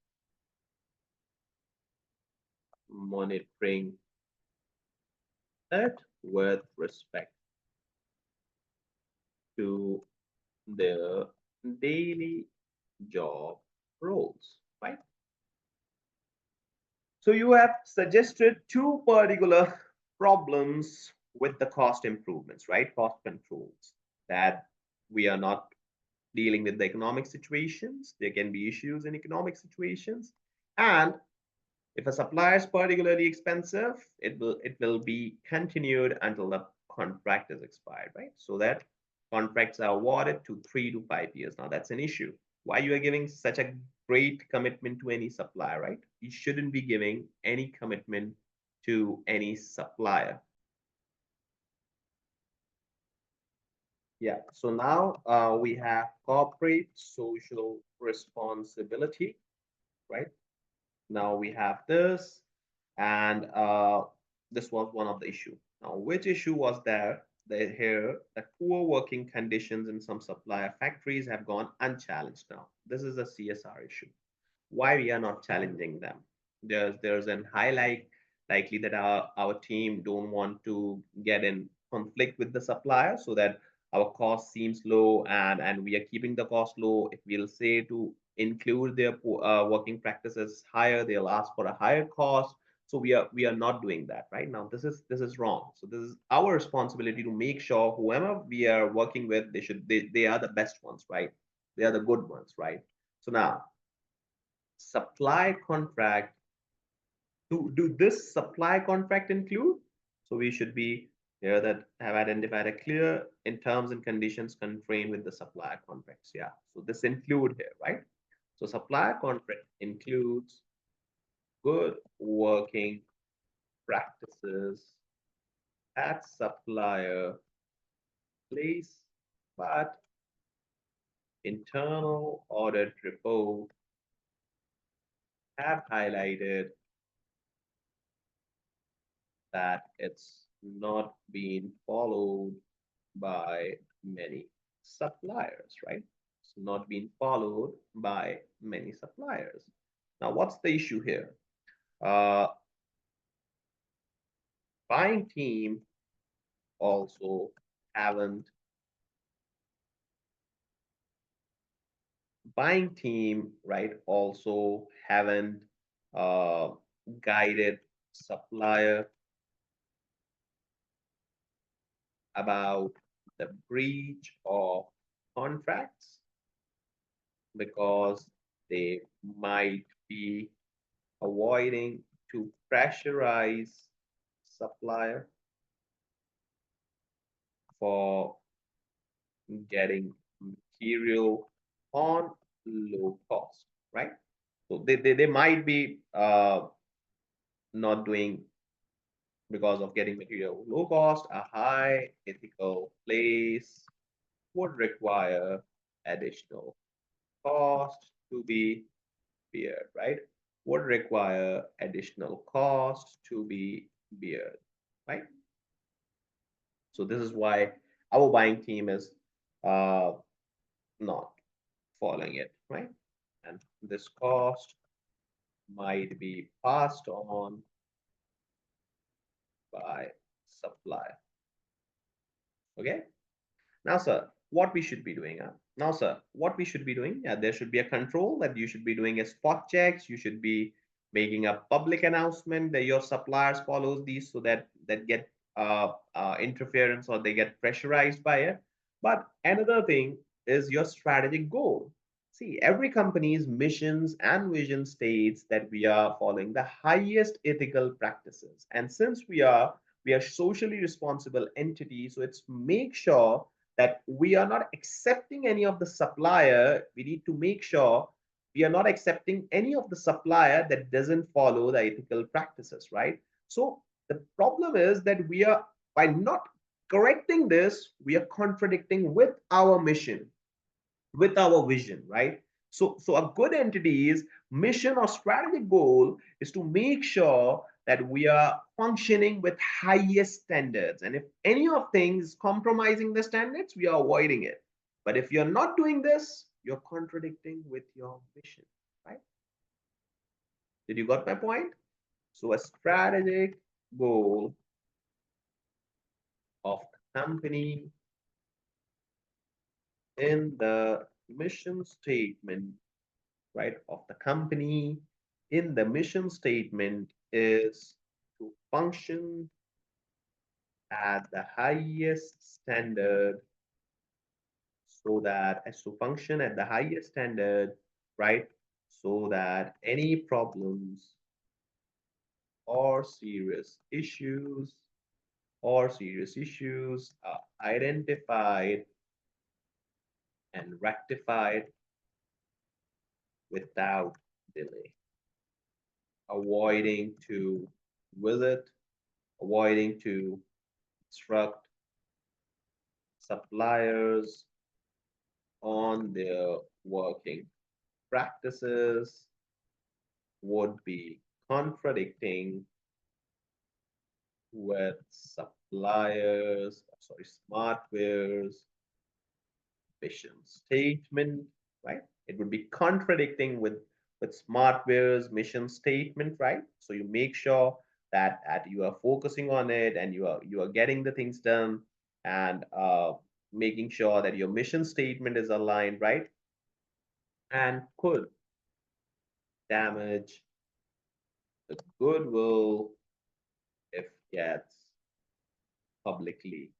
monitoring it with respect to their daily job roles, right? So you have suggested two particular problems with the cost improvements, right? Cost controls, that we are not dealing with the economic situations. There can be issues in economic situations. And if a supplier is particularly expensive, it will be continued until the contract is expired, right? So that contracts are awarded to 3 to 5 years. Now that's an issue. Why you are giving such a great commitment to any supplier, right? You shouldn't be giving any commitment to any supplier. Yeah. So now we have corporate social responsibility, right? Now we have this, and this was one of the issue. Now, which issue was there? Here that poor working conditions in some supplier factories have gone unchallenged now. This is a CSR issue. Why we are not challenging them? There's an highlight likely that our team don't want to get in conflict with the supplier so that our cost seems low, and we are keeping the cost low. If we'll say to include their working practices higher, they'll ask for a higher cost. So we are not doing that right now. This is wrong. So this is our responsibility to make sure whoever we are working with, they are the best ones, right? They are the good ones, right? So now supply contract, do this supply contract include? So we should be here that have identified a clear in terms and conditions constrained with the supplier contracts. Yeah, so this include here, right? So supplier contract includes good working practices at supplier place, but internal audit report have highlighted that it's not being followed by many suppliers, right? It's not being followed by many suppliers. Now, what's the issue here? Uh, buying team also haven't, buying team, right, also haven't uh, guided supplier about the breach of contracts because they might be avoiding to pressurize supplier for getting material on low cost, right? So they might be not doing because of getting material low cost. A high ethical place would require additional cost to be beared, right? Would require additional cost to be beared, right? So this is why our buying team is uh, not following it, right? And this cost might be passed on by supplier. Okay. Now, sir, what we should be doing? Now, sir, what we should be doing? Yeah, there should be a control that you should be doing a spot checks. You should be making a public announcement that your suppliers follows these so that get interference or they get pressurized by it. But another thing is your strategic goal. See, every company's missions and vision states that we are following the highest ethical practices. And since we are we are socially responsible entity. So it's make sure that we are not accepting any of the supplier. We need to make sure we are not accepting any of the supplier that doesn't follow the ethical practices, right? So the problem is that we are, by not correcting this, we are contradicting with our mission, with our vision, right? So a good entity's mission or strategic goal is to make sure that we are functioning with highest standards. And if any of things compromising the standards, we are avoiding it. But if you're not doing this, you're contradicting with your mission, right? Did you got my point? So a strategic goal of the company in the mission statement, right, of the company in the mission statement is to function at the highest standard, so that as to function at the highest standard, right, so that any problems or serious issues are identified and rectified without delay, avoiding to visit, avoiding to instruct suppliers on their working practices would be contradicting with Smartwear's mission statement, right? It would be contradicting with Smartware's mission statement, right? So you make sure that you are focusing on it and you are getting the things done, and making sure that your mission statement is aligned, right? And could damage the goodwill if gets publicly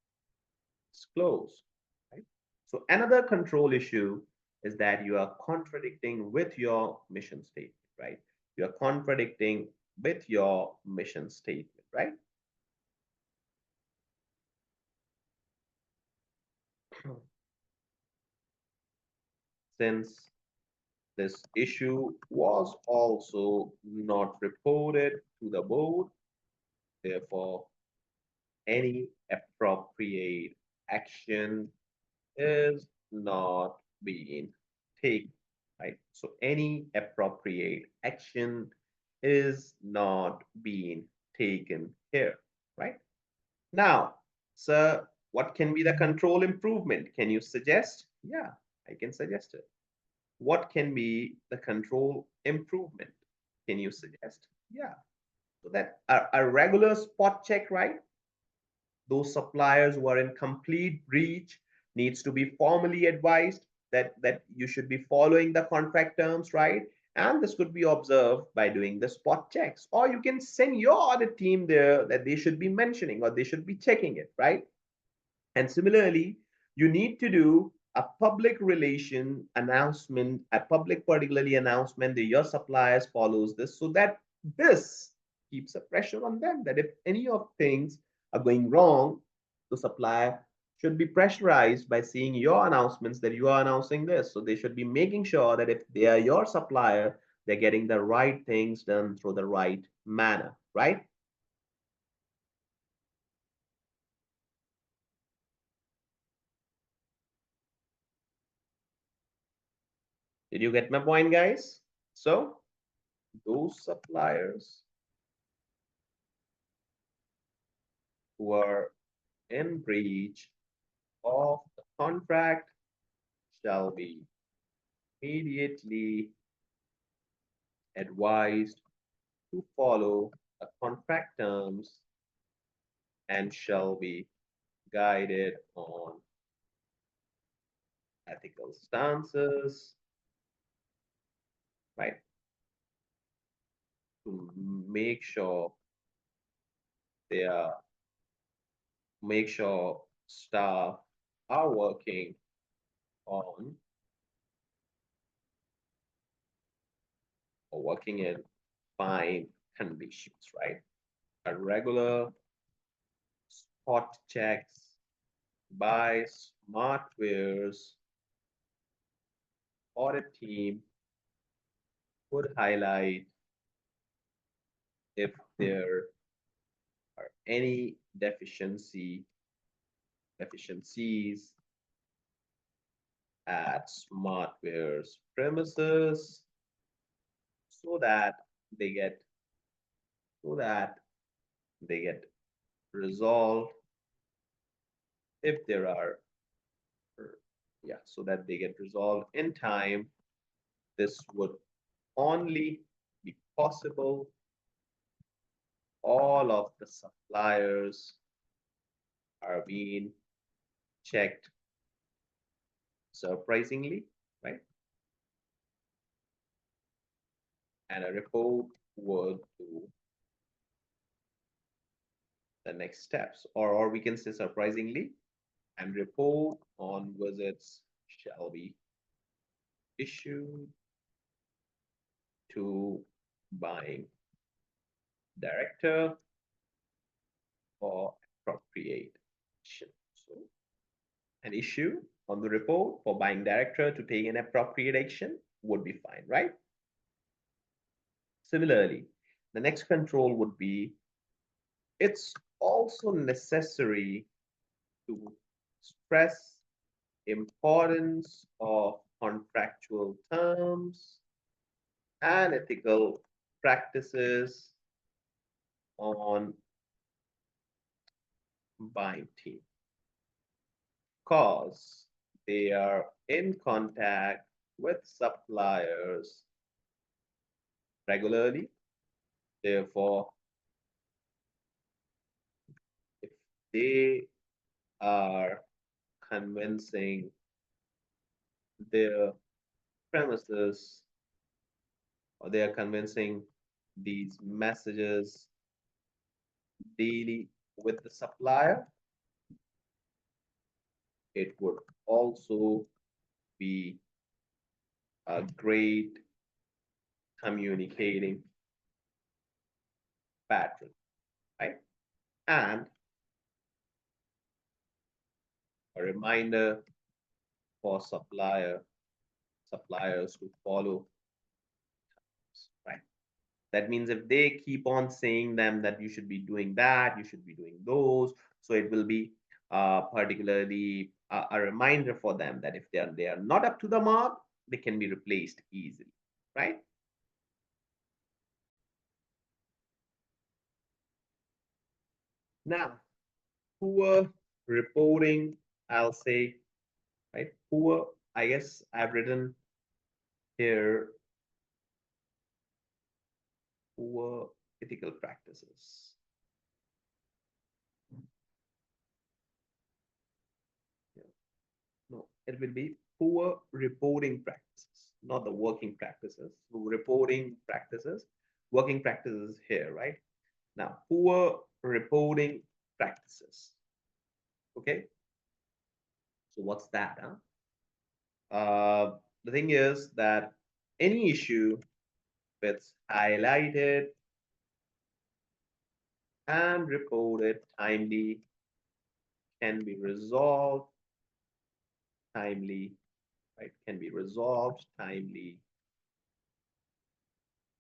disclosed, right? So another control issue is that you are contradicting with your mission statement, right? You are contradicting with your mission statement, right? Since this issue was also not reported to the board, therefore, any appropriate action is not being taken, right? So any appropriate action is not being taken here, right? Now, sir, what can be the control improvement? Can you suggest? Yeah, I can suggest it. What can be the control improvement? Can you suggest? Yeah. So that a regular spot check, right? Those suppliers who are in complete breach needs to be formally advised that you should be following the contract terms, right? And this could be observed by doing the spot checks, or you can send your audit team there that they should be mentioning or they should be checking it, right? And similarly, you need to do a public relation announcement, a public particularly announcement that your suppliers follows this, so that this keeps a pressure on them that if any of things are going wrong, the supplier should be pressurized by seeing your announcements that you are announcing this. So they should be making sure that if they are your supplier, they're getting the right things done through the right manner, right? Did you get my point, guys? So those suppliers who are in breach of the contract shall be immediately advised to follow the contract terms and shall be guided on ethical stances, right? To they are make sure staff are working on or working in fine conditions, right? A regular hot checks by Smartwear's audit team would highlight if there are any deficiencies at Smartwear's premises so that they get so that they get resolved if there are so that they get resolved in time. This would only be possible all of the suppliers are being checked surprisingly, right? And a report would do the next steps, or we can say surprisingly, and report on visits shall be issued to buying director for appropriate action. So an issue on the report for buying director to take an appropriate action would be fine, right? Similarly, the next control would be it's also necessary to stress importance of contractual terms and ethical practices on buying team because they are in contact with suppliers regularly. Therefore, if they are convincing their premises or they are convincing these messages daily with the supplier, it would also be a great communicating pattern, right? And a reminder for suppliers to follow, right? That means if they keep on saying them that you should be doing that, you should be doing those, so it will be particularly a reminder for them that if they are not up to the mark, they can be replaced easily, right? Now, poor reporting, I'll say, right? Poor, I guess I've written here poor ethical practices. Yeah. No, it will be poor reporting practices, not the working practices. So reporting practices, working practices here, right? Now, poor reporting practices. Okay. So what's that? The thing is that any issue that's highlighted and reported timely can be resolved timely, right? Can be resolved timely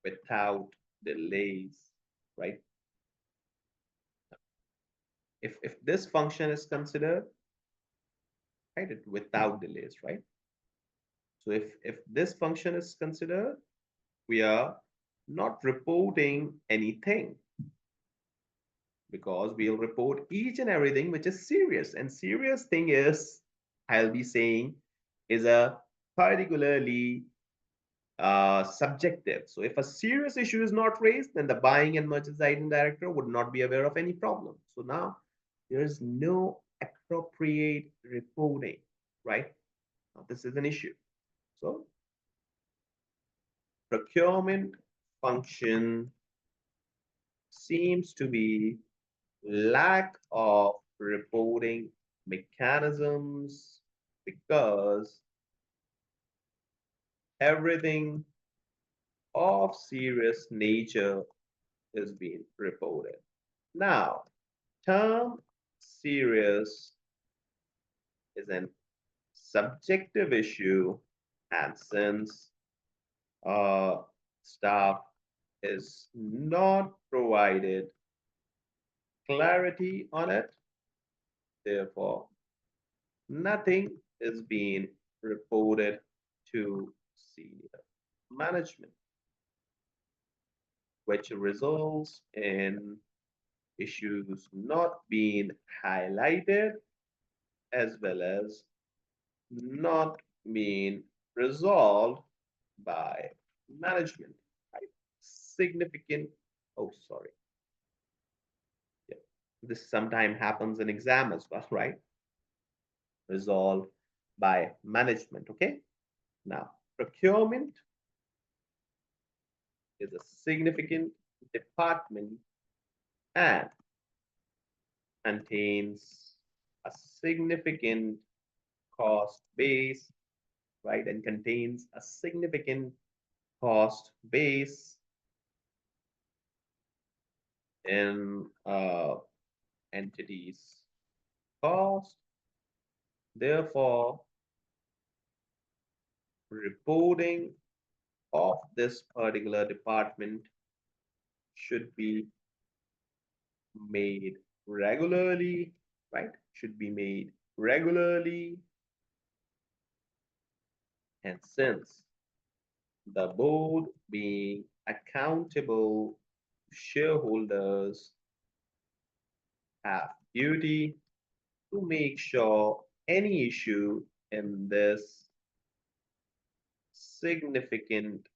without delays, right? If this function is considered, right, without delays, right? So if this function is considered, we are not reporting anything because we'll report each and everything which is serious. And serious thing is, I'll be saying, is a particularly subjective. So if a serious issue is not raised, then the buying and merchandising director would not be aware of any problem. So now there is no appropriate reporting, right? Now, this is an issue. So procurement function seems to be lack of reporting mechanisms because everything of serious nature is being reported. Now, term serious, is an subjective issue, and since staff is not provided clarity on it, therefore nothing is being reported to senior management, which results in issues not being highlighted as well as not being resolved by management. Right? Significant, oh, sorry. Yeah. This sometimes happens in exam as well, right? Resolved by management, okay? Now, procurement is a significant department and contains a significant cost base, right? And contains a significant cost base in entities cost. Therefore, reporting of this particular department should be made regularly, right? Should be made regularly. And since the board being accountable to shareholders have duty to make sure any issue in this significant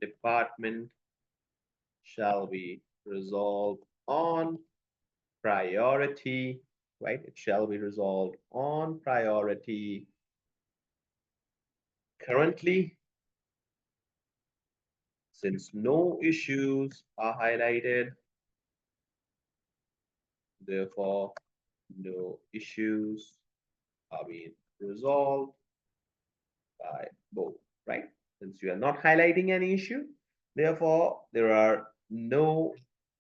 department shall be resolved on priority, right? It shall be resolved on priority. Currently, since no issues are highlighted, therefore no issues are being resolved by both, right? Since you are not highlighting any issue, therefore there are no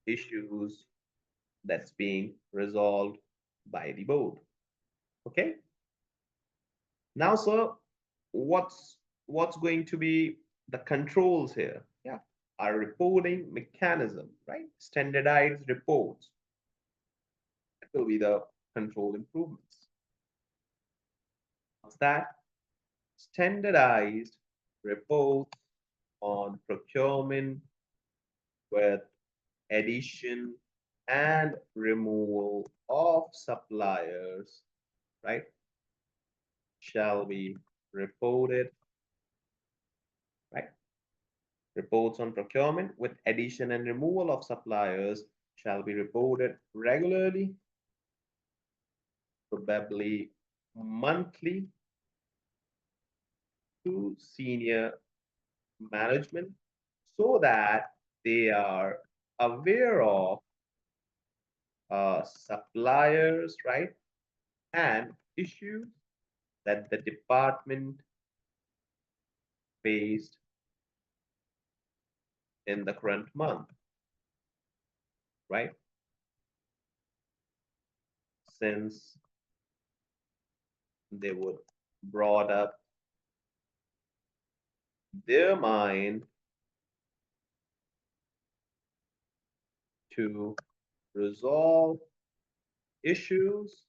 issues that's being resolved by the board. Okay. Now, sir, what's going to be the controls here? Yeah, our reporting mechanism, right? Standardized reports. That will be the control improvements. What's that? Standardized reports on procurement with addition and removal of suppliers, right, shall be reported, right? Reports on procurement with addition and removal of suppliers shall be reported regularly, probably monthly, to senior management so that they are aware of suppliers, right, and issues that the department faced in the current month, right? Since they would brought up their mind to resolve issues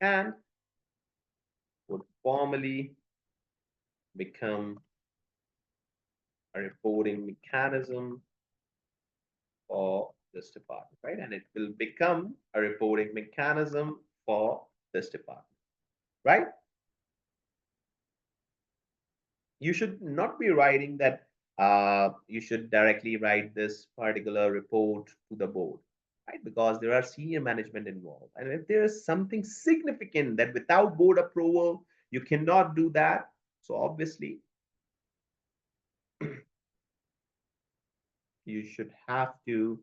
and would formally become a reporting mechanism for this department, right? And it will become a reporting mechanism for this department, right? You should not be writing that you should directly write this particular report to the board, right? Because there are senior management involved. And if there is something significant that without board approval, you cannot do that. So obviously, you should have to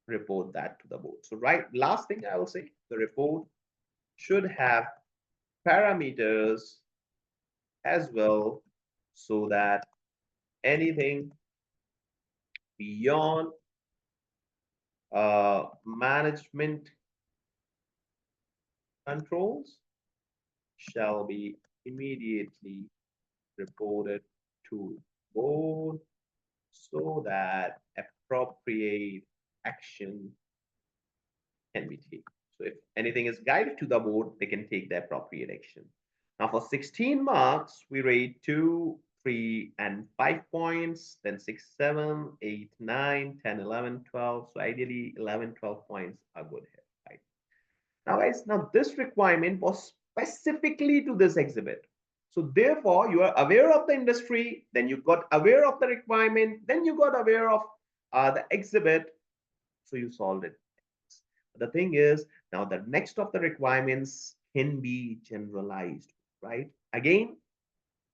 report that to the board. So right, last thing I will say, the report should have parameters as well so that anything beyond management controls shall be immediately reported to board so that appropriate action can be taken. So if anything is guided to the board, they can take the appropriate action. Now for 16 marks, we rate 2, 3, and 5 points, then 6, 7, 8, 9, 10, 11, 12. So ideally 11, 12 points are good here, right? Now guys, now this requirement was specifically to this exhibit. So therefore, you are aware of the industry, then you got aware of the requirement, then you got aware of the exhibit, so you solved it. The thing is, now the next of the requirements can be generalized, right? Again,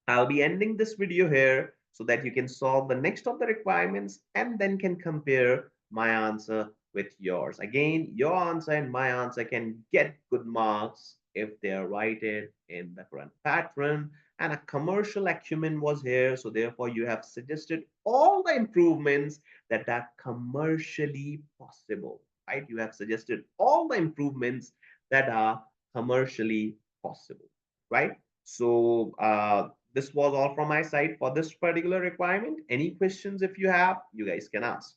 I'll be ending this video here so that you can solve the next of the requirements and then can compare my answer with yours. Again, your answer and my answer can get good marks if they are righted in the current pattern. And a commercial acumen was here. So therefore, you have suggested all the improvements that are commercially possible, right? You have suggested all the improvements that are commercially possible, right? So this was all from my side for this particular requirement. Any questions if you have, you guys can ask.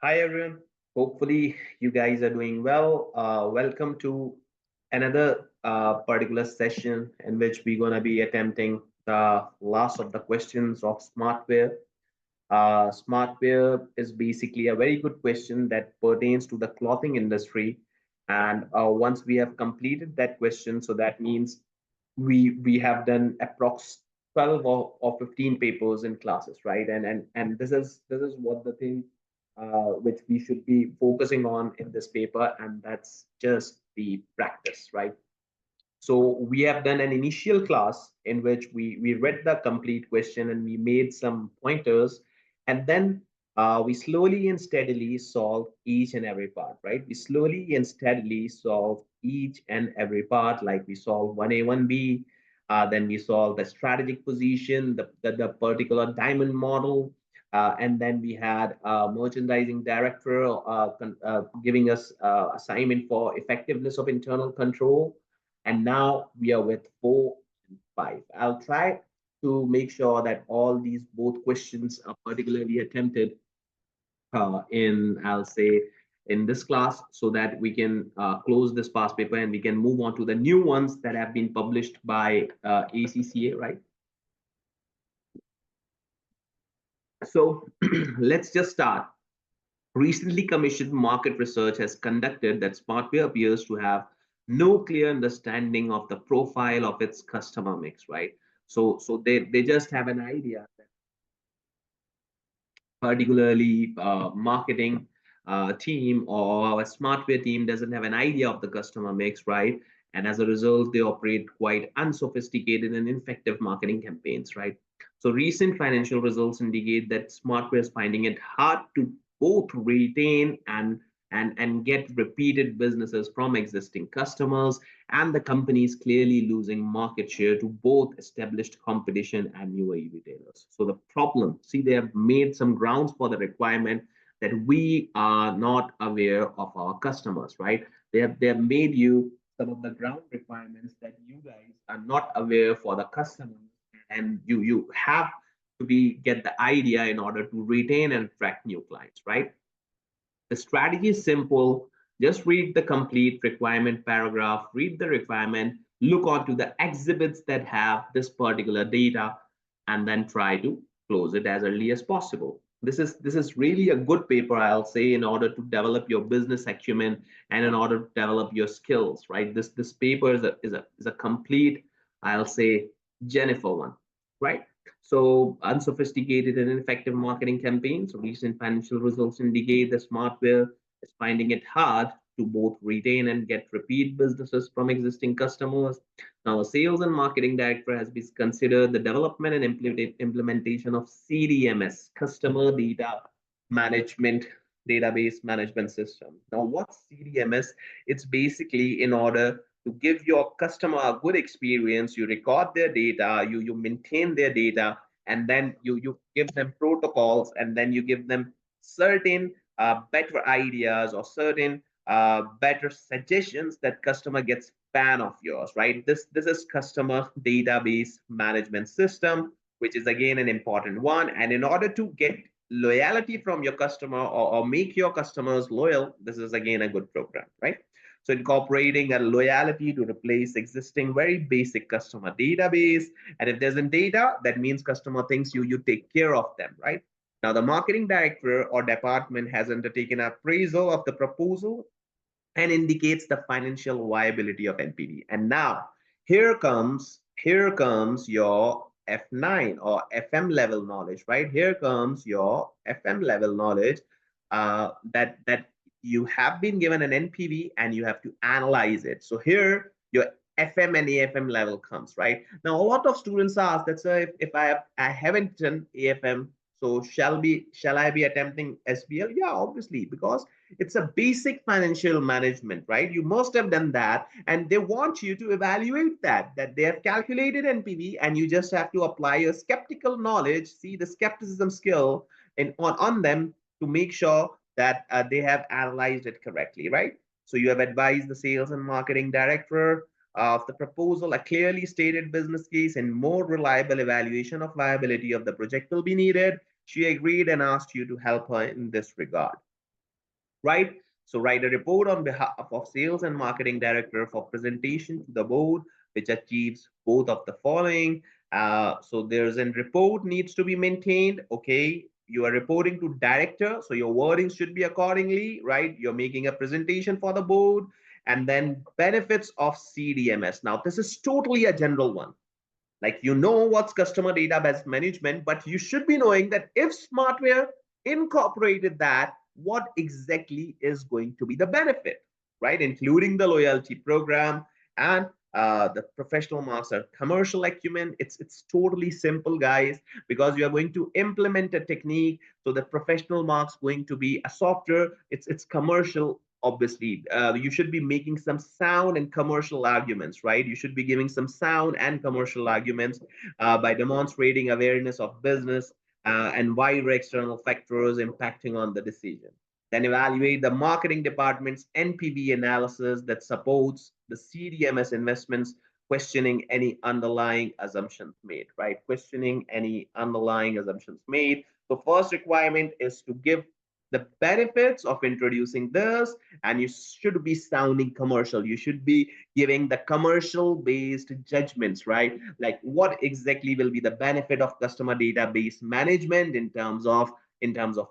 Hi everyone. Hopefully you guys are doing well. Welcome to another particular session in which we're going to be attempting the last of the questions of Smartwear. Smartwear is basically a very good question that pertains to the clothing industry. And once we have completed that question, so that means we have done approx 12 or 15 papers in classes, right? And this is what the thing which we should be focusing on in this paper, and that's just the practice, right? So we have done an initial class in which we read the complete question and we made some pointers, and then we slowly and steadily solve each and every part, right? We slowly and steadily solve each and every part, like we solve 1A, 1B, then we solve the strategic position, the particular diamond model, and then we had merchandising director giving us assignment for effectiveness of internal control. And now we are with 4 and 5. I'll try to make sure that all these both questions are particularly attempted I'll say, in this class so that we can close this past paper and we can move on to the new ones that have been published by ACCA, right? So let's just start. Recently commissioned market research has conducted that Smartwear appears to have no clear understanding of the profile of its customer mix, right? So they just have an idea that particularly marketing team or our Smartwear team doesn't have an idea of the customer mix, right? And as a result, they operate quite unsophisticated and ineffective marketing campaigns, right? So recent financial results indicate that Smartwear is finding it hard to both retain and get repeated businesses from existing customers, and the company is clearly losing market share to both established competition and newer retailers. So the problem, see, they have made some grounds for the requirement that we are not aware of our customers, right? They have made you some of the ground requirements that you guys are not aware for the customers, and you have to be get the idea in order to retain and attract new clients, right? The strategy is simple. Just read the complete requirement paragraph, read the requirement, look onto the exhibits that have this particular data, and then try to close it as early as possible. This is really a good paper, I'll say, in order to develop your business acumen and in order to develop your skills, right? This paper is a complete, I'll say, Jennifer one, right? So unsophisticated and ineffective marketing campaigns. Recent financial results indicate that Smartwear is finding it hard to both retain and get repeat businesses from existing customers. Now, a sales and marketing director has been considered the development and implementation of CDMS, customer data management database management system. Now, what's CDMS? It's basically in order to give your customer a good experience, you record their data, you maintain their data, and then you give them protocols, and then you give them certain better ideas or certain better suggestions that customer gets fan of yours, right? This is customer database management system, which is again an important one. And in order to get loyalty from your customer, or make your customers loyal, this is again a good program, right? So incorporating a loyalty to replace existing very basic customer database. And if there's a data, that means customer thinks you take care of them, right? Now the marketing director or department has undertaken an appraisal of the proposal and indicates the financial viability of NPV. And now here comes your F9 or FM level knowledge, right? Here comes your FM level knowledge, that you have been given an NPV and you have to analyze it. So here your FM and AFM level comes, right? Now a lot of students ask that, sir, if I haven't done AFM, so shall I be attempting SBL? Yeah, obviously, because it's a basic financial management, right? You must have done that, and they want you to evaluate that they have calculated NPV, and you just have to apply your skeptical knowledge, see the skepticism skill on them to make sure that they have analyzed it correctly, right? So you have advised the sales and marketing director of the proposal, a clearly stated business case, and more reliable evaluation of viability of the project will be needed. She agreed and asked you to help her in this regard, right? So write a report on behalf of sales and marketing director for presentation to the board, which achieves both of the following. So there's a report needs to be maintained. Okay, you are reporting to director, so your wording should be accordingly, right? You're making a presentation for the board, and then benefits of CDMS. Now this is totally a general one. Like, you know what's customer database management, but you should be knowing that if Smartwear incorporated that, what exactly is going to be the benefit, right? Including the loyalty program and the professional marks are commercial acumen. It's totally simple, guys, because you are going to implement a technique. So the professional marks going to be a software. It's commercial. Obviously, you should be making some sound and commercial arguments, right? You should be giving some sound and commercial arguments by demonstrating awareness of business and wider external factors impacting on the decision. Then evaluate the marketing department's NPV analysis that supports the CDMS investments, questioning any underlying assumptions made, right? Questioning any underlying assumptions made. So first requirement is to give the benefits of introducing this, and you should be sounding commercial. You should be giving the commercial based judgments, right? Like, what exactly will be the benefit of customer database management in terms of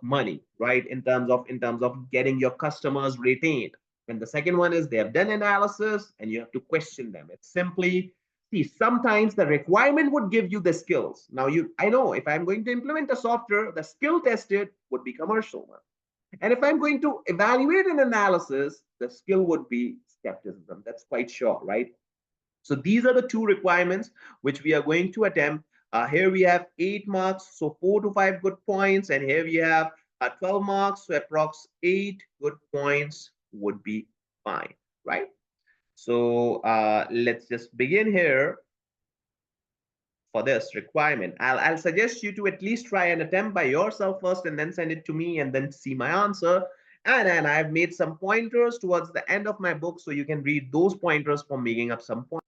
money, right? In terms of getting your customers retained. And the second one is they have done analysis and you have to question them. It's simply, see, sometimes the requirement would give you the skills. Now, I know if I'm going to implement a software, the skill tested would be commercial one. And if I'm going to evaluate an analysis, the skill would be skepticism. That's quite sure, right? So these are the two requirements which we are going to attempt. Here we have 8 marks, so 4 to 5 good points. And here we have 12 marks, so approx 8 good points would be fine, right? So let's just begin here for this requirement. I'll suggest you to at least try and attempt by yourself first and then send it to me and then see my answer. And I've made some pointers towards the end of my book, so you can read those pointers for making up some points.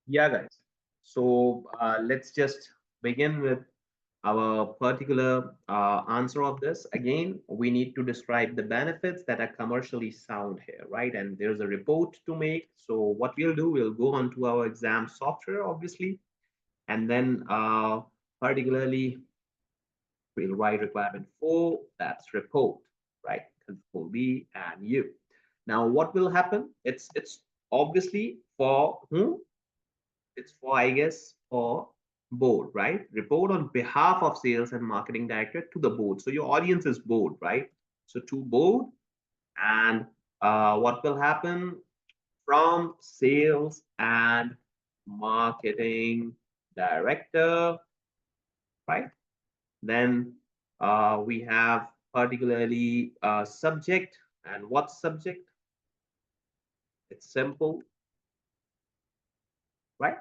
Yeah, guys. So let's just begin with our particular answer of this. Again, we need to describe the benefits that are commercially sound here, right? And there's a report to make. So what we'll do, we'll go onto our exam software, obviously, and then particularly we'll write requirement 4, that's report, right? Control B and U. Now, what will happen? It's obviously for whom? It's for, I guess, for board, right? Report on behalf of sales and marketing director to the board. So your audience is board, right? So to board, and what will happen from sales and marketing director, right? Then we have particularly subject, and what subject? It's simple, right?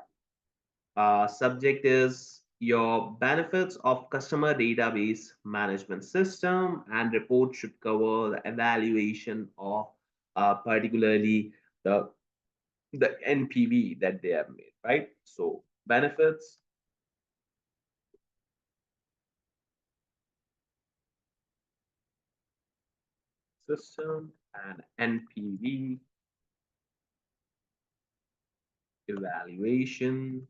Subject is your benefits of customer database management system and report should cover the evaluation of particularly the NPV that they have made, right? So benefits, system, and NPV evaluation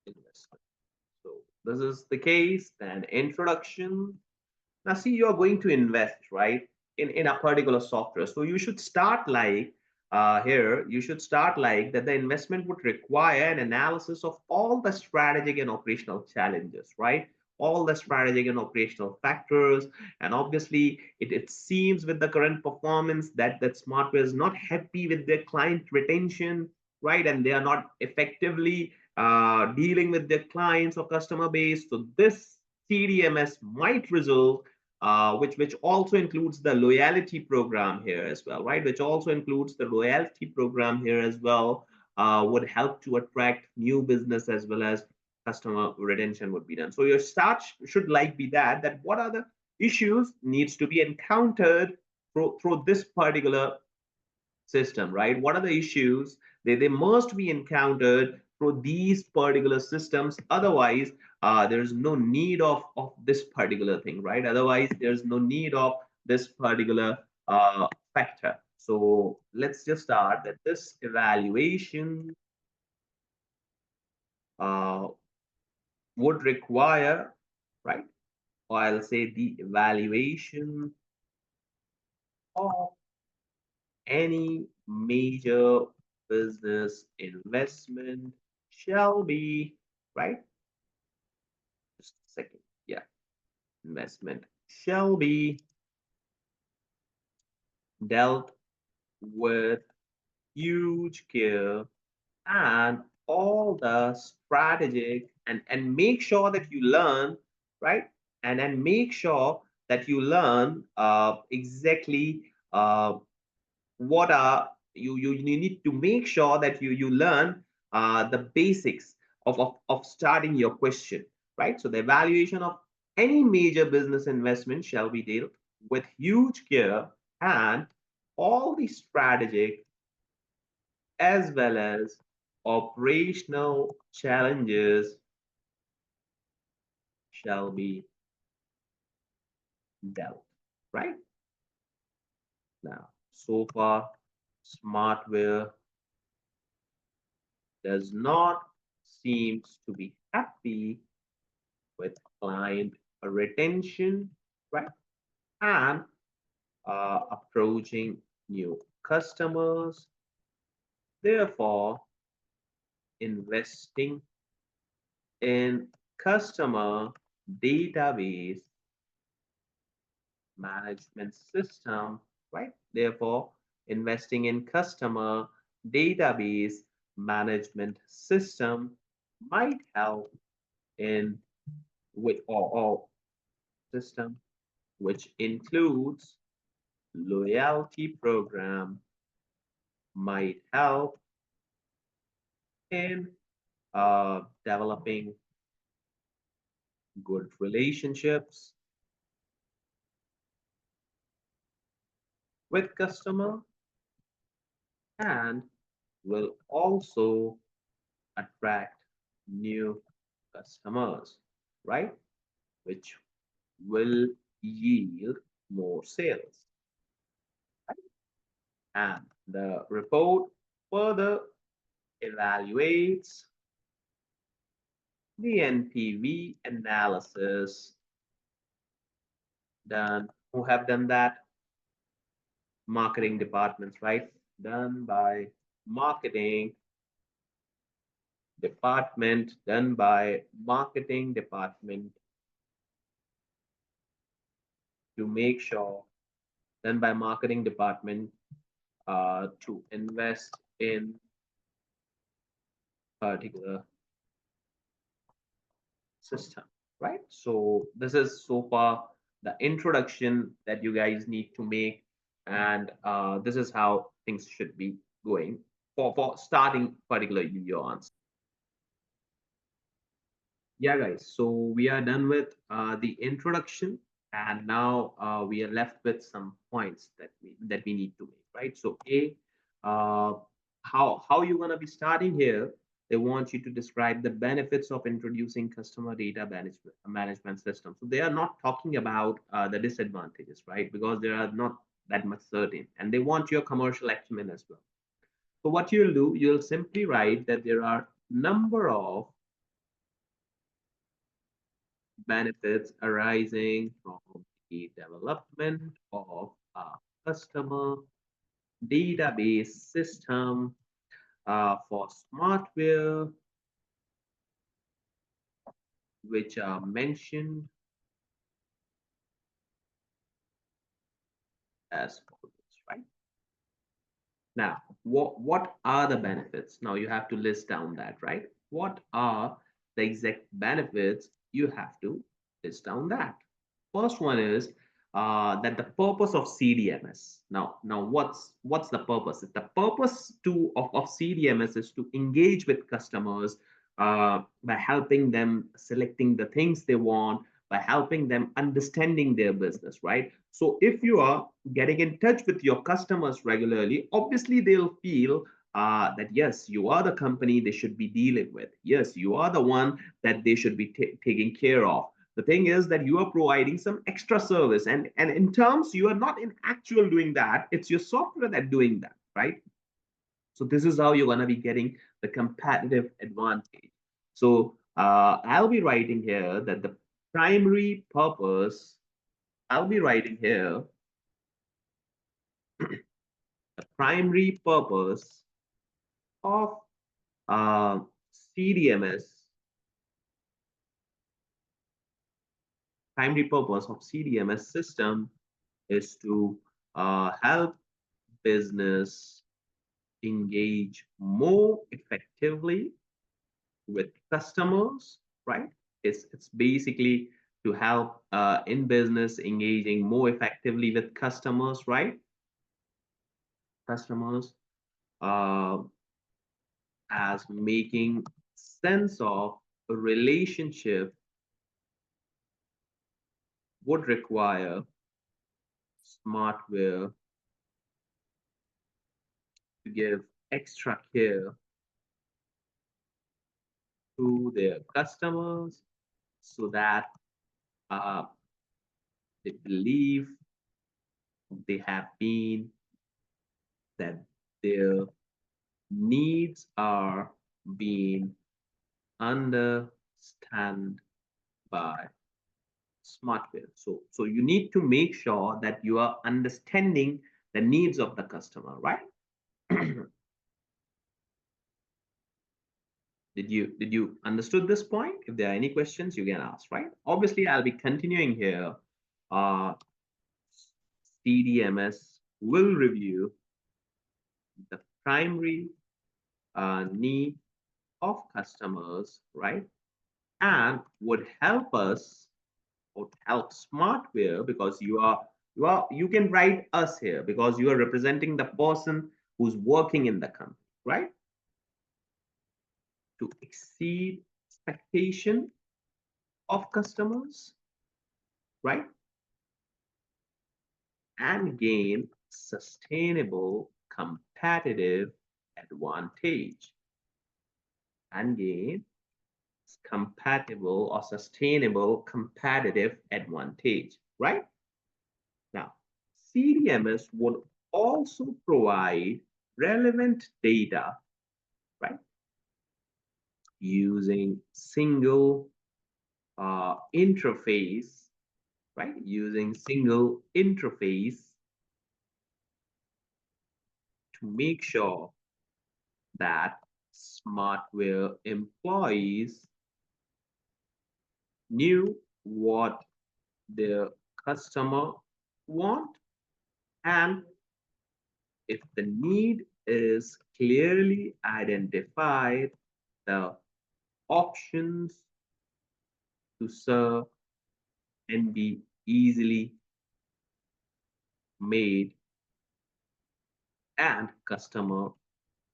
investment. So this is the case, then introduction. Now, see, you're going to invest, right, in a particular software. So you should start like here, you should start like that the investment would require an analysis of all the strategic and operational challenges, right? All the strategic and operational factors. And obviously, it seems with the current performance that Smartwear is not happy with their client retention, right? And they are not effectively dealing with their clients or customer base. So this CDMS might result which also includes the loyalty program here as well, right? Which also includes the loyalty program here as well, would help to attract new business as well as customer retention would be done. So your start should like be that what are the issues needs to be encountered through this particular system, right? What are the issues? They must be encountered through these particular systems. Otherwise, there's no need of this particular thing, right? Otherwise, there's no need of this particular factor. So let's just start that this evaluation uh, would require, right? Or I'll say the evaluation of any major business investment shall be, right? Just a second. Yeah, investment shall be dealt with huge care and all the strategic and make sure that you learn, right? And make sure that you learn exactly what are you need to make sure that you learn the basics of starting your question, right? So the evaluation of any major business investment shall be dealt with huge care and all the strategic as well as operational challenges shall be dealt, right? Now, so far, Smartwear does not seems to be happy with client retention, right? And approaching new customers. Therefore, investing in customer database management system, right? Therefore, investing in customer database management system might help in with or system which includes loyalty program might help in developing good relationships with customer and will also attract new customers, right? Which will yield more sales. And the report further evaluates the NPV analysis done. Who have done that? Marketing departments, right? Done by marketing department, done by marketing department to make sure, done by marketing department to invest in particular system, right? So this is so far the introduction that you guys need to make, and this is how things should be going for starting particular your answer. Yeah, guys. So we are done with the introduction, and now we are left with some points that we need to make, right? So uh, how you gonna be starting here? They want you to describe the benefits of introducing customer data management system. So they are not talking about the disadvantages, right? Because they are not that much certain, and they want your commercial acumen as well. So what you'll do, you'll simply write that there are number of benefits arising from the development of a customer database system for Smartwear, which are mentioned as follows, right? Now, what are the benefits? Now you have to list down that, right? What are the exact benefits? You have to list down that. First one is that the purpose of CDMS. Now what's the purpose? The purpose of CDMS is to engage with customers by helping them selecting the things they want, by helping them understanding their business, right? So if you are getting in touch with your customers regularly, obviously they'll feel that yes, you are the company they should be dealing with. Yes, you are the one that they should be taking care of. The thing is that you are providing some extra service, and in terms you are not in actual doing that. It's your software that doing that, right? So this is how you're going to be getting the competitive advantage. So I'll be writing here that the primary purpose, I'll be writing here the primary purpose of uh, CDMS, primary purpose of CDMS system is to help business engage more effectively with customers, right? It's basically to help in business engaging more effectively with customers, right? Customers uh, as making sense of a relationship would require Smartwear to give extra care to their customers so that uh, they believe they have been that their needs are being understood by Smartwear. So you need to make sure that you are understanding the needs of the customer, right? Did you understood this point? If there are any questions, you can ask, right? Obviously, I'll be continuing here. Uh, CDMS will review the primary need of customers, right? And would help us or help Smartwear because you can write us here because you are representing the person who's working in the company, right? To exceed expectation of customers, right? And gain sustainable competitive advantage and gain compatible or sustainable competitive advantage, right? Now, CDMS would also provide relevant data, right? Using single interface, right? Using single interface to make sure that Smartwear employees knew what their customer want, and if the need is clearly identified, the options to serve and be easily made, and customer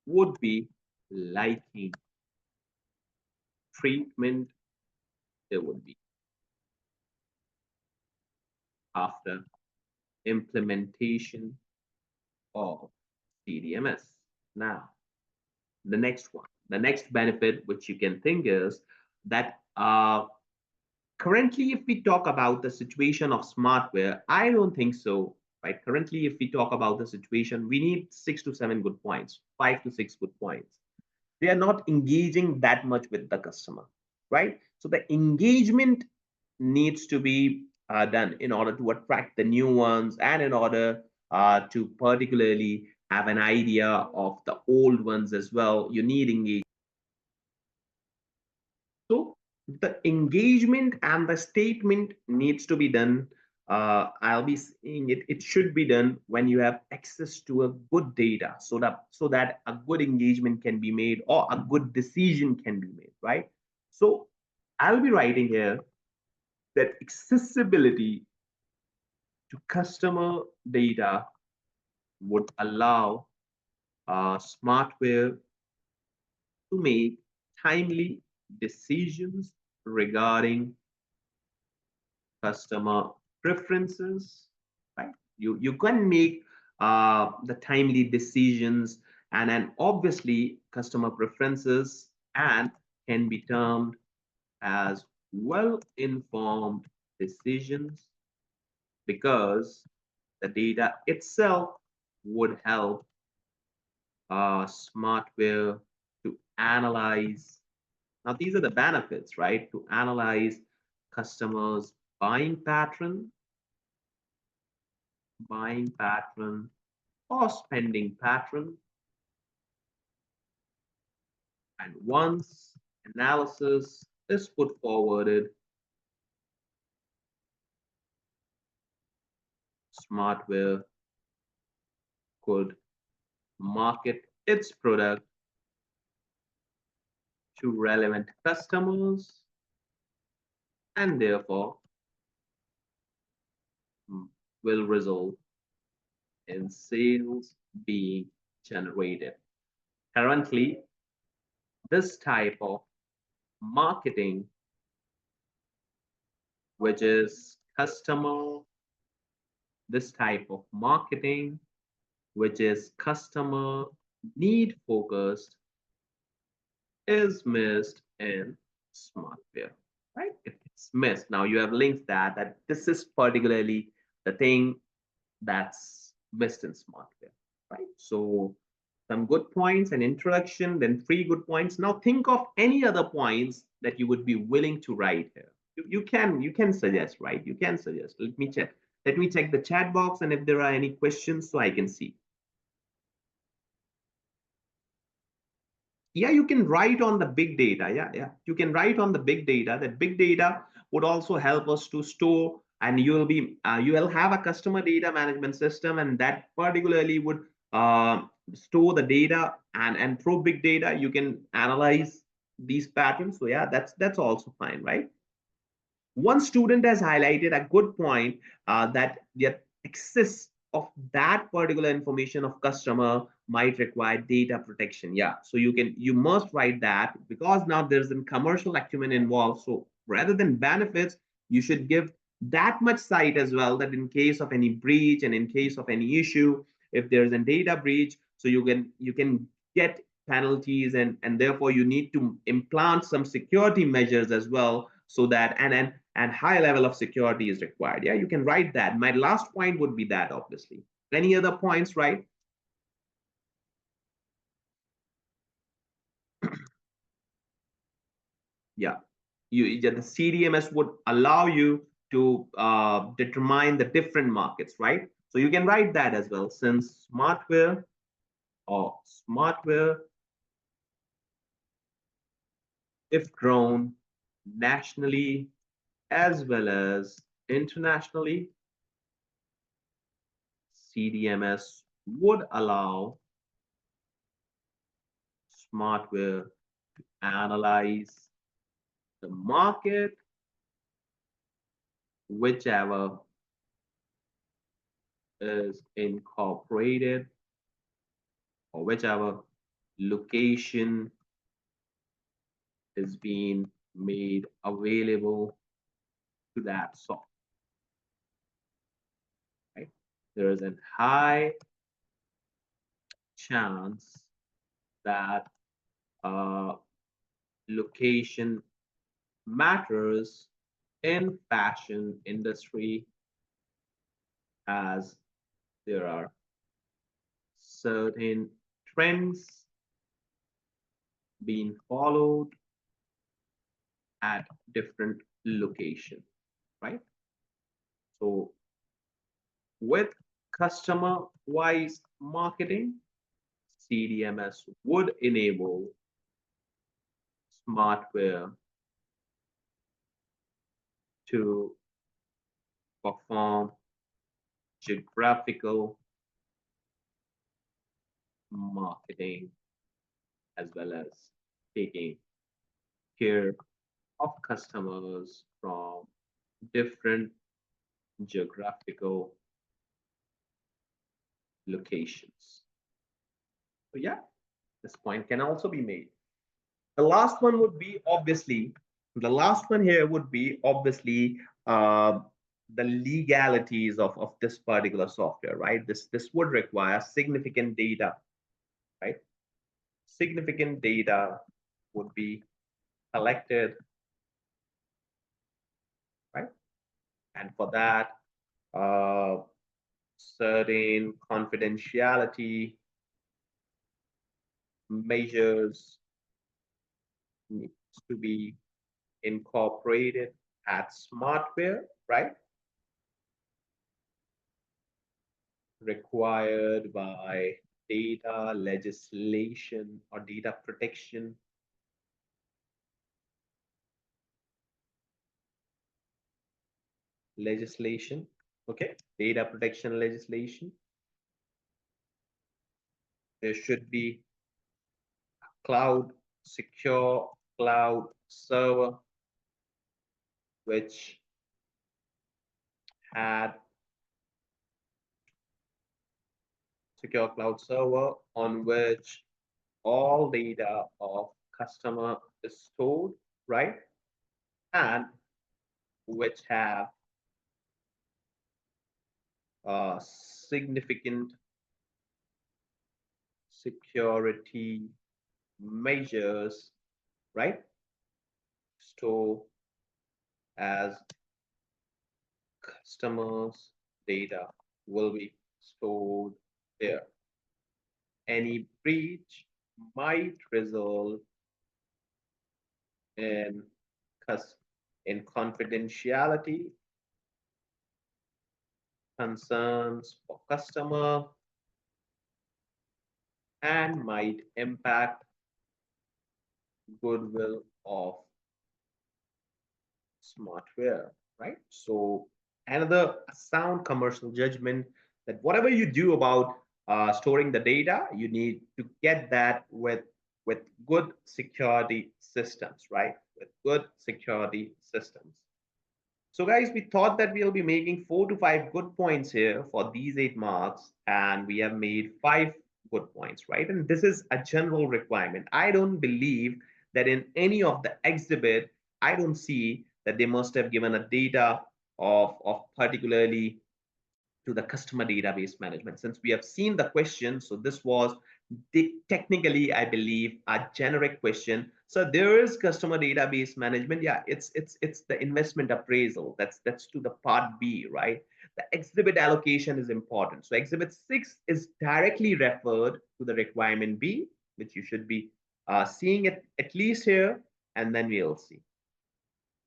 would be liking treatment it would be after implementation of CDMS. Now, the next one, the next benefit which you can think is that currently, if we talk about the situation of Smartwear, I don't think so. Right? Currently, if we talk about the situation, we need 6 to 7 good points, 5 to 6 good points. They are not engaging that much with the customer, right? So the engagement needs to be done in order to attract the new ones and in order to particularly have an idea of the old ones as well. You need engagement. So the engagement and the statement needs to be done. I'll be saying it should be done when you have access to a good data so that a good engagement can be made or a good decision can be made, right? So I'll be writing here that accessibility to customer data would allow Smartwear to make timely decisions regarding customer preferences, right? You can make the timely decisions and obviously customer preferences and can be termed as well-informed decisions because the data itself would help Smartwear to analyze. Now, these are the benefits, right? To analyze customers' buying pattern, or spending pattern. And once analysis is put forwarded, Smartwear could market its product to relevant customers and therefore will result in sales being generated. Currently, this type of marketing, which is customer need focused, is missed in Smartwear, right? It's missed. Now you have linked that this is particularly the thing that's missed in Smartwear, right? So some good points, an introduction, then 3 good points. Now think of any other points that you would be willing to write here. You can suggest, right? You can suggest. Let me check. Let me check the chat box and if there are any questions so I can see. Yeah, you can write on the big data. Yeah. You can write on the big data. That big data would also help us to store, and you will have a customer data management system, and that particularly would store the data, and through big data you can analyze these patterns. So yeah, that's also fine, right? One student has highlighted a good point that the access of that particular information of customer might require data protection. Yeah, so you must write that because now there's a commercial acumen involved. So rather than benefits, you should give that much sight as well, that in case of any breach and in case of any issue, if there's a data breach, so you can get penalties, and therefore you need to implant some security measures as well, so that and high level of security is required. Yeah, you can write that. My last point would be that, obviously. Any other points, right? Yeah, the CDMS would allow you to determine the different markets, right? So you can write that as well, since Smartwear if grown nationally as well as internationally, CDMS would allow Smartwear to analyze the market, whichever is incorporated or whichever location is being made available to that software, right? There is a high chance that location matters in fashion industry, as there are certain trends being followed at different location, right? So with customer wise marketing, CDMS would enable Smartwear to perform geographical marketing as well as taking care of customers from different geographical locations. So yeah, this point can also be made. The last one would be obviously, the last one here would be obviously the legalities of this particular software, right? This would require significant data, right? Significant data would be collected, right? And for that, uh, certain confidentiality measures needs to be incorporated at Smartwear, right? Required by data legislation or data protection legislation. Okay, data protection legislation. There should be cloud, secure cloud server, which had secure cloud server on which all data of customer is stored, right? And which have significant security measures, right? Store as customers' data will be stored there. Any breach might result in, in confidentiality concerns for customer and might impact goodwill of Smartwear, right? So another sound commercial judgment that whatever you do about storing the data, you need to get that with good security systems, right? With good security systems. So guys, we thought that we'll be making 4 to 5 good points here for these 8 marks, and we have made 5 good points, right? And this is a general requirement. I don't believe that in any of the exhibit, I don't see that they must have given a data of particularly to the customer database management. Since we have seen the question, so this was technically, I believe, a generic question. So there is customer database management. Yeah, it's the investment appraisal. That's to the part B, right? The exhibit allocation is important. So exhibit 6 is directly referred to the requirement B, which you should be seeing it at least here, and then we'll see.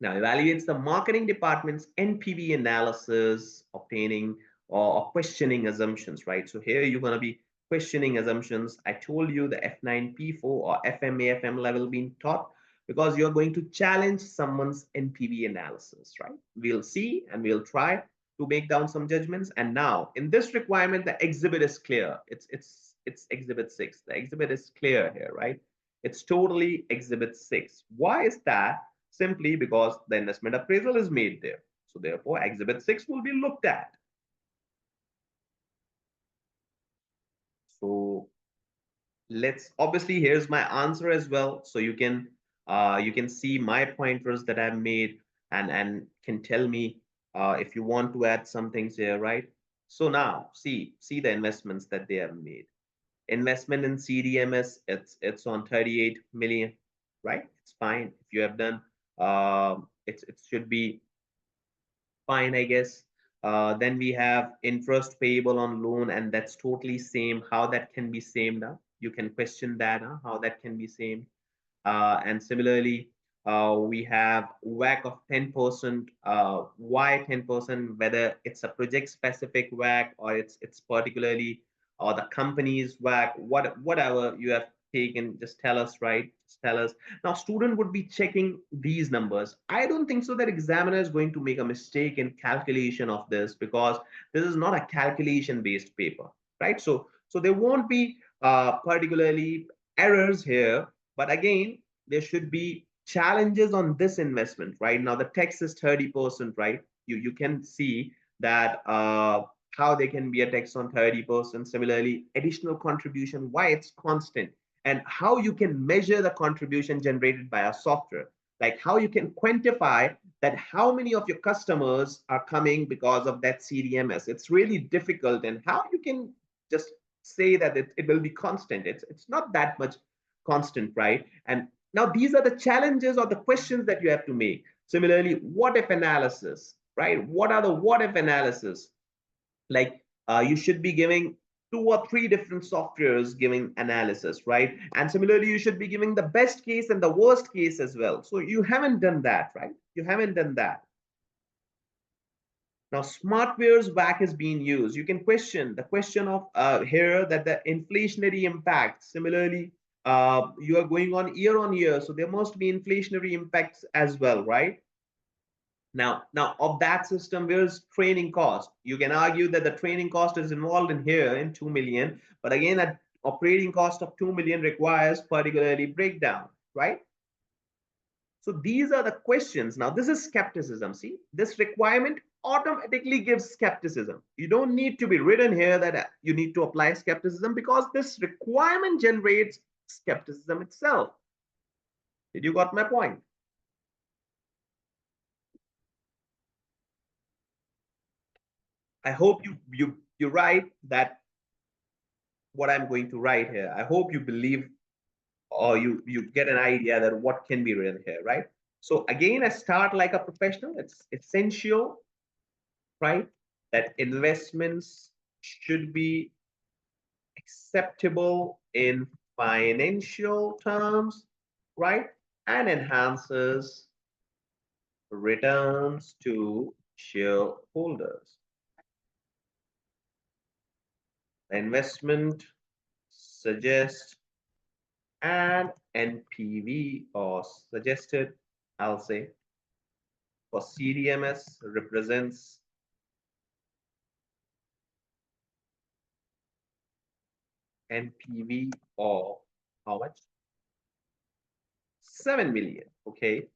Now, evaluates the marketing department's NPV analysis, obtaining or questioning assumptions, right? So here you're going to be questioning assumptions. I told you the F9P4 or FMAFM level being taught because you're going to challenge someone's NPV analysis, right? We'll see and we'll try to make down some judgments. And now in this requirement, the exhibit is clear. It's exhibit 6. The exhibit is clear here, right? It's totally exhibit 6. Why is that? Simply because the investment appraisal is made there. So therefore, exhibit 6 will be looked at. So let's, obviously, here's my answer as well. So you can You can see my pointers that I've made, and can tell me if you want to add some things here, right? So now see the investments that they have made. Investment in CDMS, it's on 38 million, right? It's fine. If you have done, it should be fine, I guess. Then we have interest payable on loan, and that's totally same. How that can be same now? You can question that, huh? How that can be same. And similarly, we have WAC of 10%. Why 10%? Whether it's a project specific WAC, or it's particularly, or the company's WAC, whatever you have taken, just tell us, right? Just tell us. Now, student would be checking these numbers. I don't think so that examiner is going to make a mistake in calculation of this, because this is not a calculation based paper, right? So there won't be particularly errors here, but again, there should be challenges on this investment. Right now the tax is 30%, right? You can see that how there can be a tax on 30%. Similarly, additional contribution, why it's constant, and how you can measure the contribution generated by a software, like how you can quantify that how many of your customers are coming because of that CDMS. It's really difficult, and how you can just say that it will be constant. It's not that much constant, right? And now these are the challenges or the questions that you have to make. Similarly, what if analysis, right? What are the what if analysis? Like you should be giving 2 or 3 different softwares giving analysis, right? And similarly, you should be giving the best case and the worst case as well. So you haven't done that, right? You haven't done that. Now, Smartwear's WAC is being used. You can question the question of here that the inflationary impact. Similarly, you are going on year, so there must be inflationary impacts as well, right? Now of that system, where's training cost? You can argue that the training cost is involved in here in 2 million, but again, that operating cost of 2 million requires particularly breakdown, right? So these are the questions. Now, this is skepticism. See, this requirement automatically gives skepticism. You don't need to be written here that you need to apply skepticism, because this requirement generates skepticism itself. Did you got my point? I hope you write that what I'm going to write here. I hope you believe, or you get an idea that what can be written here, right? So again, I start like a professional. It's essential, right, that investments should be acceptable in financial terms, right, and enhances returns to shareholders. The investment suggests an NPV, or suggested, I'll say, for CDMS represents NPV of how much? 7 million. Okay.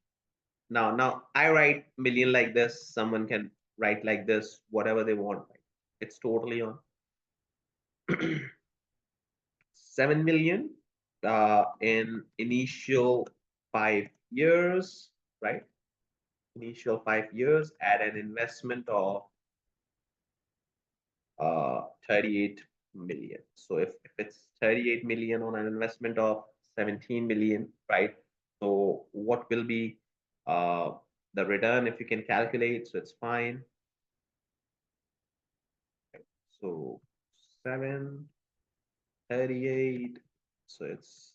Now I write million like this. Someone can write like this, whatever they want. Right? It's totally on. 7 million in initial 5 years, right? Initial 5 years at an investment of 38 million. So if it's 38 million on an investment of 17 million, right? So what will be the return if you can calculate? So it's fine. So 7, 38. So it's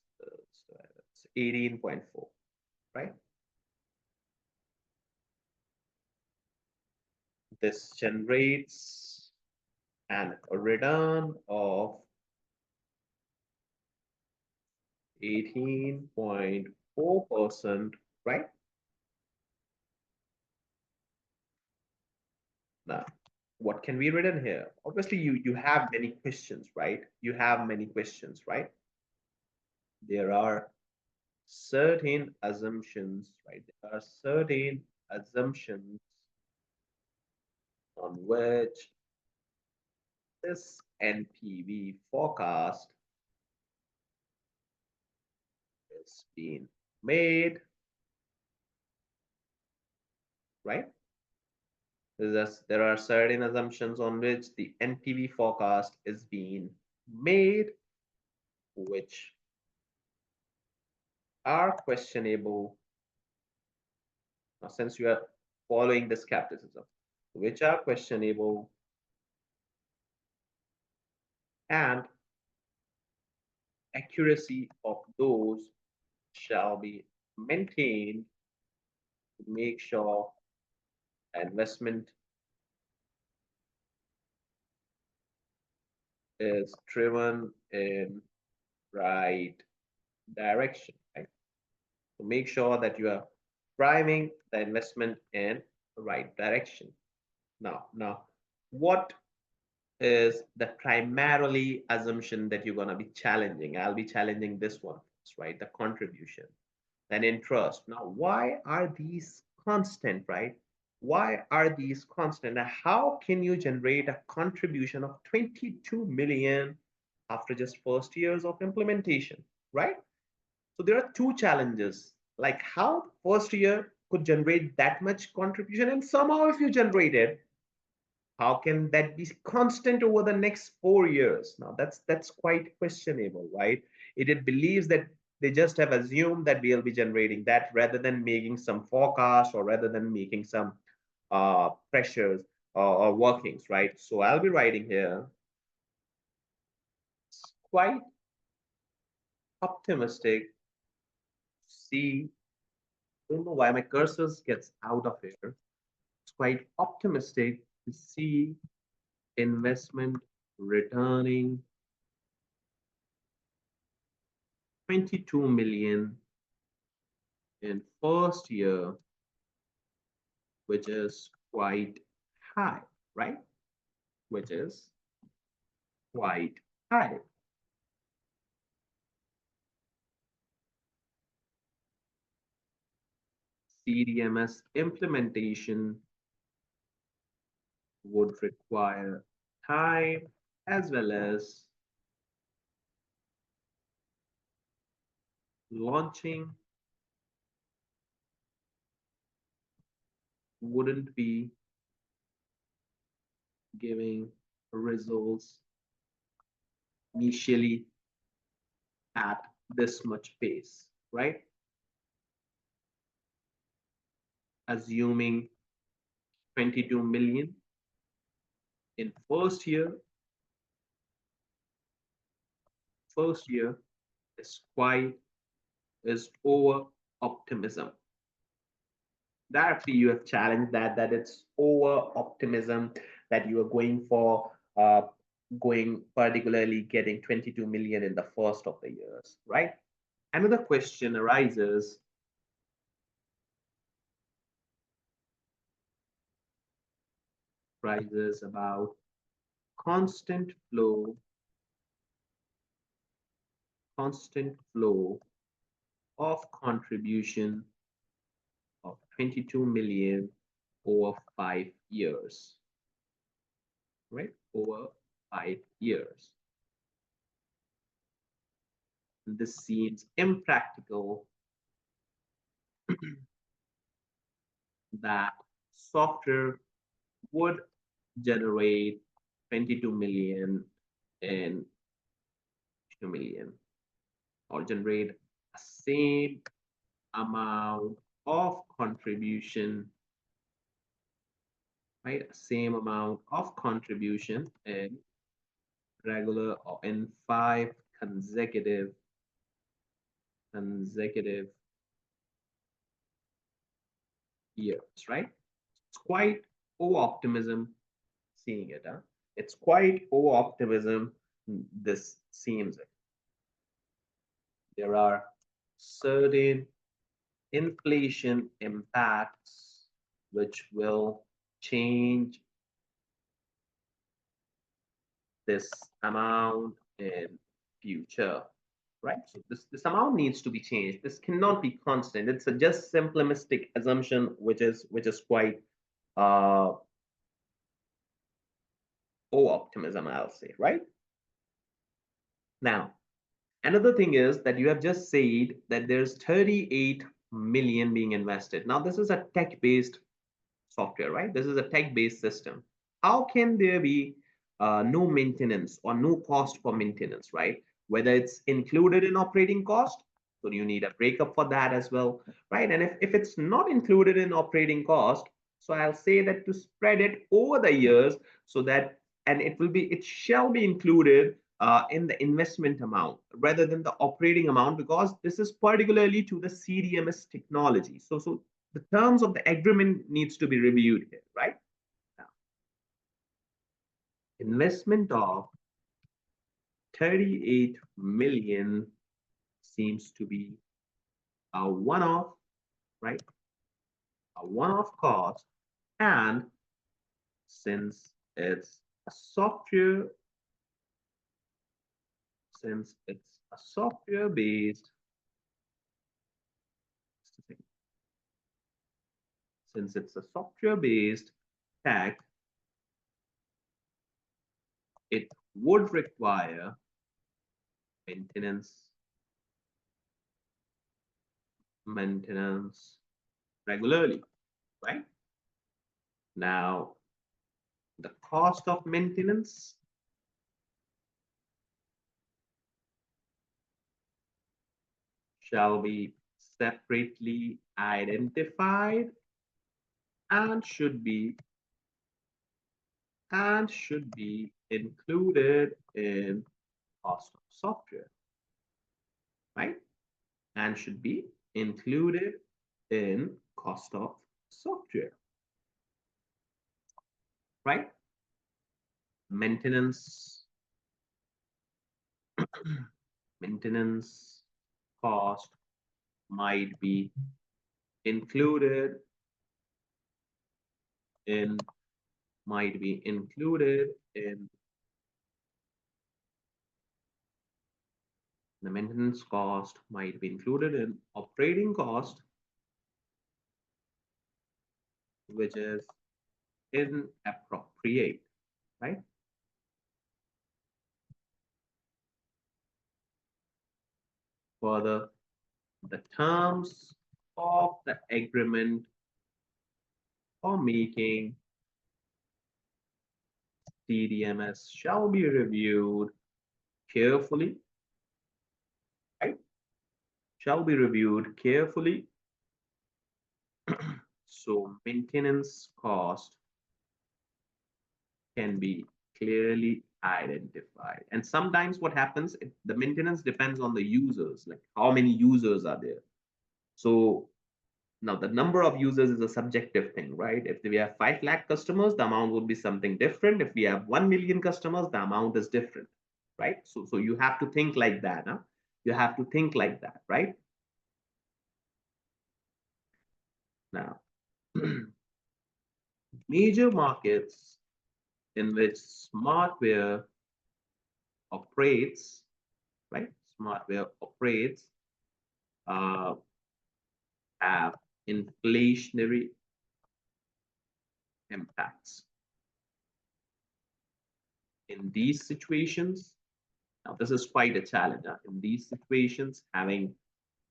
18.4, right? This generates a return of 18.4%, right? Now, what can be written here? Obviously, you have many questions, right? You have many questions, right? There are certain assumptions, right? There are certain assumptions on which this NPV forecast is being made, right? There are certain assumptions on which the NPV forecast is being made, which are questionable. Now, since you are following the skepticism, which are questionable, and accuracy of those shall be maintained to make sure investment is driven in right direction, right? To make sure that you are driving the investment in the right direction. Now, what is the primarily assumption that you're going to be challenging? I'll be challenging this one, right? The contribution, then interest. Now, why are these constant, right? Why are these constant? Now, how can you generate a contribution of 22 million after just first years of implementation, right? So there are two challenges, like how first year could generate that much contribution, and somehow if you generate it, how can that be constant over the next 4 years? Now that's quite questionable, right? It believes that they just have assumed that we'll be generating that rather than making some forecast or rather than making some pressures or workings, right? So I'll be writing here, it's quite optimistic. See, don't know why my cursor gets out of here. It's quite optimistic to see investment returning 22 million in first year, which is quite high, right? Which is quite high. CDMS implementation would require time as well as launching wouldn't be giving results initially at this much pace, right? Assuming 22 million in first year is quite is over optimism. Directly you have challenged that it's over optimism, that you are going for going particularly getting 22 million in the first of the years, right? Another question arises, about constant flow of contribution of 22 million over 5 years, right? Over 5 years. This seems impractical that software would generate 22 million and 2 million, or generate a same amount of contribution, right? Same amount of contribution in regular or in 5 consecutive years, right? It's quite over optimism seeing it. Huh? It's quite over optimism. This seems it. There are certain inflation impacts which will change this amount in future, right? So this amount needs to be changed. This cannot be constant. It's a just simplistic assumption, which is quite over optimism, I'll say, right? Now, Another thing is that you have just said that there's 38 million being invested. Now, this is a tech-based software, right? This is a tech-based system. How can there be no maintenance or no cost for maintenance, right? Whether it's included in operating cost, so you need a breakup for that as well, right? And if it's not included in operating cost, so I'll say that to spread it over the years so that, and it shall be included in the investment amount rather than the operating amount, because this is particularly to the CDMS technology. So the terms of the agreement needs to be reviewed here, right? Now, investment of 38 million seems to be a one-off, right? A one-off cost. And since it's a software, since it's a software-based, since it's a software-based tag, it would require maintenance regularly, right? Now, the cost of maintenance shall be separately identified and should be included in cost of software, right? And should be included in cost of software, right? Maintenance maintenance cost might be included in the maintenance cost might be included in operating cost, which is inappropriate, right? Further, the terms of the agreement for making CDMS shall be reviewed carefully, right? Shall be reviewed carefully. So maintenance cost can be clearly identified. And sometimes what happens, the maintenance depends on the users, like how many users are there. So now the number of users is a subjective thing, right? If we have 5 lakh customers, the amount would be something different. If we have 1 million customers, the amount is different, right? So you have to think like that. Huh? You have to think like that, right? Now, major markets in which smartware operates, right? Smartware operates have inflationary impacts. In these situations, now this is quite a challenge. In these situations, having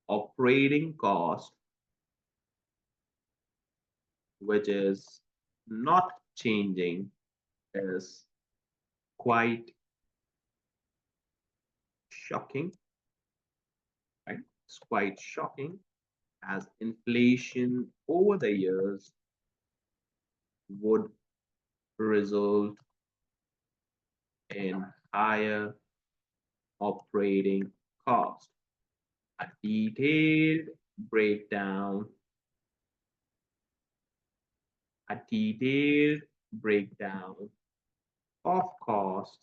operating cost, which is not changing, is quite shocking, right? It's quite shocking as inflation over the years would result in higher operating cost. A detailed breakdown, of cost,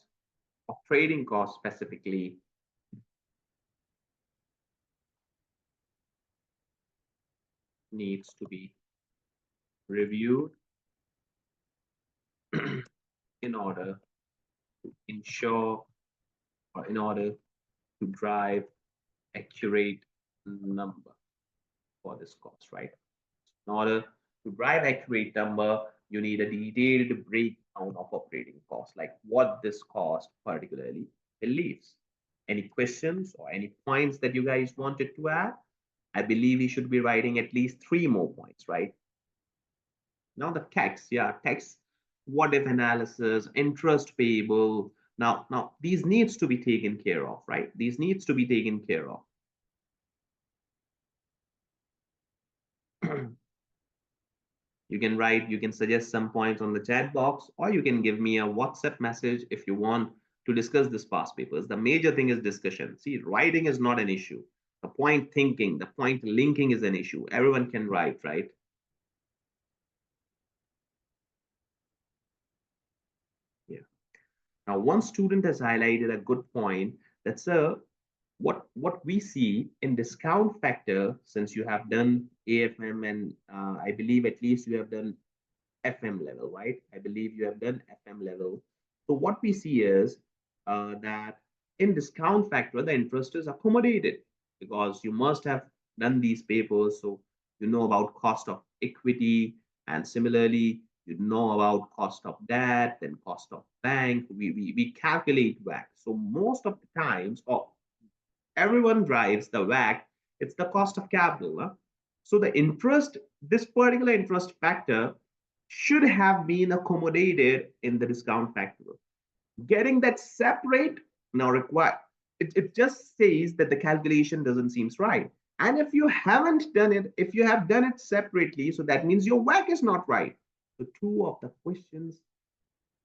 of trading cost specifically, needs to be reviewed in order to ensure, or in order to drive accurate number for this cost, right? In order to drive accurate number, you need a detailed breakdown of operating costs, like what this cost particularly relieves. Any questions or any points that you guys wanted to add? I believe you should be writing at least 3 more points, right? Now the text, yeah, text, what if analysis, interest payable. Now these needs to be taken care of, right? These needs to be taken care of. You can write, you can suggest some points on the chat box, or you can give me a WhatsApp message if you want to discuss this past papers. The major thing is discussion. See, writing is not an issue. The point thinking, the point linking is an issue. Everyone can write, right? Yeah. Now, one student has highlighted a good point that, sir, what we see in discount factor, since you have done AFM and I believe at least you have done FM level, right? I believe you have done FM level. So what we see is that in discount factor, the interest is accommodated because you must have done these papers. So you know about cost of equity, and similarly, you know about cost of debt and cost of bank. We calculate WACC. So most of the times, or everyone drives the WACC, it's the cost of capital. Huh? So the interest, this particular interest factor should have been accommodated in the discount factor. Getting that separate now require, it just says that the calculation doesn't seem right. And if you haven't done it, if you have done it separately, so that means your WACC is not right. So two of the questions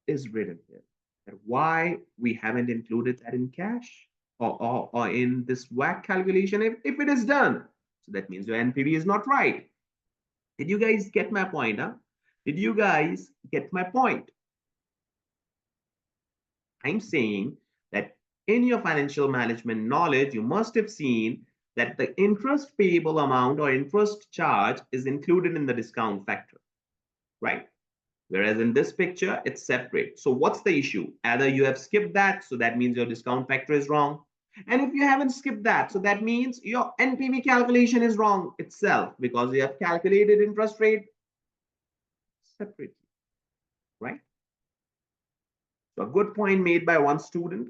is written here. That why we haven't included that in cash or in this WACC calculation if it is done. So that means your NPV is not right. Did you guys get my point? Huh? Did you guys get my point? I'm saying that in your financial management knowledge, you must have seen that the interest payable amount or interest charge is included in the discount factor, right? Whereas in this picture, it's separate. So what's the issue? Either you have skipped that, so that means your discount factor is wrong. And if you haven't skipped that, so that means your NPV calculation is wrong itself because you have calculated interest rate separately, right? So a good point made by one student.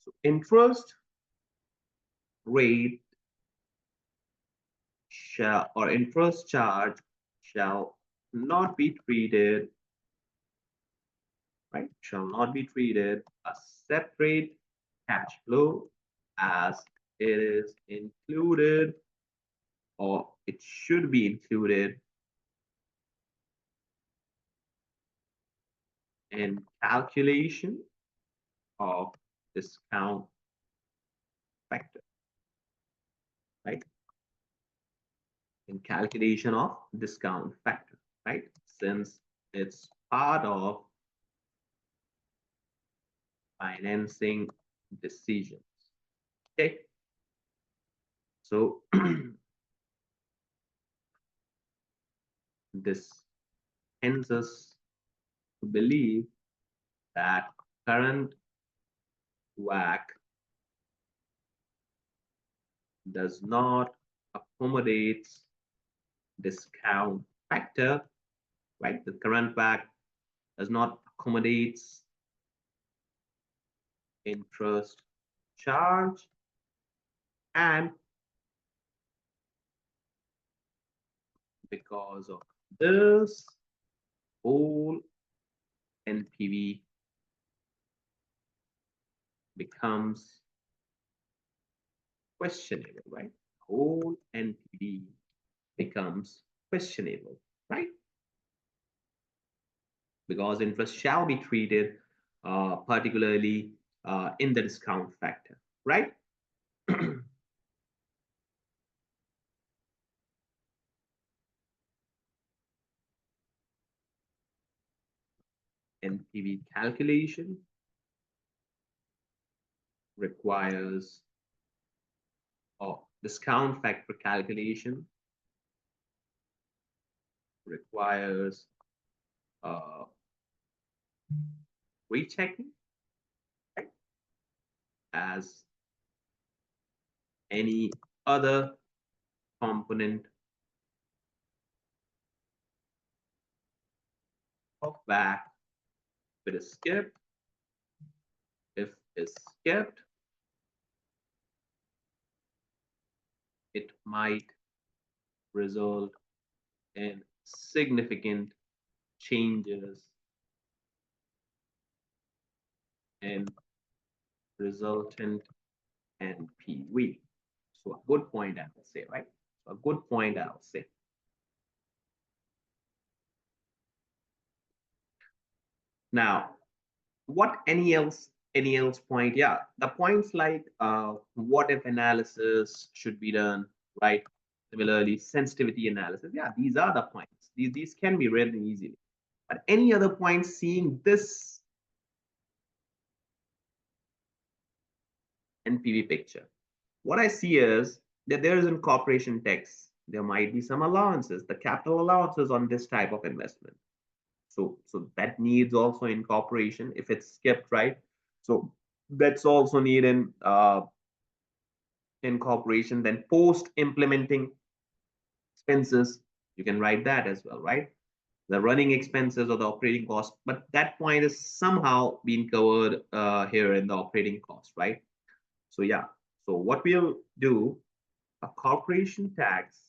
So interest rate shall, or interest charge shall not be treated, right? Shall not be treated a separate cash flow as it is included, or it should be included in calculation of discount factor, right? In calculation of discount factor, right? Since it's part of financing decisions. Okay. So this tends us to believe that current WACC does not accommodate discount factor, right? The current WACC does not accommodate interest charge, and because of this, whole NPV becomes questionable, right? Whole NPV becomes questionable, right? Because interest shall be treated particularly in the discount factor, right? NPV calculation requires, or discount factor calculation requires rechecking, right? As any other component of WACC. If it is skipped, if is skipped, it might result in significant changes in resultant NPV. So a good point, I would say, right? So a good point, I would say. Now, what any else point? Yeah, the points like what if analysis should be done, right? Similarly, sensitivity analysis. Yeah, these are the points. These can be read easily. But any other points seeing this NPV picture, what I see is that there is in corporation tax, there might be some allowances, the capital allowances on this type of investment. So that needs also incorporation if it's skipped, right? So that's also need in incorporation. Then post implementing expenses, you can write that as well, right? The running expenses or the operating cost, but that point is somehow being covered here in the operating cost, right? So yeah, so what we'll do, a corporation tax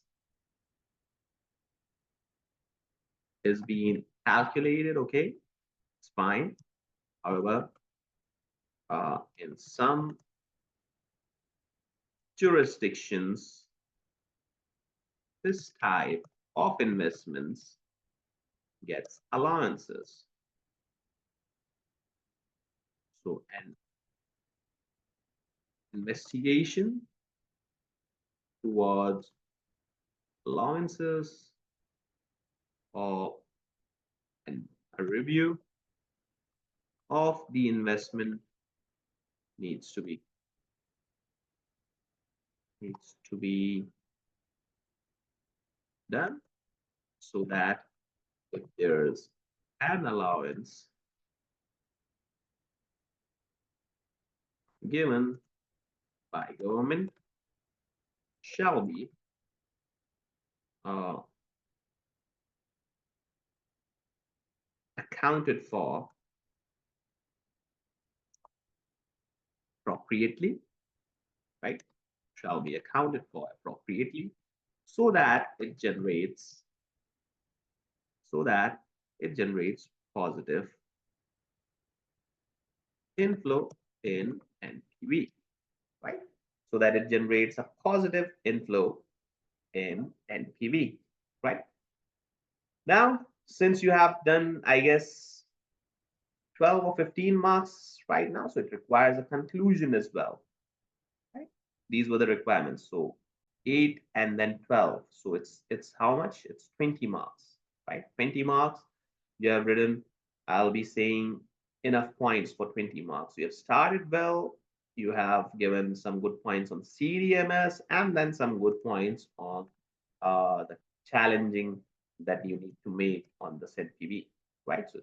is being calculated, okay, it's fine. However, in some jurisdictions, this type of investments gets allowances. So an investigation towards allowances or a review of the investment needs to be done, so that if there's an allowance given by government, shall be accounted for appropriately, right? Shall be accounted for appropriately, so that it generates positive inflow in NPV, right? So that it generates a positive inflow in NPV, right? Now, since you have done, I guess, 12 or 15 marks right now, so it requires a conclusion as well, right? These were the requirements. So 8 and then 12. So it's how much? It's 20 marks, right? 20 marks. You have written, I'll be saying enough points for 20 marks. You have started well. You have given some good points on CDMS and then some good points on the challenging that you need to make on the NPV, right? So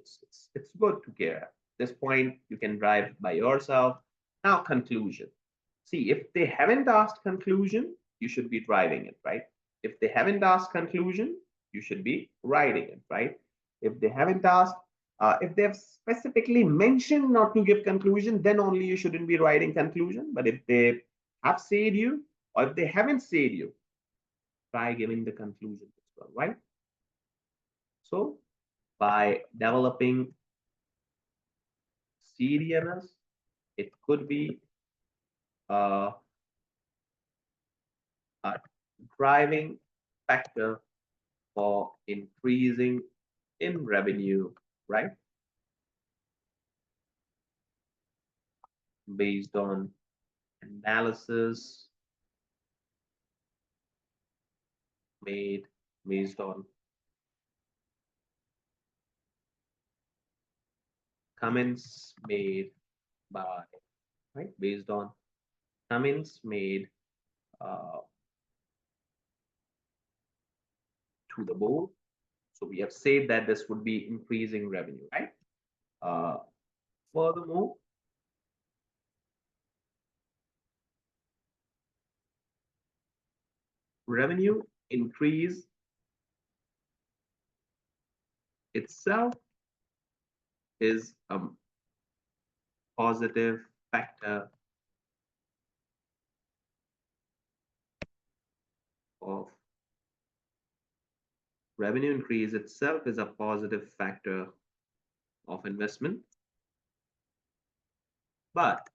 it's good to care. At this point, you can drive by yourself. Now, conclusion. See, if they haven't asked conclusion, you should be driving it, right? If they haven't asked conclusion, you should be writing it, right? If they haven't asked, if they have specifically mentioned not to give conclusion, then only you shouldn't be writing conclusion. But if they have said you, or if they haven't said you, try giving the conclusion as well, right? So by developing CDMS, it could be a driving factor for increasing in revenue, right? Based on analysis made based on comments made by, right? Based on comments made to the board. So we have said that this would be increasing revenue, right? Furthermore, revenue increase itself is a positive factor of revenue increase itself is a positive factor of investment, but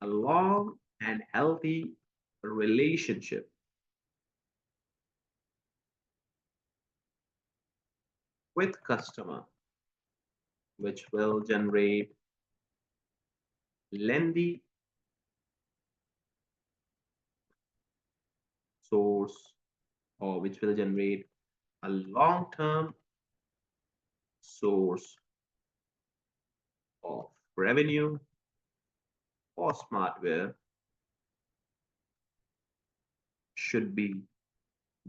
a long and healthy relationship with customer, which will generate lengthy source, or which will generate a long-term source of revenue for Smartwear should be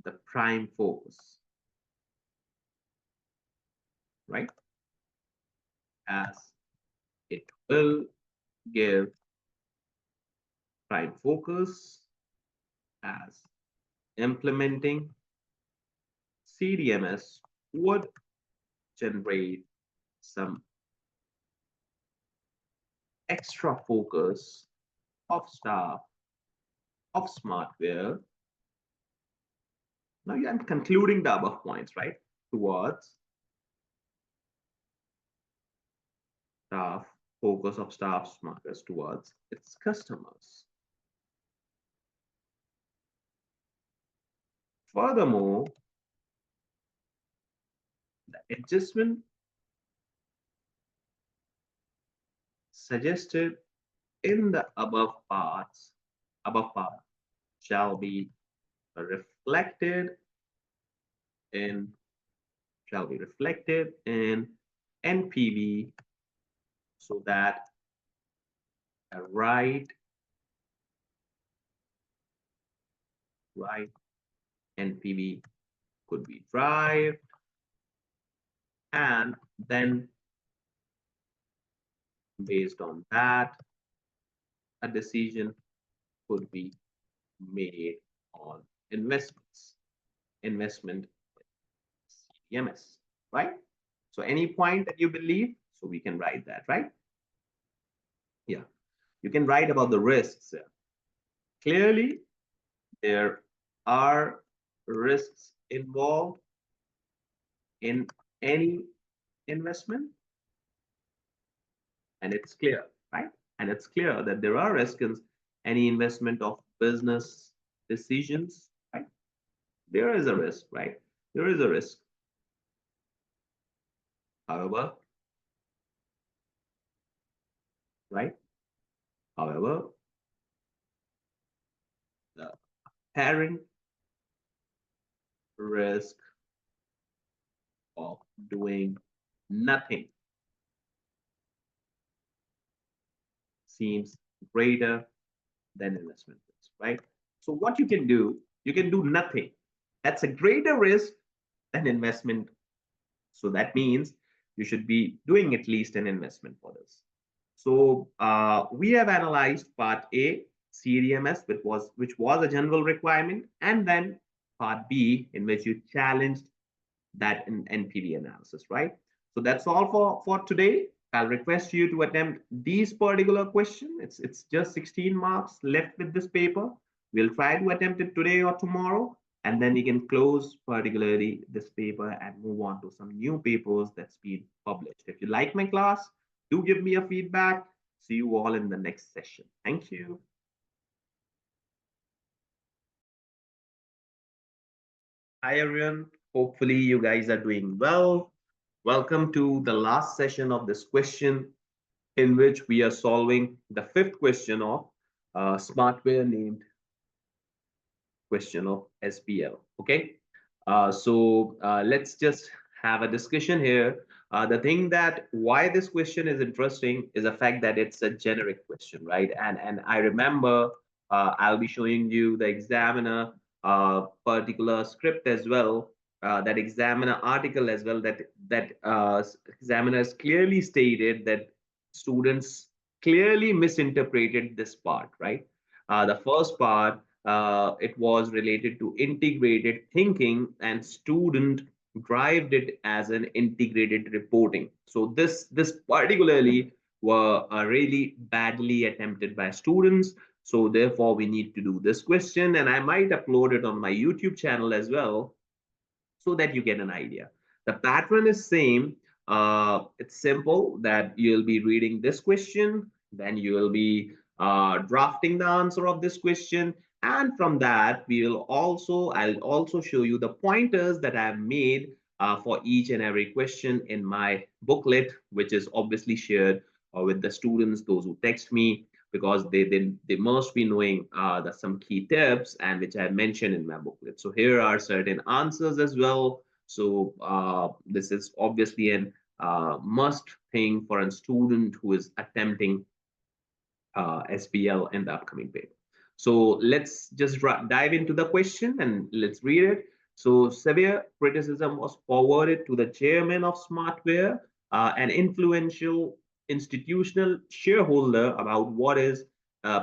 the prime focus, right? As it will give prime focus, as implementing CDMS would generate some extra focus of staff of Smartwear. Now I'm concluding the above points, right? Towards staff, focus of staff Smartwear towards its customers. Furthermore, the adjustment suggested in the above part shall be reflected in NPV, so that a right NPV could be derived, and then based on that, a decision could be made on investment CDMS, right? So any point that you believe, so we can write that, right? Yeah, you can write about the risks. Clearly, there are risks involved in any investment, and it's clear, right? And it's clear that there are risks in any investment of business decisions, right? There is a risk, right? There is a risk. However, right? However, the apparent risk of doing nothing seems greater than investment risk, right? So what you can do nothing. That's a greater risk than investment. So that means you should be doing at least an investment for this. So we have analyzed part A, CDMS, which was a general requirement, and then part B, in which you challenged that in NPV analysis, right? So that's all for today. I'll request you to attempt these particular questions. It's just 16 marks left with this paper. We'll try to attempt it today or tomorrow, and then we can close particularly this paper and move on to some new papers that's been published. If you like my class, do give me a feedback. See you all in the next session. Thank you. Hi, everyone. Hopefully you guys are doing well. Welcome to the last session of this question, in which we are solving the fifth question of Smartwear named question of SBL. Okay, so let's just have a discussion here. The thing that why this question is interesting is the fact that it's a generic question, right? And I remember I'll be showing you the examiner particular script as well, that examiner article as well, that examiners clearly stated that students clearly misinterpreted this part, right? The first part, it was related to integrated thinking, and student derived it as an integrated reporting. So this particularly were really badly attempted by students. So therefore, we need to do this question, and I might upload it on my YouTube channel as well, so that you get an idea. The pattern is same. It's simple that you'll be reading this question, then you will be drafting the answer of this question, and from that I'll also show you the pointers that I've made for each and every question in my booklet, which is obviously shared with the students, those who text me, because they must be knowing some key tips and which I mentioned in my booklet. So here are certain answers as well. So this is obviously an must thing for a student who is attempting SBL in the upcoming paper. So let's just dive into the question and let's read it. So severe criticism was forwarded to the chairman of Smartwear, an influential institutional shareholder, about what is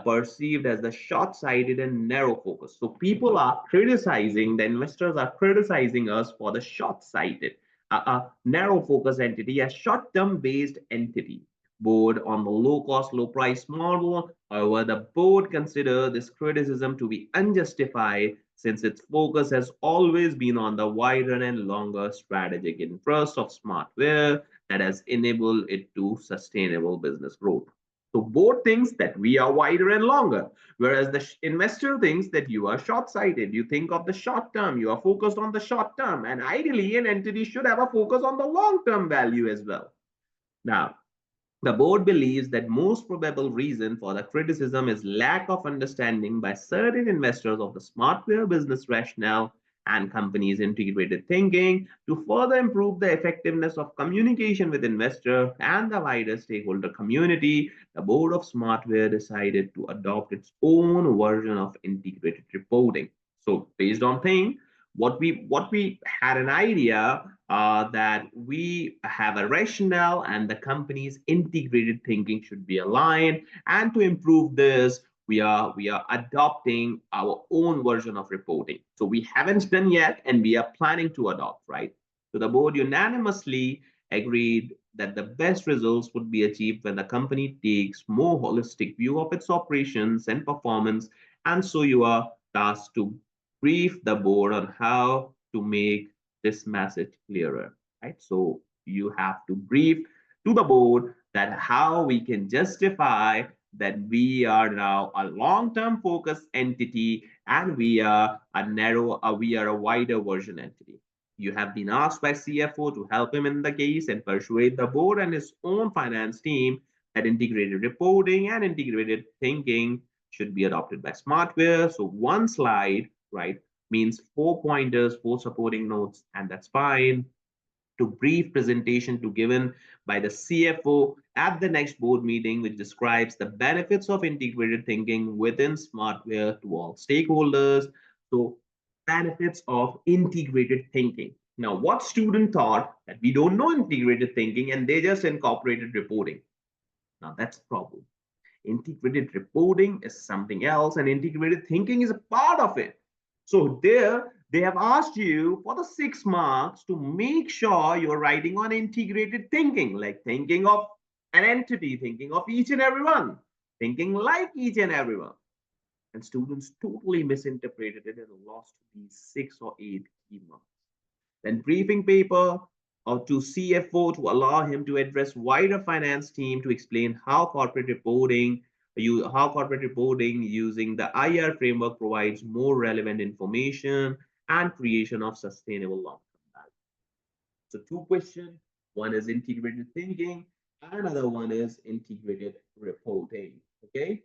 perceived as the short-sighted and narrow focus. So people are criticizing, the investors are criticizing us for the short-sighted, narrow focus entity, a short-term based entity board on the low cost, low price model. However, the board consider this criticism to be unjustified since its focus has always been on the wider and longer strategic interest of Smartwear that has enabled it to sustainable business growth. So board thinks that we are wider and longer, whereas the investor thinks that you are short-sighted. You think of the short term, you are focused on the short term, and ideally an entity should have a focus on the long-term value as well. Now, the board believes that most probable reason for the criticism is lack of understanding by certain investors of the Smartwear business rationale and companies' integrated thinking. To further improve the effectiveness of communication with investor and the wider stakeholder community, the board of Smartwear decided to adopt its own version of integrated reporting. So based on thing, what we had an idea that we have a rationale and the company's integrated thinking should be aligned. And to improve this, we are adopting our own version of reporting. So we haven't done yet, and we are planning to adopt, right? So the board unanimously agreed that the best results would be achieved when the company takes more holistic view of its operations and performance. And so you are tasked to brief the board on how to make this message clearer, right? So you have to brief to the board that how we can justify that we are now a long-term focused entity and we are a wider version entity. You have been asked by CFO to help him in the case and persuade the board and his own finance team that integrated reporting and integrated thinking should be adopted by Smartwear. So one slide, right, means 4 pointers, 4 supporting notes, and that's fine. To brief presentation to given by the CFO at the next board meeting, which describes the benefits of integrated thinking within Smartwear to all stakeholders. So benefits of integrated thinking. Now, what student thought that we don't know integrated thinking and they just incorporated reporting? Now that's a problem. Integrated reporting is something else, and integrated thinking is a part of it. So there, they have asked you for the 6 marks to make sure you're writing on integrated thinking, like thinking of an entity, thinking of each and every one, thinking like each and every one. And students totally misinterpreted it and lost these 6 or 8 key marks. Then briefing paper or to CFO to allow him to address wider finance team to explain how corporate reporting using the IR framework provides more relevant information and creation of sustainable long-term value. So two questions. One is integrated thinking, another one is integrated reporting. Okay.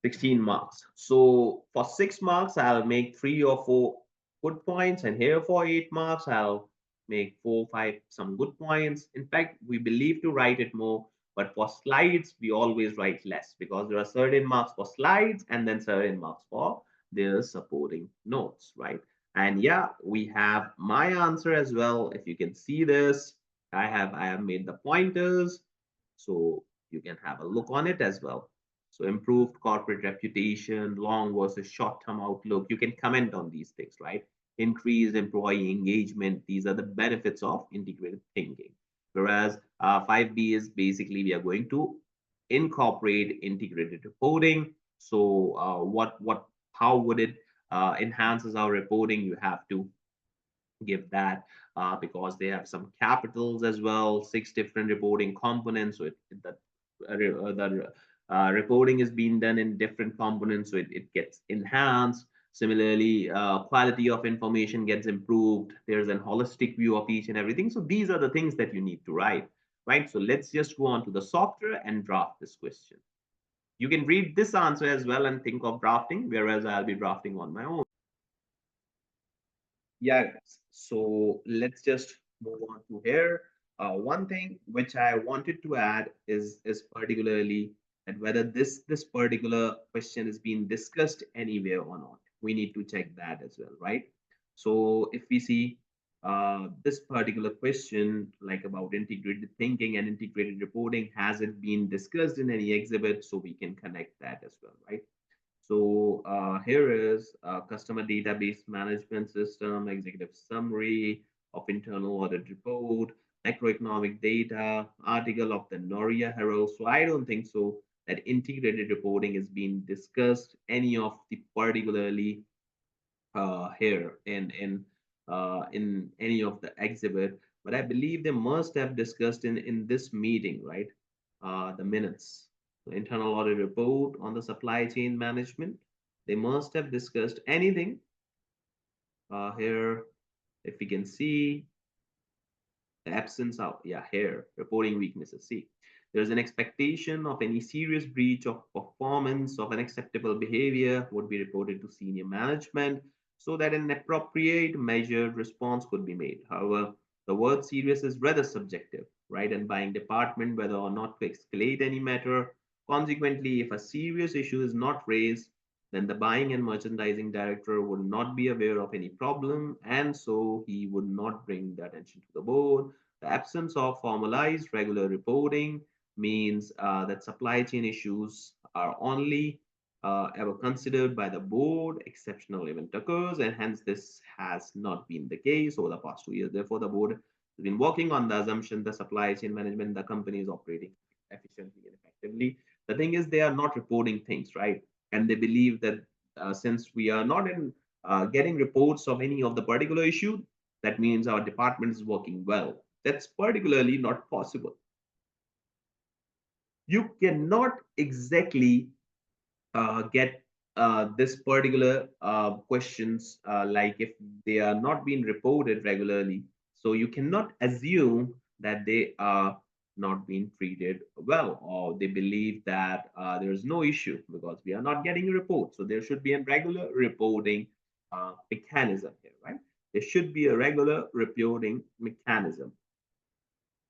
16 marks. So for 6 marks, I'll make 3 or 4 good points, and here for 8 marks, I'll make 4, 5 some good points. In fact, we believe to write it more, but for slides, we always write less because there are certain marks for slides and then certain marks for their supporting notes, right? And yeah, we have my answer as well. If you can see this, I have made the pointers, so you can have a look on it as well. So improved corporate reputation, long versus short-term outlook. You can comment on these things, right? Increased employee engagement. These are the benefits of integrated thinking. Whereas 5B is basically we are going to incorporate integrated reporting. So how would it enhances our reporting? You have to give that because they have some capitals as well, 6 different reporting components. So the reporting is being done in different components, so it gets enhanced. Similarly, quality of information gets improved. There's an holistic view of each and everything. So these are the things that you need to write, right? So let's just go on to the software and draft this question. You can read this answer as well and think of drafting, whereas I'll be drafting on my own. Yeah, guys. So let's just move on to here. One thing which I wanted to add is particularly that whether this particular question is being discussed anywhere or not. We need to check that as well, right? So if we see this particular question, like about integrated thinking and integrated reporting, has it been discussed in any exhibit? So we can connect that as well, right? So here is customer database management system, executive summary of internal audit report, macroeconomic data, article of the Noria Herald. So I don't think so that integrated reporting is being discussed any of the particularly here in any of the exhibit, but I believe they must have discussed in this meeting, right? The minutes, the internal audit report on the supply chain management. They must have discussed anything here. If we can see the absence of, yeah, here reporting weaknesses. See, there's an expectation of any serious breach of performance of unacceptable behavior would be reported to senior management so that an appropriate measured response could be made. However, the word serious is rather subjective, right? And buying department whether or not to escalate any matter. Consequently, if a serious issue is not raised, then the buying and merchandising director would not be aware of any problem, and so he would not bring the attention to the board. The absence of formalized regular reporting means that supply chain issues are only ever considered by the board. Exceptional event occurs, and hence this has not been the case over the past 2 years. Therefore, the board has been working on the assumption the supply chain management, the company is operating efficiently and effectively. The thing is, they are not reporting things, right? And they believe that since we are not in getting reports of any of the particular issue, that means our department is working well. That's particularly not possible. You cannot exactly get this particular questions like if they are not being reported regularly. So you cannot assume that they are not being treated well, or they believe that there is no issue because we are not getting a report. So there should be a regular reporting mechanism here, right? There should be a regular reporting mechanism.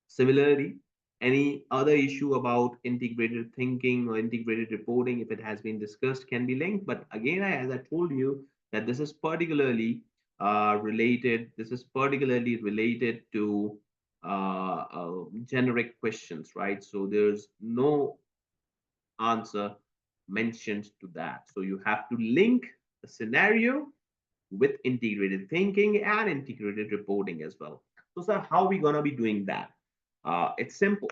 Similarly, any other issue about integrated thinking or integrated reporting, if it has been discussed, can be linked. But again, as I told you, that this is particularly related. This is particularly related to generic questions, right? So there's no answer mentioned to that. So you have to link the scenario with integrated thinking and integrated reporting as well. So, sir, how are we going to be doing that? It's simple.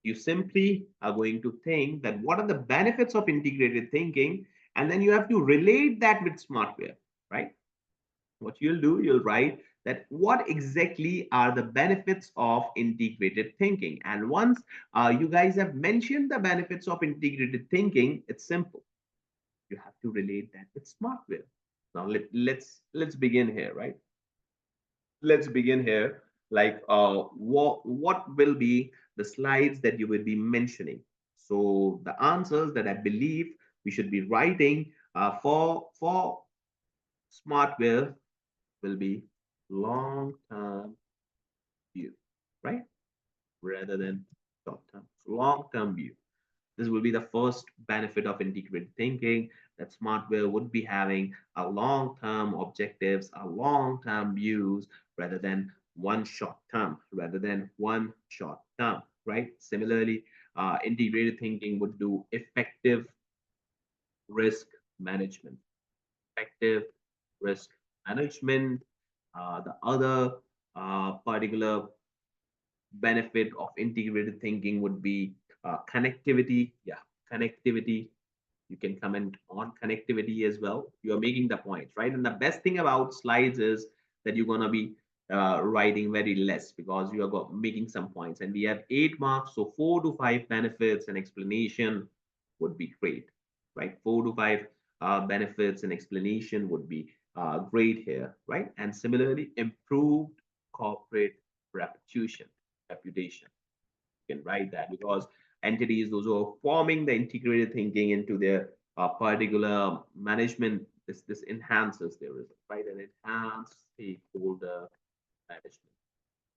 You simply are going to think that what are the benefits of integrated thinking, and then you have to relate that with Smartwear, right? What you'll do, you'll write that what exactly are the benefits of integrated thinking. And once you guys have mentioned the benefits of integrated thinking, it's simple. You have to relate that with Smartwear. Now let's begin here, right? Let's begin here. Like what will be the slides that you will be mentioning? So the answers that I believe we should be writing for Smartwear will be long term view, right? Rather than short term. So long term view. This will be the first benefit of integrated thinking, that Smartwear would be having a long-term objectives, a long-term views rather than one short term, right? Similarly, integrated thinking would do effective risk management, effective risk management. The other particular benefit of integrated thinking would be connectivity. Yeah, connectivity. You can comment on connectivity as well. You're making the points, right? And the best thing about slides is that you're gonna be writing very less because you are making some points. And we have 8 marks, so 4 to 5 benefits and explanation would be great, right? 4 to 5 benefits and explanation would be great here, right? And similarly, improved corporate reputation. You can write that because entities, those who are forming the integrated thinking into their particular management, this enhances their result, right? And enhance stakeholder management.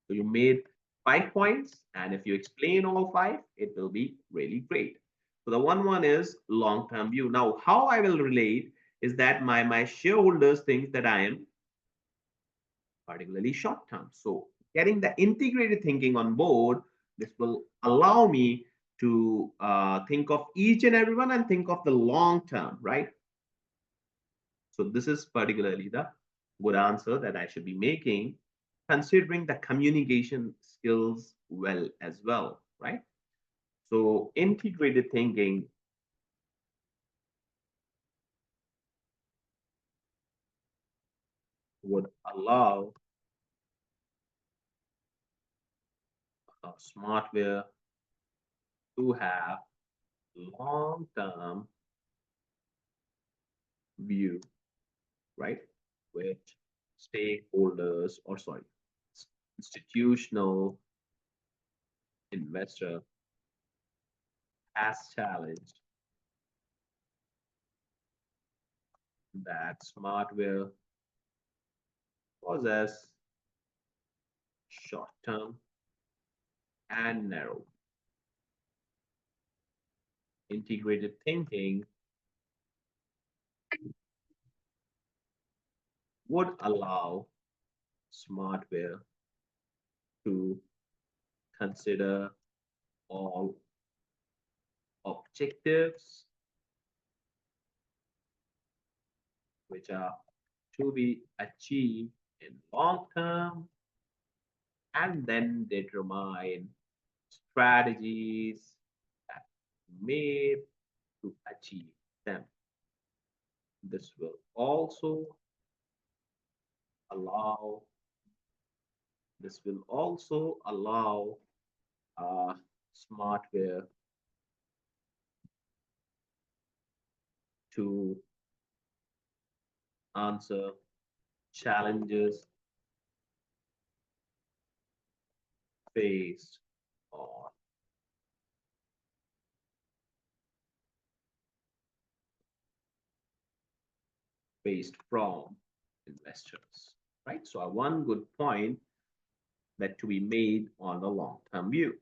So you made 5 points, and if you explain all 5, it will be really great. So the one is long-term view. Now, how I will relate is that my shareholders think that I am particularly short-term. So getting the integrated thinking on board, this will allow me to think of each and everyone and think of the long term, right? So this is particularly the good answer that I should be making, considering the communication skills well as well, right? So integrated thinking would allow Smartwear to have long-term view, right? Which stakeholders, or sorry, institutional investor has challenged that Smartwear possess short-term and narrow integrated thinking would allow Smartwear to consider all objectives which are to be achieved in long term and then determine strategies that made to achieve them. This will also allow this will also allow Smartwear to answer challenges faced or faced from investors, right? So one good point that to be made on the long-term view.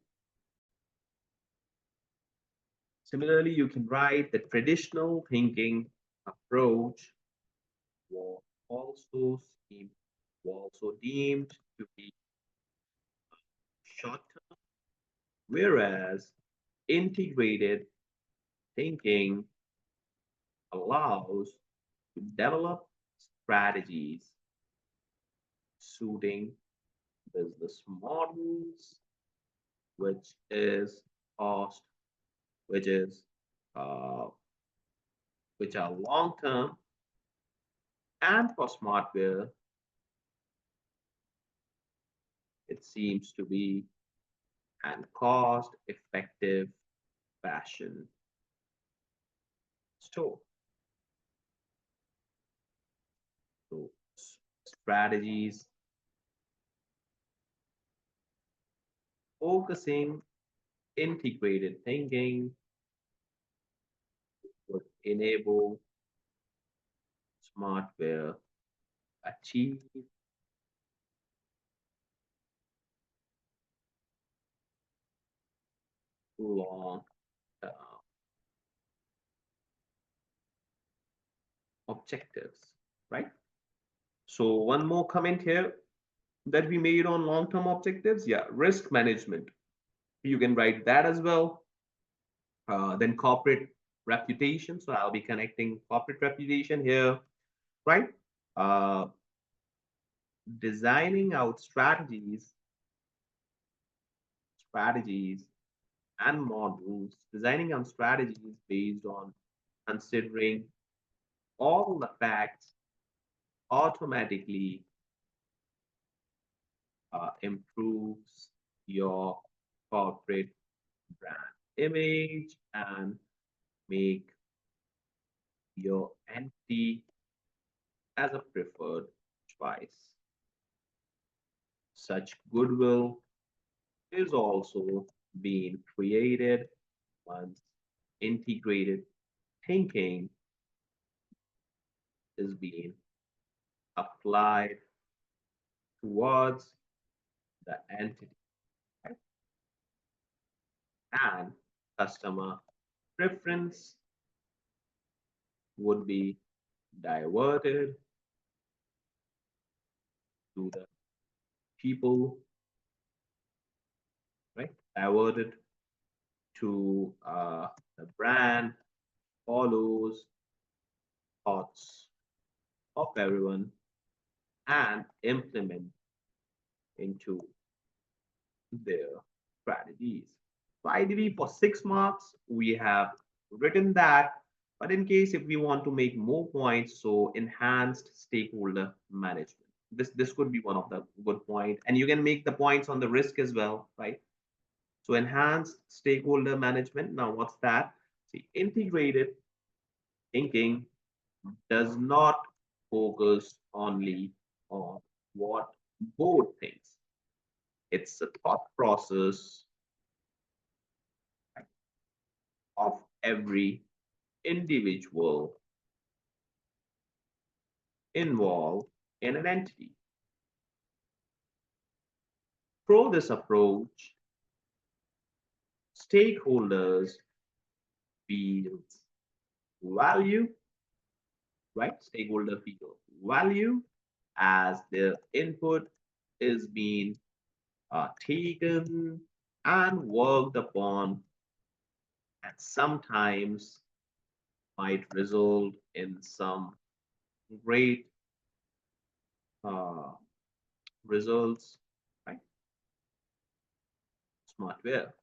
Similarly, you can write the traditional thinking approach was also deemed, to be short-term, whereas integrated thinking allows to develop strategies suiting business models, which is cost, which is uh, which are long term, and for Smartwear, it seems to be an cost effective fashion store. So strategies focusing integrated thinking would enable Smartwear achieve long term objectives, right? So one more comment here that we made on long-term objectives. Yeah, risk management. You can write that as well. Then corporate reputation. So I'll be connecting corporate reputation here, right? Uh, Designing out strategies strategies and models, designing on strategies based on considering all the facts automatically improves your corporate brand image and make your entity as a preferred choice. Such goodwill is also being created once integrated thinking is being applied towards the entity, right? And customer preference would be diverted to the people, right? Diverted to the brand follows thoughts of everyone and implement into their strategies. So ideally for 6 marks, we have written that, but in case if we want to make more points, so enhanced stakeholder management. This could be one of the good point, and you can make the points on the risk as well, right? So enhanced stakeholder management. Now what's that? See, integrated thinking does not focus only on what board thinks. It's a thought process of every individual involved in an entity. Through this approach, stakeholders feel value, right? Stakeholder feel value as their input is being taken and worked upon, and sometimes might result in some great uh, results, right? Smartware.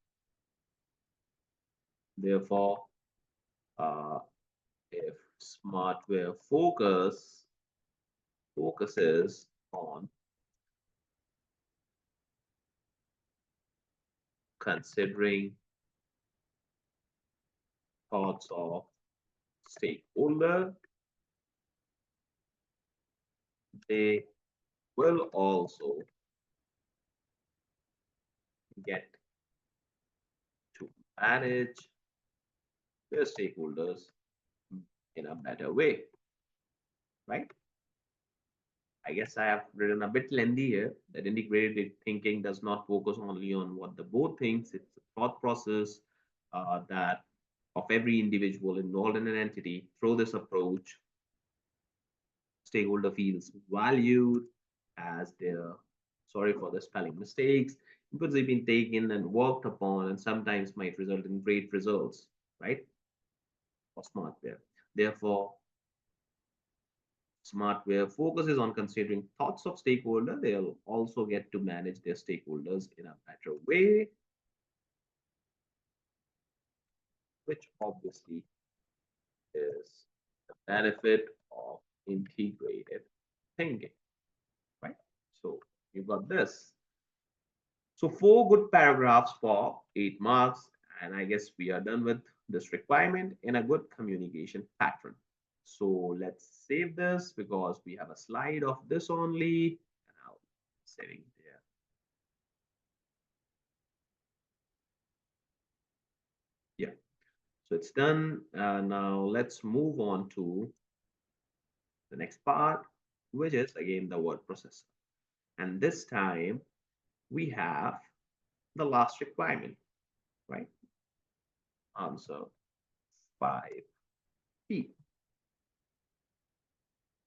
Therefore, uh, if smartware focuses on considering thoughts of stakeholder, they will also get to manage their stakeholders in a better way, right? I guess I have written a bit lengthy here that integrated thinking does not focus only on what the board thinks. It's a thought process that of every individual involved in an entity. Through this approach, stakeholder feels valued as their, sorry for the spelling mistakes, because they've been taken and worked upon and sometimes might result in great results, right? For smartware. Therefore, Smartware focuses on considering thoughts of stakeholder. They'll also get to manage their stakeholders in a better way, which obviously is the benefit of integrated thinking, right? So you got this. So 4 good paragraphs for 8 marks, and I guess we are done with this requirement in a good communication pattern. So let's save this because we have a slide of this only. And I'll saving there. Yeah, so it's done. Now let's move on to the next part, which is again the word processor. And this time we have the last requirement, right? Answer 5P.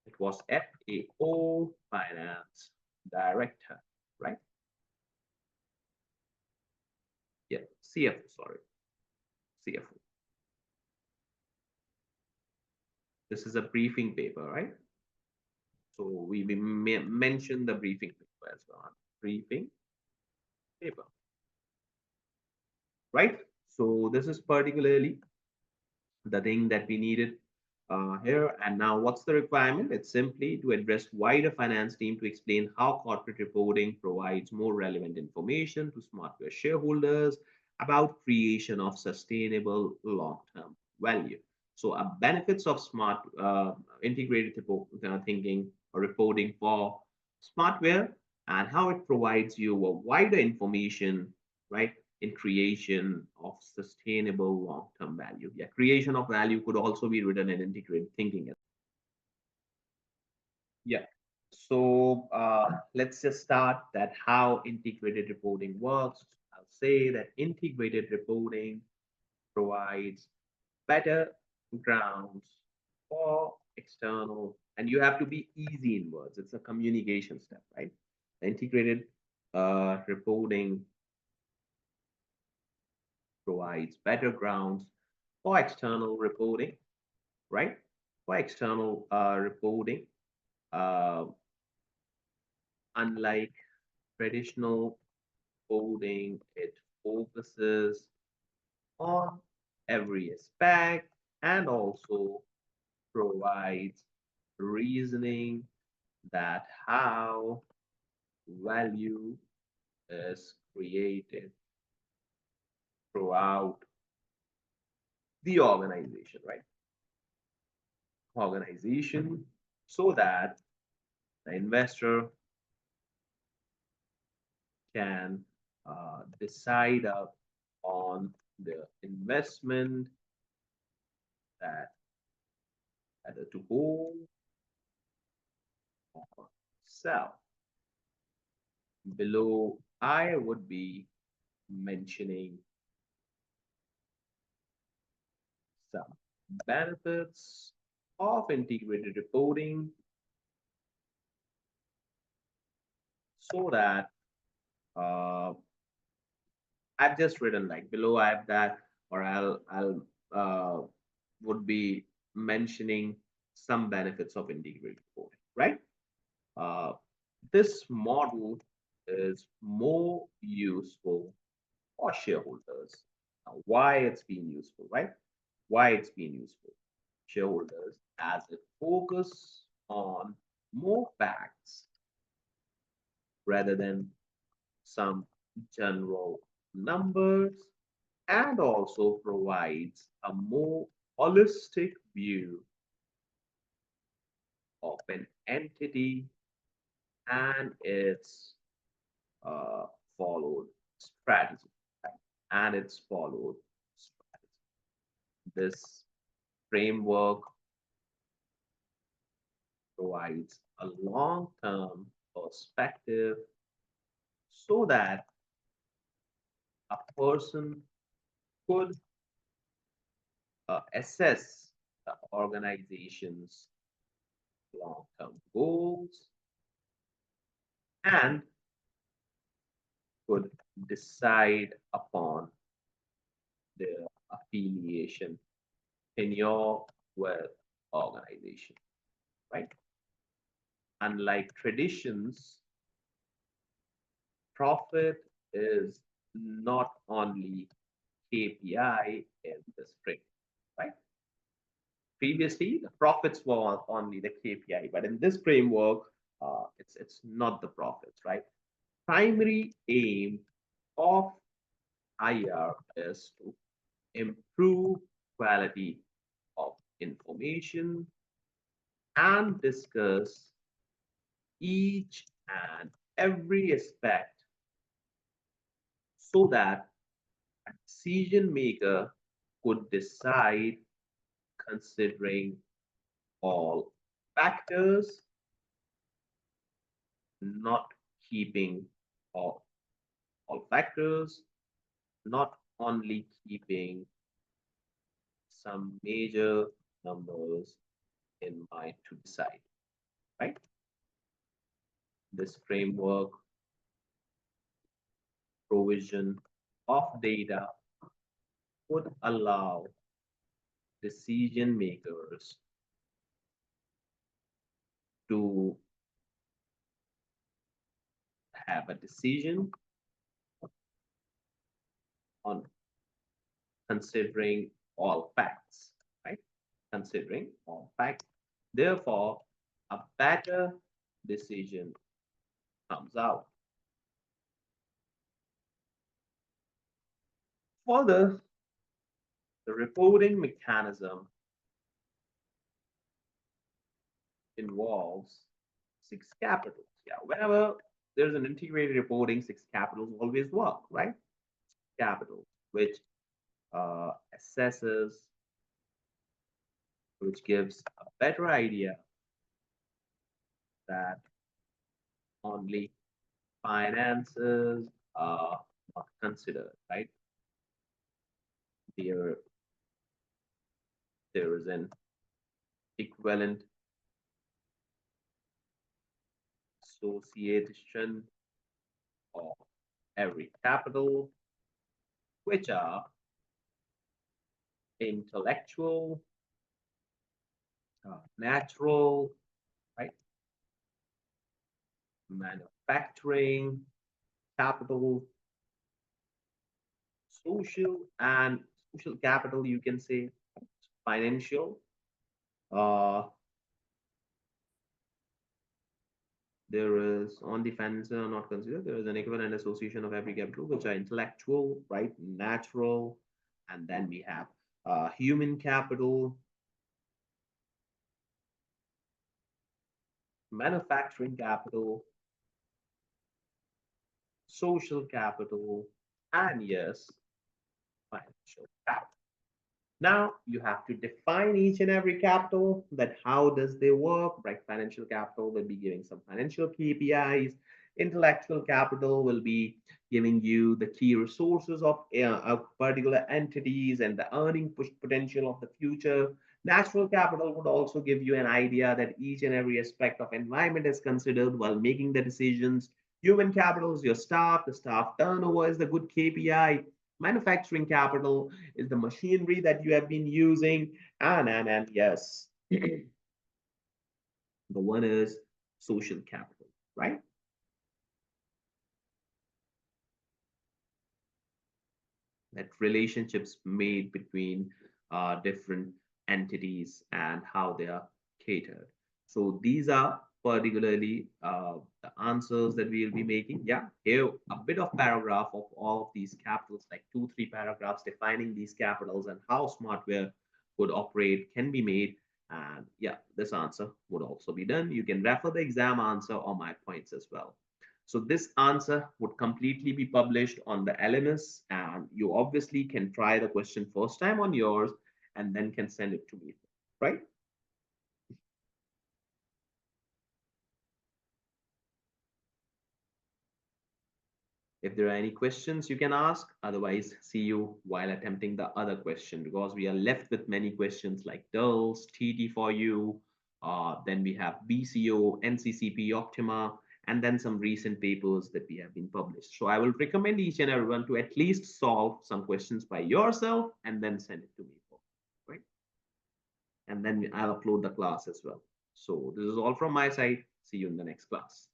It was FAO Finance Director, right? Yeah, CFO, sorry, CFO. This is a briefing paper, right? So we mentioned the briefing paper as well. Briefing paper. right? So this is particularly the thing that we needed here. And now what's the requirement? It's simply to address wider finance team to explain how corporate reporting provides more relevant information to Smartwear shareholders about creation of sustainable long-term value. So benefits of smart integrated thinking or reporting for Smartwear and how it provides you a wider information, right? In creation of sustainable long-term value. Yeah, creation of value could also be written in integrated thinking. Yeah. So let's just start that how integrated reporting works. I'll say that integrated reporting provides better grounds for external, and you have to be easy in words. It's a communication step, right? Integrated reporting provides better grounds for external reporting, right? For external reporting, uh, unlike traditional reporting, it focuses on every aspect and also provides reasoning that how value is created throughout the organization, right? Organization, so that the investor can decide on the investment that either to hold or sell. Below, I would be mentioning some benefits of integrated reporting so that uh, I've just written like below I have that, or I'll would be mentioning some benefits of integrated reporting, right? Uh, this model is more useful for shareholders. Now, why it's been useful, right? Why it's been useful. Shareholders as it focus on more facts rather than some general numbers and also provides a more holistic view of an entity and its uh, followed strategy. Right? And its followed strategy. This framework provides a long-term perspective so that a person could assess the organization's long-term goals and could decide upon their affiliation in your with organization, right? Unlike traditions, profit is not only KPI in this frame, right? Previously, the profits were only the KPI, but in this framework, it's not the profits, right? Primary aim of IR is to improve quality of information and discuss each and every aspect so that a decision maker could decide considering all factors, not keeping all, all factors, not only keeping some major numbers in mind to decide, right? This framework provision of data would allow decision makers to have a decision on considering all facts, right? Considering all facts. Therefore, a better decision comes out. Further, the reporting mechanism involves six capitals. Yeah, whenever there's an integrated reporting, six capitals always work, right? Capitals, which assesses, which gives a better idea that only finances are not considered, right? There, there is an equivalent association of every capital, which are intellectual, natural, right? Manufacturing, capital, social, and social capital, you can say financial. Uh, there is on the finance not considered. There is an equivalent association of every capital, which are intellectual, right? Natural, and then we have human capital, manufacturing capital, social capital, and yes, financial capital. Now you have to define each and every capital, that how does they work, right? Financial capital will be giving some financial KPIs. Intellectual capital will be giving you the key resources of particular entities and the earning potential of the future. Natural capital would also give you an idea that each and every aspect of environment is considered while making the decisions. Human capital is your staff. The staff turnover is the good KPI. Manufacturing capital is the machinery that you have been using, and yes, the one is social capital, right? That relationships made between different entities and how they are catered. So these are particularly the answers that we will be making. Yeah, here a bit of paragraph of all of these capitals, like 2, 3 paragraphs defining these capitals and how Smartwear would operate can be made. And yeah, this answer would also be done. You can refer the exam answer or my points as well. So this answer would completely be published on the LMS, and you obviously can try the question first time on yours and then can send it to me, right? If there are any questions, you can ask. Otherwise, see you while attempting the other question, because we are left with many questions like DULS, TT for you. Then we have BCO, NCCP, Optima, and then some recent papers that we have been published. So I will recommend each and everyone to at least solve some questions by yourself and then send it to me, right? And then I'll upload the class as well. So this is all from my side. See you in the next class.